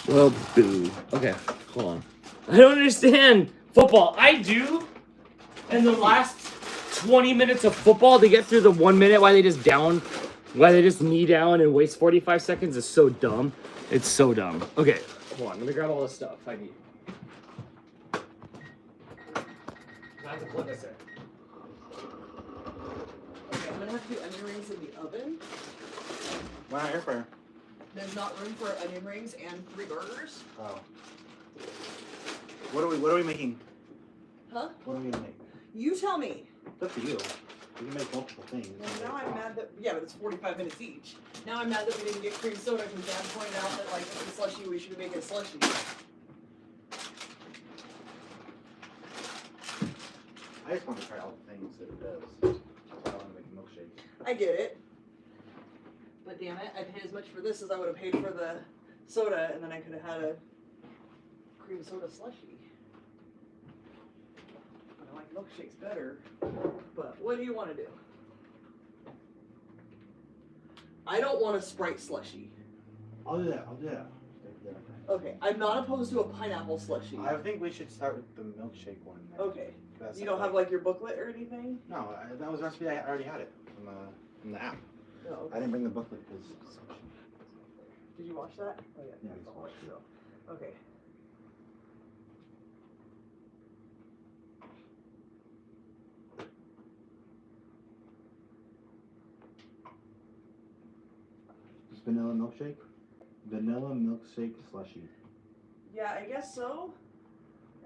Well, boo. Okay, hold on. I don't understand football. I do. And the last 20 minutes of football to get through the 1 minute why they just knee down and waste 45 seconds is so dumb. It's so dumb. Okay, hold on. Let me grab all the stuff I need. I have to plug this in. Okay, I'm gonna have to do onion rings in the oven. Why not air fryer? There's not room for onion rings and 3 burgers. Oh. What are we making? Huh? What are we gonna make? You tell me. It's up to you. We can make multiple things. And now I'm mad that, yeah, but it's 45 minutes each. Now I'm mad that we didn't get cream soda because Dad pointed out that, like, if it's slushy, we should make it slushy. I just want to try all the things that it does. I want to make a milkshake. I get it. But damn it, I paid as much for this as I would have paid for the soda, and then I could have had a cream soda slushy. I like milkshakes better, but what do you want to do? I don't want a Sprite slushy. I'll do that. Okay, I'm not opposed to a pineapple slushy. I think we should start with the milkshake one. Okay. That's You don't have like your booklet or anything? No, that was the recipe. I already had it from the app. No. I Okay. didn't bring the booklet because. Did you watch that? Oh yeah. Yeah, I'll I watch watched it. Okay. Just vanilla milkshake. Vanilla milkshake slushy. Yeah, I guess so.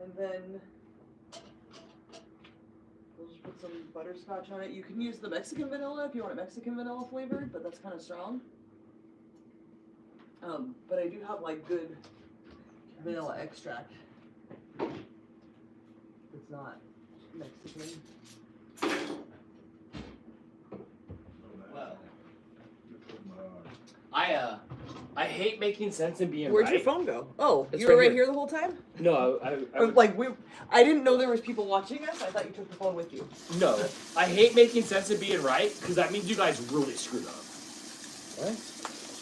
And then we'll just put some butterscotch on it. You can use the Mexican vanilla if you want it Mexican vanilla flavored, but that's kind of strong. But I do have like good vanilla extract. It's not Mexican. I hate making sense and being Where'd right. your phone go? Oh, It's you were right right here. here the whole time? No, I didn't know there was people watching us. I thought you took the phone with you. no. I hate making sense and being right because that means you guys really screwed up. What?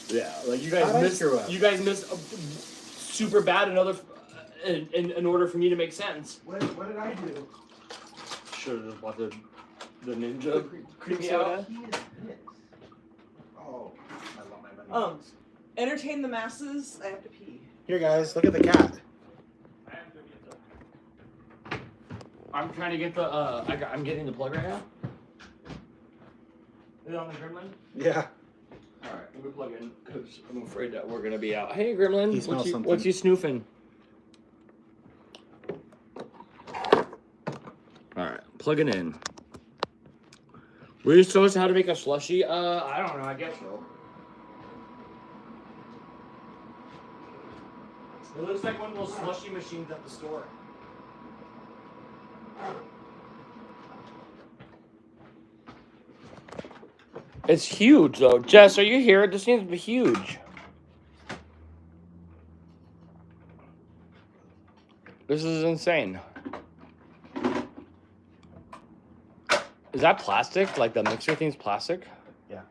Yeah, like you How'd guys I missed. screw up? You guys missed super bad in order for me to make sense. What did I do? Should have bought the ninja Cream creamy soda. out. Oh, I love my money. Entertain the masses. I have to pee. Here, guys, look at the cat. I'm trying to get the. I'm getting the plug right now. Is it on the gremlin? Yeah. All right, let me plug in because I'm afraid that we're gonna be out. Hey, gremlin, He smells something. what's you snoofing? All right, plugging in. Were you supposed to how to make a slushie? I don't know. I guess so. It looks like one of those slushie machines at the store. It's huge, though. Jess, are you here? This seems to be huge. This is insane. Is that plastic? Like the mixer thing's plastic? Yeah.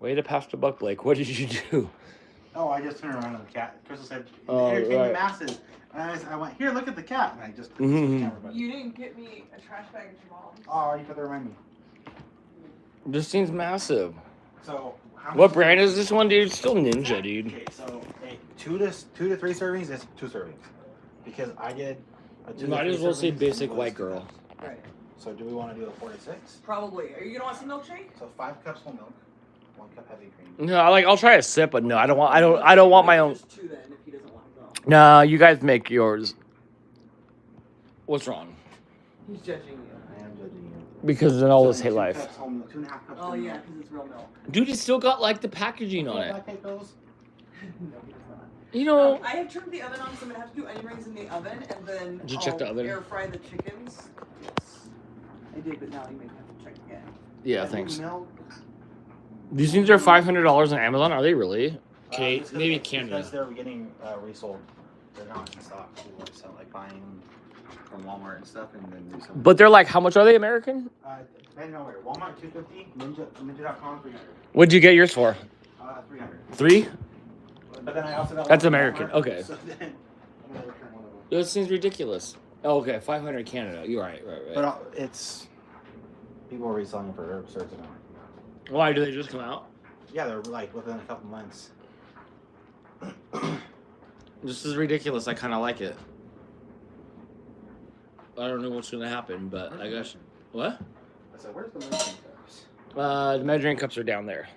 Way to pass the buck, Blake. What did you do? Oh, I just turned around to the cat. Crystal said, Oh, entertain right. the masses. And I went, here, look at the cat. And I just clicked Mhm. the camera button. You didn't get me a trash bag at your mom's. Oh, you got to remind me. This thing's massive. So, how What much- brand is this one, dude? It's still Ninja, dude. Okay, so hey, two to 3 servings is 2 servings. Because I did a 2 to Might 3 as well say servings, basic and it white was girl. Right. So do we want to do a 4 to 6? Probably. Are you gonna want some milkshake? So 5 cups whole milk, 1 cup heavy cream. No, I'll try a sip, but no, I don't want my own. Just 2 then, if he doesn't want to go. No, you guys make yours. What's wrong? He's judging you. I am judging you. Because then all this So hate 2 life. cups whole milk, 2.5 cups Oh whole yeah, milk. because it's real milk. Dude, it's still got like the packaging on it. Black eyed pills? No, he does not. You know, I have turned the oven on, so I'm gonna have to do onion rings in the oven, and then Did you check the I'll oven? air fry the chickens. Yes, I did, but now you may have to check again. yeah, Heavy thanks. milk. These things are $500 on Amazon. Are they really? Okay, It's 'cause maybe it's Canada. Because they're getting resold. They're not in stock. People are selling, like buying from Walmart and stuff, and then reselling. But they're like, how much are they American? Depending on where. Walmart 250, Ninja.com 300. What'd you get yours for? 300. 3? But then I also got That's one from American, Walmart, okay. So then I'm gonna return one of them. This seems ridiculous. Oh, okay, 500 Canada. You're right. But it's people are reselling it for absurd amount. Why do they just come out? Yeah, they're like within a couple months. This is ridiculous. I kind of like it. I don't know what's gonna happen, but I guess what? I said, where's the measuring cups? The measuring cups are down there.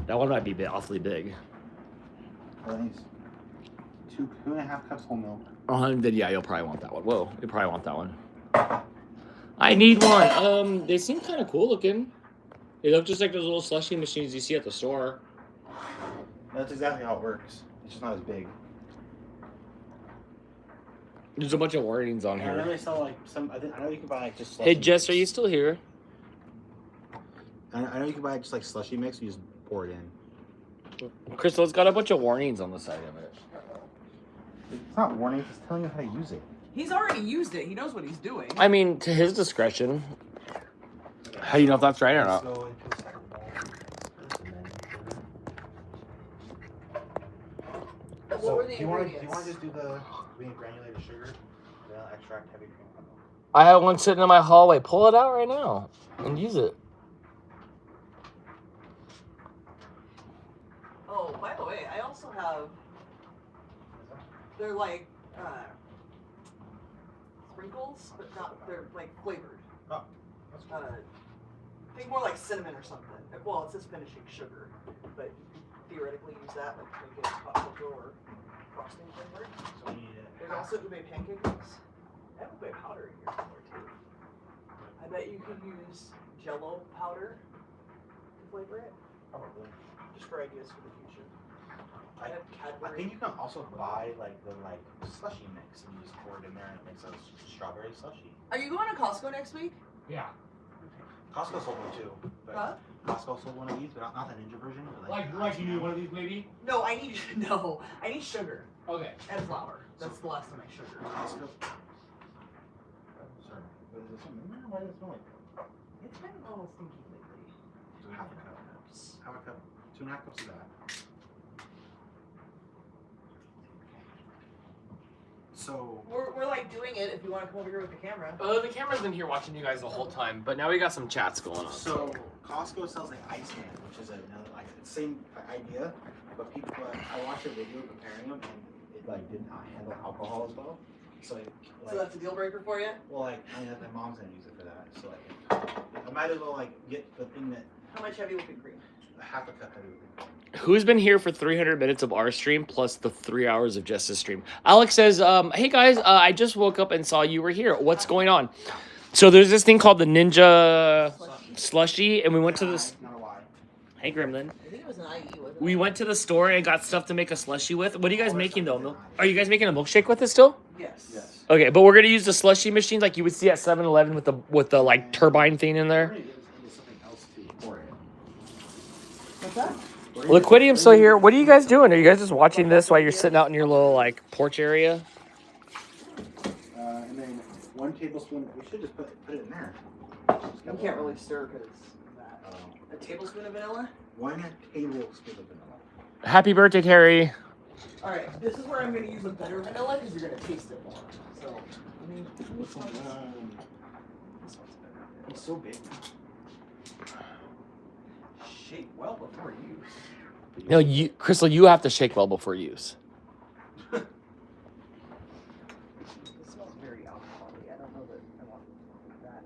That one might be awfully big. I think it's 2.5 cups whole milk. Then yeah, you'll probably want that one. Whoa, you'll probably want that one. I need one. They seem kind of cool looking. They look just like those little slushy machines you see at the store. That's exactly how it works. It's just not as big. There's a bunch of warnings on And I know here. they sell like some. I know you can buy like just. Hey Slushy Jess, mix. are you still here? I know you can buy just like slushy mix. And you just pour it in. Crystal, it's got a bunch of warnings on the side of it. It's not warning. It's telling you how to use it. He's already used it. He knows what he's doing. I mean, to his discretion. How do you know if that's right or not? So into a second bowl. What were the do you want to ingredients? just do the green granulated sugar, vanilla extract, heavy cream? I have one sitting in my hallway. Pull it out right now and use it. Oh, by the way, I also have. They're like sprinkles, but not. They're like flavored. Oh, that's cool. Think more like cinnamon or something. Well, it says finishing sugar, but you could theoretically use that like to make it hot cocoa or frosting flavored. So we need it. There's also ube pancake mix. I have ube powder in here somewhere too. I bet you could use Jello powder to flavor it, Probably. just for ideas for the future. I have I Cadbury. think you can also buy like the slushy mix and you just pour it in there and it makes a strawberry slushy. Are you going to Costco next week? Yeah. Costco sold one too. But Huh? Costco sold one of these, but not the ninja version. But Like you need one of these maybe? No, I need I need sugar Okay. and flour. That's the last time I sugar. Costco. Sorry. But is there something in there? Why does it smell like It's been a little stinky lately. half a cup? Half a cup. 2.5 cups of that. So We're like doing it if you want to come over here with the camera. The camera's been here watching you guys the whole time, but now we got some chats going on. So Costco sells like Iceman, which is another like the same idea, but people. I watched a video comparing them, and it like did not handle alcohol as well. So So that's a deal breaker for you? well, like my mom's gonna use it for that. So like I might as well like get the thing that How much heavy whipping cream? half a cup heavy whipping cream. Who's been here for 300 minutes of our stream plus the 3 hours of Jess's stream? Alex says, hey guys, I just woke up and saw you were here. What's going on? So there's this thing called the Ninja Slushy, and we went to this. Not a lie. Hey Gremlin. I think it was an IE, wasn't it? We went to the store and got stuff to make a slushy with. What are you guys making though? Are you guys making a milkshake with it still? Yes. Yes. Okay, but we're gonna use the slushy machine like you would see at 7-Eleven with the like turbine thing in We're there. gonna get into something else to pour it. What's that? Liquidium's still here. What are you guys doing? Are you guys just watching this while you're sitting out in your little like porch area? And then 1 tablespoon. We should just put it in there. You can't really stir because a tablespoon of vanilla. 1 tablespoon of vanilla. Happy birthday, Terry. All right, this is where I'm going to use a better vanilla because you're going to taste it more. So, I mean, this one's better. It's so big. Shake well before use. No, Crystal, you have to shake well before use. This smells very alcoholic. I don't know that I want that.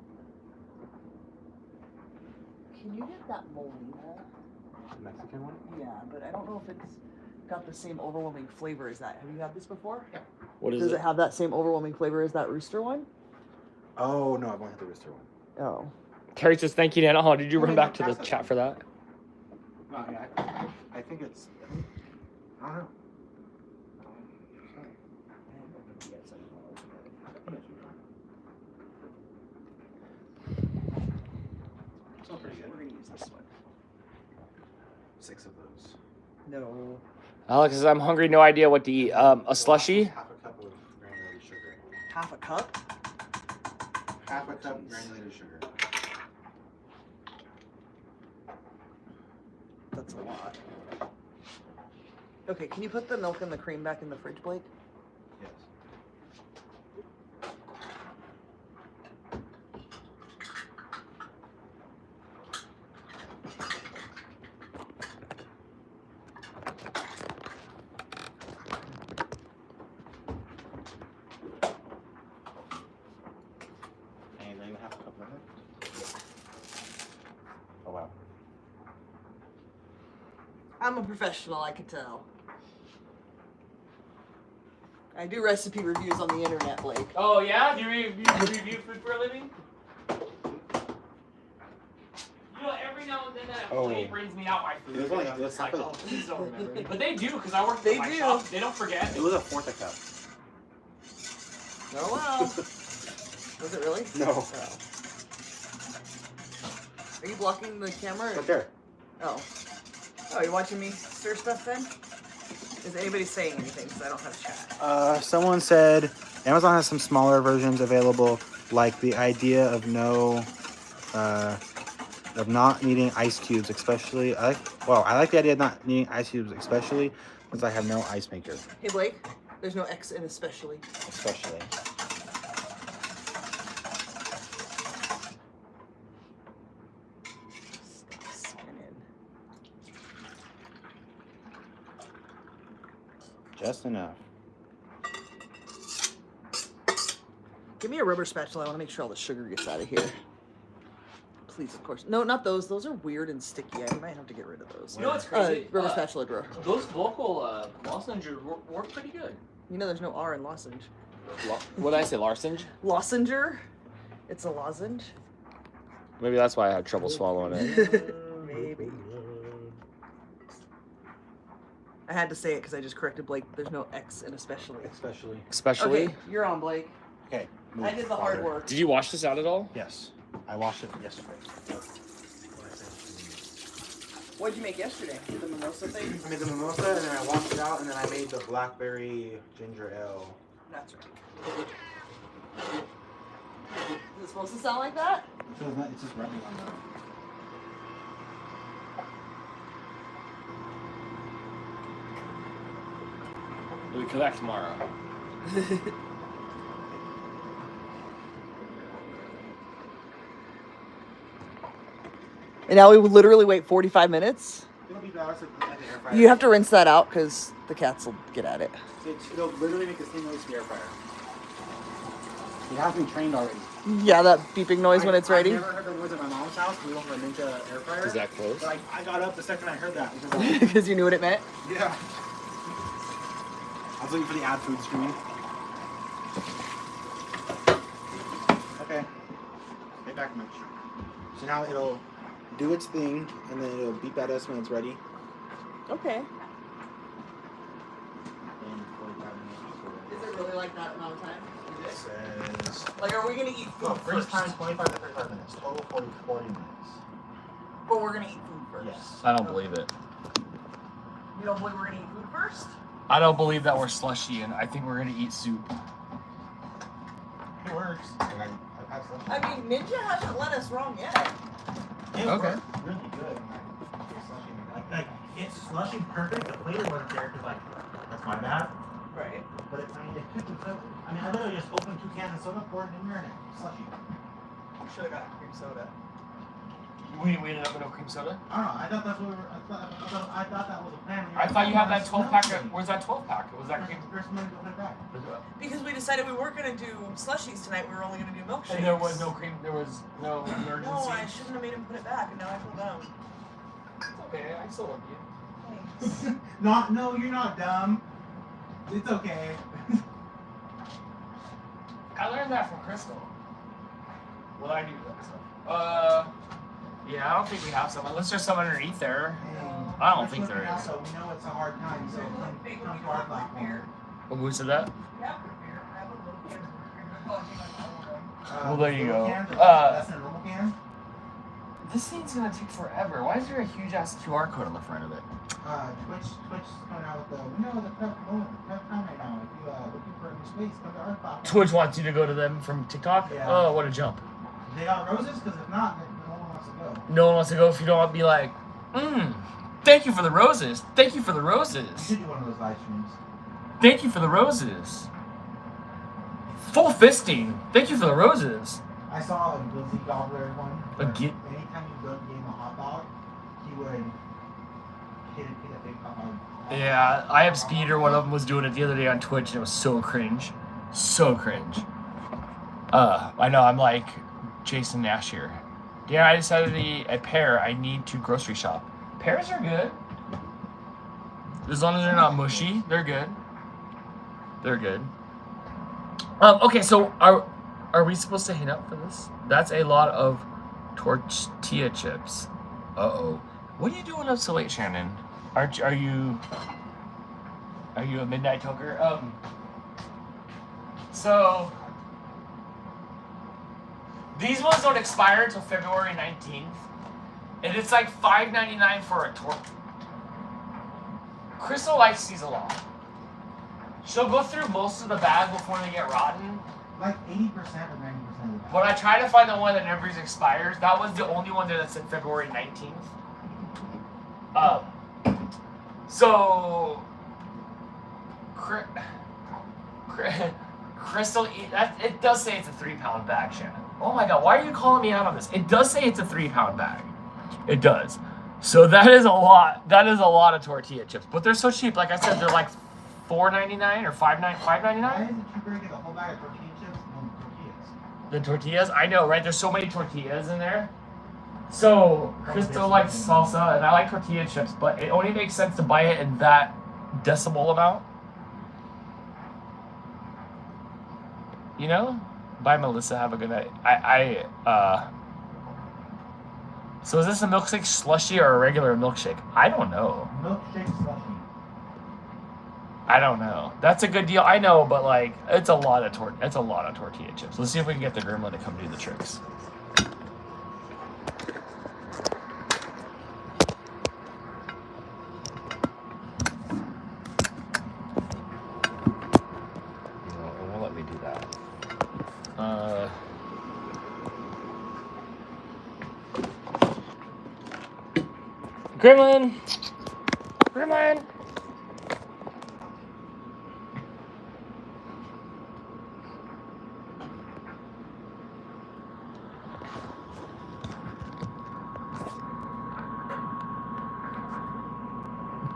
Can you get that Molina? The Mexican one? Yeah, but I don't know if it's got the same overwhelming flavor as that. Have you had this before? Yeah. What is Does it? it have that same overwhelming flavor as that Rooster one? Oh no, I've only had the Rooster one. Oh. Terry says, thank you, Nana. Oh, did you run back to the chat for that? No, yeah, I think it's. I don't know. Smells pretty good. We're gonna use this one. 6 of those. No. Alex says, I'm hungry, no idea what to eat. A slushy? Half a cup of granulated sugar. Half a cup? Half a cup granulated sugar. That's a lot. Okay, can you put the milk and the cream back in the fridge, Blake? Yes. I'm a professional, I can tell. I do recipe reviews on the internet, Blake. Oh yeah? Do you review food for a living? You know, every now and then that employee brings me out my food. It was only- and I'm it was just like, half oh, of please don't remember. But they do, because I work They at my do. shop. They don't forget. It was a fourth a cup. Oh wow. Was it really? No. Oh. Are you blocking the camera? Right there. Oh. Oh, you're watching me stir stuff then? Is anybody saying anything? Because I don't have chat. Someone said Amazon has some smaller versions available, like the idea of not needing ice cubes, especially. I like the idea of not needing ice cubes, especially since I have no ice maker. Hey Blake, there's no X in especially. Especially. Stop spinning. Just enough. Give me a rubber spatula. I want to make sure all the sugar gets out of here. Please, of course. No, not those. Those are weird and sticky. I might have to get rid of those. You know what's crazy? Rubber spatula drawer. Those local lozenges work pretty good. You know there's no R in lozenge. What did I say, Larsenge? Lozenger? It's a lozenge? Maybe that's why I had trouble swallowing it. Maybe. I had to say it because I just corrected Blake. There's no X in especially. Especially. Especially. Okay, you're on, Blake. Okay. I did the hard work. Did you wash this out at all? Yes. I washed it yesterday. What'd you make yesterday? The mimosa thing? I made the mimosa and then I washed it out and then I made the blackberry ginger ale. That's right. Is it supposed to sound like that? So it's not, it's just rubbing on the. We come back tomorrow. And now we would literally wait 45 minutes? It'll be balanced at the air fryer. You have to rinse that out because the cats will get at it. It'll literally make the same noise to the air fryer. It has me trained already. Yeah, that beeping noise when it's ready. I never heard that noise at my mom's house. We don't have a Ninja air fryer. Is that close? But I got up the second I heard that. Because Because you knew what it meant? yeah. I was looking for the ad food screen. Okay. Stay back much. So now it'll do its thing, and then it'll beep at us when it's ready. Okay. In 45 minutes. Is it really like that amount of time? It says. Like, are we going to eat food Oh, freeze first? time 25 to 35 minutes. Total 40 minutes. But we're going to eat food first. Yes. I don't believe it. You don't believe we're going to eat food first? I don't believe that we're slushy, and I think we're gonna eat soup. It works. I've had some. I mean, Ninja hasn't let us wrong yet. It Okay. worked really good. Like it's slushy perfect. The flavor wasn't there because that's my bad. Right. But it I literally just opened 2 cans of soda, poured it in there, and it's slushy. Should have got cream soda. We ended up with no cream soda? I don't know. I thought that's what we were. I thought that was a plan. I thought you had that 12 pack. Where's that 12 pack? Was that cream? First one to put it back. Because we decided we weren't going to do slushies tonight. We were only going to do milkshakes. And there was no cream. There was no emergency. No, I shouldn't have made him put it back, and now I feel dumb. It's okay. I still love you. Thanks. No, you're not dumb. It's okay. I learned that from Crystal. What I do that stuff. Yeah, I don't think we have some. Unless there's some underneath there. I don't think there is. So we know it's a hard time. So come to our platform. Oh, who said that? Yeah, prepare. I have a little kid. Well, there you go. That's a normal can. This thing's gonna take forever. Why is there a huge ass QR code on the front of it? Twitch coming out with we know the tough time right now. If you looking for a new space, come to our platform. Twitch wants you to go to them from TikTok? Yeah. Oh, what a jump. They got roses, because if not, then no one wants to go. No one wants to go if you don't want to be like, thank you for the roses. Thank you for the We roses. should do one of those live streams. Thank you for the roses. Full fisting. Thank you for the roses. I saw a Blvd gobbler one. A gi- Anytime you go gave him a hot dog, he would hit a big hot dog. Yeah, I have Speeder. One of them was doing it the other day on Twitch, and it was so cringe. So cringe. I know, I'm like Jason Nash here. Yeah, I decided to eat a pear. I need to grocery shop. Pears are good. As long as they're not mushy, they're good. They're good. Okay, so are we supposed to hit up for this? That's a lot of tortilla chips. Uh-oh. What are you doing up so late, Shannon? Are you a midnight toker? So these ones don't expire until February 19th. And it's like $5.99 for a tortilla. Crystal likes these a lot. She'll go through most of the bag before they get rotten. Like 80% or 90% of the But I try to find the one that never expires. That was the only one there that said February 19th. So Crystal, it does say it's a 3-pound bag, Shannon. Oh my God, why are you calling me out on this? It does say it's a 3-pound bag. It does. So that is a lot. That is a lot of tortilla chips. But they're so cheap. Like I said, they're like $4.99 or $5.99. Why is it cheaper to get a whole bag of tortilla chips than tortillas? The tortillas? I know, right? There's so many tortillas in there. So Crystal likes salsa, and I like tortilla chips, but it only makes sense to buy it in that decimal amount. You know? Bye, Melissa. Have a good night. So is this a milkshake slushy or a regular milkshake? I don't know. Milkshake slushy. I don't know. That's a good deal. I know, but like, it's a lot of tortilla chips. Let's see if we can get the gremlin to come do the tricks. No, it won't let me do that. Gremlin! Gremlin!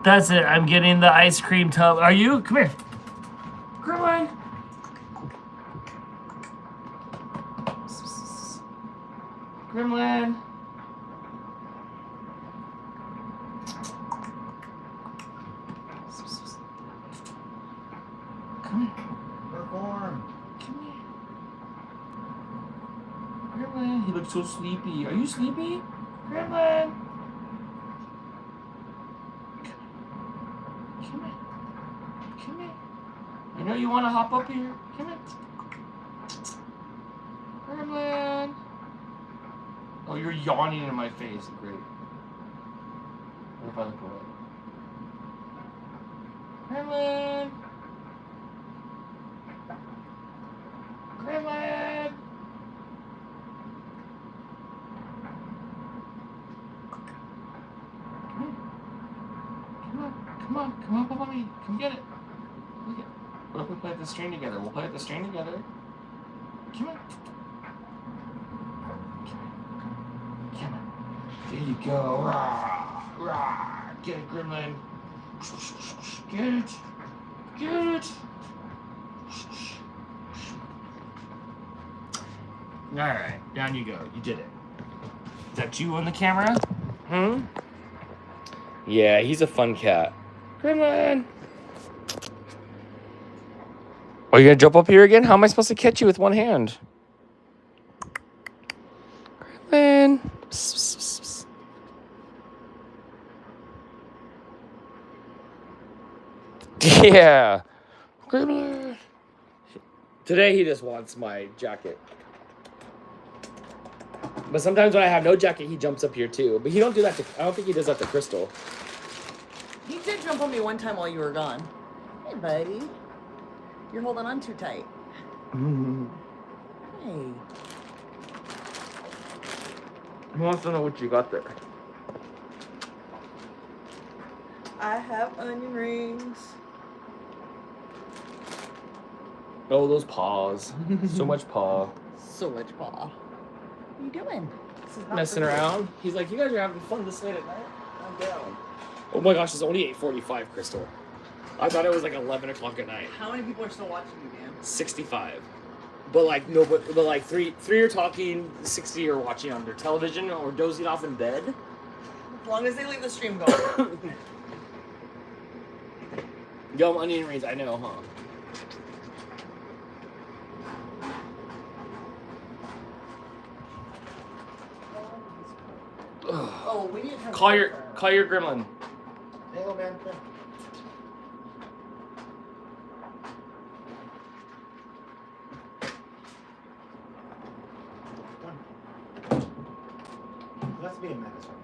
That's it. I'm getting the ice cream tub. Are you? Come here. Gremlin! Gremlin! Come here. Perform. Come here. Gremlin, he looks so sleepy. Are you sleepy? Gremlin! Come here. Come here. I know you want to hop up here. Come here. Gremlin! Oh, you're yawning in my face. Great. What if I look away? Gremlin! Gremlin! Come on, up on me. Come get it. Look at. What if we play the string together? We'll play the string together. Come on. Come on. There you go. Rah, rah. Get it, Gremlin. Get it. Get it. Alright, down you go. You did it. Is that you on the camera? Hmm? Yeah, he's a fun cat. Gremlin! Are you gonna jump up here again? How am I supposed to catch you with one hand? Gremlin! Psst, psst, psst, psst. Yeah! Gremlin! Today he just wants my jacket. But sometimes when I have no jacket, he jumps up here too. But he don't do that to, I don't think he does that to Crystal. He did jump on me one time while you were gone. Hey, buddy. You're holding on too tight. Hey. He wants to know what you got there. I have onion rings. Oh, those paws. So much paw. So much paw. What are you doing? This is not Messing for around. He's like, you guys are having fun this late at night? I'm down. Oh my gosh, it's only 8:45, Crystal. I thought it was like 11 o'clock at night. How many people are still watching you, Dan? 65. But like, no, but like three are talking, 60 are watching on their television or dozing off in bed. As long as they leave the stream going. Yum onion rings, I know, huh? Oh, we need to turn Call your gremlin. Hey, little man. Come here. Let's be a menace right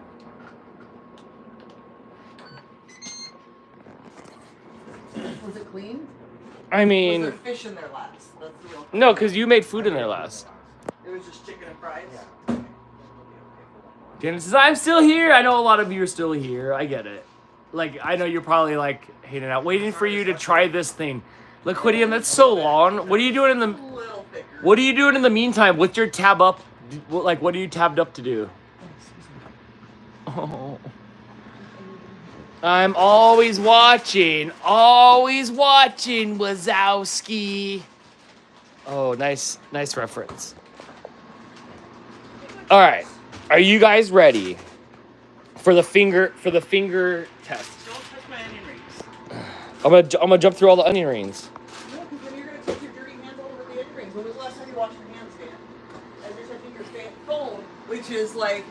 now. Was it clean? I Was mean, there fish in there last? That's the real. no, because you made food in there last. It was just chicken and fries. Yeah. Dan says, I'm still here. I know a lot of you are still here. I get it. Like, I know you're probably like hanging out, waiting for you to try this thing. Liquidium, that's so long. What are you doing in the? A little thicker. What are you doing in the meantime with your tab up? Like, what are you tabbed up to do? Oh. I'm always watching, Wazowski. Oh, nice reference. All right, are you guys ready for the finger test? Don't touch my onion rings. I'm gonna jump through all the onion rings. No, because then you're gonna take your dirty hands all over the onion rings. When was the last time you washed your hands, Dan? As you're touching your phone, which is like,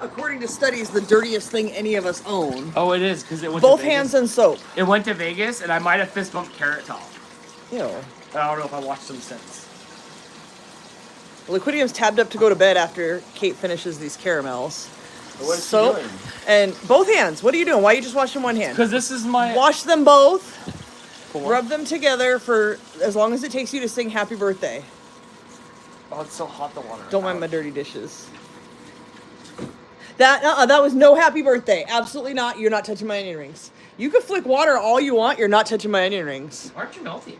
according to studies, the dirtiest thing any of us own. Oh, it is because it went Both to Vegas. hands and soap. It went to Vegas, and I might have fist bumped Carrot Top. Ew. I don't know if I watched them since. Liquidium's tabbed up to go to bed after Kate finishes these caramels. What is she Soap doing? and both hands. What are you doing? Why are you just washing one hand? Because this is my. Wash them both. For what? Rub them together for as long as it takes you to sing happy birthday. Oh, it's so hot, the water. Don't mind my dirty dishes. That was no happy birthday. Absolutely not. You're not touching my onion rings. You can flick water all you want. You're not touching my onion rings. Aren't you melting?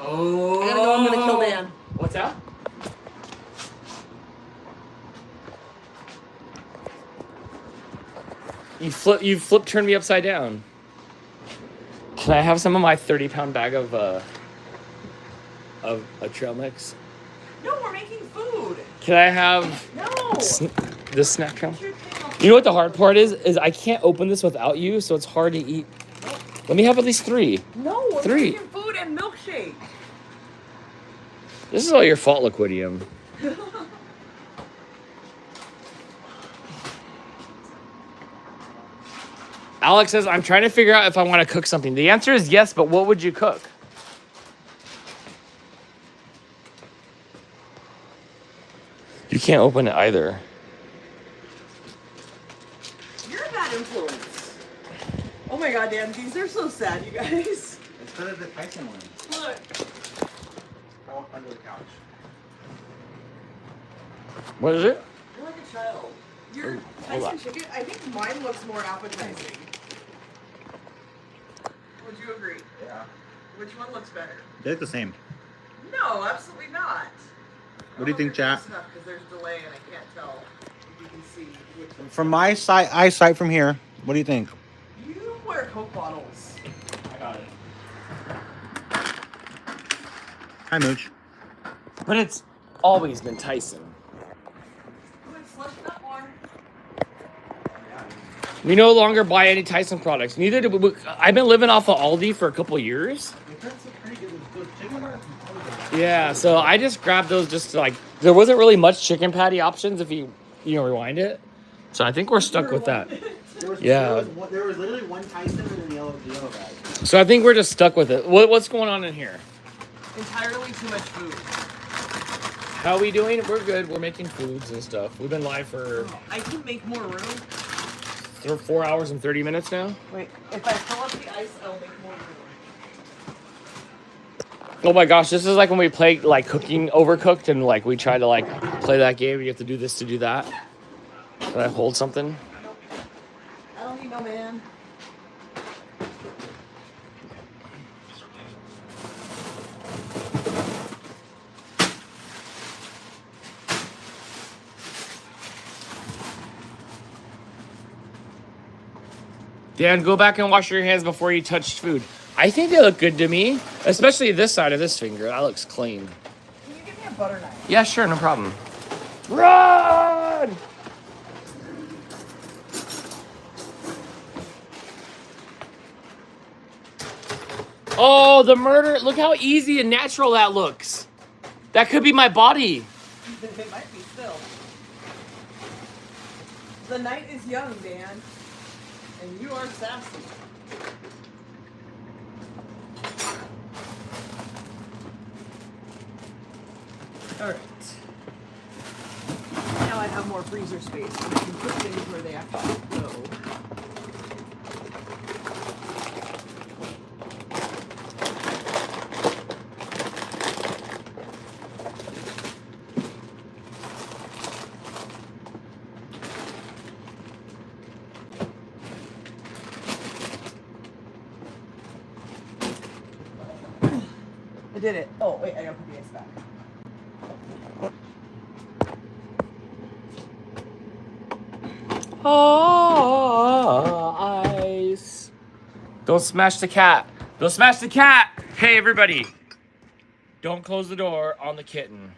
Oh. I gotta go. I'm gonna kill Dan. What's that? You flip turned me upside down. Can I have some of my 30-pound bag of a trail mix? No, we're making food. Can I have No. this snack trail? You know what the hard part is I can't open this without you, so it's hard to eat. Let me have at least 3. No, we're 3. making food and milkshake. This is all your fault, Liquidium. Alex says, I'm trying to figure out if I want to cook something. The answer is yes, but what would you cook? You can't open it either. You're a bad influence. Oh my god, Dan, these are so sad, you guys. It's better than the Tyson one. Look. Oh, under the couch. What is it? You're like a child. Your hold on. Tyson chicken, I think mine looks more appetizing. Would you agree? Yeah. Which one looks better? They look the same. No, absolutely not. What do you think, chat? Because there's delay and I can't tell if you can see which one. From my eyesight from here, what do you think? You wear Coke bottles. I got it. Hi, Mooch. But it's always been Tyson. Go ahead, slush it up more. We no longer buy any Tyson products. Neither do we. I've been living off of Aldi for a couple of years. Yeah, so I just grabbed those just to like. There wasn't really much chicken patty options if you rewind it. So I think we're stuck with that. Yeah. There was literally one Tyson in the yellow bag. So I think we're just stuck with it. What's going on in here? Entirely too much food. How are we doing? We're good. We're making foods and stuff. We've been live for I can make more room. 4 hours and 30 minutes now. Wait, if I fill up the ice, I'll make more room. Oh my gosh, this is like when we play like cooking Overcooked and like we try to like play that game. You have to do this to do that. Can I hold something? I don't need no man. Dan, go back and wash your hands before you touch food. I think they look good to me, especially this side of this finger. That looks clean. Can you give me a butter knife? Yeah, sure, no problem. Run! Oh, the murder. Look how easy and natural that looks. That could be my body. It might be still. The night is young, Dan. And you are sassy. Alright. Now I have more freezer space and I can put things where they actually go. I did it. Oh, wait, I gotta put the ice back. Oh, ice. Don't smash the cat. Don't smash the cat. Hey, everybody. Don't close the door on the kitten.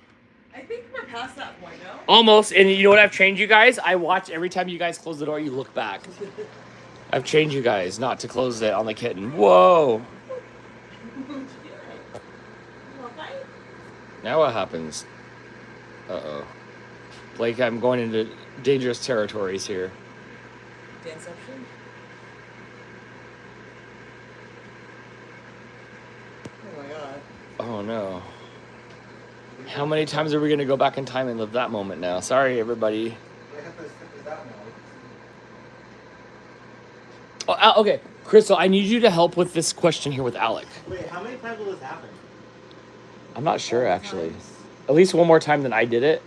I think we're past that point now. Almost. And you know what I've trained you guys? I watch every time you guys close the door, you look back. I've trained you guys not to close it on the kitten. Whoa. Now what happens? Uh-oh. Blake, I'm going into dangerous territories here. Danception? Oh my god. Oh no. How many times are we going to go back in time and live that moment now? Sorry, everybody. Oh, okay. Crystal, I need you to help with this question here with Alec. Wait, how many times will this happen? I'm not sure, actually. At least one more time than I did it.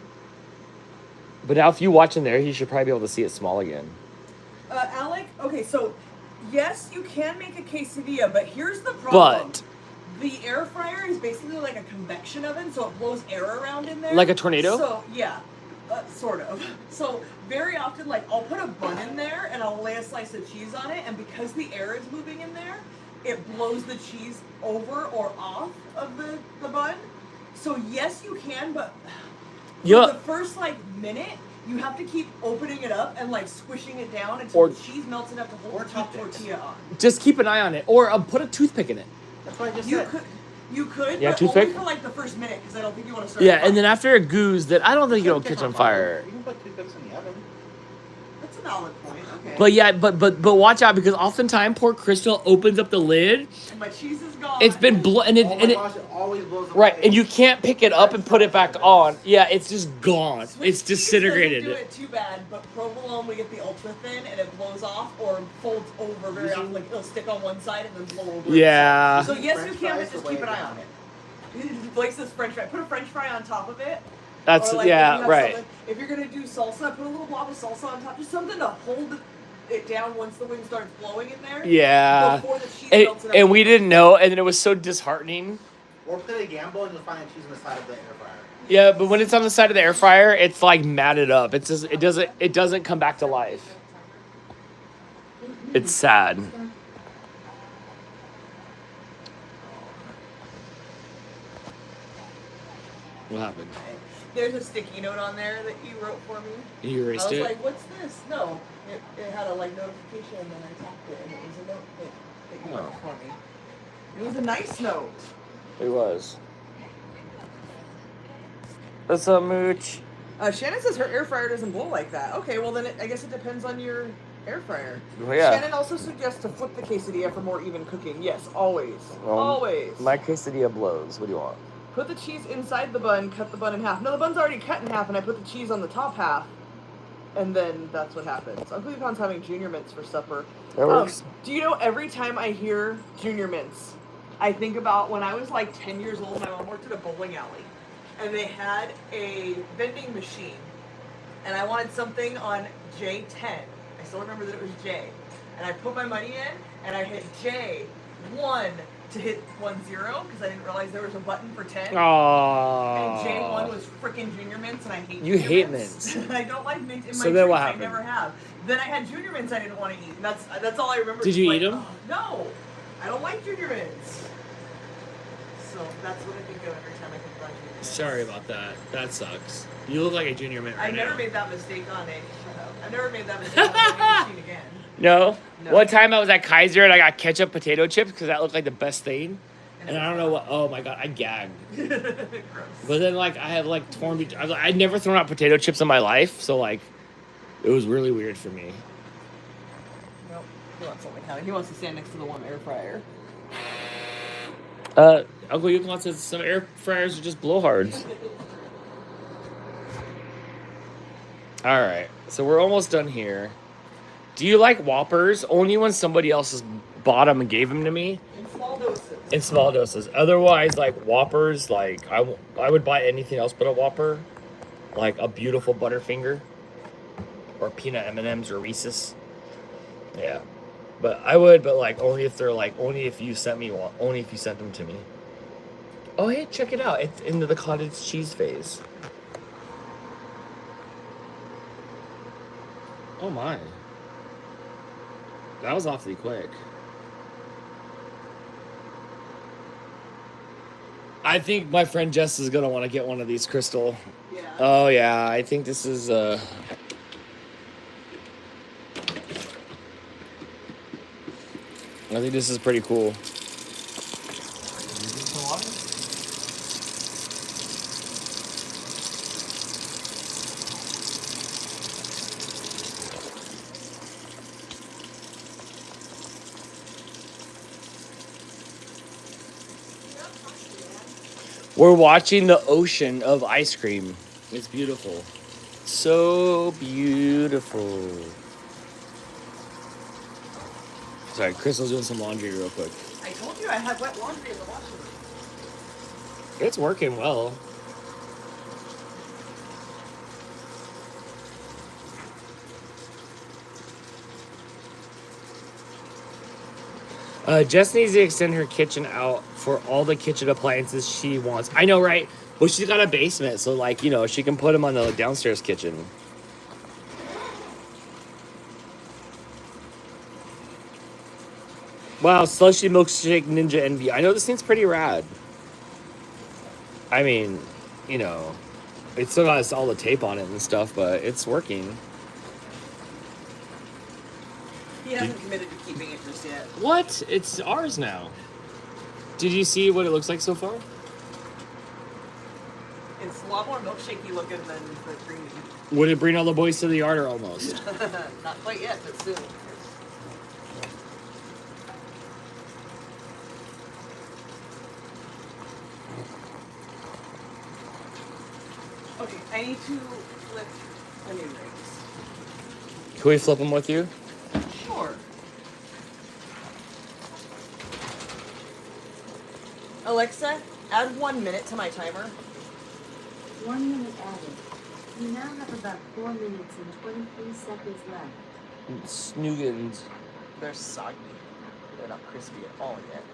But now if you watch in there, you should probably be able to see it small again. Alec, okay, so yes, you can make a quesadilla, but here's the problem. But the air fryer is basically like a convection oven, so it blows air around in there. like a tornado? So, yeah, sort of. So, very often, like, I'll put a bun in there, and I'll lay a slice of cheese on it, and because the air is moving in there, it blows the cheese over or off of the bun. So, yes, you can, but for the first, like, minute, you have to keep opening it up and, like, squishing it down until the cheese melts enough to hold the top tortilla on. Just keep an eye on it. Or put a toothpick in it. That's what I just You said. could, Yeah, but toothpick? only for, like, the first minute, because I don't think you want to start Yeah, and then after it goos, then I don't think it'll Toothpicks catch on fire. You can put toothpicks in the oven. That's a valid point, okay. But yeah, but watch out, because oftentimes poor Crystal opens up the lid. And my cheese is gone. It's been and Oh my gosh, it always blows away. right, and you can't pick it up and put it back on. Yeah, it's just gone. Swiss It's disintegrated. cheese doesn't do it too bad, but provolone we get the ultra thin and it blows off or folds over very often. Like it'll stick on one side and then blow over. Yeah. So yes, French you can, fries but just the keep an way eye on it. Blake says French fry. Put a French fry on top of it. That's Or, like, if you yeah, have right. something- If you're gonna do salsa, put a little blob of salsa on top. Just something to hold it down once the wind starts blowing in there. Yeah. Before the cheese And, melts enough. and we didn't know, and then it was so disheartening. Or play a gamble and you'll find the cheese on the side of the air fryer. Yeah, but when it's on the side of the air fryer, it's like matted up. It's just it doesn't come back to life. It's sad. What happened? There's a sticky note on there that you wrote for me. You I erased was it? like, what's this? No. It had a like notification and then I tapped it and it was a note that you wrote for me. It was a nice note. It was. What's up, Mooch? Shannon says her air fryer doesn't blow like that. Okay, well then I guess it depends on your air fryer. Well, yeah. Shannon also suggests to flip the quesadilla for more even cooking. Yes, always. Always. My quesadilla blows. What do you want? Put the cheese inside the bun, cut the bun in half. No, the bun's already cut in half and I put the cheese on the top half. And then that's what happens. Uncle Yukon's having junior mints for supper. That works. Do you know every time I hear junior mints, I think about when I was like 10 years old, my mom worked at a bowling alley. And they had a vending machine. And I wanted something on J10. I still remember that it was J. And I put my money in and I hit J1 to hit 10 because I didn't realize there was a button for 10. Aww. And J1 was freaking junior mints, and I hate You junior hate mints. mints. I don't like mints in So my then what drinks. I happened? never have. Then I had junior mints I didn't want to eat. And that's all I remember. Did Just you like, eat 'em? "Oh, no, I don't like junior mints. So that's what I think of every time I think about junior mints. Sorry about that. That sucks. You look like a junior mint right I never now. made that mistake on a. Shut up. I never made that mistake on a vending machine again. No? No. One time I was at Kaiser and I got ketchup potato chips because that looked like the best thing. And I don't know what. Oh my god, I gagged. Gross. But then like I have like torn. I'd never thrown out potato chips in my life, so like it was really weird for me. Nope. He wants something heavy. He wants to stand next to the warm air fryer. Uncle Yukon says some air fryers are just blowhards. All right, so we're almost done here. Do you like Whoppers? Only when somebody else has bought them and gave them to me. In small doses. In small doses. Otherwise, like Whoppers, like I would buy anything else but a Whopper, like a beautiful Butterfinger, or peanut M&Ms or Reese's. Yeah, but I would, but like only if they're like only if you sent me one, only if you sent them to me. Oh hey, check it out! It's into the cottage cheese phase. Oh my, that was awfully quick. I think my friend Jess is gonna want to get one of these, Crystal. Yeah. Oh yeah, I think this is I think this is pretty cool. We're watching the ocean of ice cream. It's beautiful. So beautiful. Sorry, Crystal's doing some laundry real quick. I told you I had wet laundry in the washing machine. It's working well. Jess needs to extend her kitchen out for all the kitchen appliances she wants. I know, right? Well, she's got a basement, so like, you know, she can put them on the downstairs kitchen. Wow, Slushy Milkshake Ninja Envy. I know this thing's pretty rad. I mean, you know, it's still got all the tape on it and stuff, but it's working. He hasn't committed to keeping it just yet. What? It's ours now. Did you see what it looks like so far? It's a lot more milkshakey looking than the creamy. Would it bring all the boys to the yard or almost? Not quite yet, but soon. Okay, I need to flip onion rings. Can we flip them with you? Sure. Alexa, add 1 minute to my timer. 1 minute added. You now have about 4 minutes and 23 seconds left. Snoogans. They're soggy. They're not crispy at all yet.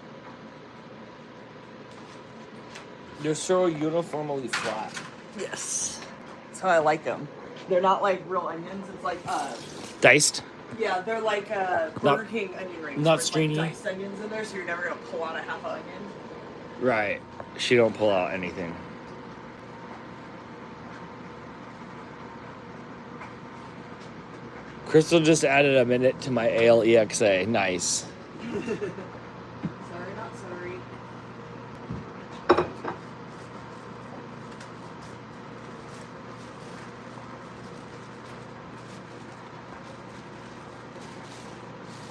They're so uniformly flat. Yes. That's how I like them. They're not like real onions. It's like, Diced? yeah, they're like Burger King onion rings. not with, stringy. like diced onions in there, so you're never gonna pull out a half an onion. Right. She don't pull out anything. Crystal just added a minute to my ALEXA. Nice. Sorry, not sorry.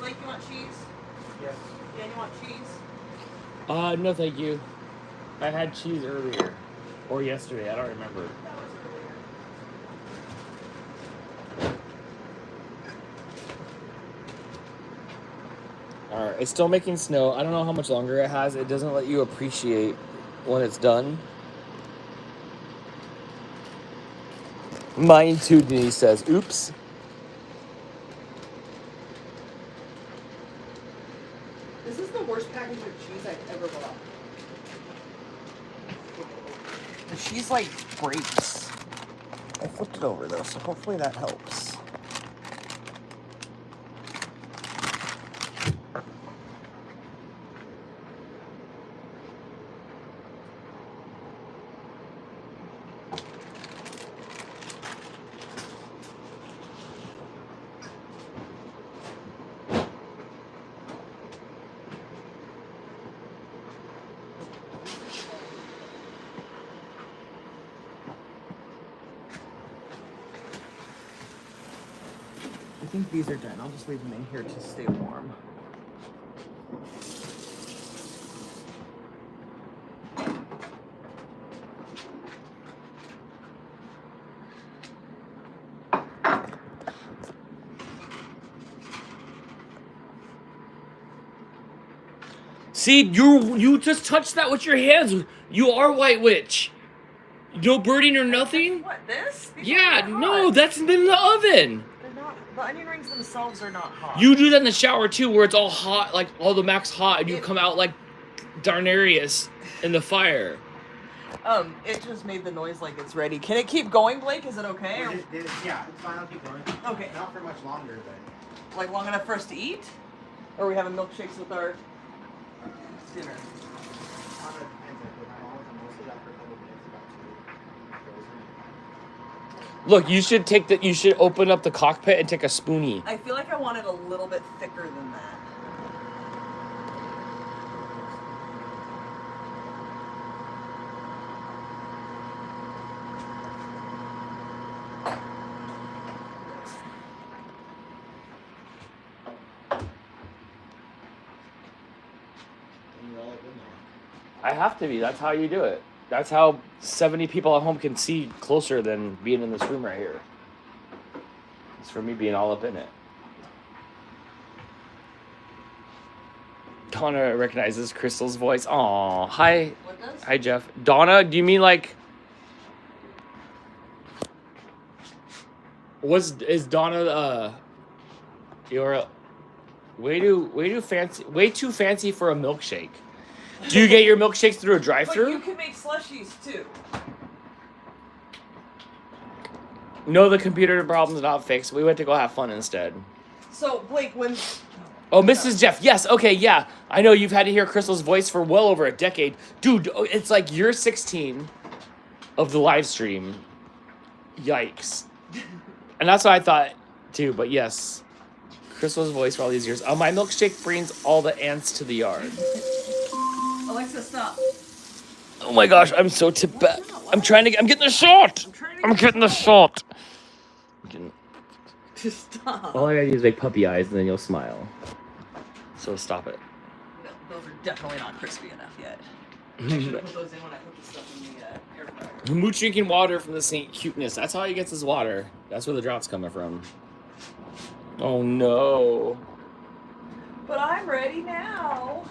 Blake, you want cheese? Yes. Yeah, you want cheese? No thank you. I had cheese earlier. Or yesterday, I don't remember. That was earlier. Alright, it's still making snow. I don't know how much longer it has. It doesn't let you appreciate when it's done. Mine too, Denise says. Oops. This is the worst package of cheese I've ever bought. The cheese like breaks. I flipped it over though, so hopefully that helps. think these are done. I'll just leave them in here to stay warm. See, you just touched that with your hands. You are White Witch. No birding or nothing? What, this? These Yeah, aren't no, hot. that's been in the oven. They're not, the onion rings themselves are not hot. You do that in the shower too, where it's all hot, like all the max hot, and you come out like Darnarius in the fire. It just made the noise like it's ready. Can it keep going, Blake? Is it okay? Or, Yeah, it's fine. I'll keep going. okay. Not for much longer, but Like long enough for us to eat? Or are we having milkshakes with our dinner? on it depends. Like with my mom, I'm mostly after a couple minutes about to frozen. Look, you should open up the cockpit and take a spoonie. I feel like I want it a little bit thicker than that. And you're all up in there. I have to be. That's how you do it. That's how 70 people at home can see closer than being in this room right here. It's for me being all up in it. Donna recognizes Crystal's voice. Aw, hi. What does? Hi, Jeff. Donna, do you mean like... Is Donna, you're way too fancy for a milkshake. Do you get your milkshakes through a But drive-thru? you can make slushies too. No, the computer problem's not fixed. We went to go have fun instead. So, Blake, when... Oh, Mrs. Jeff. Yes. Okay. Yeah. I know you've had to hear Crystal's voice for well over a decade. Dude, it's like year 16 of the live stream. Yikes. And that's what I thought too. But yes, Crystal's voice for all these years. My milkshake brings all the ants to the yard. Alexa, stop. Oh my gosh, I'm so tipped back. I'm getting the shot. I'm getting the shot. Stop. All I gotta do is make puppy eyes and then you'll smile. So stop it. No, those are definitely not crispy enough yet. I should have put those in when I put the stuff in the air fryer. Mooch drinking water from the St. Cuteness. That's how he gets his water. That's where the drop's coming from. Oh no. But I'm ready now.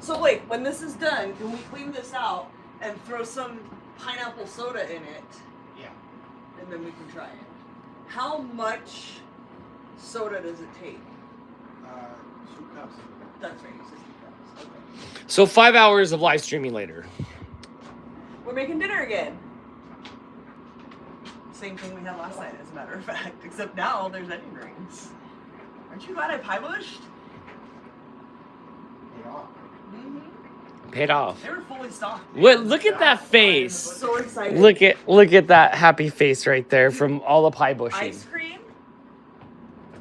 So Blake, when this is done, can we clean this out and throw some pineapple soda in it? Yeah. And then we can try it. How much soda does it take? 2 cups. That's right, you said 2 cups. Okay. So 5 hours of live streaming later. We're making dinner again. Same thing we had last night, as a matter of fact. Except now there's onion rings. Aren't you glad I pie bushed? Paid off. Mm-hmm. Paid off. They were fully stocked. Look at that face. So excited. Look at that happy face right there from all the pie bushing. Ice cream,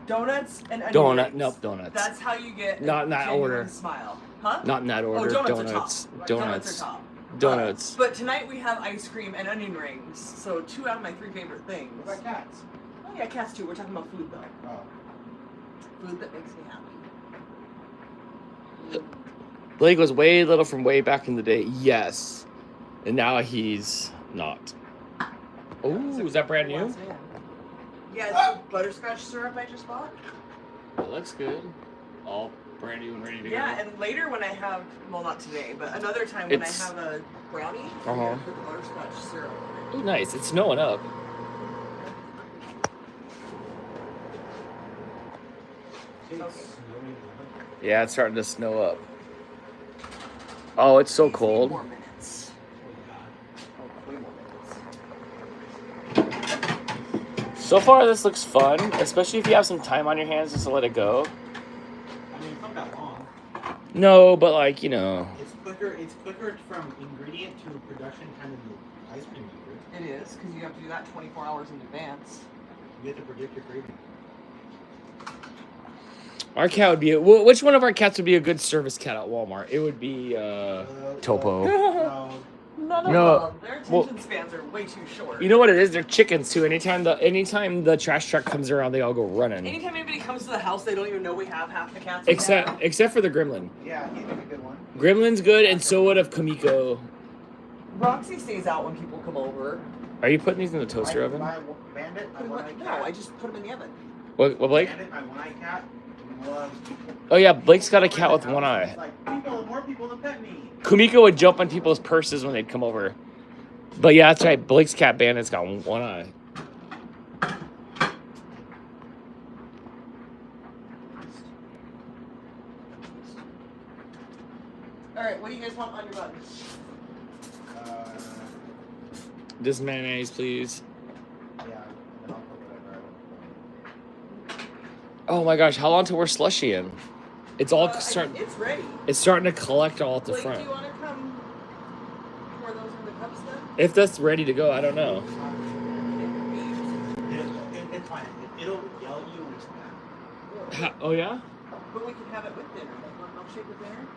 donuts, and onion rings. Nope, donuts. That's how you get Not in that genuine order. smile. Huh? Not in that order. Oh, Donuts. Donuts are top. Donuts. But tonight we have ice cream and onion rings. So 2 out of my 3 favorite things. What about cats? Oh yeah, cats too. We're talking about food though. Oh. Food that makes me happy. Blake was way little from way back in the day. Yes. And now he's not. Oh, is that brand new? Yeah, it's the butterscotch syrup I just bought. It looks good. All brand new and ready to Yeah, go. and later when I have, well not today, but another time when It's- I have a brownie, I'm Uh-huh. gonna put the butterscotch syrup in it. Oh, nice. It's snowing up. Yeah, it's starting to snow up. Oh, it's so 3 cold. more minutes. Oh, 3 more minutes. So far, this looks fun, especially if you have some time on your hands just to let it go. I mean, it's not that long. No, but like, you know. It's quicker from ingredient to production kind of the ice cream maker. It is, because you have to do that 24 hours in advance. You have to predict your craving. Our cat would be, which one of our cats would be a good service cat at Walmart? It would be, Topo. No. None of No, them. Their attention well- spans are way too short. You know what it is? They're chickens too. Anytime the trash truck comes around, they all go running. Anytime anybody comes to the house, they don't even know we have half the cats. Except for the gremlin. Yeah, he'd make a good one. Gremlin's good, and so would have Kamiko. Roxy stays out when people come over. Are you putting these in the toaster oven? My Bandit, my one-eyed No, cat. I just put them in the oven. What, Blake? Bandit, my one-eyed cat, loves people. Oh yeah, Blake's got a cat with one eye. It's like, more people to pet me. Kumiko would jump on people's purses when they'd come over. But yeah, that's right. Blake's cat Bandit's got one eye. All right, what do you guys want on your buns? This mayonnaise, please. Yeah, and I'll put whatever I want. Oh my gosh, how long till we're slushy in? It's all starting. It's ready. It's starting to collect all at the Blake, front. do you want to come pour those in the cups then? If that's ready to go, I don't know. It's fine. It'll yell at you when it's bad. Oh yeah? But we can have it with dinner. Like one milkshake with dinner.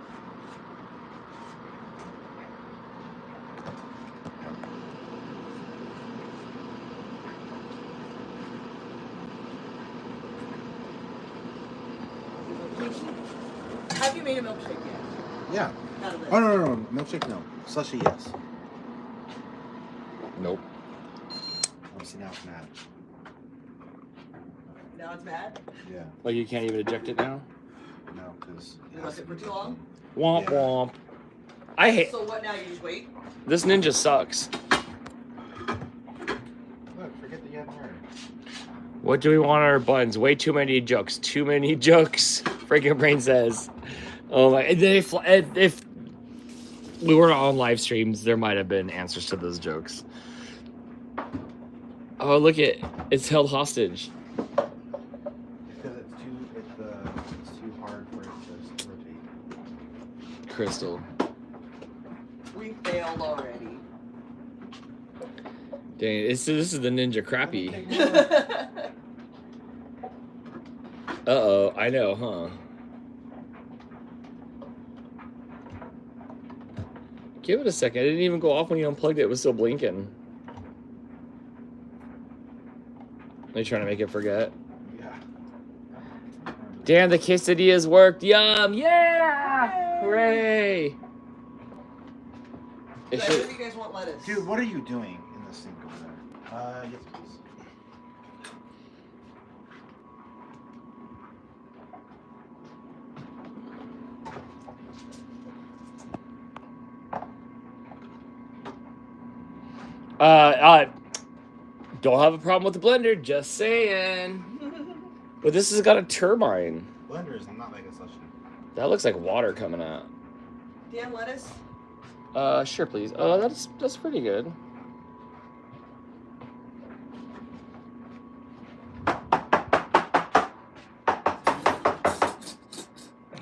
Have you made a milkshake yet? Yeah. Out of this? Oh no, milkshake no. Slushy yes. Nope. Obviously now it's mad. Now it's mad. Yeah. Like you can't even eject it now? No, because You left it for too long? Womp Yeah. womp. I hate So what now? You just wait? this ninja sucks. Look, forget that you had her. What do we want on our buns? Way too many jokes. Too many jokes. Freaking brain says. Oh my! If we were on live streams, there might have been answers to those jokes. Oh look it's held hostage. Because it's too hard for it to rotate. Crystal. We failed already. Dang, this is the ninja crappy. Uh-oh, I know, huh? Give it a second. It didn't even go off when you unplugged it. It was still blinking. Are you trying to make it forget? Yeah. Damn, the quesadillas worked. Yum! Yeah! Hooray! It So, should- do you guys want lettuce? Dude, what are you doing in the sink over there? Yes, please. Don't have a problem with the blender, just saying. But this has got a turbine. Blender is not like a slushy. That looks like water coming out. Dan, lettuce? Sure, please. Oh, that's pretty good.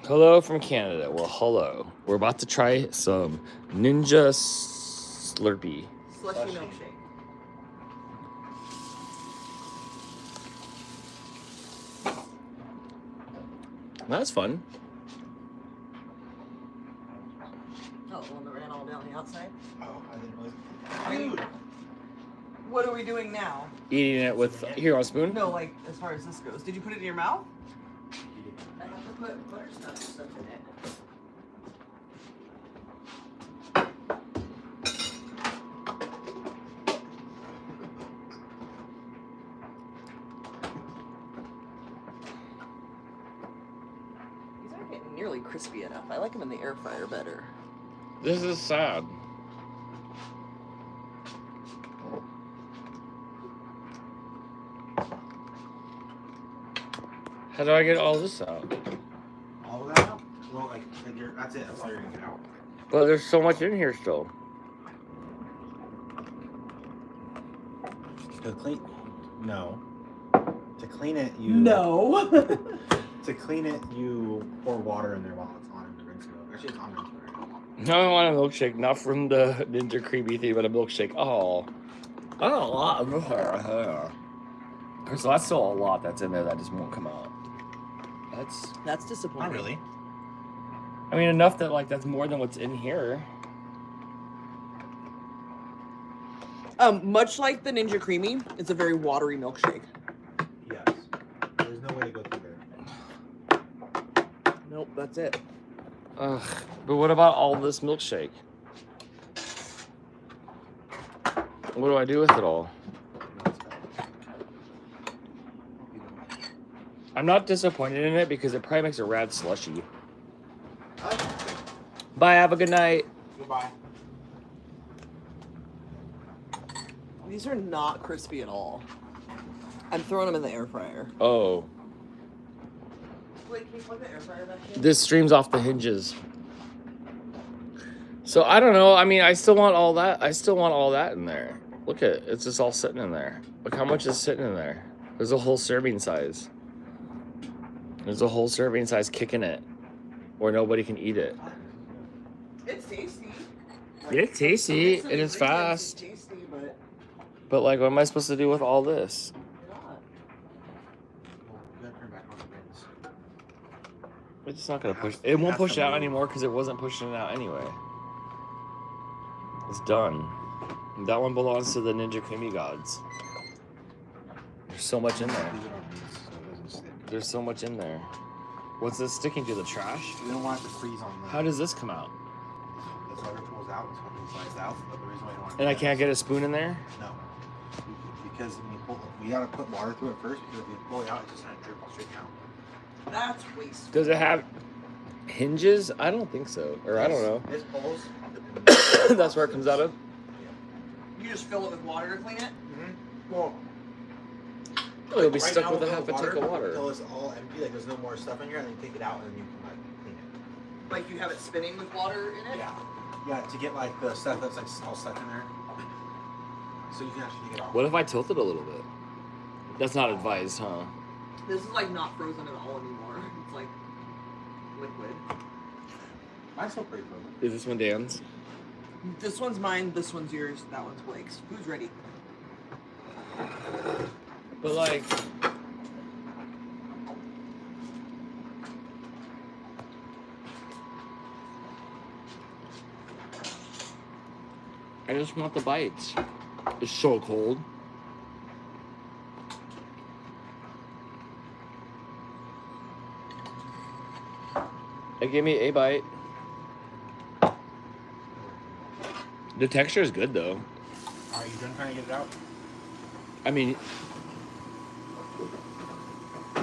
Hello from Canada. Well, hello. We're about to try some Ninja Slurpee. Slushy milkshake. That's fun. Oh, the one that ran all down the outside? Oh, I didn't realize. Dude! What are we doing now? Eating it with here on a spoon. No, like, as far as this goes. Did you put it in your mouth? I have to put butterscotch stuff in it. These aren't getting nearly crispy enough. I like them in the air fryer better. This is sad. How do I get all this out? All of that out? Well, like that's it. That's all you're gonna get out. Well, there's so much in here still. To clean? No. To clean it, you. No. To clean it, you pour water in there while it's on the rinse milk. Actually, it's on rinse milk. No, I want a milkshake, not from the Ninja Creamy thing, but a milkshake. Oh, I don't know a lot. So that's still a lot that's in there that just won't come out. That's disappointing. Not really. I mean, enough that like that's more than what's in here. Much like the Ninja Creamy, it's a very watery milkshake. Yes. There's no way to go through there. Nope, that's it. Ugh. But what about all this milkshake? What do I do with it all? I'm not disappointed in it because it probably makes a rad slushy. Bye, have a good night. Goodbye. These are not crispy at all. I'm throwing them in the air fryer. Oh, Wait, can you plug the air fryer back in? this stream's off the hinges. So I don't know. I mean, I still want all that. I still want all that in there. Look at it. It's just all sitting in there. Look how much is sitting in there. There's a whole serving size. There's a whole serving size kicking it where nobody can eat it. It's tasty. It's tasty Some and it's ingredients, fast. It's tasty, but But like, what am I supposed to do with all this? you're not. Well, you gotta turn back on the bins. It's not gonna push. It won't push it out anymore because it wasn't pushing it out anyway. It's done. That one belongs to the Ninja Creamy Gods. There's so much in there. Leave it on these so it doesn't stick. There's so much in there. What's this sticking to the trash? We don't want it to freeze on the. How does this come out? The lever pulls out, so it slides out. But the reason why you don't want And I can't get a spoon in there? No. Because when you pull, we gotta put water through it first. Because if you pull it out, it's just gonna drip straight down. That's wasteful. Does it have hinges? I don't think so. Or I don't know. This pulls. That's where it comes out of? You just fill it with water to clean it? Well, Oh, you'll be right stuck now with a we'll half a put tank of water. Until it's all empty, like there's no more stuff in here, and then you take it out and then you can like clean it. Like you have it spinning with water in it? Yeah. Yeah, to get like the stuff that's like all stuck in there. So you can actually take it off. What if I tilt it a little bit? That's not advised, huh? This is like not frozen at all anymore. It's like liquid. Mine's still pretty frozen. Is this one Dan's? This one's mine, this one's yours, that one's Blake's. Who's ready? But like, I just want the bites. It's so cold. It gave me a bite. The texture is good though. Alright, you done trying to get it out? I mean,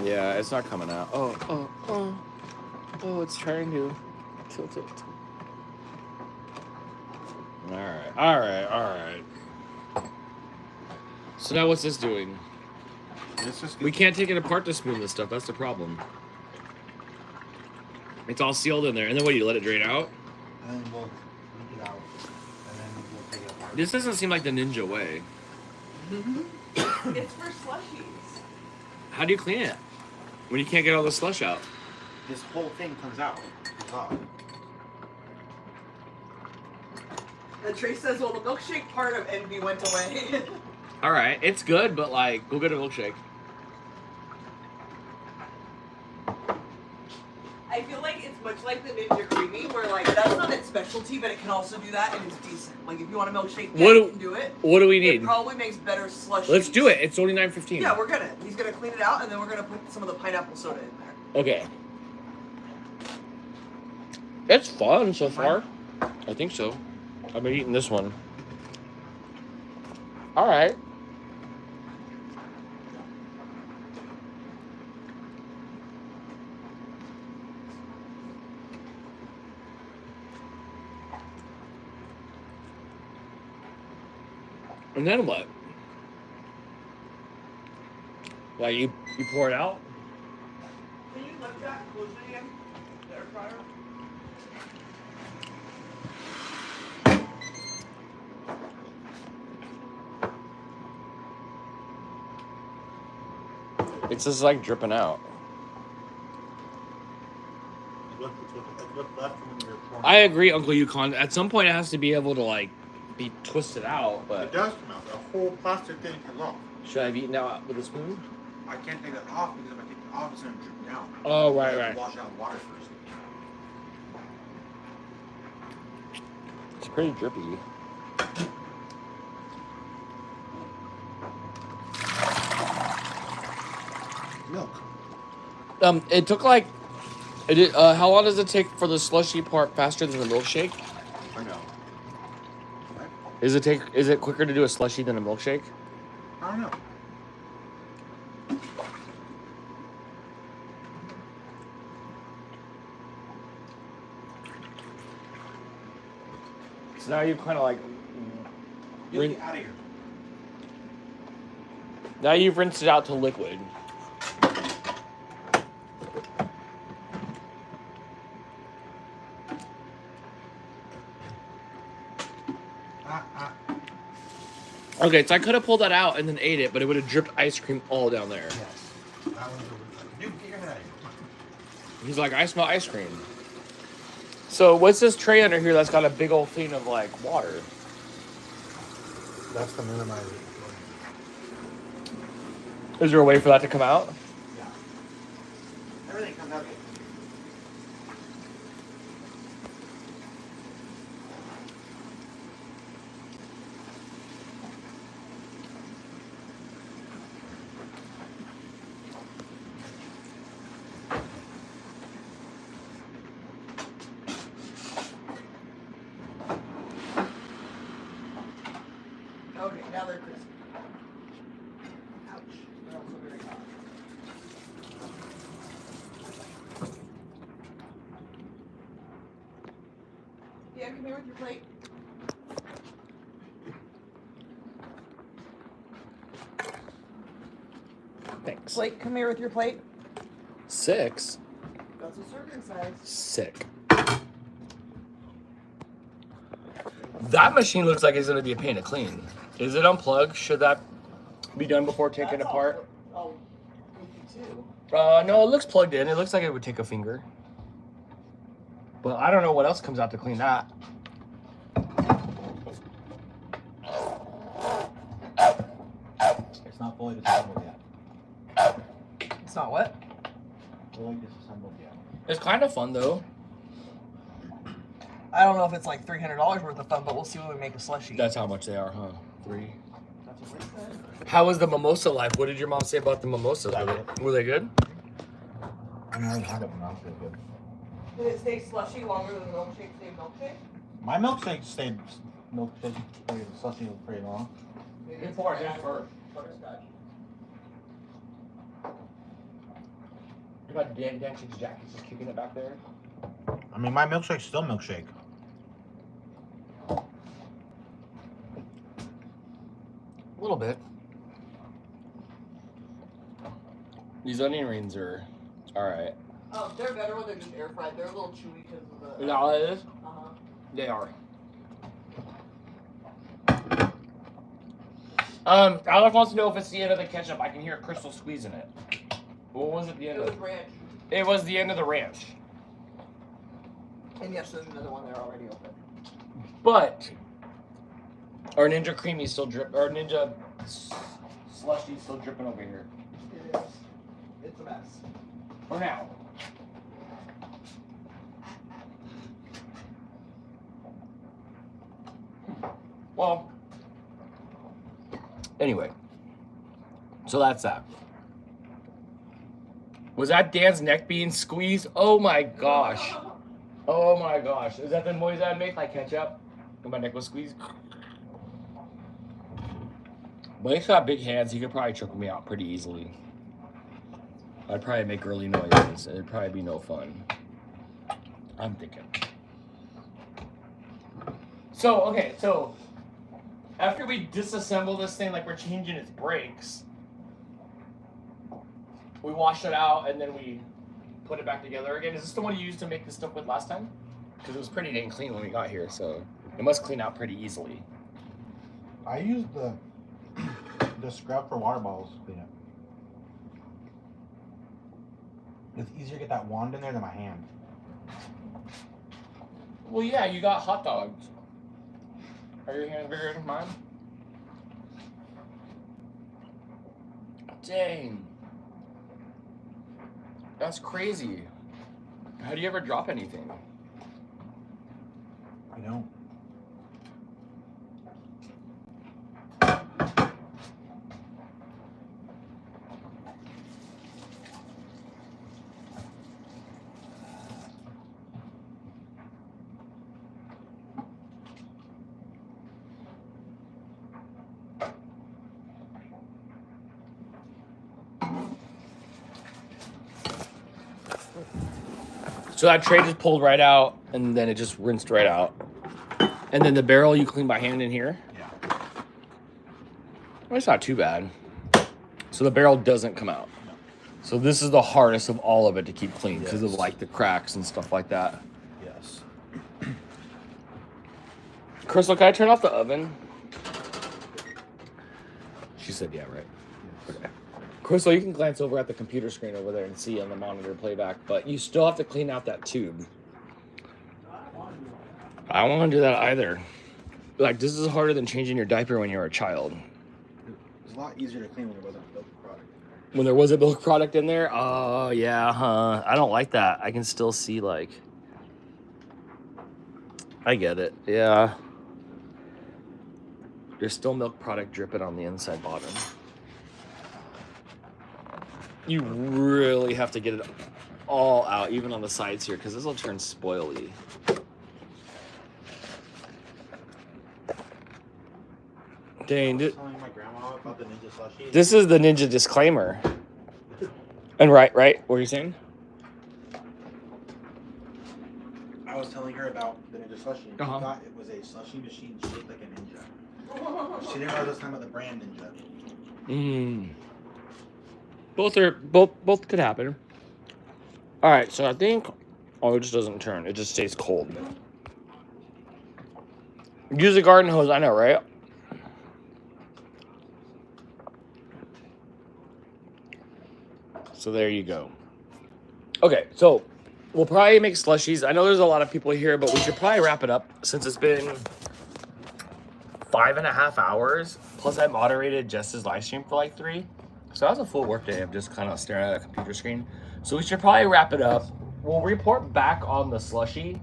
yeah, it's not coming out. Oh, it's trying to tilt it. All right. So now what's this doing? It's just We can't take it apart to spoon this stuff. That's the problem. It's all sealed in there. And then what, do you let it drain out? and then we'll leak it out. And then we'll take it apart. This doesn't seem like the ninja way. It's for slushies. How do you clean it when you can't get all the slush out? This whole thing comes out. It's off. And Trace says, well, the milkshake part of envy went away. All right, it's good, but like, go get a milkshake. I feel like it's much like the Ninja Creamy, where like that's not its specialty, but it can also do that and it's decent. Like if you want a milkshake, yeah, What you can do it. What do we It need? probably makes better slushies. Let's do it. It's only $9.15. Yeah, he's gonna clean it out and then we're gonna put some of the pineapple soda in there. Okay. It's fun so far. I think so. I've been eating this one. All right. And then what? Like you pour it out? Can you let that close it again? The air fryer? It's just like dripping out. What's left when you're pouring. I agree, Uncle Yukon. At some point, it has to be able to like be twisted out. It But does come out. The whole plastic thing comes off. should I have eaten out with a spoon? I can't take that off because if I take it off, it's going to drip down. Oh, I right, have to right. wash out water first. It's pretty drippy. It took like, how long does it take for the slushy part faster than the milkshake? Or no? Is it quicker to do a slushy than a milkshake? I don't know. So now you've kind of like, Get out of here. now you've rinsed it out to liquid. Okay, so I could have pulled that out and then ate it, but it would have dripped ice cream all down there. Yes. That one's a dude, get your head out of here. He's like, I smell ice cream. So what's this tray under here that's got a big old thing of like water? That's the minimizer. Is there a way for that to come out? Yeah. Everything comes out. Okay, now they're crispy. Ouch. Yeah, come here with your plate. Thanks. Plate, come here with your plate. 6? That's a serving size. Sick. That machine looks like it's going to be a pain to clean. Is it unplugged? Should that be done before taking it apart? Oh, goofy too. No, it looks plugged in. It looks like it would take a finger. But I don't know what else comes out to clean that. It's not fully disassembled yet. It's not what? Fully disassembled yet. It's kind of fun though. I don't know if it's like $300 worth of fun, but we'll see when we make a slushie. That's how much they are, huh? 3. That's what we said. How was the mimosa life? What did your mom say about the mimosas? Were they good? I never had it when I was good. Did it stay slushy longer than the milkshake stayed milkshake? My milkshake stayed milkshake slushy pretty long. Good for it, good for Butterscotch. You got Dan Chick's jacket just kicking it back there. I mean, my milkshake's still milkshake. A little bit. These onion rings are alright. Oh, they're better when they're just air fried. They're a little chewy because of the. Is that all it is? Uh-huh. They are. Alex wants to know if it's the end of the ketchup. I can hear Crystal squeezing it. What was it the end It of? was ranch. It was the end of the ranch. And yes, there's another one there already open. But our Ninja Creamy still drip. Our Ninja Slushy still dripping over here. It is. It's a mess. For now. Well, anyway, so that's that. Was that Dan's neck being squeezed? Oh my gosh. Oh my gosh. Is that the noise I'd make like ketchup when my neck was squeezed? But he's got big hands. He could probably choke me out pretty easily. I'd probably make early noises. It'd probably be no fun. I'm thinking. So, okay, so after we disassemble this thing, like we're changing its brakes, we wash it out and then we put it back together again. Is this the one you used to make this stuff with last time? Because it was pretty dang clean when we got here, so it must clean out pretty easily. I used the scrub for water bottles to clean it. It's easier to get that wand in there than my hand. Well, yeah, you got hot dogs. Are your hands bigger than mine? Dang. That's crazy. How do you ever drop anything? I don't. So that tray just pulled right out, and then it just rinsed right out. And then the barrel you clean by hand in here. Yeah. Well, it's not too bad. So the barrel doesn't come out. So this is the hardest of all of it to keep clean because of like the cracks and stuff like that. Yes. Crystal, can I turn off the oven? She said, yeah, right. Okay. Crystal, you can glance over at the computer screen over there and see on the monitor playback, but you still have to clean out that tube. I don't want to do that either. Like, this is harder than changing your diaper when you're a child. It's a lot easier to clean when there wasn't a milk product in there. When there was a milk product in there? Oh, yeah, huh? I don't like that. I can still see, like... I get it, yeah. There's still milk product dripping on the inside bottom. You really have to get it all out, even on the sides here, because this will turn spoily. Dang, I was telling my grandma about the Ninja Slushie. this is the Ninja disclaimer. And right, what were you saying? I was telling her about the Ninja Slushie. And Uh-huh. She thought it was a slushie machine shaped like a ninja. She didn't realize I was talking about the brand Ninja. Both could happen. All right, so I think it just doesn't turn. It just stays cold. Use a garden hose, I know, right? So there you go. Okay, so we'll probably make slushies. I know there's a lot of people here, but we should probably wrap it up since it's been 5.5 hours. Plus, I moderated Jess's live stream for like 3. So that was a full work day of just kind of staring at a computer screen. So we should probably wrap it up. We'll report back on the slushie.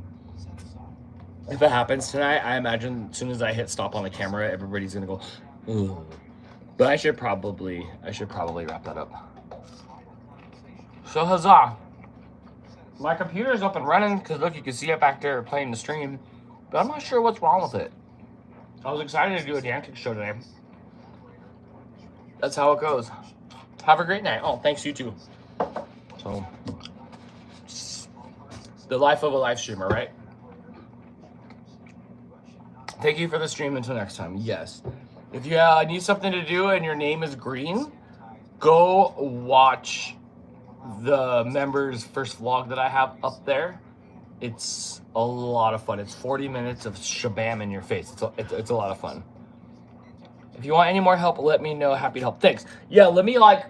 If it happens tonight, I imagine as soon as I hit stop on the camera, everybody's gonna go, ooh. But I should probably wrap that up. So huzzah. My computer's up and running because look, you can see it back there playing the stream. But I'm not sure what's wrong with it. I was excited to do a dancing show today. That's how it goes. Have a great night. Oh, thanks, you too. So, the life of a live streamer, right? Thank you for the stream. Until next time. Yes. If you need something to do and your name is green, go watch the members' first vlog that I have up there. It's a lot of fun. It's 40 minutes of shabam in your face. It's a lot of fun. If you want any more help, let me know. Happy to help. Thanks. Yeah, let me like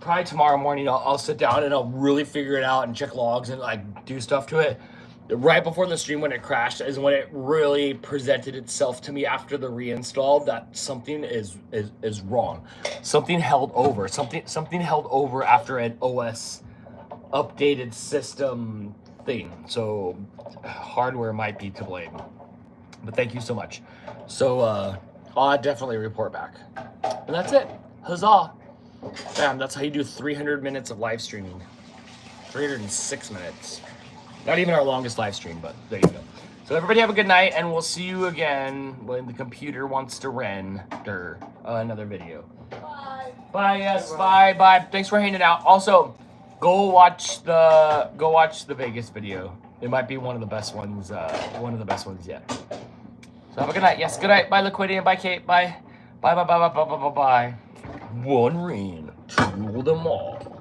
probably tomorrow morning I'll sit down and I'll really figure it out and check logs and like do stuff to it. Right before the stream when it crashed is when it really presented itself to me after the reinstall that something is wrong. Something held over. Something held over after an OS updated system thing. So hardware might be to blame. But thank you so much. So I'll definitely report back. And that's it. Huzzah. Bam, that's how you do 300 minutes of live streaming. 306 minutes. Not even our longest live stream, but there you go. So everybody have a good night, and we'll see you again when the computer wants to render another video. Bye. Bye, yes, bye. Thanks for hanging out. Also, go watch the Vegas video. It might be one of the best ones yet. So have a good night. Yes, good night. Bye, Liquidian. Bye, Kate. Bye. Bye. One ring to them all.